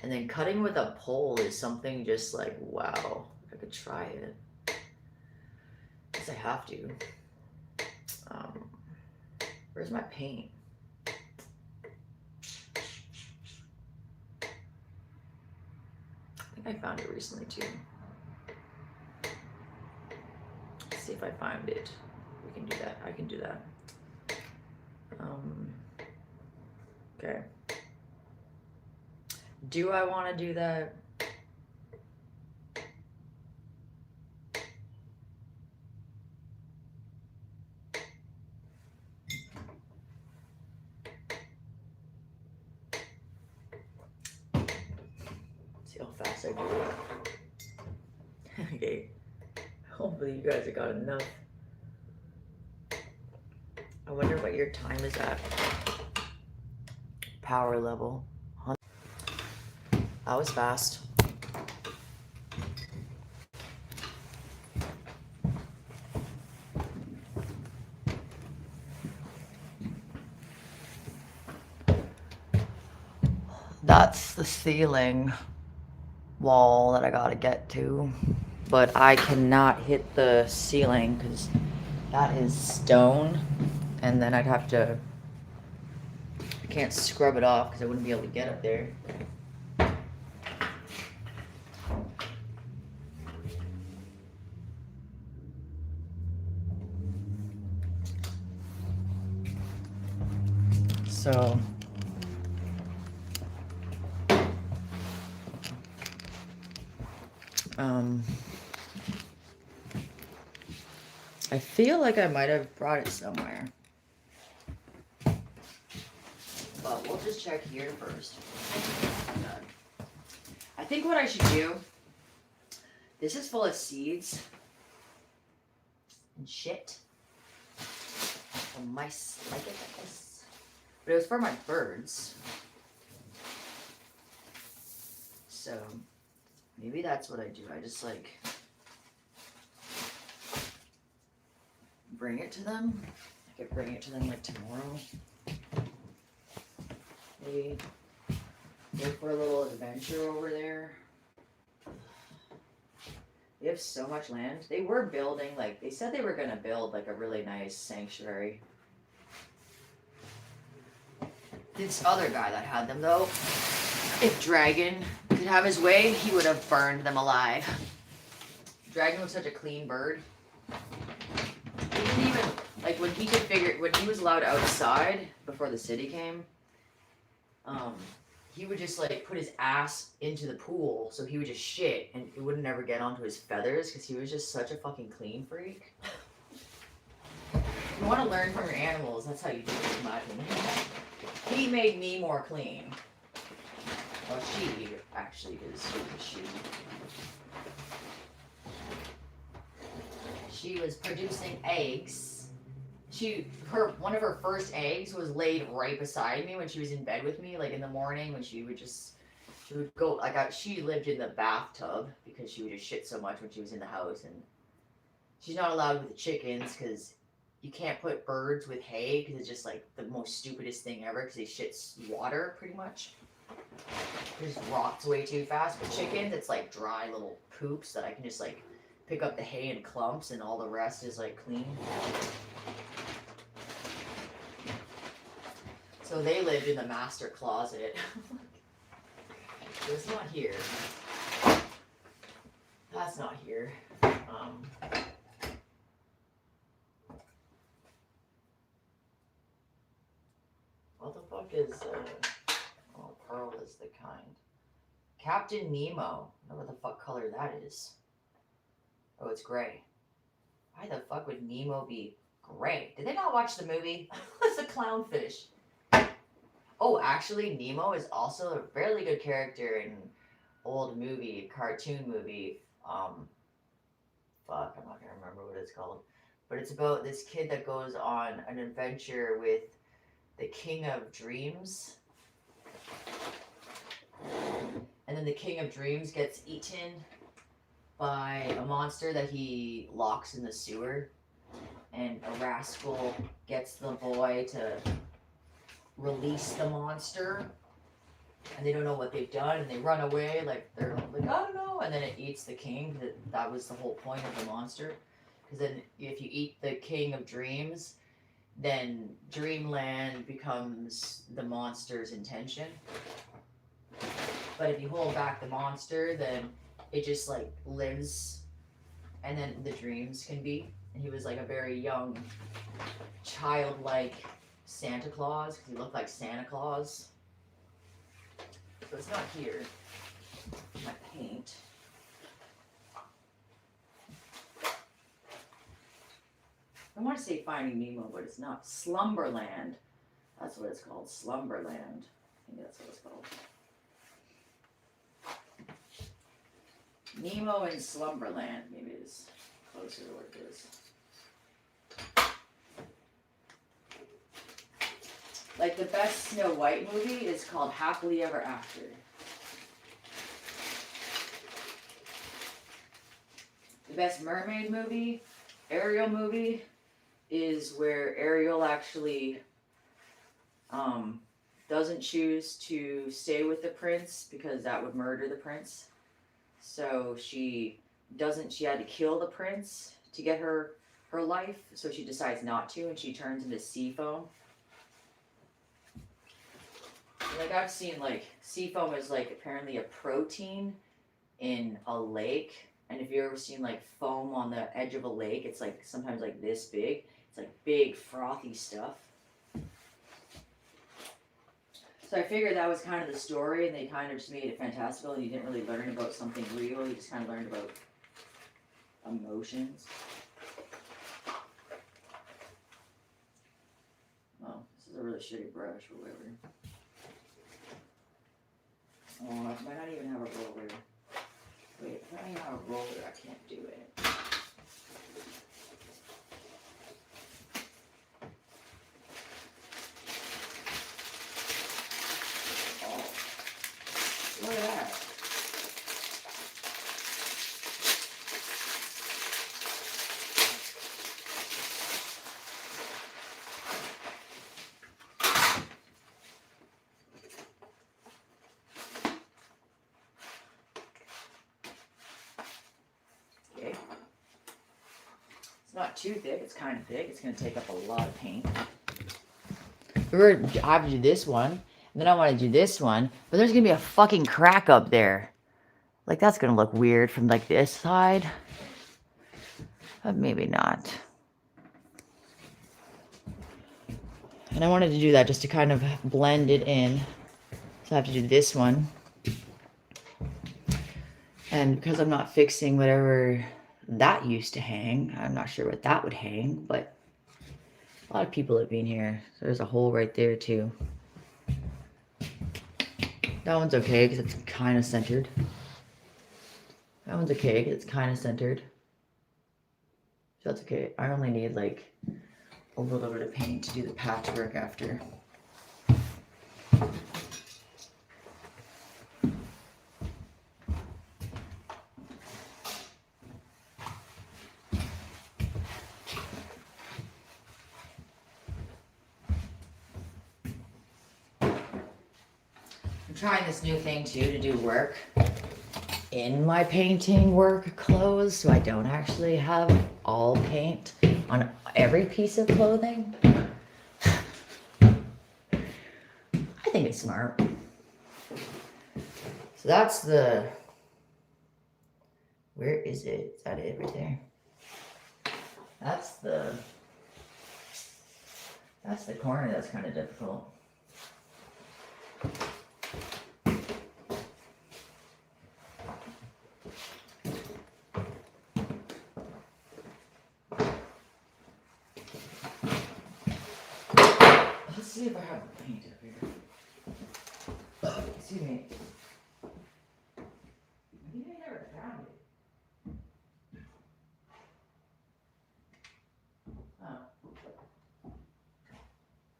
And then cutting with a pole is something just like, wow, I could try it. Because I have to. Where's my paint? I think I found it recently too. Let's see if I find it. We can do that. I can do that. Okay. Do I want to do that? See how fast I do it. Okay. Hopefully you guys have got enough. I wonder what your time is at. Power level. That was fast. That's the ceiling wall that I gotta get to. But I cannot hit the ceiling because that is stone. And then I'd have to, I can't scrub it off because I wouldn't be able to get up there. So I feel like I might have brought it somewhere. But we'll just check here first. I think what I should do, this is full of seeds and shit. And mice like it like this. But it was for my birds. So maybe that's what I do. I just like bring it to them. I could bring it to them like tomorrow. Maybe go for a little adventure over there. They have so much land. They were building, like, they said they were going to build, like, a really nice sanctuary. This other guy that had them, though, if Dragon could have his way, he would have burned them alive. Dragon was such a clean bird. He didn't even, like, when he was allowed outside before the city came, he would just like put his ass into the pool, so he would just shit and it would never get onto his feathers because he was just such a fucking clean freak. You want to learn from your animals, that's how you do it, in my opinion. He made me more clean. Well, she actually is she was producing eggs. One of her first eggs was laid right beside me when she was in bed with me, like in the morning when she would go, like she lived in the bathtub because she would just shit so much when she was in the house, and she's not allowed with the chickens because you can't put birds with hay because it's just like the most stupidest thing ever because they shit water pretty much. It just rots way too fast. But chickens, it's like dry little poops that I can just like pick up the hay in clumps and all the rest is like clean. So they lived in the master closet. So it's not here. That's not here. What the fuck is, oh, pearl is the kind. Captain Nemo. I don't know what the fuck color that is. Oh, it's gray. Why the fuck would Nemo be gray? Did they not watch the movie? It's a clownfish. Oh, actually, Nemo is also a fairly good character in old cartoon movie. Fuck, I'm not gonna remember what it's called. But it's about this kid that goes on an adventure with the King of Dreams. And then the King of Dreams gets eaten by a monster that he locks in the sewer. And a rascal gets the boy to release the monster, and they don't know what they've done, and they run away like they're like, I don't know, and then it eats the king. That was the whole point of the monster, because then if you eat the King of Dreams, then Dreamland becomes the monster's intention. But if you hold back the monster, then it just like lives, and then the dreams can be. And he was like a very young, childlike Santa Claus, because he looked like Santa Claus. So it's not here. My paint. I want to say Finding Nemo, but it's not. Slumberland. That's what it's called. Slumberland. I think that's what it's called. Nemo in Slumberland. Maybe it's closer to what it is. Like the best Snow White movie is called Happily Ever After. The best mermaid movie, Ariel movie, is where Ariel actually doesn't choose to stay with the prince because that would murder the prince. So she had to kill the prince to get her life, so she decides not to, and she turns into sea foam. Like I've seen, like, sea foam is like apparently a protein in a lake, and if you've ever seen like foam on the edge of a lake, it's like sometimes like this big. It's like big frothy stuff. So I figured that was kind of the story, and they kind of just made it fantastical, and you didn't really learn about something real, you just kind of learned about emotions. a really shitty brush or whatever. Oh, I might not even have a roller. Wait, if I don't even have a roller, I can't do it. Oh, look at that. Okay. It's not too thick, it's kind of thick. It's going to take up a lot of paint. I have to do this one, and then I want to do this one, but there's going to be a fucking crack up there. Like, that's going to look weird from, like, this side. But maybe not. And I wanted to do that just to kind of blend it in. So I have to do this one. And because I'm not fixing whatever that used to hang, I'm not sure what that would hang, but a lot of people have been here. So there's a hole right there too. That one's okay because it's kind of centered. That one's okay because it's kind of centered. So that's okay. I only need like a little bit of paint to do the patchwork after. I'm trying this new thing too to do work in my painting work clothes so I don't actually have all paint on every piece of clothing. I think it's smart. So that's the, where is it? Is that it right there? That's the corner that's kind of difficult. Let's see if I have paint up here. Excuse me. Maybe I never found it. Oh.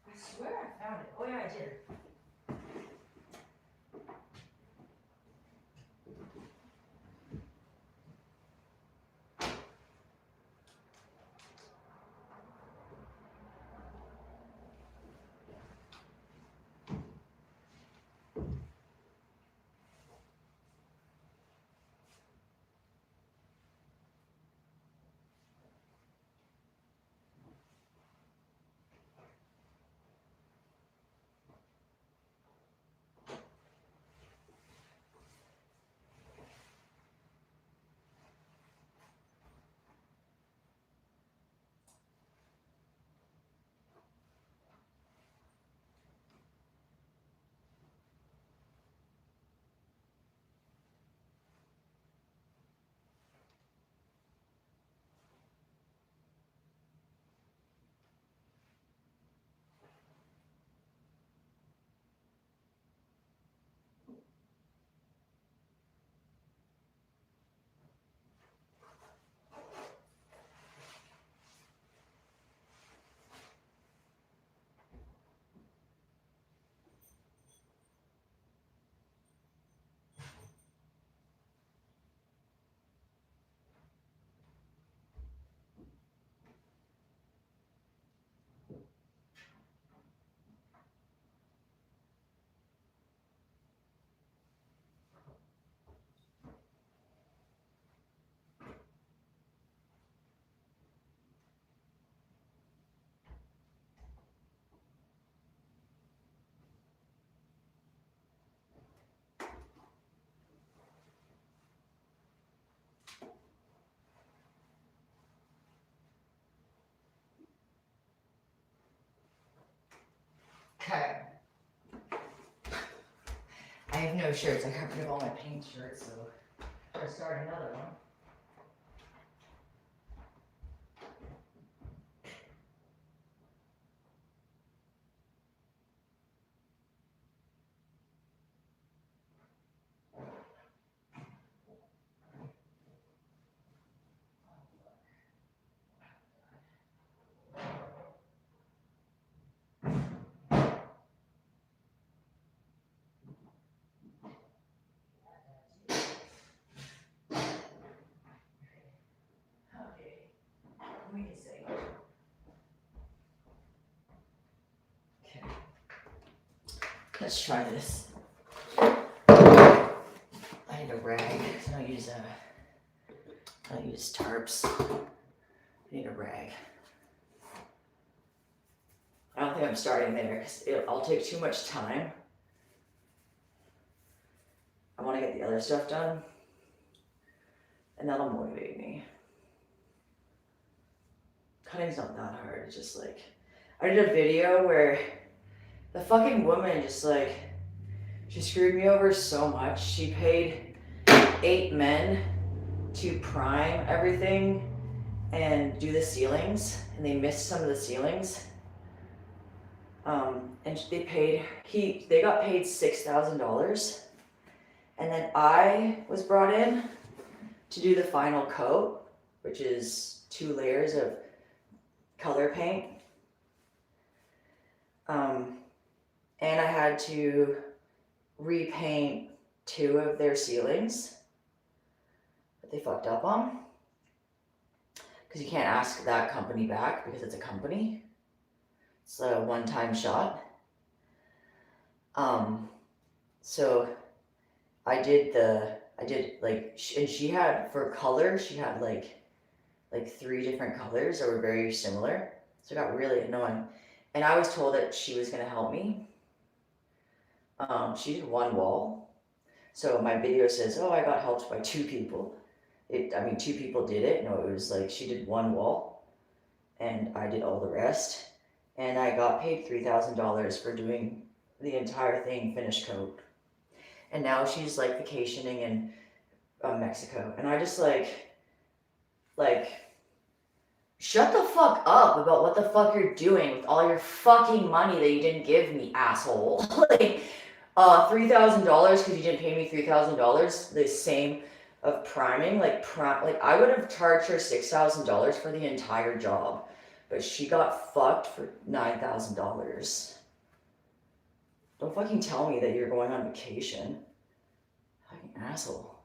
I swear I found it. Oh yeah, I did. Okay. I have no shirts. I got rid of all my paint shirts, so I'll start another one. Let's try this. I need a rag. I don't use tarps. I need a rag. I don't think I'm starting there because I'll take too much time. I want to get the other stuff done, and that'll motivate me. Cutting's not that hard. It's just like, I did a video where the fucking woman just like, she screwed me over so much. She paid 8 men to prime everything and do the ceilings, and they missed some of the ceilings. And they got paid $6,000, and then I was brought in to do the final coat, which is 2 layers of color paint. And I had to repaint 2 of their ceilings that they fucked up on, because you can't ask that company back because it's a company. It's a one-time shot. So I did like, and she had, for color, she had like 3 different colors that were very similar. So it got really annoying. And I was told that she was gonna help me. She did 1 wall. So my video says, oh, I got helped by 2 people. 2 people did it. No, it was like she did 1 wall and I did all the rest. And I got paid $3,000 for doing the entire thing, finished coat. And now she's like vacationing in Mexico. And I just like, shut the fuck up about what the fuck you're doing with all your fucking money that you didn't give me, asshole. Like, $3,000 because you didn't pay me $3,000, the same of priming. Like I would have charged her $6,000 for the entire job, but she got fucked for $9,000. Don't fucking tell me that you're going on vacation. Fucking asshole.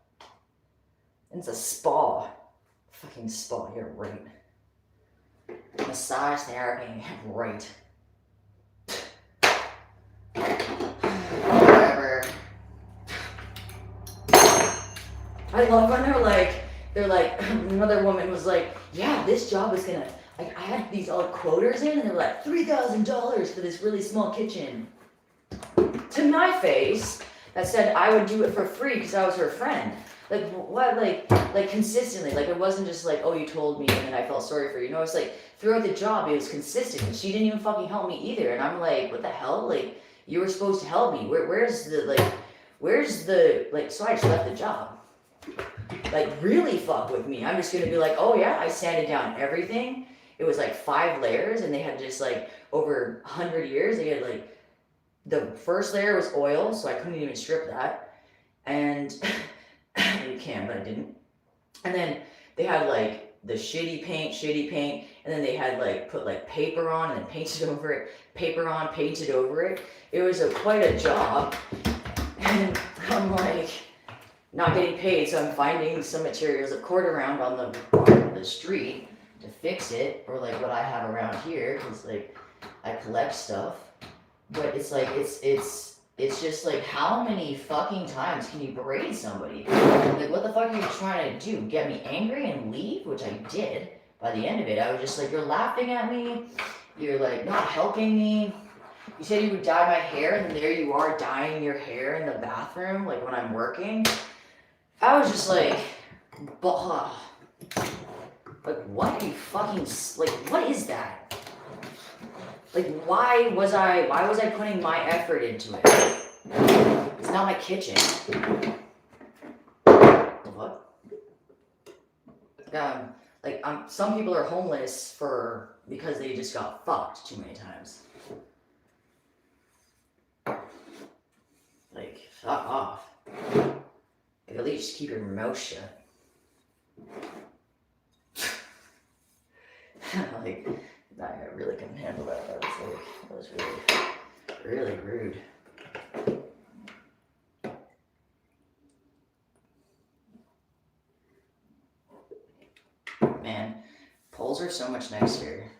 And it's a spa. Fucking spa, you're right. Massage therapy, right. Whatever. I love when they're like, another woman was like, yeah, this job is gonna, like, I had these all quoters in, and they were like, $3,000 for this really small kitchen. To my face, that said I would do it for free because I was her friend. Like, what, like consistently. Like, it wasn't just like, oh, you told me and then I felt sorry for you. No, it's like, throughout the job, it was consistent. And she didn't even fucking help me either. And I'm like, what the hell? Like, you were supposed to help me. Where's the, so I just left the job. Like, really fuck with me. I'm just gonna be like, oh yeah, I sanded down everything. It was like 5 layers, and they had just like, over 100 years, they had like, the first layer was oil, so I couldn't even strip that. And you can, but I didn't. And then they had like the shitty paint, and then they had like put like paper on and then painted over it, paper on, painted over it. It was quite a job. And I'm like, not getting paid, so I'm finding some materials, a cord around on the street to fix it, or like what I have around here, because like I collect stuff. But it's like, it's just like, how many fucking times can you berate somebody? Like, what the fuck are you trying to do? Get me angry and leave? Which I did. By the end of it, I was just like, you're laughing at me. You're like, not helping me. You said you would dye my hair, and then there you are dyeing your hair in the bathroom, like when I'm working. I was just like, like, what are you fucking, like, what is that? Like, why was I putting my effort into it? It's not my kitchen. What? Some people are homeless because they just got fucked too many times. Like, fuck off. Like, at least keep your mouth shut. Like, I really couldn't handle that. That was really, really rude. Man, poles are so much nicer.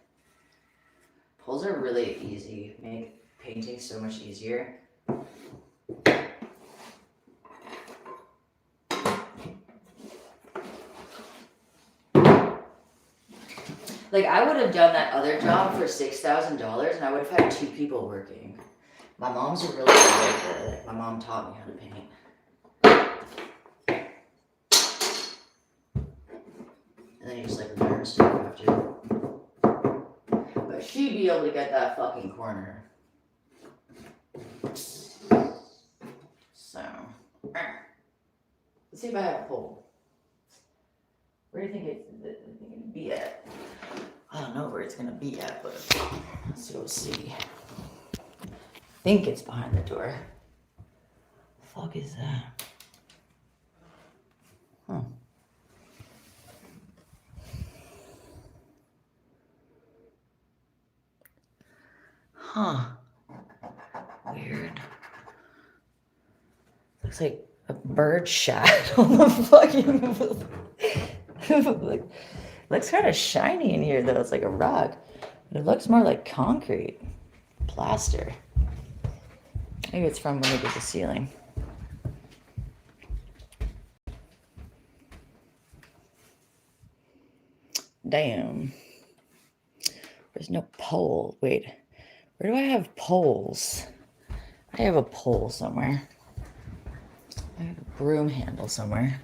Poles are really easy, make painting so much easier. Like, I would have done that other job for $6,000 and I would have had 2 people working. My mom's a really good painter. Like, my mom taught me how to paint. And then you just like learn stuff after. But she'd be able to get that fucking corner. So, let's see if I have a pole. Where do you think it's gonna be at? I don't know where it's gonna be at, but let's go see. I think it's behind the door. The fuck is that? Huh. Huh. Weird. Looks like a bird shat on the fucking. Looks kind of shiny in here though. It's like a rock. But it looks more like concrete. Plaster. Maybe it's from when they did the ceiling. Damn. There's no pole. Wait. Where do I have poles? I have a pole somewhere. I have a broom handle somewhere.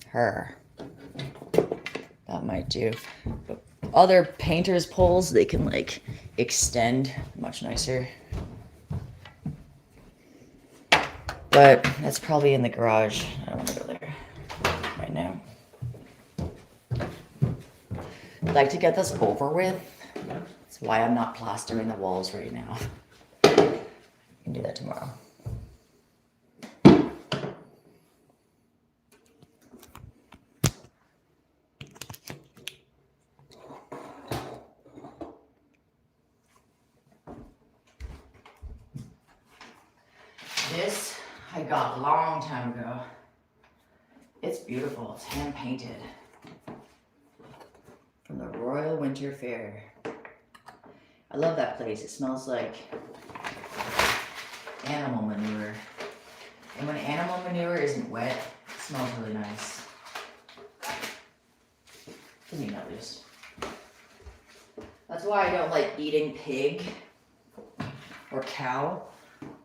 Her. That might do. But other painters' poles, they can like extend much nicer. But that's probably in the garage. I don't want to go there right now. I'd like to get this over with. That's why I'm not plastering the walls right now. I can do that tomorrow. This I got a long time ago. It's beautiful. It's hand painted. From the Royal Winter Fair. I love that place. It smells like animal manure. And when animal manure isn't wet, it smells really nice. To me, at least. That's why I don't like eating pig or cow.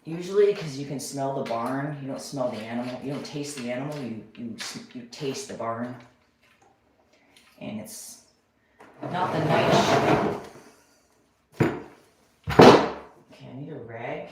Usually, because you can smell the barn. You don't smell the animal. You don't taste the animal. You taste the barn. And it's not the nice. Okay, I need a rag.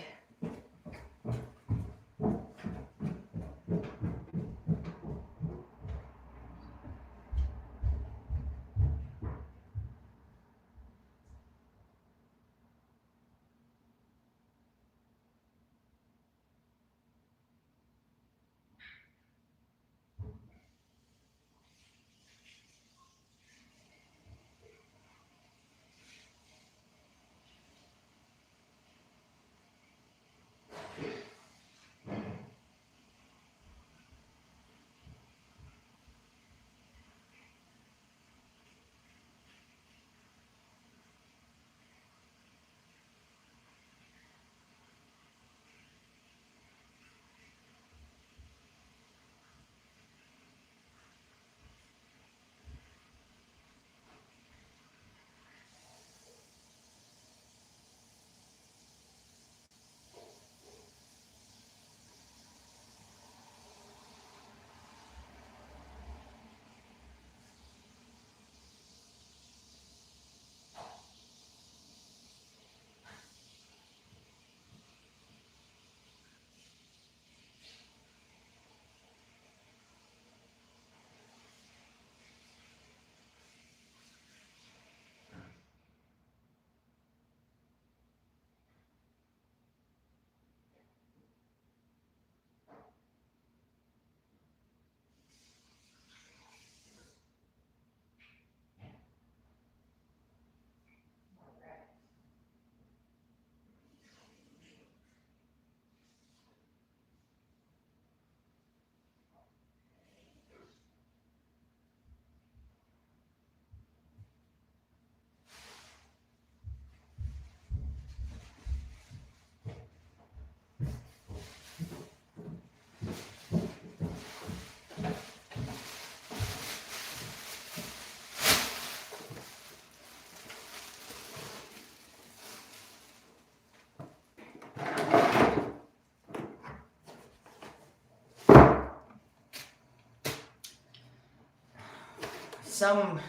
some,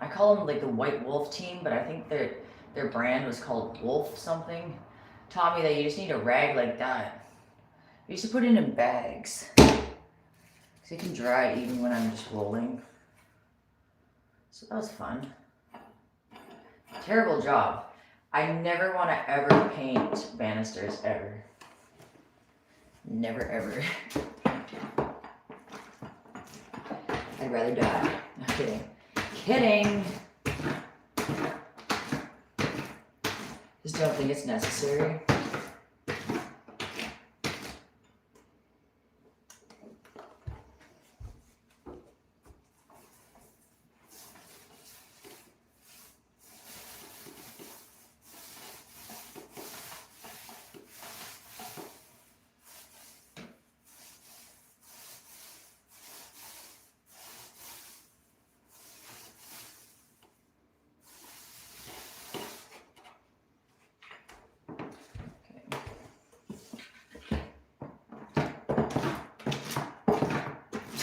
I call them like the White Wolf team, but I think their brand was called Wolf something. Taught me that you just need a rag like that. I used to put it in bags, so it can dry even when I'm just rolling. So that was fun. Terrible job. I never want to ever paint banisters, ever. Never, ever. I'd rather die. No kidding. Kidding! Just don't think it's necessary.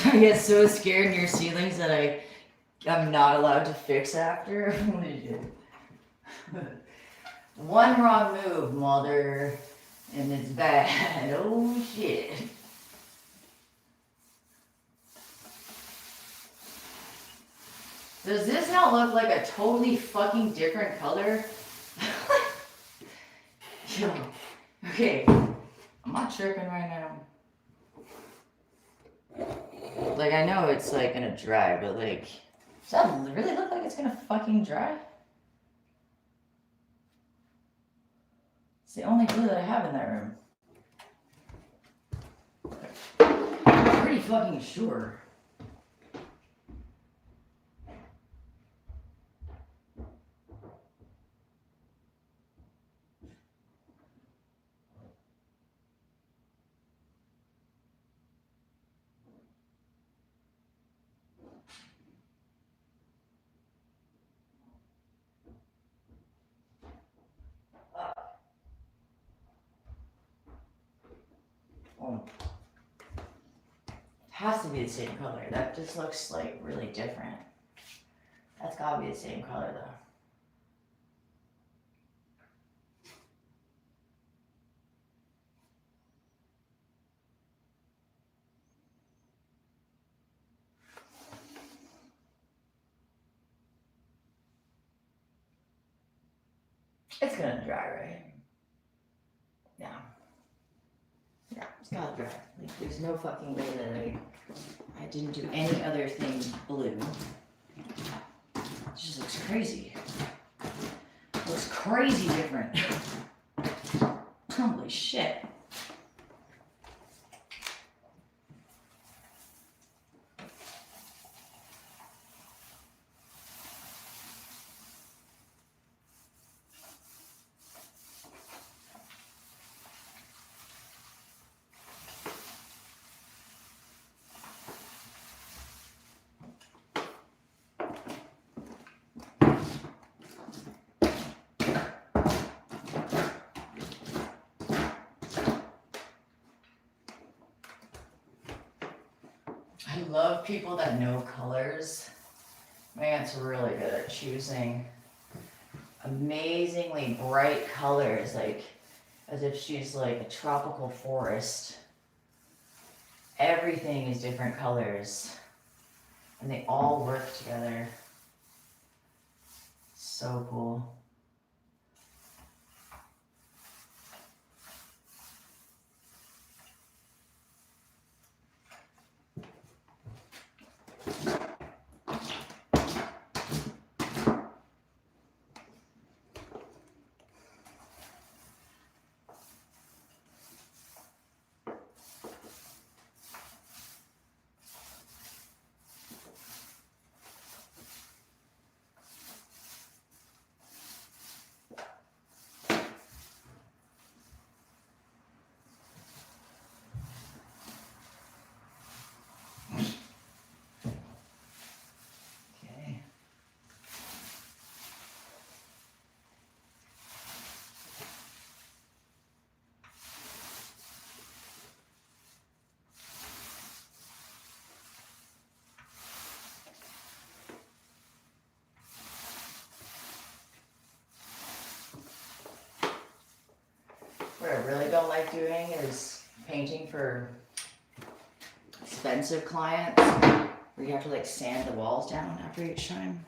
I get so scared near ceilings that I'm not allowed to fix after. What did you do? One wrong move, mother, and it's bad. Oh shit. Does this not look like a totally fucking different color? Yo. Okay. I'm not tripping right now. Like, I know it's like gonna dry, but like, does that really look like it's gonna fucking dry? It's the only glue that I have in that room. I'm pretty fucking sure. Oh. It has to be the same color. That just looks like really different. That's gotta be the same color though. It's gonna dry, right? Yeah. Yeah, it's gotta dry. Like, there's no fucking way that I didn't do any other thing blue. It just looks crazy. It looks crazy different. Holy shit. I love people that know colors. My aunt's really good at choosing amazingly bright colors, like as if she's like a tropical forest. Everything is different colors, and they all work together. So cool. doing is painting for expensive clients where you have to like sand the walls down after each time.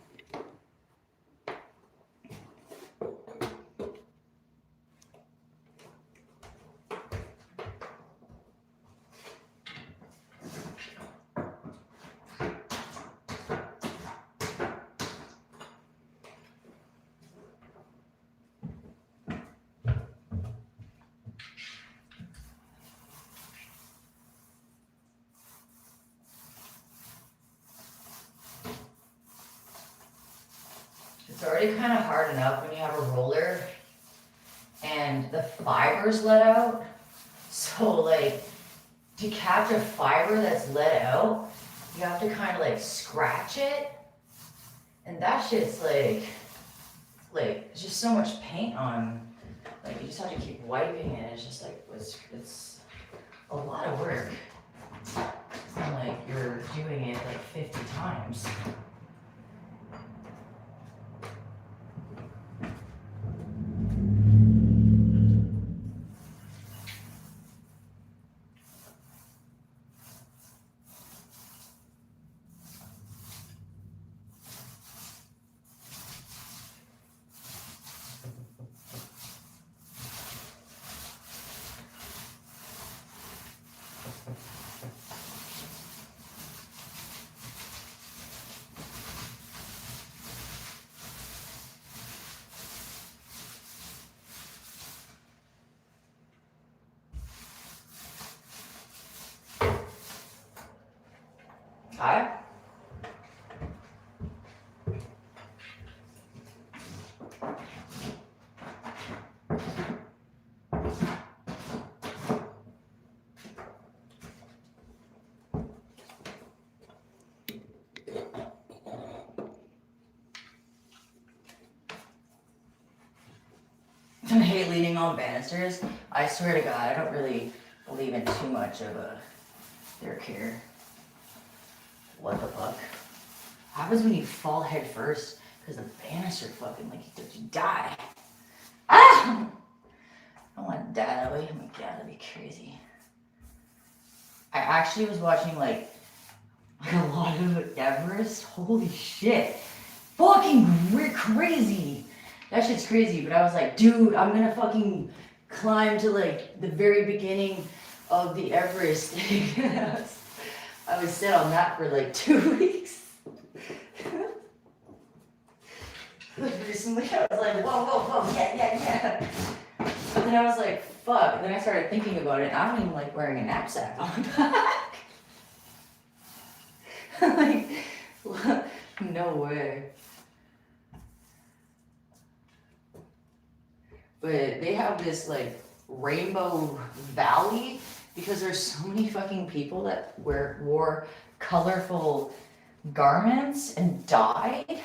It's already kind of hard enough when you have a roller and the fibers let out. So like to catch a fiber that's let out, you have to kind of like scratch it. And that shit's like it's just so much paint on, like you just have to keep wiping it. It's just like, it's a lot of work. It's not like you're doing it like 50 times. Hi. I hate leaning on banisters. I swear to God, I don't really believe in too much of their care. What the fuck? What happens when you fall head first? Because the banister fucking, like, you die. Ah! I don't want to die that way. Oh my God, that'd be crazy. I actually was watching, like a lot of Everest. Holy shit. Fucking crazy. That shit's crazy, but I was like, dude, I'm gonna fucking climb to, like, the very beginning of the Everest thing. I was set on that for like 2 weeks. Recently, I was like, whoa, yeah. But then I was like, fuck. And then I started thinking about it. I don't even like wearing a knapsack on my back. Like, no way. But they have this like rainbow valley because there's so many fucking people that wore colorful garments and died.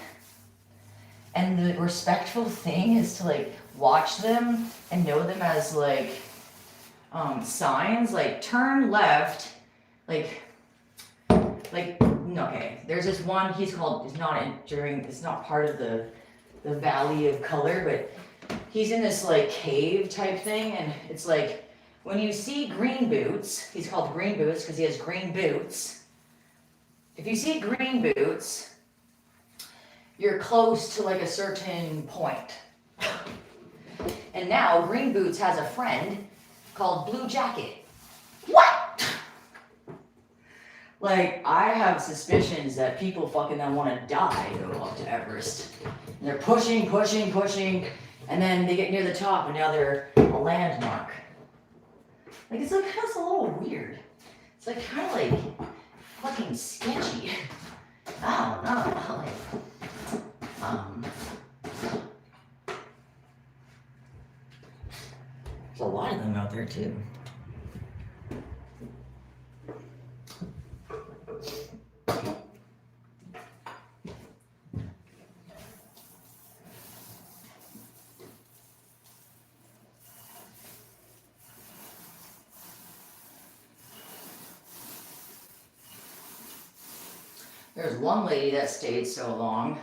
And the respectful thing is to like watch them and know them as like signs, like turn left, like okay. There's this one. It's not part of the valley of color, but he's in this like cave type thing, and it's like when you see green boots, he's called green boots because he has green boots. If you see green boots, you're close to like a certain point. And now Green Boots has a friend called Blue Jacket. What? Like, I have suspicions that people fucking that want to die go up to Everest. And they're pushing, and then they get near the top and now they're a landmark. Like, it's like, that's a little weird. It's like kind of like fucking sketchy. I don't know. Like, there's a lot of them out there too. There's one lady that stayed so long,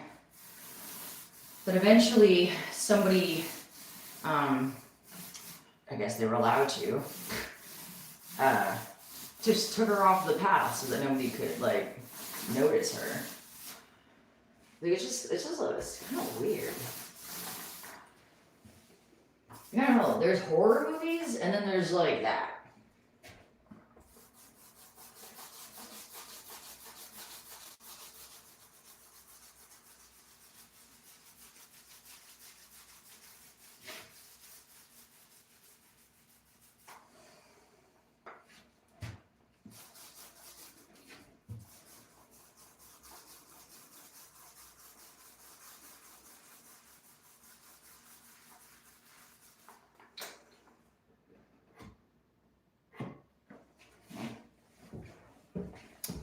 but eventually somebody I guess they were allowed to, just took her off the path so that nobody could like notice her. Like it's kind of weird. I don't know. There's horror movies, and then there's like that.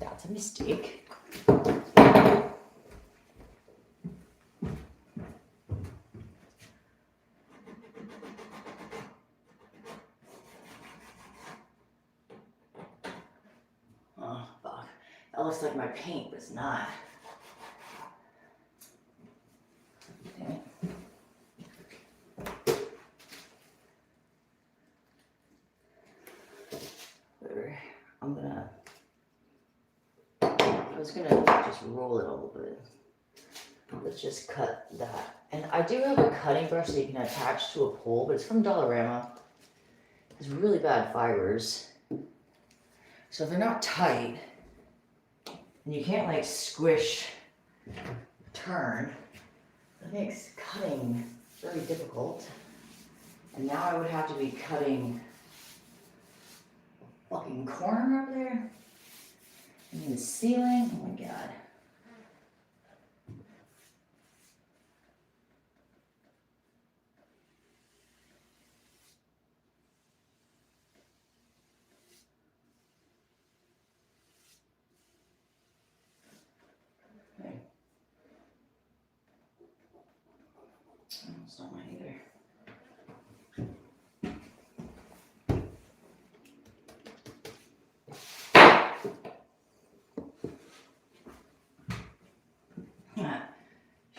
That's a mistake. Oh, fuck. That looks like my paint, but it's not. Damn it. I was gonna just roll it a little bit. Let's just cut that. And I do have a cutting brush that you can attach to a pole, but it's from Dollarama. It's really bad fibers. So if they're not tight, and you can't like squish, turn, it makes cutting very difficult. And now I would have to be cutting a fucking corner up there. And the ceiling, oh my god. Okay. Oh, it's not mine either.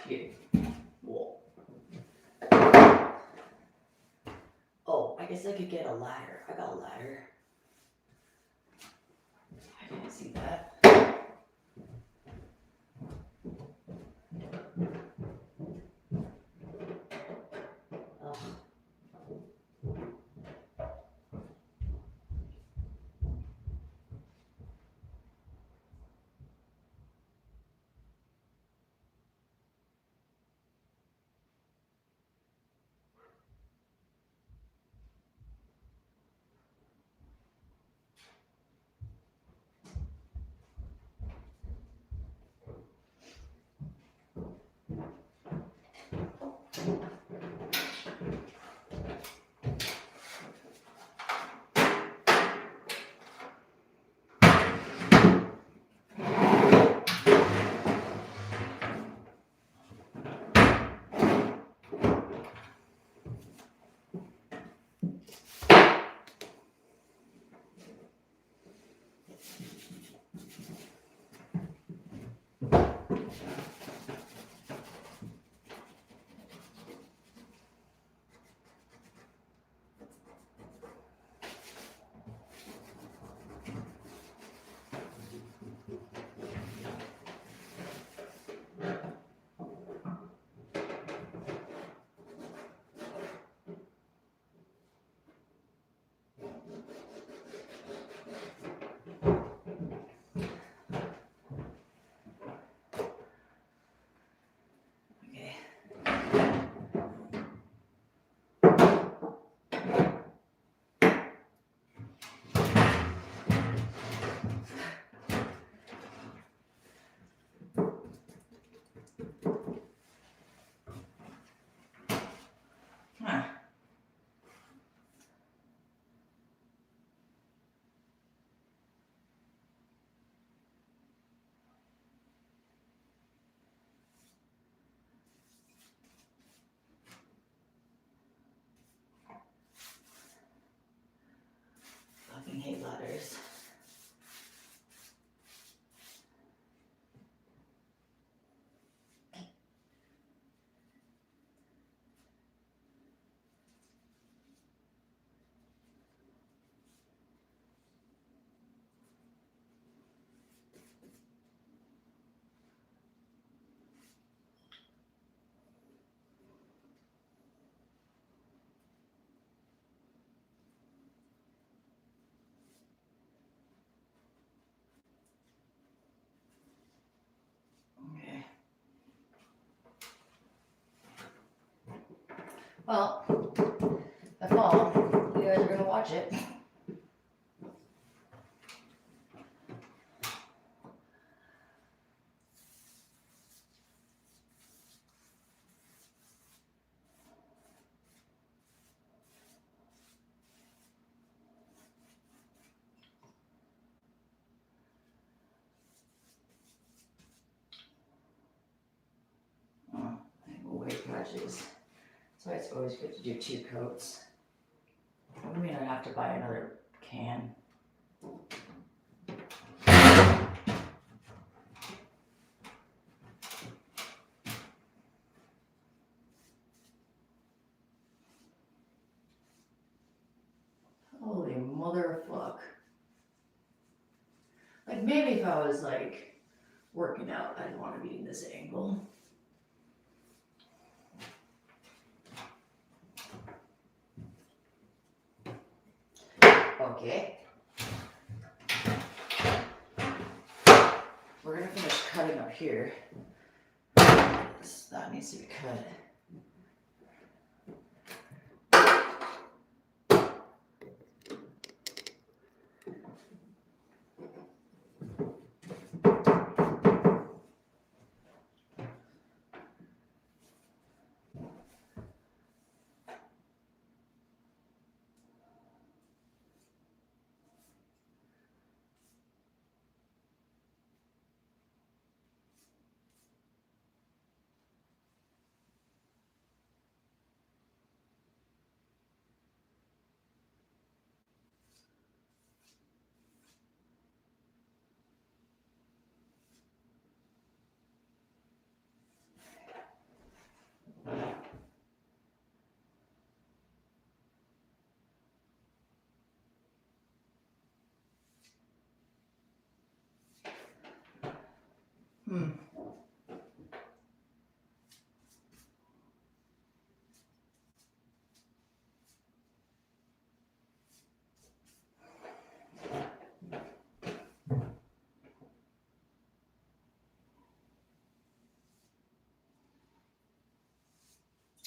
Shit. Whoa. Oh, I guess I could get a ladder. I got a ladder. I didn't see that. Oh. touch it. Weight patches. So it's always good to do 2 coats. We may not have to buy another can. Holy motherfuck. Like maybe if I was like working out, I'd want to be in this angle. Okay. We're gonna finish cutting up here. That needs to be cut.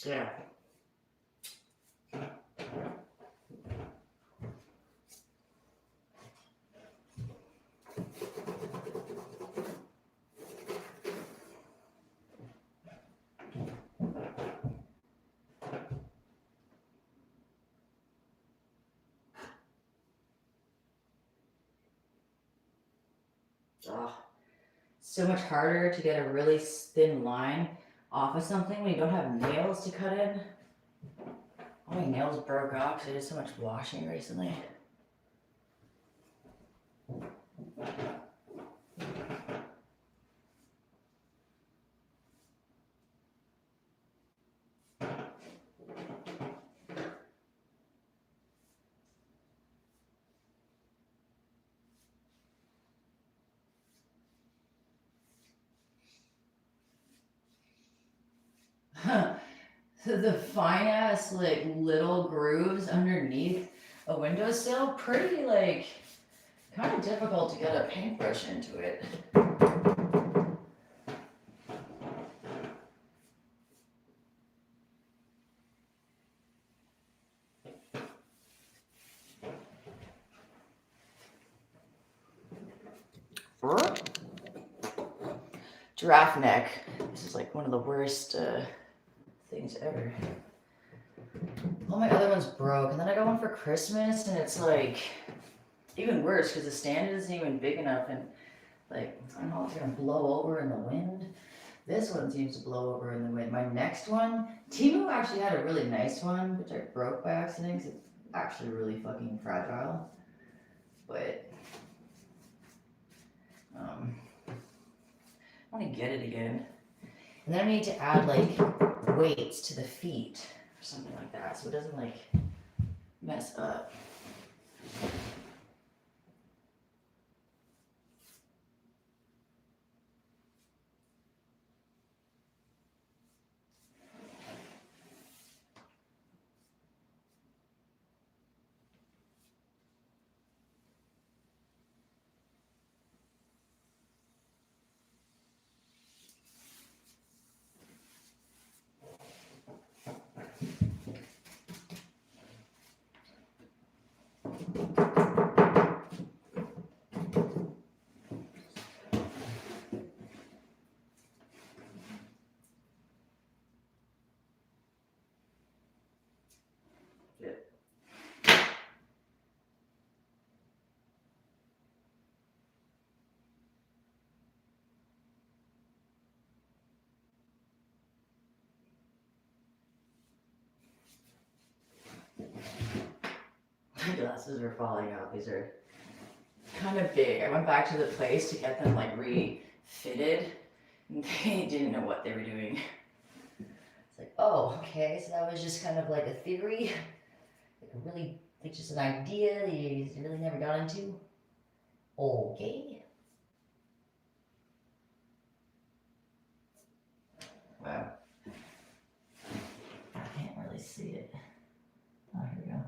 Yeah. Oh, so much harder to get a really thin line off of something when you don't have nails to cut in. All my nails broke off because I did so much washing recently. The fine ass like little grooves underneath a windowsill, pretty like kind of difficult to get a paintbrush into it. Giraffe neck. This is like one of the worst things ever. All my other ones broke, and then I got one for Christmas, and it's like even worse because the stand isn't even big enough, and like I don't know if it's gonna blow over in the wind. This one seems to blow over in the wind. My next one, Timu actually had a really nice one, which I broke by accident because it's actually really fucking fragile. But I want to get it again. And then I need to add like weights to the feet or something like that so it doesn't like mess up. glasses are falling out. These are kind of big. I went back to the place to get them like refitted. And they didn't know what they were doing. It's like, oh, okay, so that was just kind of like a theory, like a really, like just an idea that you really never got into. Okay. Wow. I can't really see it. Oh, here we go.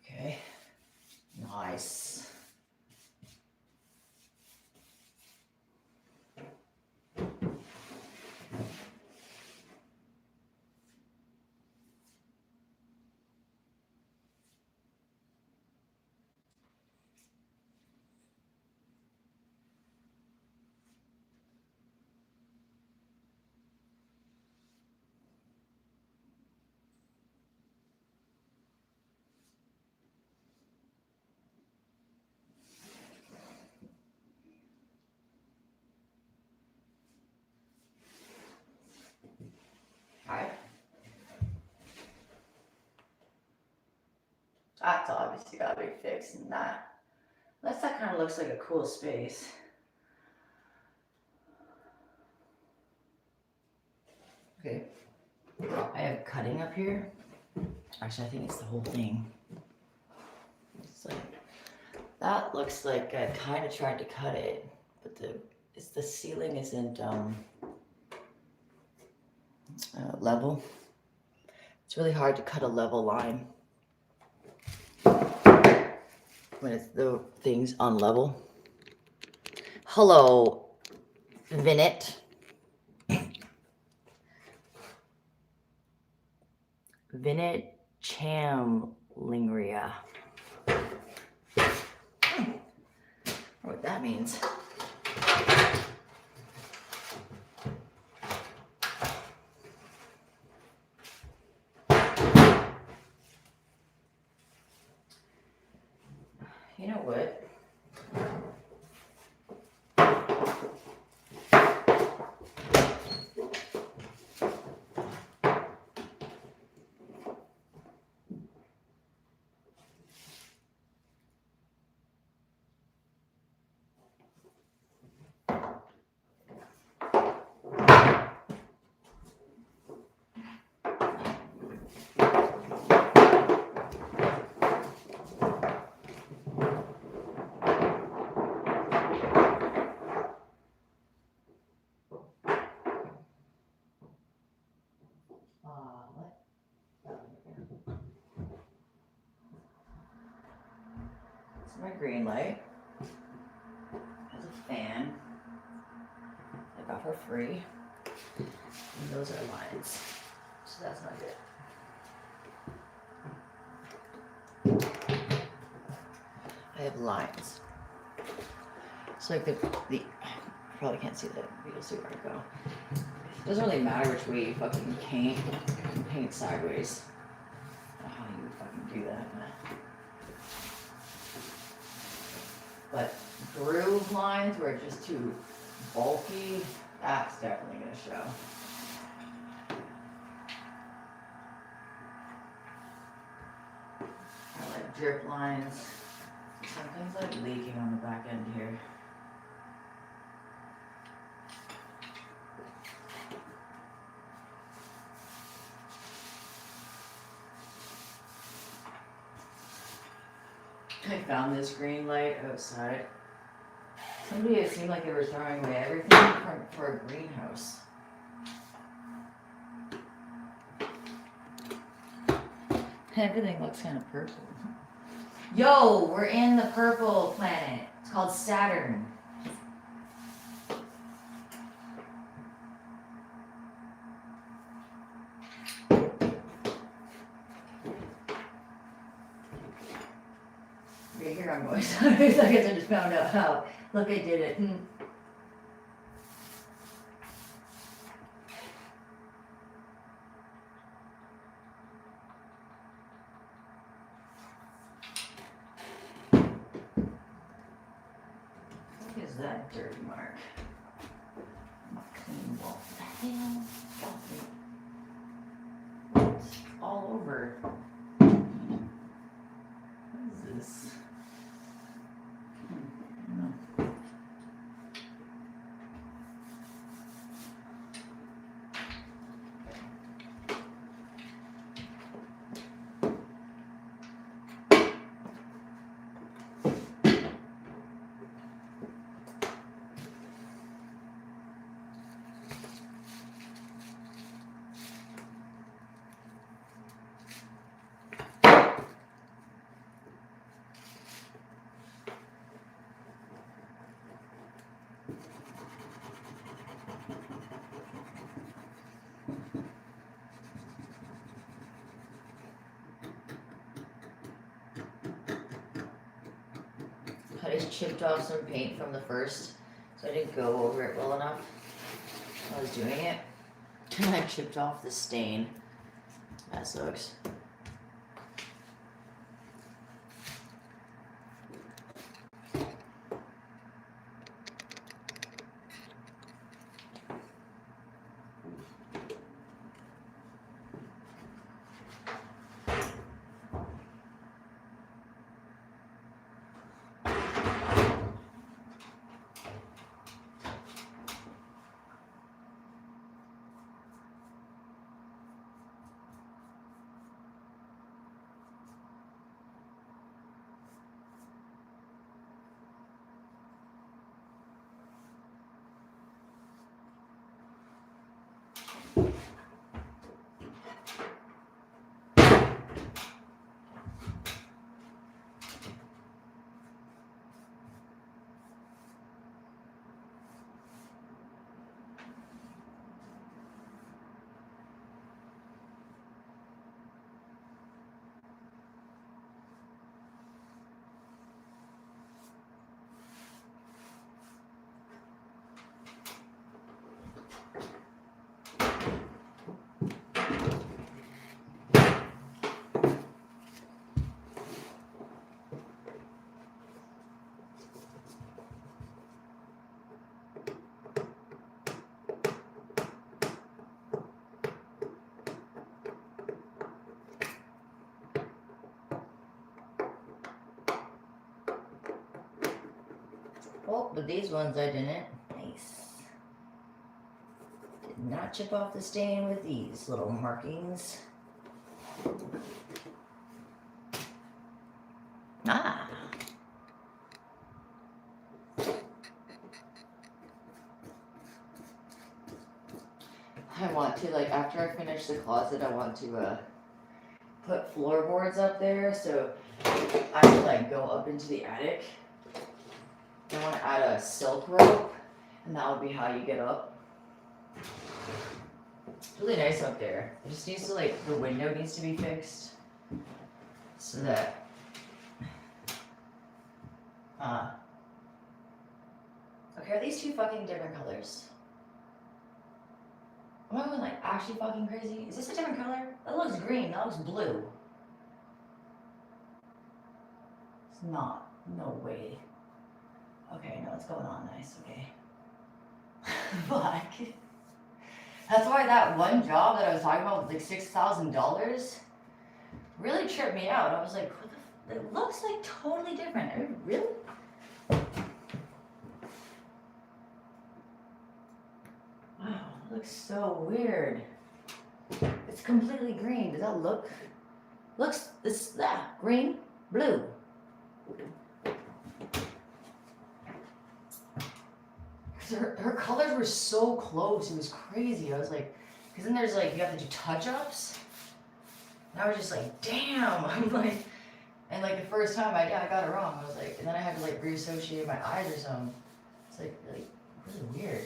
Okay. Nice. Hi. That's obviously gotta be fixed in that. Unless that kind of looks like a cool space. Okay. I have cutting up here. Actually, I think it's the whole thing. It's like, that looks like I kind of tried to cut it, but the ceiling isn't level. It's really hard to cut a level line when it's the thing's unlevel. Hello, Vinit. Vinit Chamlingria. I don't know what that means. You know what? It's my green light. Has a fan. I got for free. And those are lines. So that's not good. I have lines. So like the you probably can't see that, but you'll see where I go. It doesn't really matter which way you fucking paint. You can paint sideways. I don't know how you would fucking do that. But groove lines where it's just too bulky, that's definitely gonna show. I like drip lines. Something's like leaking on the back end here. I found this green light outside. Somebody, it seemed like they were throwing away everything for a greenhouse. Everything looks kind of purple. Yo, we're in the purple planet. It's called Saturn. 20 seconds I just found out how. Look, I did it. What is that dirty mark? Not clean wall. What the hell? It's all over. What is this? I just chipped off some paint from the first, so I didn't go over it well enough when I was doing it. And I chipped off the stain. That sucks. Oh, but these ones I didn't. Nice. Did not chip off the stain with these little markings. Ah. I want to, like, after I finish the closet, I want to put floorboards up there, so I can, like, go up into the attic. I want to add a silk rope, and that would be how you get up. It's really nice up there. It just needs to, like, the window needs to be fixed so that okay, are these two fucking different colors? Am I going, like, actually fucking crazy? Is this a different color? That looks green, that looks blue. It's not. No way. Okay, no, what's going on? Nice, okay. Black. That's why that one job that I was talking about with like $6,000 really tripped me out. I was like, what the it looks like totally different. Really? Wow, it looks so weird. It's completely green. Does that look? Looks, this, green, blue. Her colors were so close, it was crazy. I was like, because then there's like, you have to do touch-ups. And I was just like, damn. I'm like, and like the first time I got it wrong. I was like, and then I had to like reassociate my eyes or something. It's like really weird.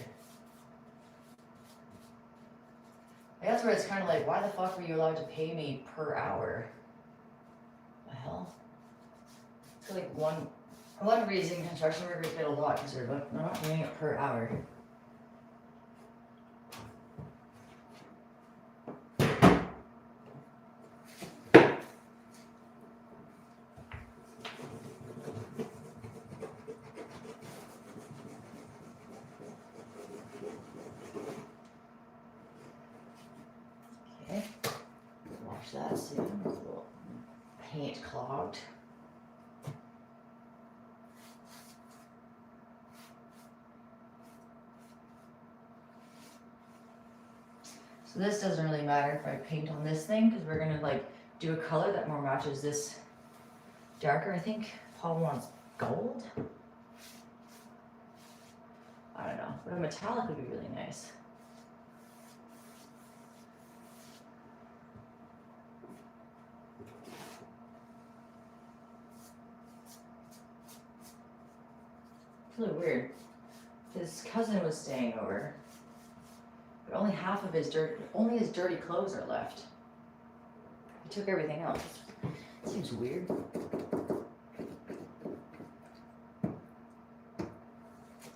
Like, that's where it's kind of like, why the fuck were you allowed to pay me per hour? What the hell? It's like one, One reason construction workers get a lot because they're not doing it per hour. Okay, wash that soon. A little paint clogged. So this doesn't really matter if I paint on this thing because we're gonna like do a color that more matches this darker. I think Paul wants gold. I don't know, but a metallic would be really nice. It's really weird. His cousin was staying over, but only half of his dirty clothes are left. He took everything else. It seems weird.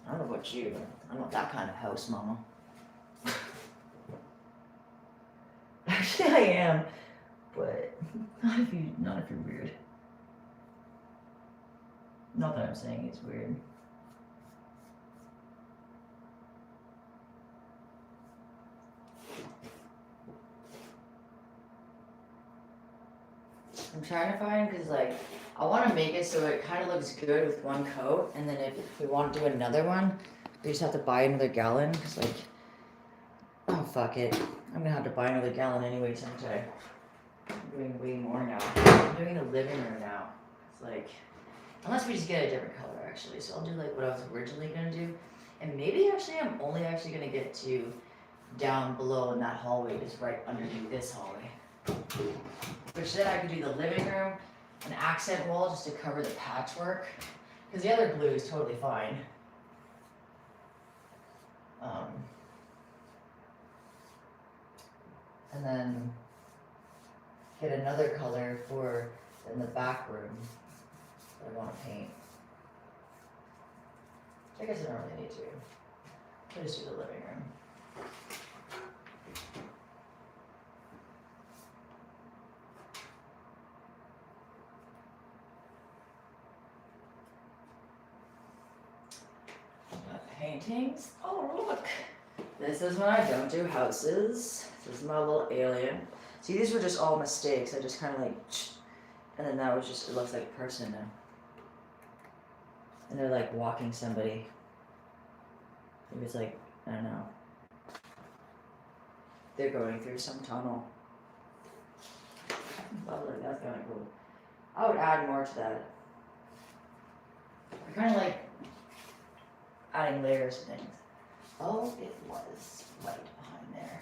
I don't know about you, but I'm not that kind of house mama. Actually, I am, but not if you're weird. Not that I'm saying it's weird. I'm trying to find, because like I want to make it so it kind of looks good with one coat, and then if we want to do another one, we just have to buy another gallon, because like, oh fuck it, I'm gonna have to buy another gallon anyway someday. I'm doing way more now. I'm doing the living room now. It's like, unless we just get a different color actually, so I'll do like what I was originally gonna do, and maybe actually I'm only actually gonna get to down below in that hallway, just right underneath this hallway. Which then I could do the living room, an accent wall just to cover the patchwork, because the other blue is totally fine. And then get another color for in the back room that I want to paint. I guess I don't really need to. I'll just do the living room. Paintings. Oh, look. This is when I don't do houses. This is my little alien. See, these were just all mistakes. I just kind of like, and then that was just, it looks like a person now. And they're like walking somebody. Maybe it's like, I don't know. They're going through some tunnel. Lovely, that's kind of cool. I would add more to that. I kind of like adding layers of things. Oh, it was right behind there.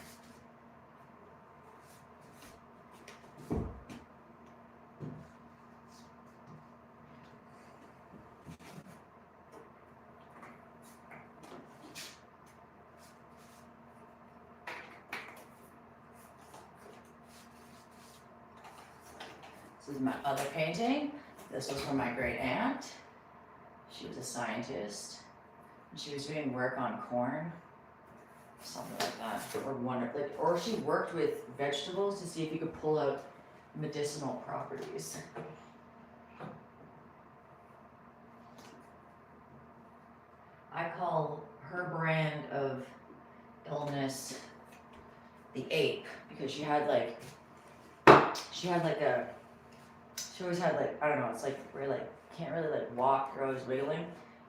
This is my other painting. This was from my great aunt. She was a scientist. She was doing work on corn, something like that, or she worked with vegetables to see if you could pull out medicinal properties. I call her brand of illness the ape, because she always had like, I don't know, it's like where like can't really like walk, you're always wiggling,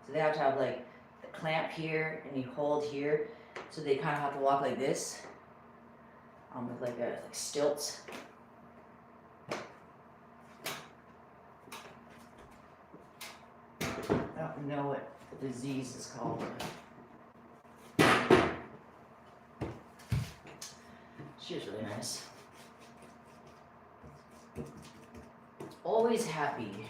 so they have to have like the clamp here and you hold here, so they kind of have to walk like this, with like stilts. I don't know what the disease is called. She was really nice. Always happy.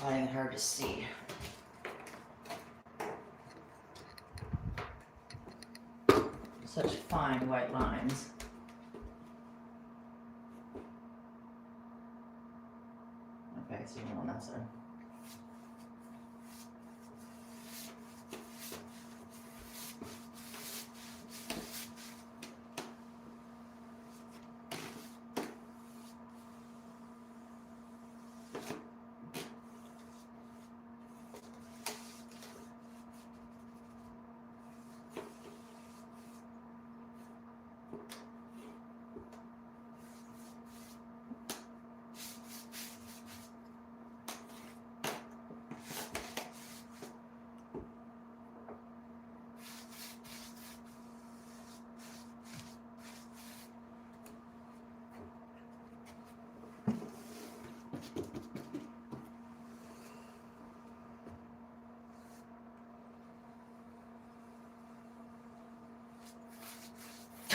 finding it hard to see. Such fine white lines. Okay, so you on that side.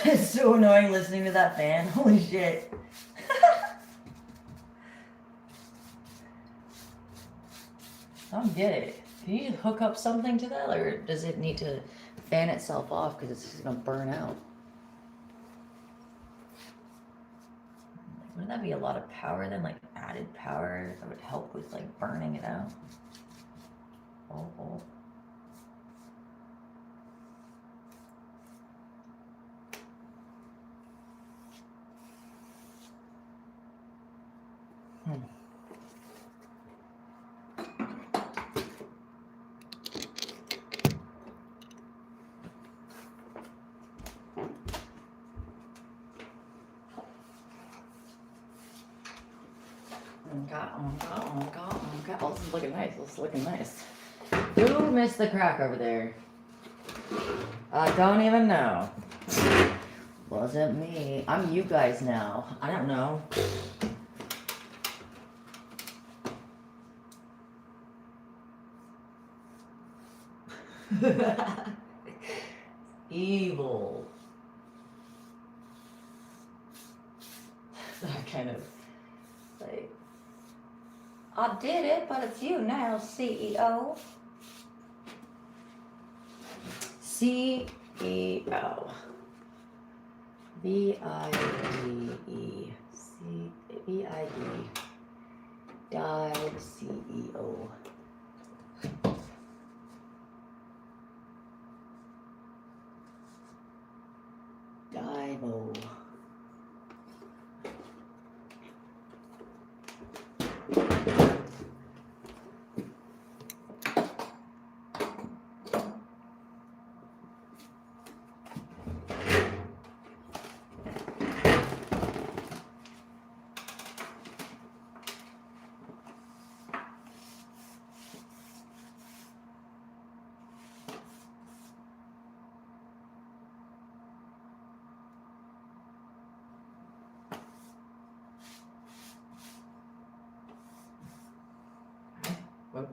It's so annoying listening to that fan. Holy shit. I don't get it. Can you hook up something to that, or does it need to fan itself off because it's just gonna burn out? Wouldn't that be a lot of power then, like added power that would help with like burning it out? Oh. Oh, this is looking nice. This is looking nice. Who missed the crack over there? I don't even know. Wasn't me. I'm you guys now. I don't know. Evil. That kind of like, I did it, but it's you now, CEO. CEO. V-I-D-E. V-I-D. Dive CEO. Dive-o. Whoop.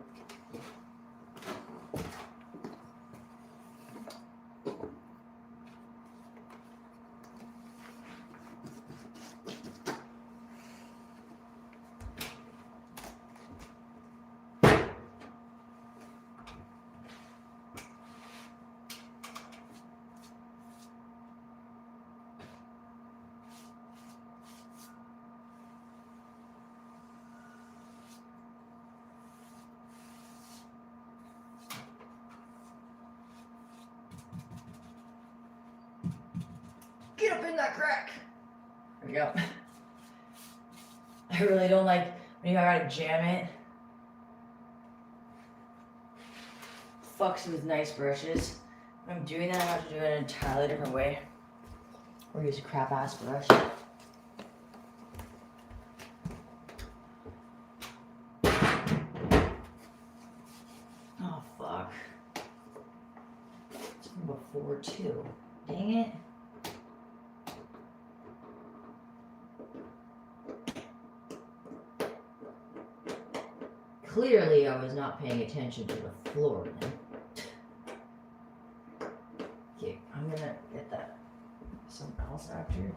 Get up in that crack. There we go. I really don't like when you gotta jam it. Fucks with nice brushes. When I'm doing that, I have to do it an entirely different way. Or use a crap ass brush. Oh fuck. It's from before too. Dang it. Clearly, I was not paying attention to the floor then. Okay, I'm gonna get that something else after.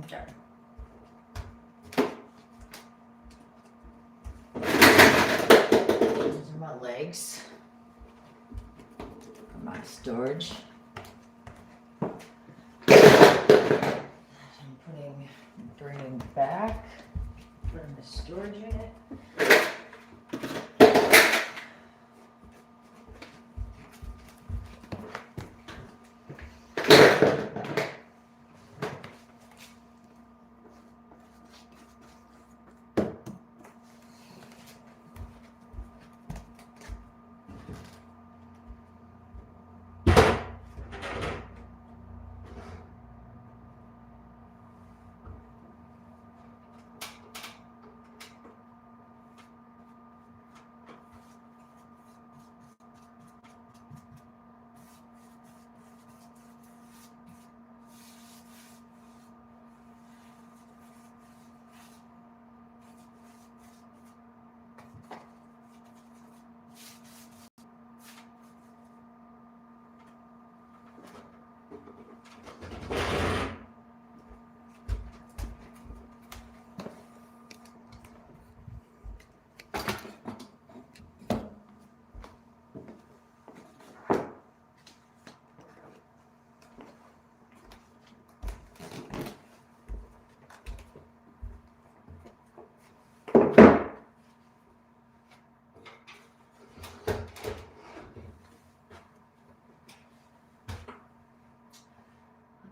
Okay. These are my legs for my storage. I'm bringing back, putting the storage unit.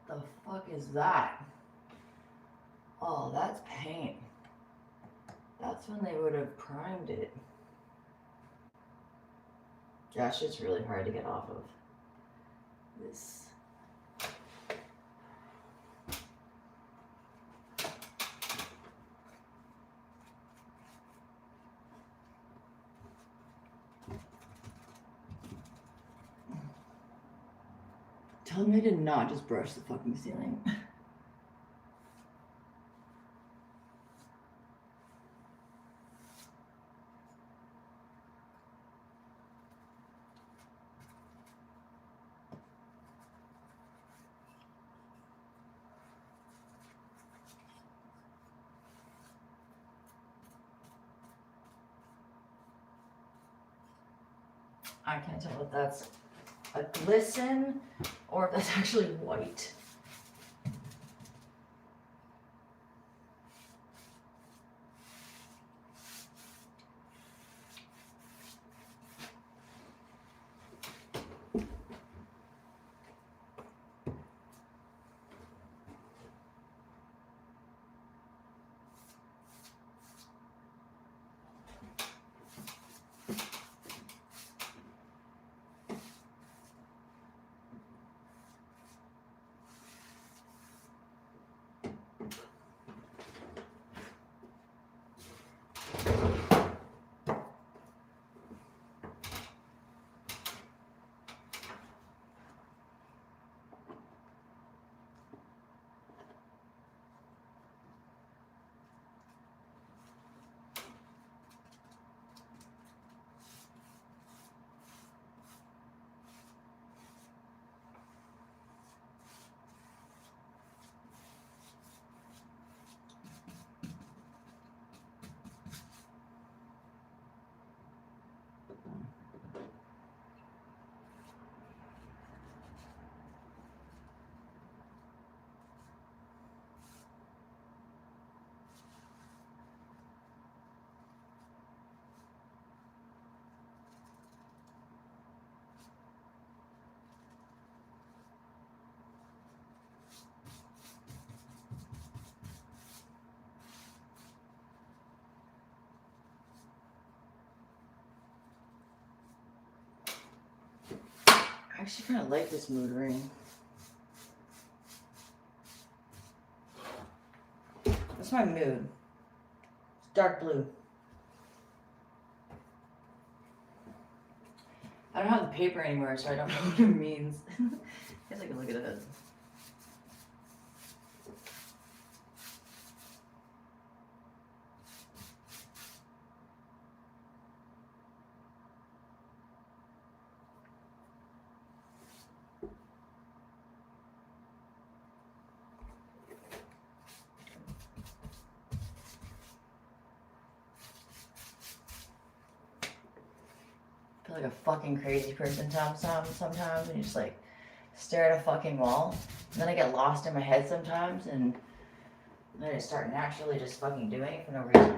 What the fuck is that? Oh, that's paint. That's when they would have primed it. That shit's really hard to get off of. This. Tell me to not just brush the fucking ceiling. I can't tell if that's a glisten or if that's actually white. I actually kind of like this mood ring. That's my mood. It's dark blue. I don't have the paper anymore, so I don't know what it means. I guess I can look at it. like a fucking crazy person sometimes, and you just like stare at a fucking wall. And then I get lost in my head sometimes, and then I start naturally just fucking doing it for no reason.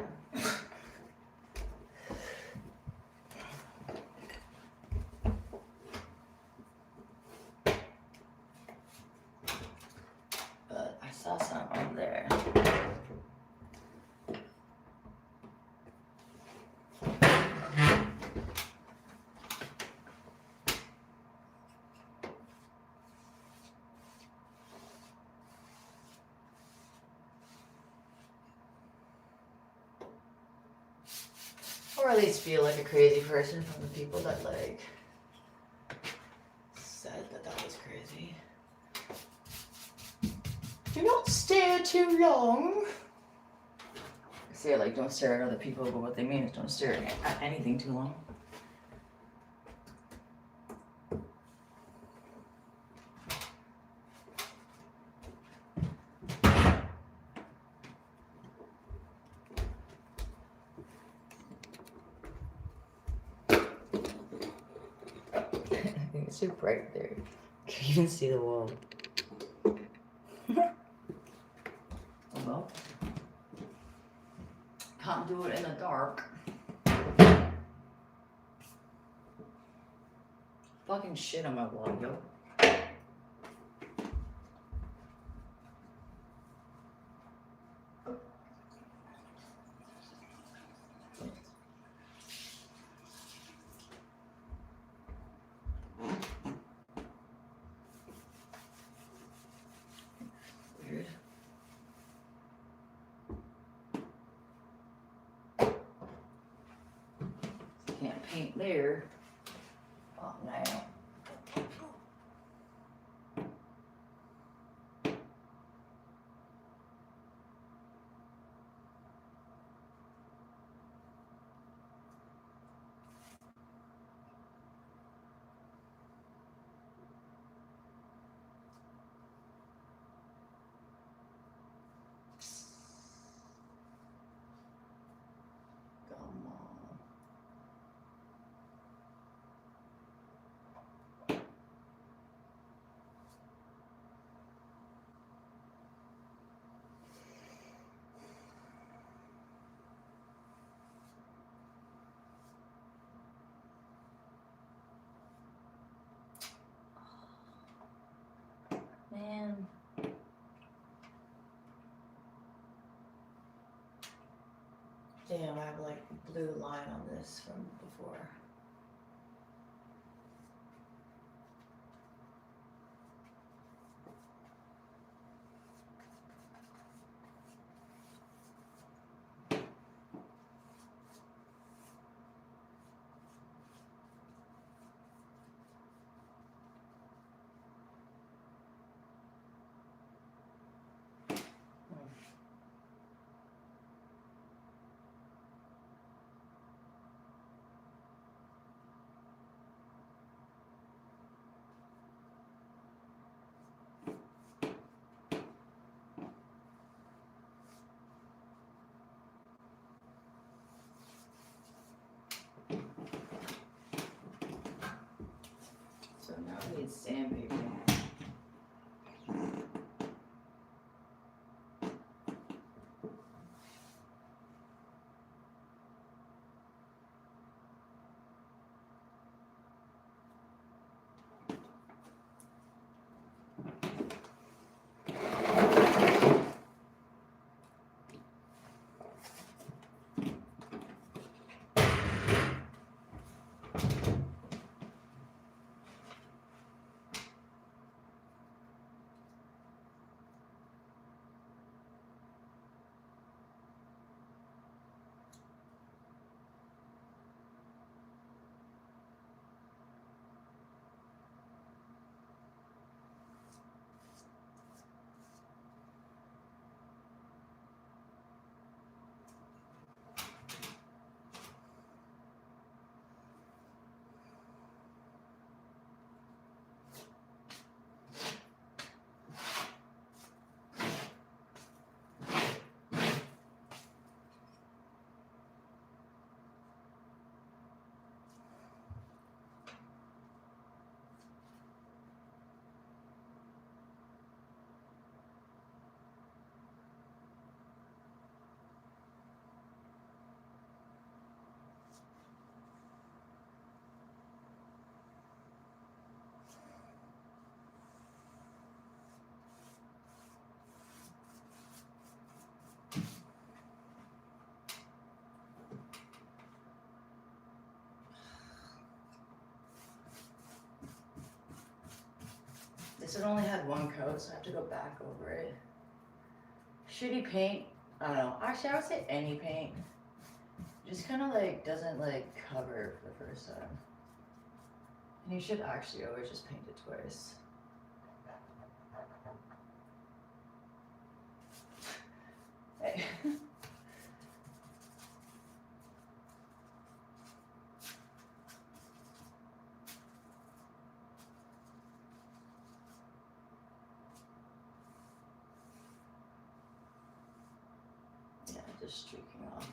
But I saw something over there. Or at least feel like a crazy person from the people that like said that that was crazy. Do not stare too long. I say like don't stare at other people, but what they mean is don't stare at anything too long. It's too bright there. You can't even see the wall. Well, can't do it in the dark. Fucking shit on my wall, yo. Weird. Can't paint there. Oh, now. Come on. Man. Damn, I have like blue line on this from before. So now we need sandpaper. Because it only had one coat, so I have to go back over it. Shitty paint. I don't know. Actually, I would say any paint. Just kind of like doesn't like cover for the first time. And you should actually always just paint it twice. Hey. Yeah, just streaking off.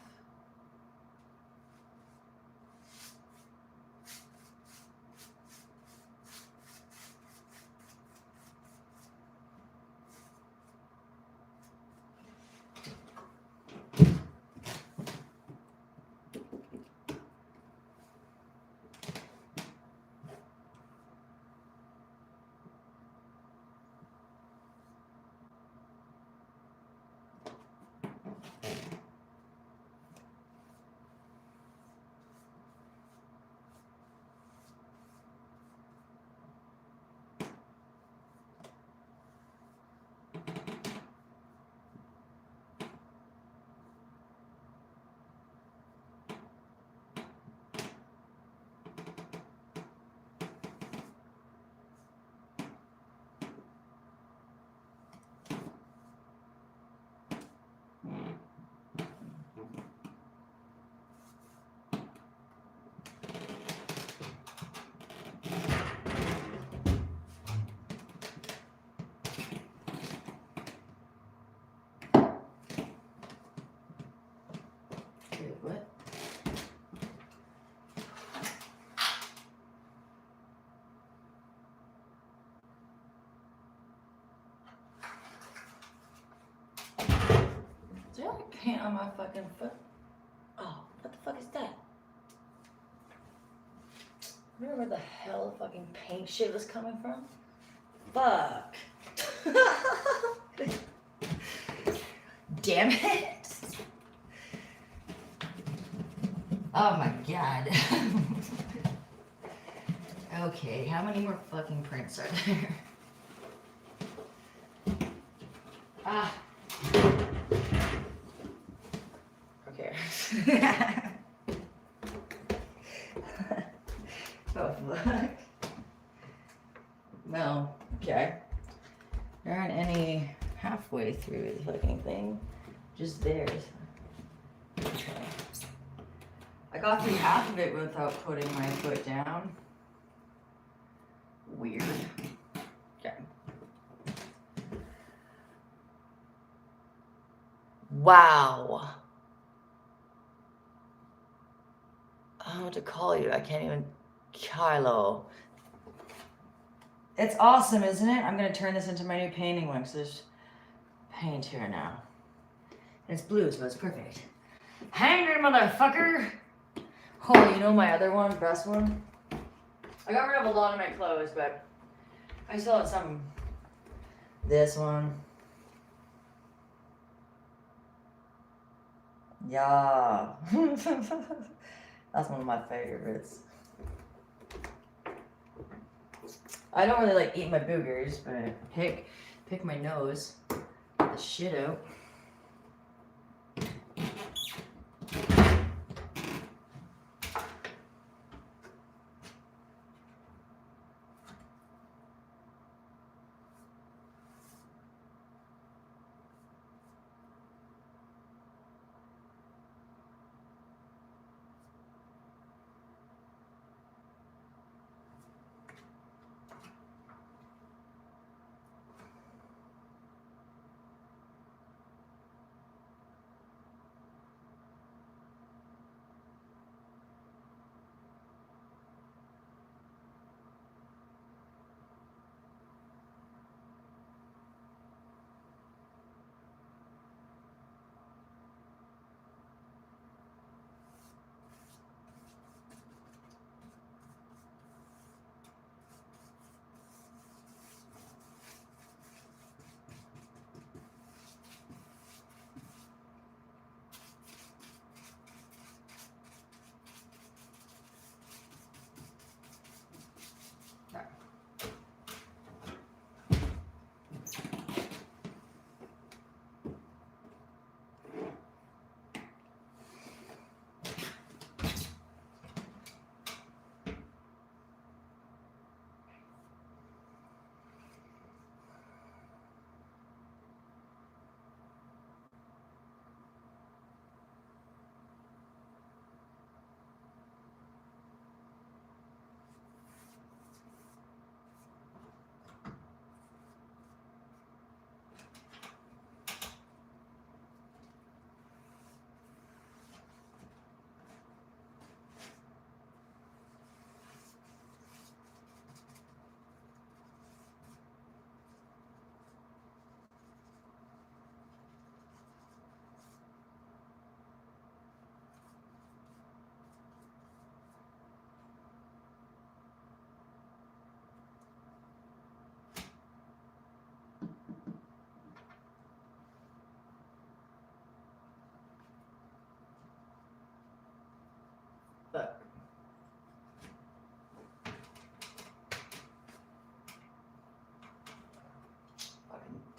Wait, what? Is there like paint on my fucking foot? Oh, what the fuck is that? I don't know where the hell the fucking paint shit was coming from. Fuck. Damn it. Oh my god. Okay, how many more fucking prints are there? Ah. Okay. Oh fuck. No. Okay. There aren't any halfway through the fucking thing. Just theirs. Okay. I got through half of it without putting my foot down. Weird. Okay. Wow. I don't know what to call you. I can't even. Kylo. It's awesome, isn't it? I'm going to turn this into my new painting one because there's paint here now. And it's blue, so it's perfect. Hang it, motherfucker! Oh, you know my other one, best one? I got rid of a lot of my clothes, but I still have some. This one. Yeah. That's one of my favorites. I don't really like eat my boogers, but I pick my nose, get the shit out.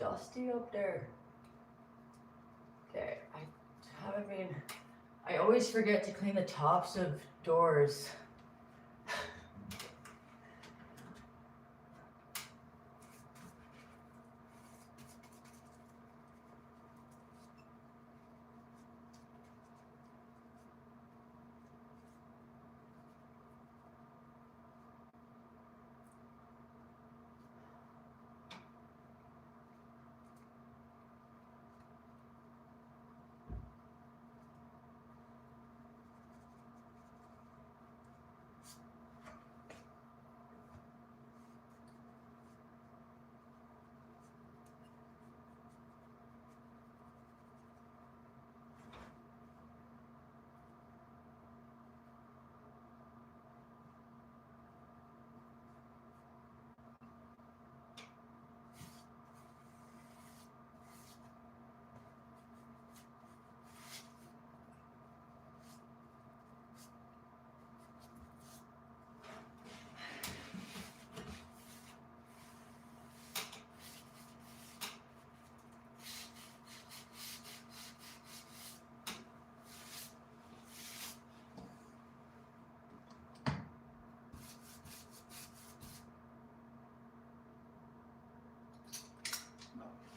dusty up there. Okay, I always forget to clean the tops of doors.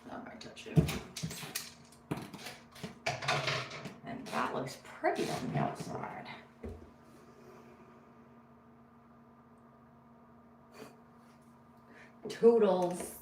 That might touch it. And that looks pretty on the outside. Toodles.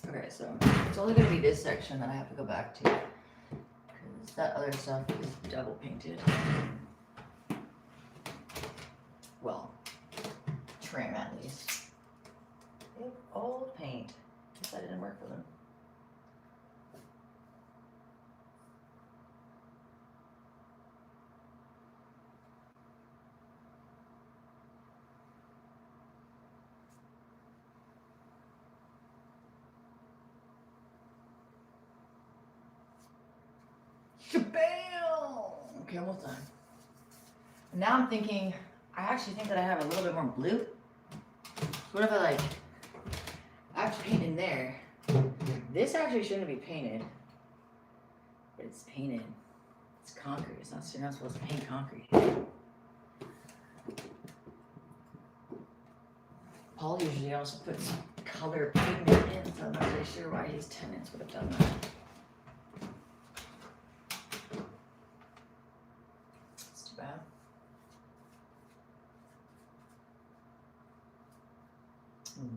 Okay, so it's only going to be this section that I have to go back to, because that other stuff is double painted. Well, trim at least. They have old paint. Guess that didn't work for them. Shabam! Okay, almost done. Now I'm thinking, I actually think that I have a little bit more blue. So what if I after painting there, this actually shouldn't be painted, but it's painted. It's concrete. It's not, you're not supposed to paint concrete. Paul usually also puts color pigment in, so I'm not really sure why his tenants would have done that. It's too bad.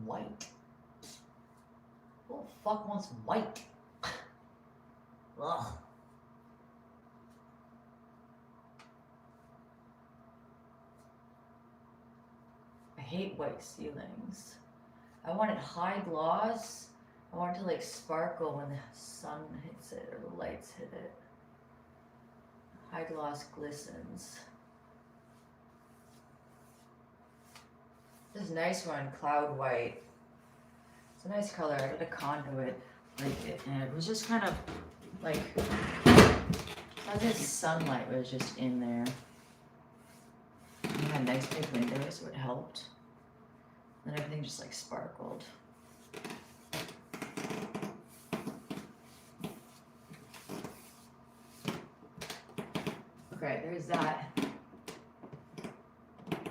White. Who the fuck wants white? Ugh. I hate white ceilings. I wanted high gloss, I want it to like sparkle when the sun hits it or the lights hit it. High gloss glistens. This is a nice one, cloud white. It's a nice color. I did a conduit like it, and it was just kind of like, this sunlight was just in there. And it had nice big windows, so it helped. And everything just like sparkled. Okay, there's that.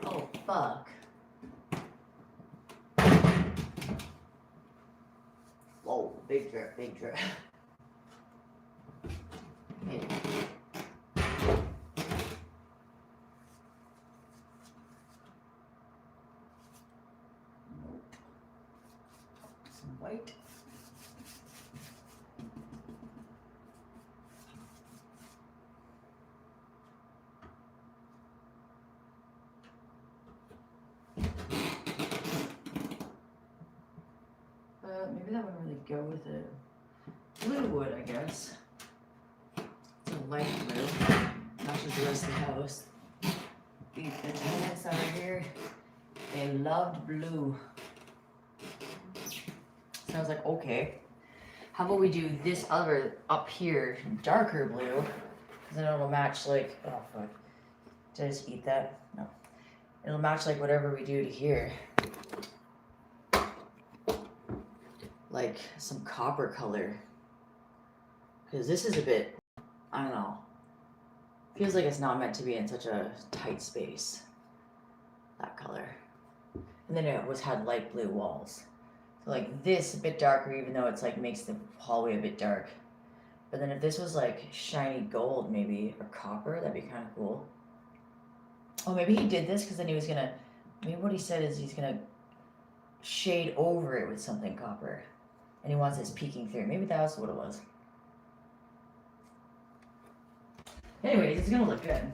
Oh, fuck. Whoa, big drip, big drip. Okay. Some white. Maybe that wouldn't really go with it. Blue would, I guess. It's a light blue. Matches the rest of the house. The tenants out here, they loved blue. So I was like, okay, how about we do this other up here, darker blue? Because then it'll match like, oh fuck. Did I just eat that? No. It'll match like whatever we do to here. Like some copper color. Because this is a bit, I don't know. Feels like it's not meant to be in such a tight space. That color. And then it had light blue walls. So like this a bit darker, even though it's like makes the hallway a bit dark. But then if this was like shiny gold maybe, or copper, that'd be kind of cool. Oh, maybe he did this because then he was gonna, maybe what he said is he's gonna shade over it with something copper. And he wants this peeking through. Maybe that's what it was. Anyways, it's gonna look good.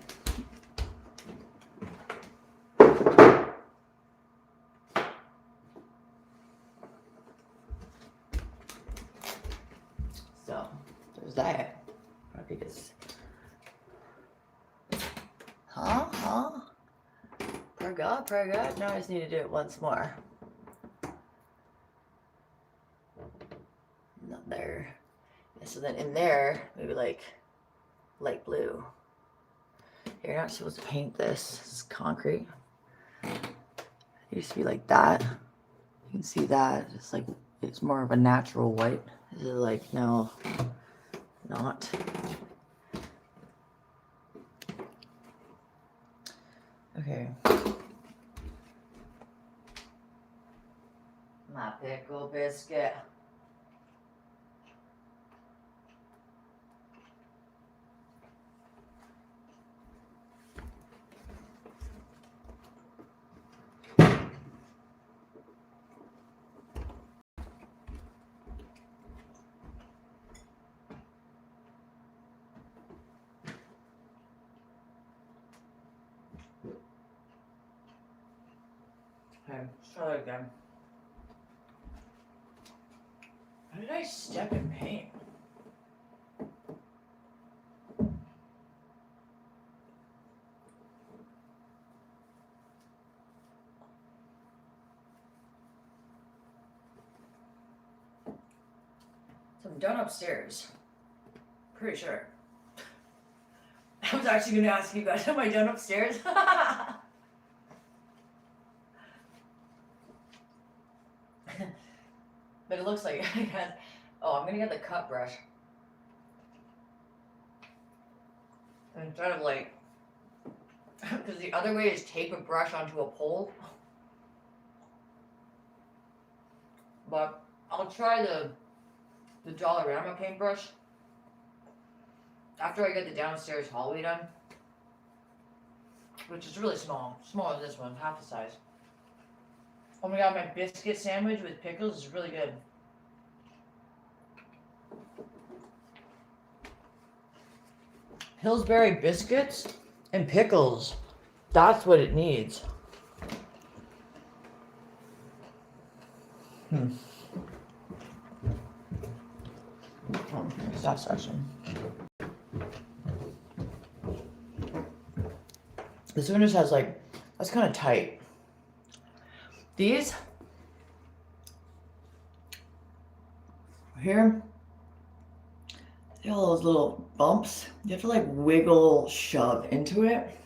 So, there's that. Because, huh? Prayer God. Now I just need to do it once more. Not there. Yeah, so then in there, maybe like light blue. You're not supposed to paint this. This is concrete. It used to be like that. You can see that. It's like, it's more of a natural white. This is like, no, not. Okay. My pickle biscuit. Okay, let's try that again. How did I step in paint? So I'm done upstairs. Pretty sure. I was actually going to ask you guys, am I done upstairs? But it looks like I got, oh, I'm gonna get the cut brush. And instead of like, because the other way is tape a brush onto a pole. But I'll try the Dollarama paintbrush after I get the downstairs hallway done. Which is really small. Smaller than this one, half the size. Oh my god, my biscuit sandwich with pickles is really good. Pillsbury biscuits and pickles. That's what it needs. That's Rossum. This one just has like, that's kind of tight. These here, they have all those little bumps. You have to like wiggle, shove into it.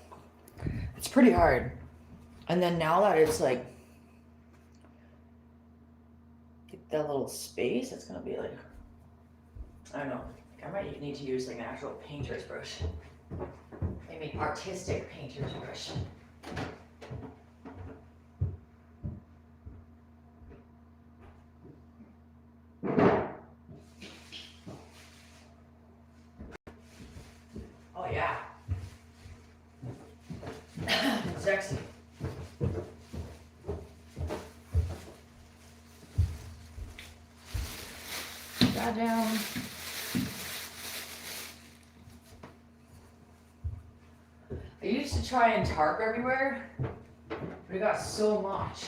It's pretty hard. And then now that it's like that little space, it's gonna be like, I don't know. I might need to use like an actual painter's brush. Maybe an artistic painter's brush. Oh yeah. Sexy. That down. I used to try and tarp everywhere, but it got so much.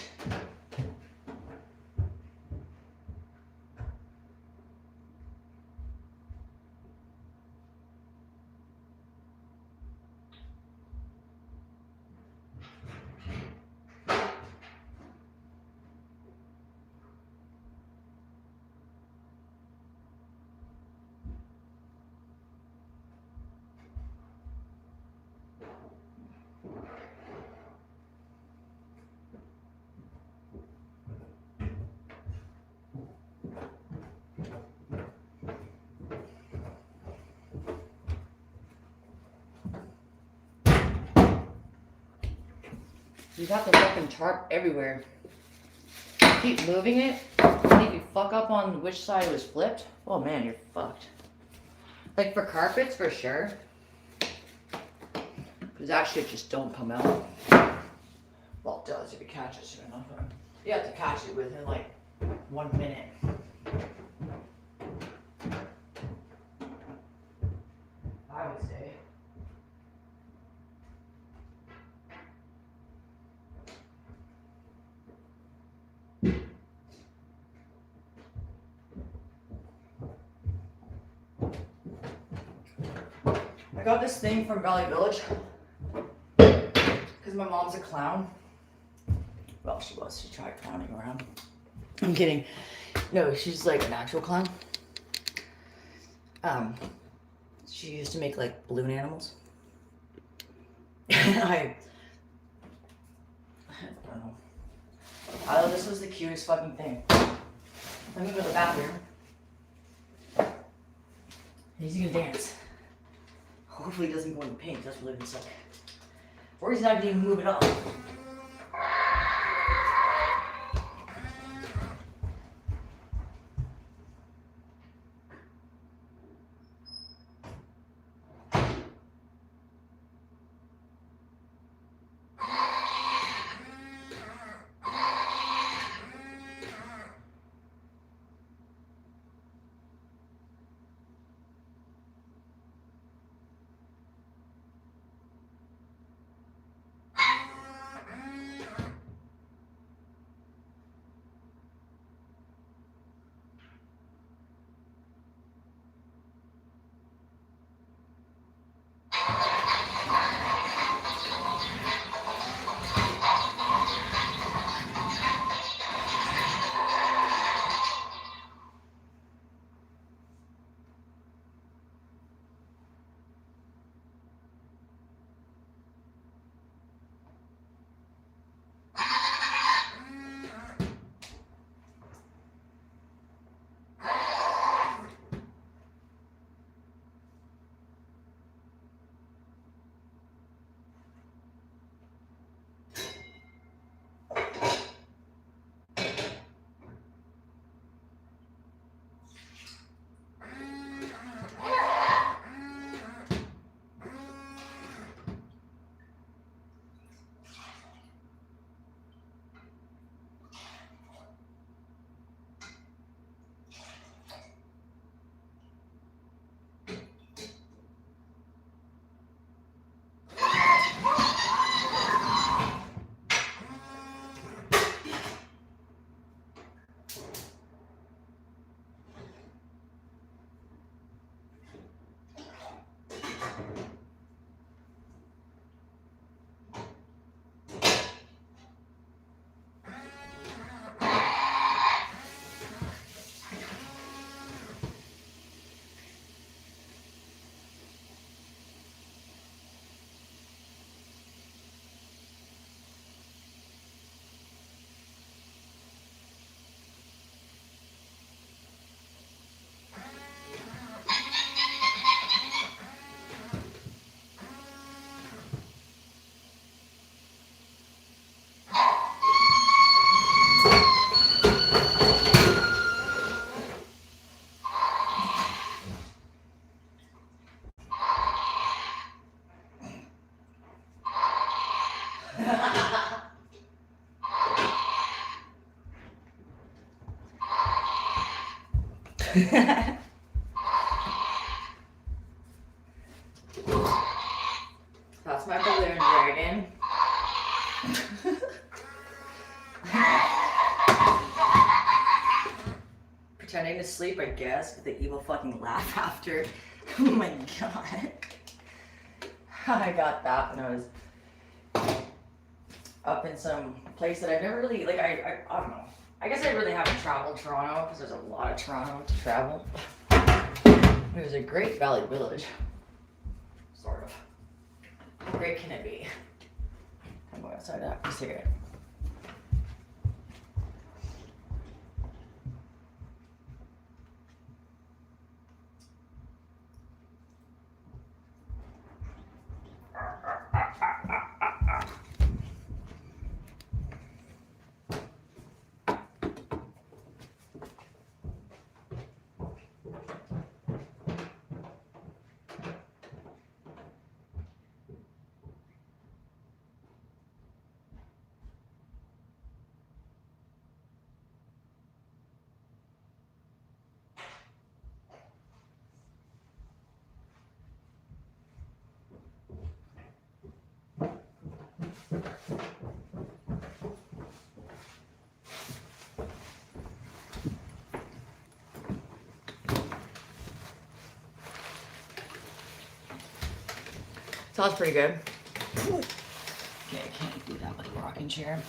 You have to fucking tarp everywhere. Keep moving it, and if you fuck up on which side it was flipped, oh man, you're fucked. Like for carpets, for sure. Because that shit just don't come out. Well, it does if you catch it soon enough. You have to catch it within like 1 minute. I would say. I got this thing from Valley Village because my mom's a clown. Well, she was. She tried clowning around. I'm kidding. No, she's like an actual clown. She used to make like balloon animals. I don't know. I thought this was the cutest fucking thing. Let me go to the bathroom. He's gonna dance. Hopefully he doesn't go in the paint, that's what it looks like. Or he's not gonna even move it up. That's my balloon dragon. Pretending to sleep, I guess, with the evil fucking laugh after. Oh my god. I got that when I was up in some place that I've never really, like, I don't know. I guess I really haven't traveled Toronto because there's a lot of Toronto to travel. It was a great valley village. Sort of. How great can it be? I'm going outside to have a cigarette. Sounds pretty good. Okay, I can't do that with a rocking chair.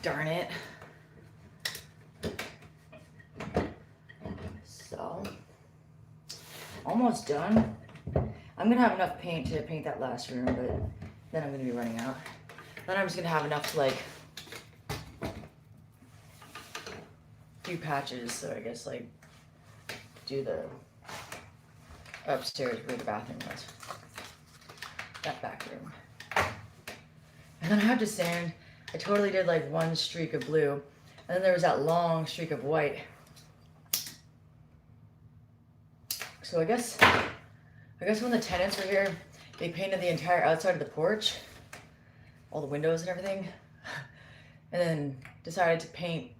Darn it. So, almost done. I'm gonna have enough paint to paint that last room, but then I'm gonna be running out. Then I'm just gonna have enough to like do patches, so I guess like do the upstairs where the bathroom was. That back room. And then I have to sand. I totally did like one streak of blue, and then there was that long streak of white. So I guess when the tenants were here, they painted the entire outside of the porch, all the windows and everything, and then decided to paint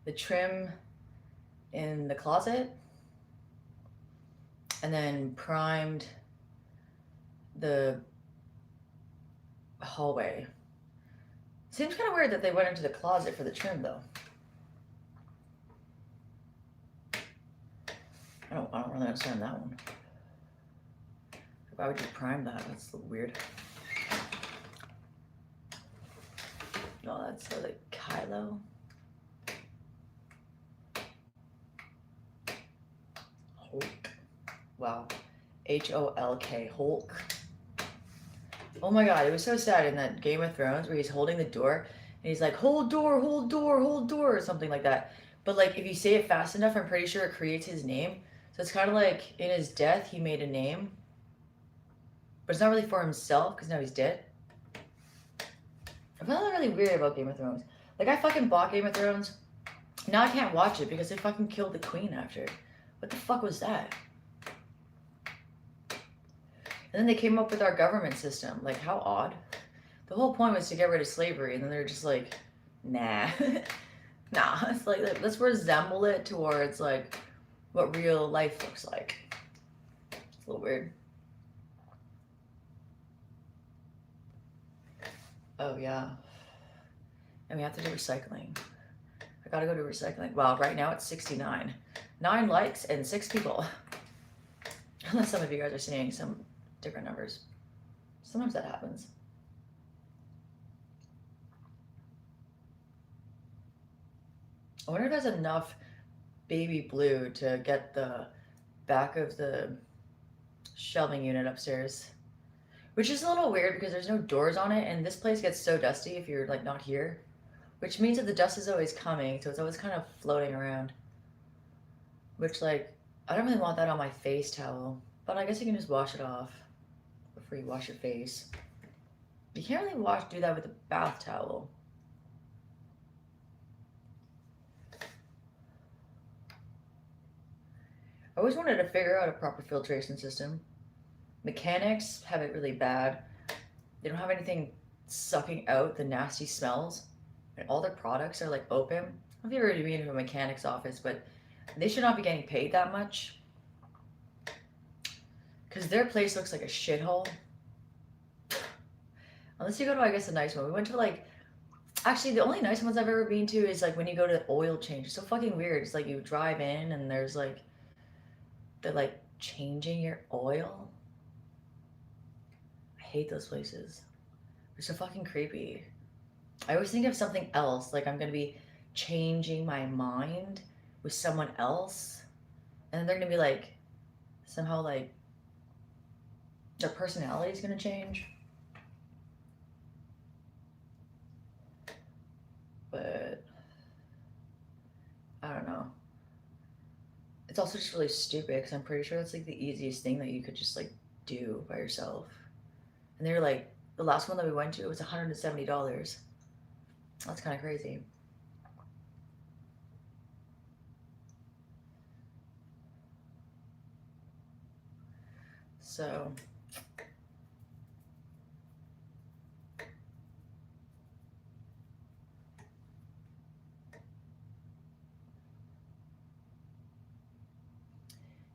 the trim in the closet, and then primed the hallway. Seems kind of weird that they went into the closet for the trim though. I don't really understand that one. Why would you prime that? That's weird. No, that's like Kylo. Hulk. Wow. H-O-L-K. Hulk. Oh my god, it was so sad in that Game of Thrones where he's holding the door and he's like, hold door, hold door, hold door, or something like that. But like, if you say it fast enough, I'm pretty sure it creates his name. So it's kind of like in his death, he made a name. But it's not really for himself because now he's dead. I found that really weird about Game of Thrones. Like, I fucking bought Game of Thrones. Now I can't watch it because they fucking killed the queen after. What the fuck was that? And then they came up with our government system. Like, how odd. The whole point was to get rid of slavery, and then they're just like, nah. Nah, it's like, let's resemble it towards, like, what real life looks like. It's a little weird. Oh, yeah. And we have to do recycling. I gotta go do recycling. Well, right now it's 69. 9 likes and 6 people. Unless some of you guys are seeing some different numbers. Sometimes that happens. I wonder if there's enough baby blue to get the back of the shelving unit upstairs. Which is a little weird because there's no doors on it, and this place gets so dusty if you're like not here. Which means that the dust is always coming, so it's always kind of floating around. Which, like, I don't really want that on my face towel, but I guess you can just wash it off before you wash your face. You can't really do that with a bath towel. I always wanted to figure out a proper filtration system. Mechanics have it really bad. They don't have anything sucking out the nasty smells, and all their products are like open. I don't know if you've ever been to a mechanic's office, but they should not be getting paid that much because their place looks like a shithole. Unless you go to, I guess, a nice one. We went to like, actually, the only nice ones I've ever been to is like when you go to oil change. It's so fucking weird. It's like you drive in and there's like, they're like changing your oil. I hate those places. They're so fucking creepy. I always think of something else, like I'm gonna be changing my mind with someone else, and then they're gonna be like, somehow like their personality is gonna change. But I don't know. It's also just really stupid because I'm pretty sure that's like the easiest thing that you could just like do by yourself. And they were like, the last one that we went to was $170. That's kind of crazy. So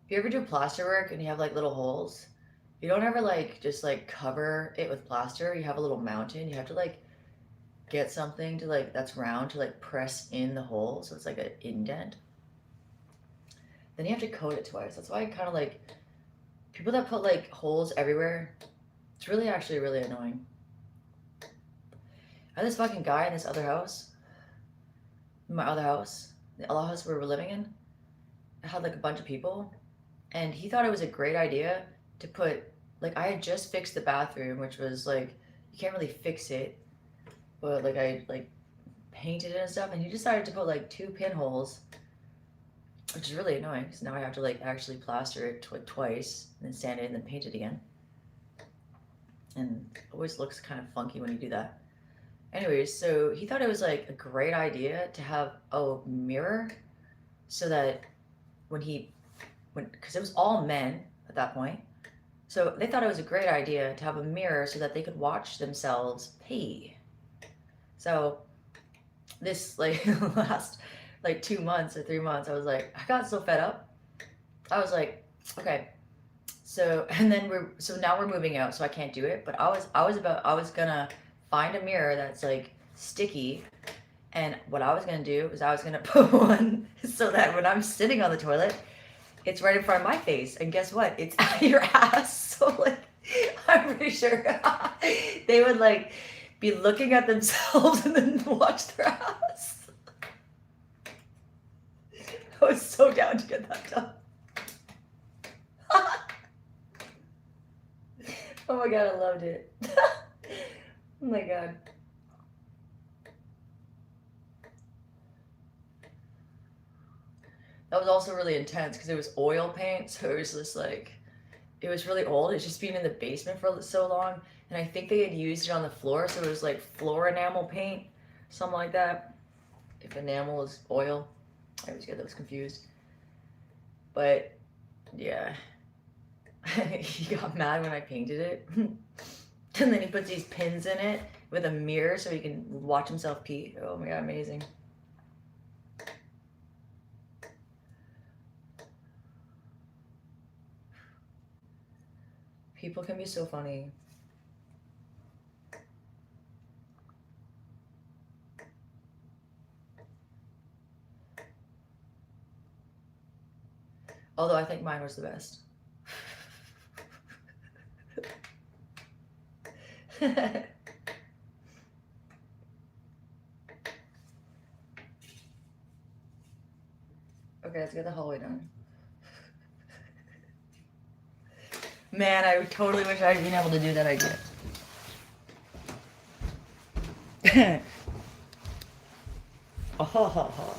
if you ever do plaster work and you have like little holes, you don't ever like just like cover it with plaster. You have a little mountain. You have to like get something to like that's round to like press in the hole so it's like an indent. Then you have to coat it twice. That's why I kind of like people that put like holes everywhere. It's really actually really annoying. I had this fucking guy in this other house, my other house, the other house we were living in. It had like a bunch of people, and he thought it was a great idea to put like I had just fixed the bathroom, which was like you can't really fix it, but like I like painted it and stuff, and he decided to put like two pinholes, which is really annoying because now I have to like actually plaster it twice and then sand it and then paint it again, and it always looks kind of funky when you do that. Anyways, so he thought it was like a great idea to have a mirror so that because it was all men at that point, so they thought it was a great idea to have a mirror so that they could watch themselves pee. So this like last like 2 months or 3 months, I was like, I got so fed up. I was like, okay. So and then now we're moving out, so I can't do it. But I was gonna find a mirror that's like sticky, and what I was gonna do is I was gonna put one so that when I'm sitting on the toilet, it's right in front of my face. And guess what? It's at your ass. So like, I'm pretty sure they would like be looking at themselves and then watch their ass. I was so down to get that done. Oh my god, I loved it. Oh my god. That was also really intense because it was oil paint, so it was just like, it was really old. It's just been in the basement for so long, and I think they had used it on the floor, so it was like floor enamel paint, something like that. If enamel is oil, I always get those confused. But yeah, he got mad when I painted it. And then he puts these pins in it with a mirror so he can watch himself pee. Oh my god, amazing. People can be so funny. Although I think mine was the best. Okay, let's get the hallway done. Man, I totally wish I'd been able to do that idea. Oh, ho, ho, ho.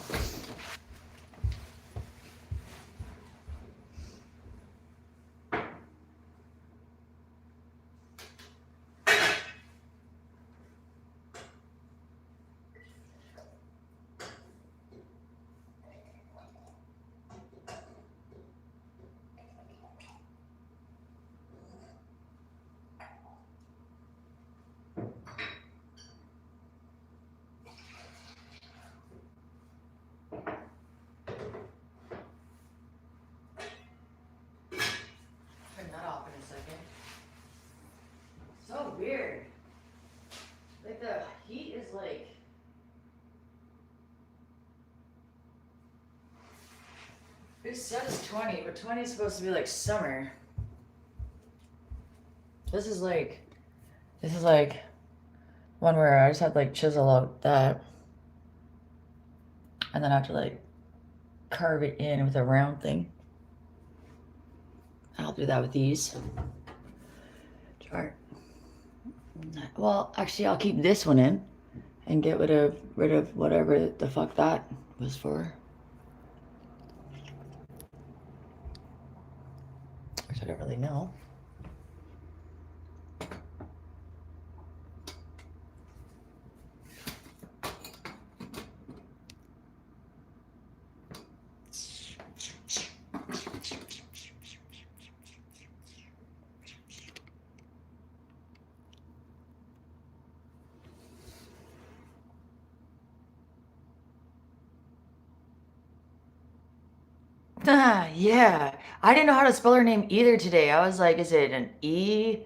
It says 20, but 20 is supposed to be like summer. This is like one where I just have to like chisel out that. And then I have to like carve it in with a round thing. I'll do that with these. Chart. Well, actually, I'll keep this one in and get rid of whatever the fuck that was for. Which I don't really know. Yeah. I didn't know how to spell her name either today. I was like, is it an E?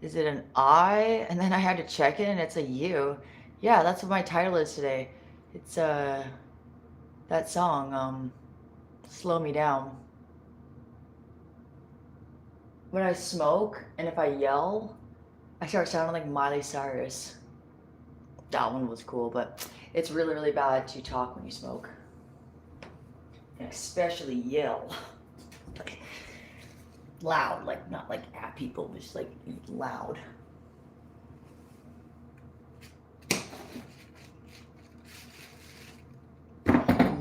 Is it an I? And then I had to check it and it's a U. Yeah, that's what my title is today. It's that song, Slow Me Down. When I smoke and if I yell, I start sounding like Miley Cyrus. That one was cool, but it's really, really bad to talk when you smoke. And especially yell. Like loud, like not like at people, just like loud.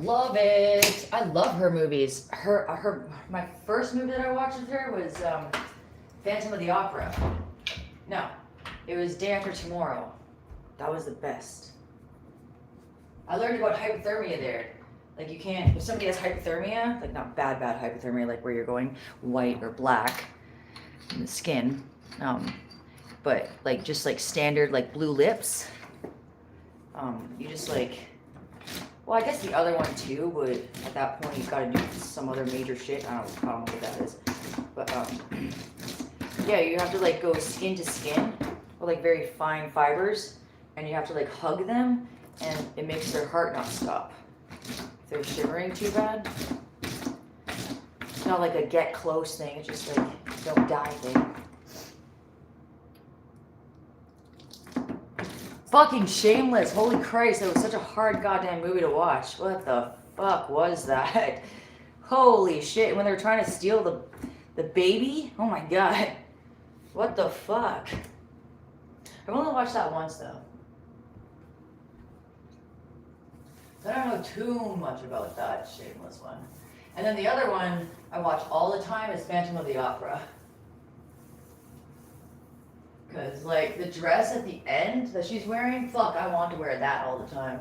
Love it. I love her movies. My first movie that I watched with her was Phantom of the Opera. No, it was Day After Tomorrow. That was the best. I learned about hypothermia there. Like you can't, if somebody has hypothermia, like not bad hypothermia, like where you're going white or black in the skin, but like just like standard like blue lips, you just like, well, I guess the other one too, but at that point you've got to do some other major shit. I don't know what that is, but yeah, you have to like go skin to skin with like very fine fibers, and you have to like hug them, and it makes their heart not stop. If they're shivering too bad. It's not like a get close thing, it's just like don't die thing. Fucking Shameless, holy Christ, that was such a hard goddamn movie to watch. What the fuck was that? Holy shit, when they were trying to steal the baby? Oh my god. What the fuck? I've only watched that once though. I don't know too much about that Shameless one. And then the other one I watch all the time is Phantom of the Opera. Because, like, the dress at the end that she's wearing, fuck, I want to wear that all the time.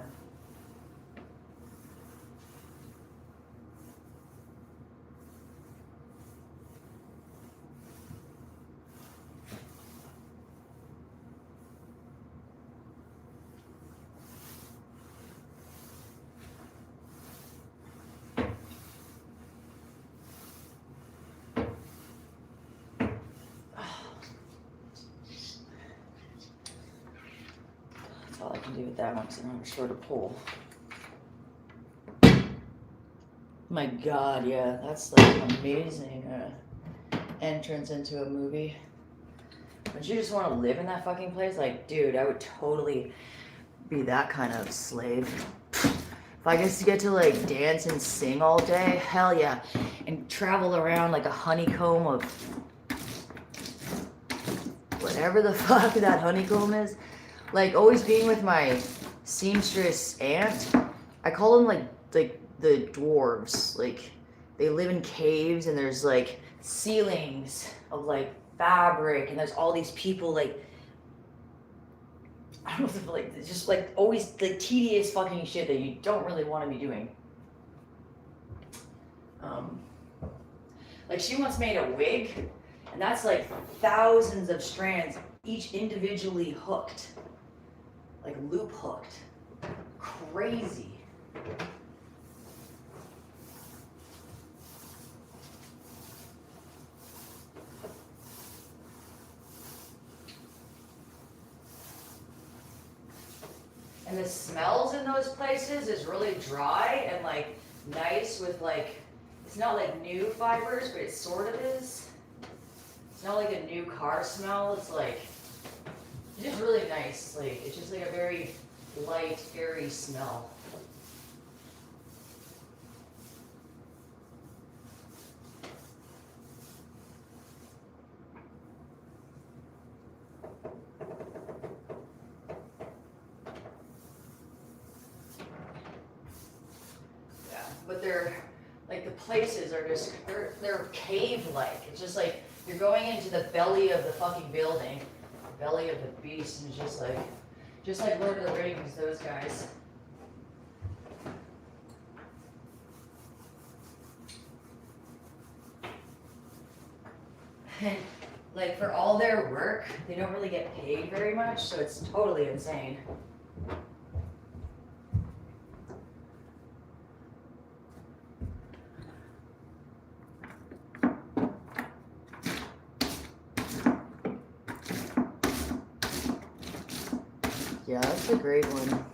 All I can do with that one because I don't have a shorter pole. My god, yeah, that's like an amazing entrance into a movie. Don't you just want to live in that fucking place? Like, dude, I would totally be that kind of slave. If I get to like dance and sing all day, hell yeah. And travel around like a honeycomb of whatever the fuck that honeycomb is. Like always being with my seamstress aunt, I call them like the dwarves. Like they live in caves and there's like ceilings of like fabric and there's all these people like, I don't know, like it's just like always like tedious fucking shit that you don't really want to be doing. Like she once made a wig and that's like thousands of strands, each individually hooked. Like loop hooked. Crazy. And the smells in those places is really dry and like nice with like It's not like new fibers, but it sort of is. It's not like a new car smell. It's like, it's just really nice. Like, it's just like a very light, airy smell. Yeah, but they're, like, the places are just, they're cave-like. It's just like, you're going into the belly of the fucking building, the belly of the beast, and it's just like Lord of the Rings, those guys. And like for all their work, they don't really get paid very much, so it's totally insane. Yeah, that's a great one.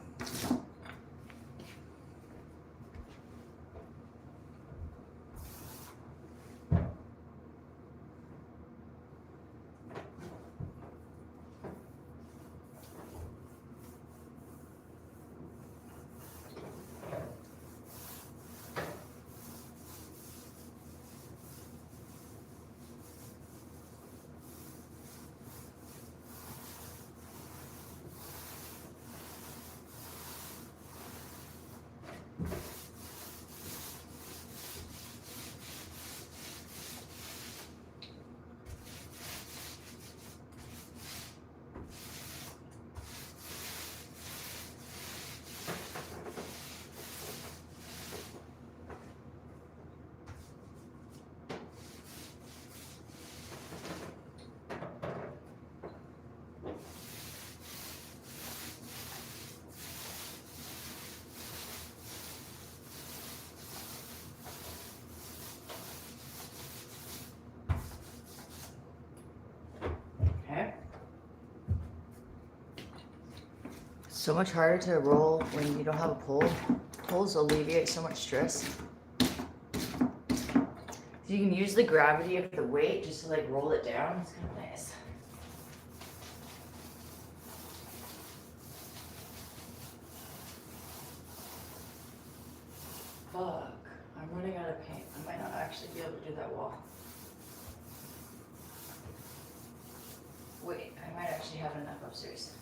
So much harder to roll when you don't have a pole. Poles alleviate so much stress. You can use the gravity of the weight just to like roll it down. It's kind of nice. Fuck, I'm running out of paint. I might not actually be able to do that wall. Wait, I might actually have enough upstairs.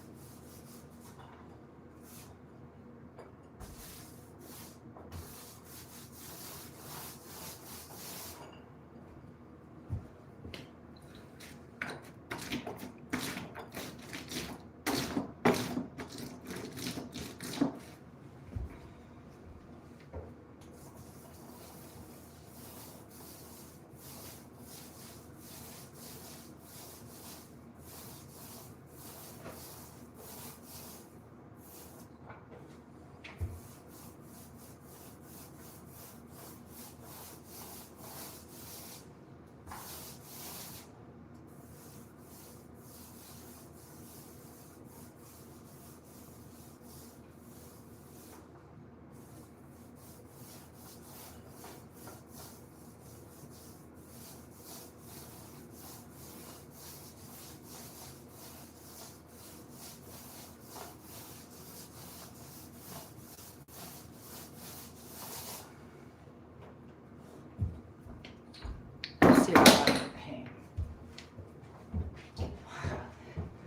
See if I have paint.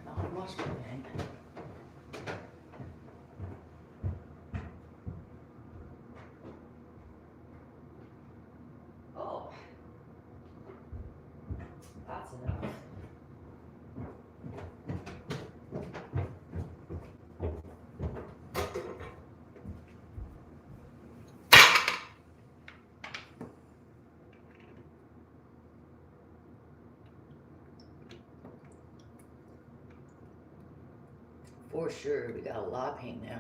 Not much paint. Oh, that's enough. For sure, we got a lot of paint now.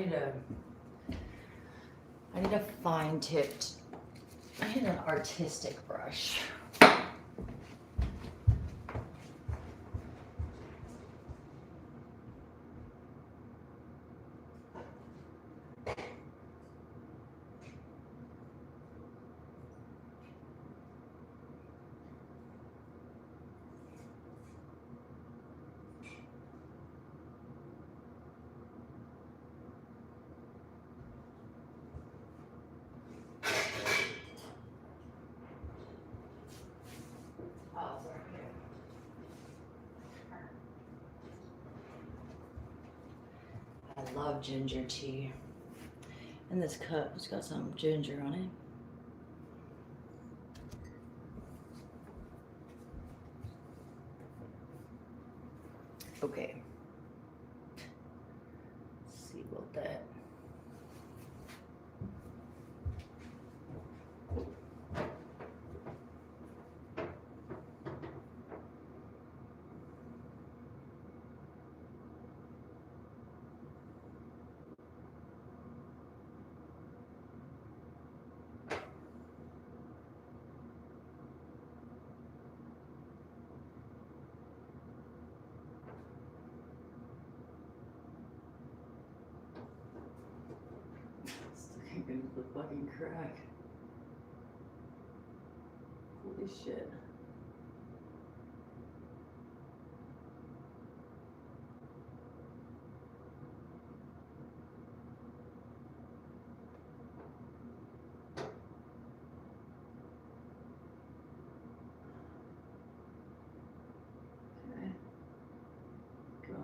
I need a fine-tipped, I need an artistic brush. I love ginger tea. And this cup has got some ginger on it. Okay. Let's see about that. Into the fucking crack. Holy shit. Okay. Go.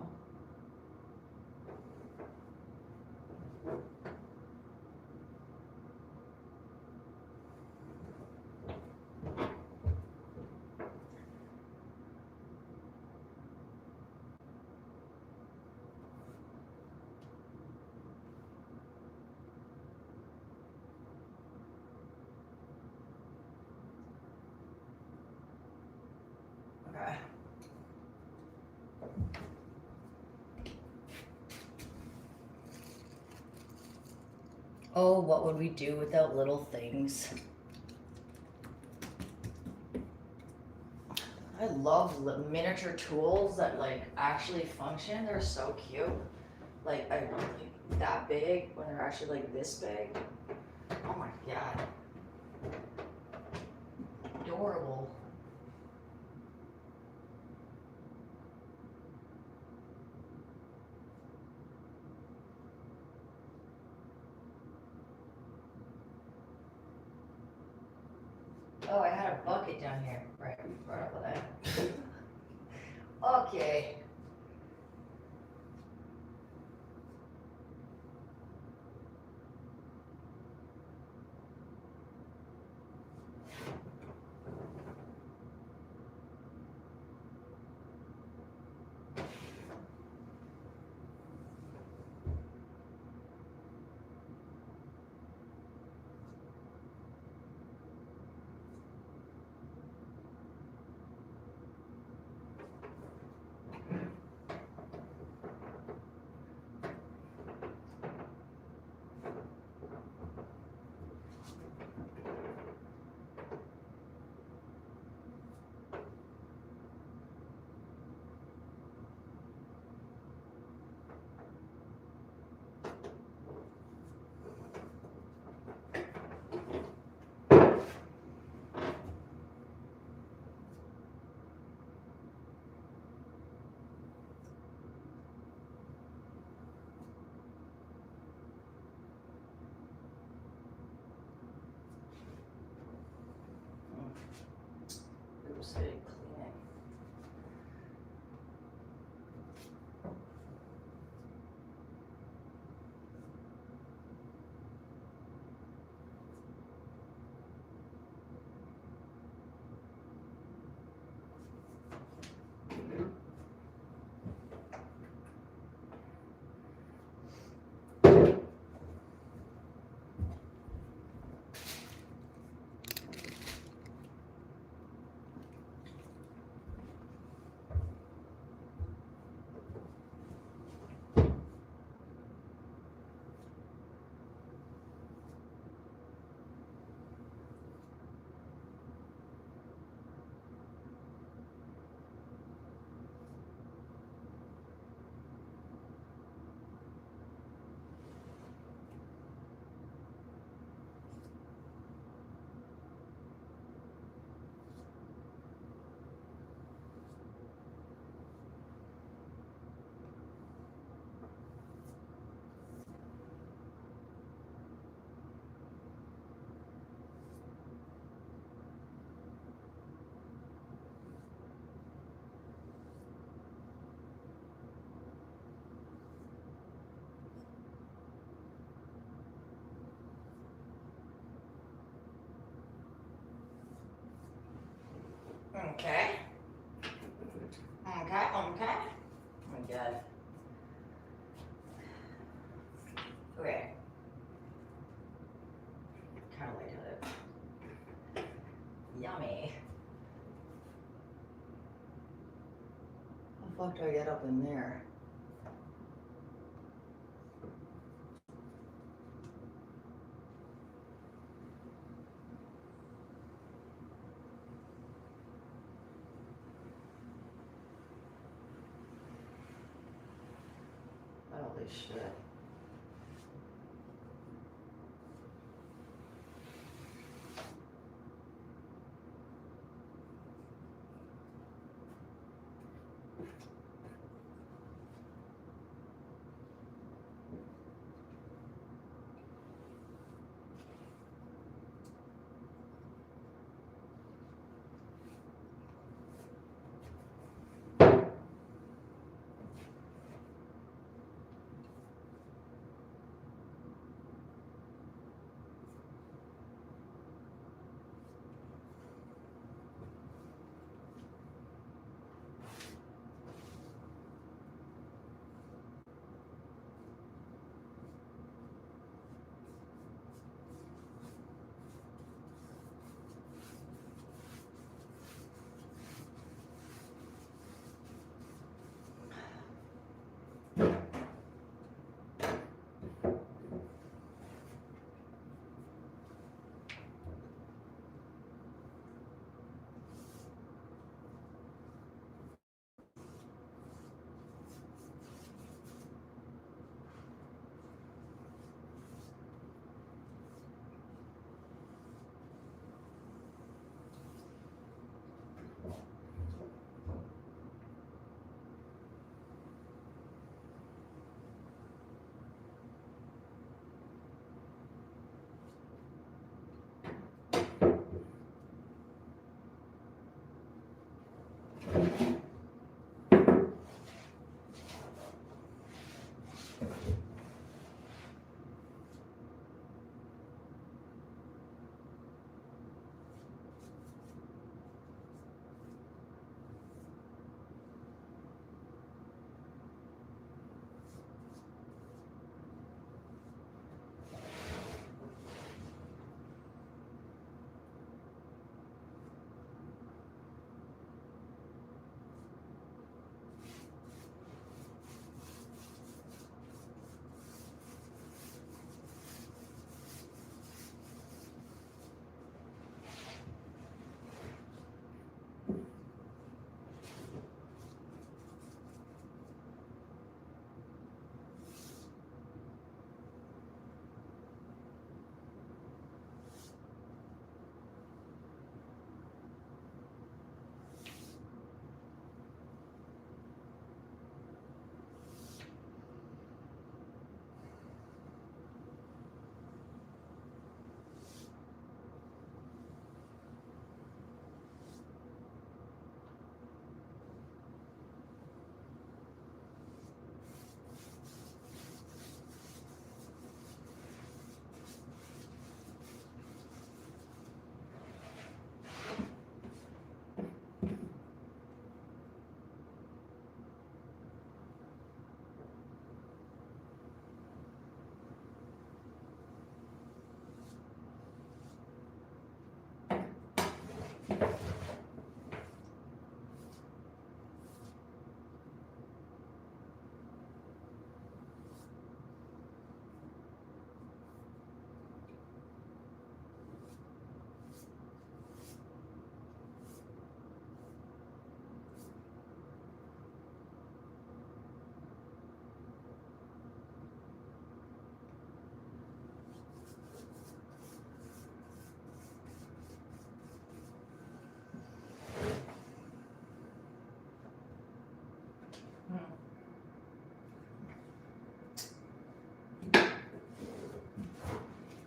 Okay. Oh, what would we do without little things? I love miniature tools that like actually function. They're so cute. Like that big when they're actually like this big. Oh my god. Adorable. Oh, I had a bucket down here. Right over there. Okay. Okay. Okay. Oh my god. Okay. Kind of like it. Yummy. How the fuck do I get up in there? Holy shit.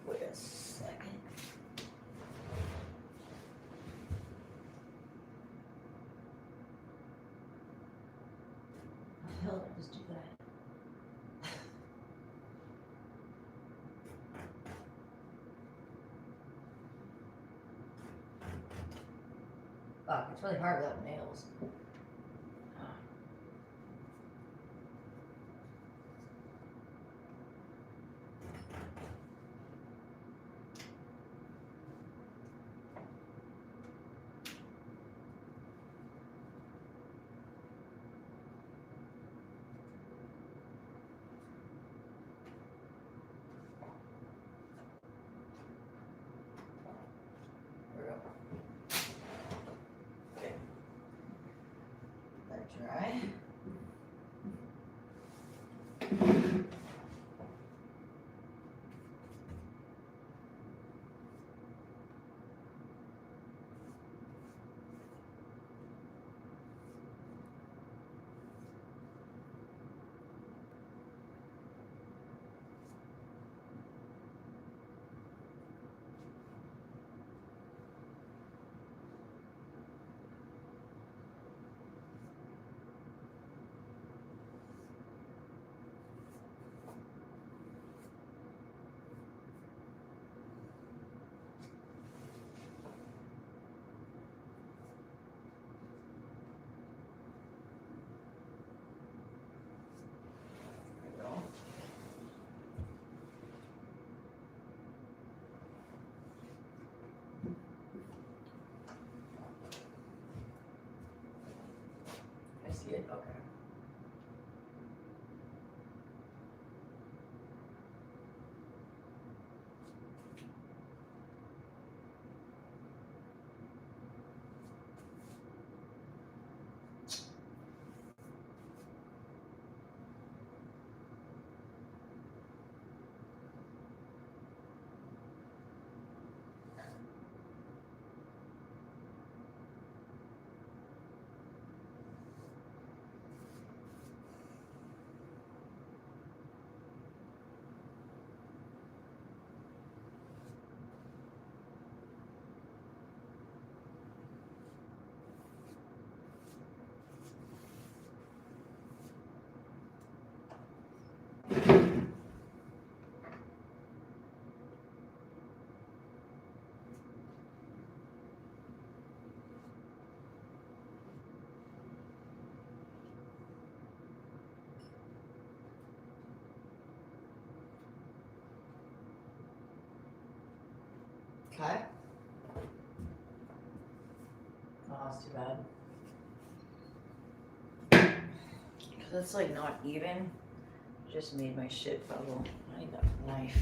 Wait a second. How the hell did I just do that? Fuck, it's really hard without nails. There we go. Okay. Let it dry. I see it? Okay. Okay. Oh, that's too bad. Because it's like not even. Just made my shit bubble. I need that knife.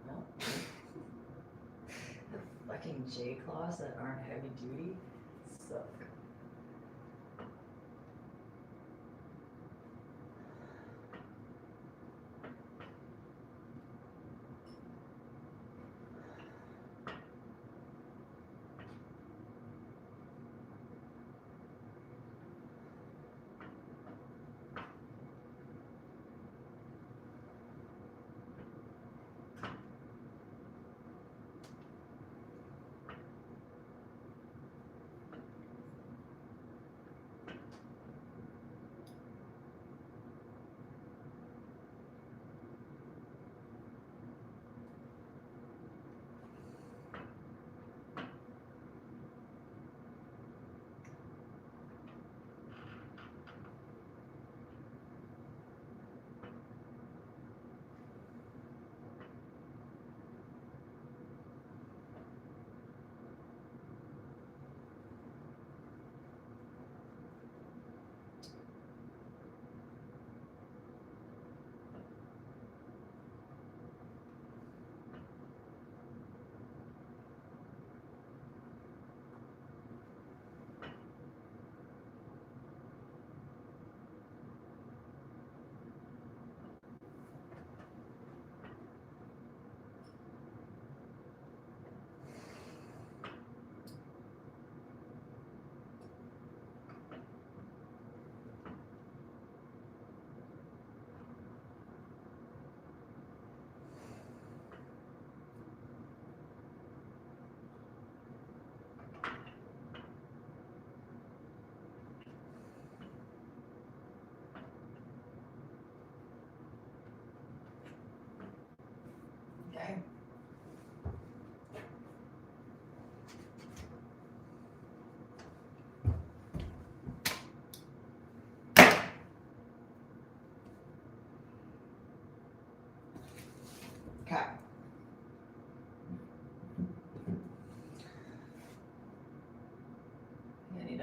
No. The fucking J claws that aren't heavy duty suck.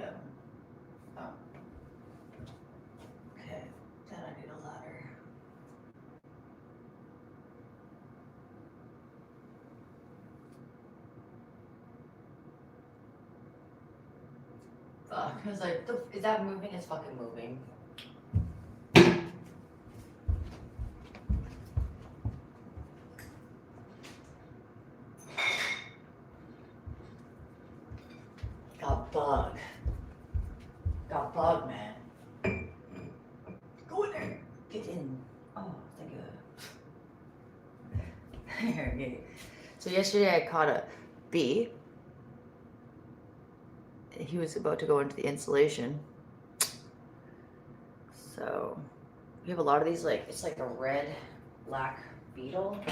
him. Oh. Okay, then I need a ladder. Fuck, I was like, is that moving? It's fucking moving. Got bug. Got bug, man. Go in there. Get in. Oh, thank you. Okay. So yesterday I caught a bee. He was about to go into the insulation. So we have a lot of these, like, it's like a red, black beetle.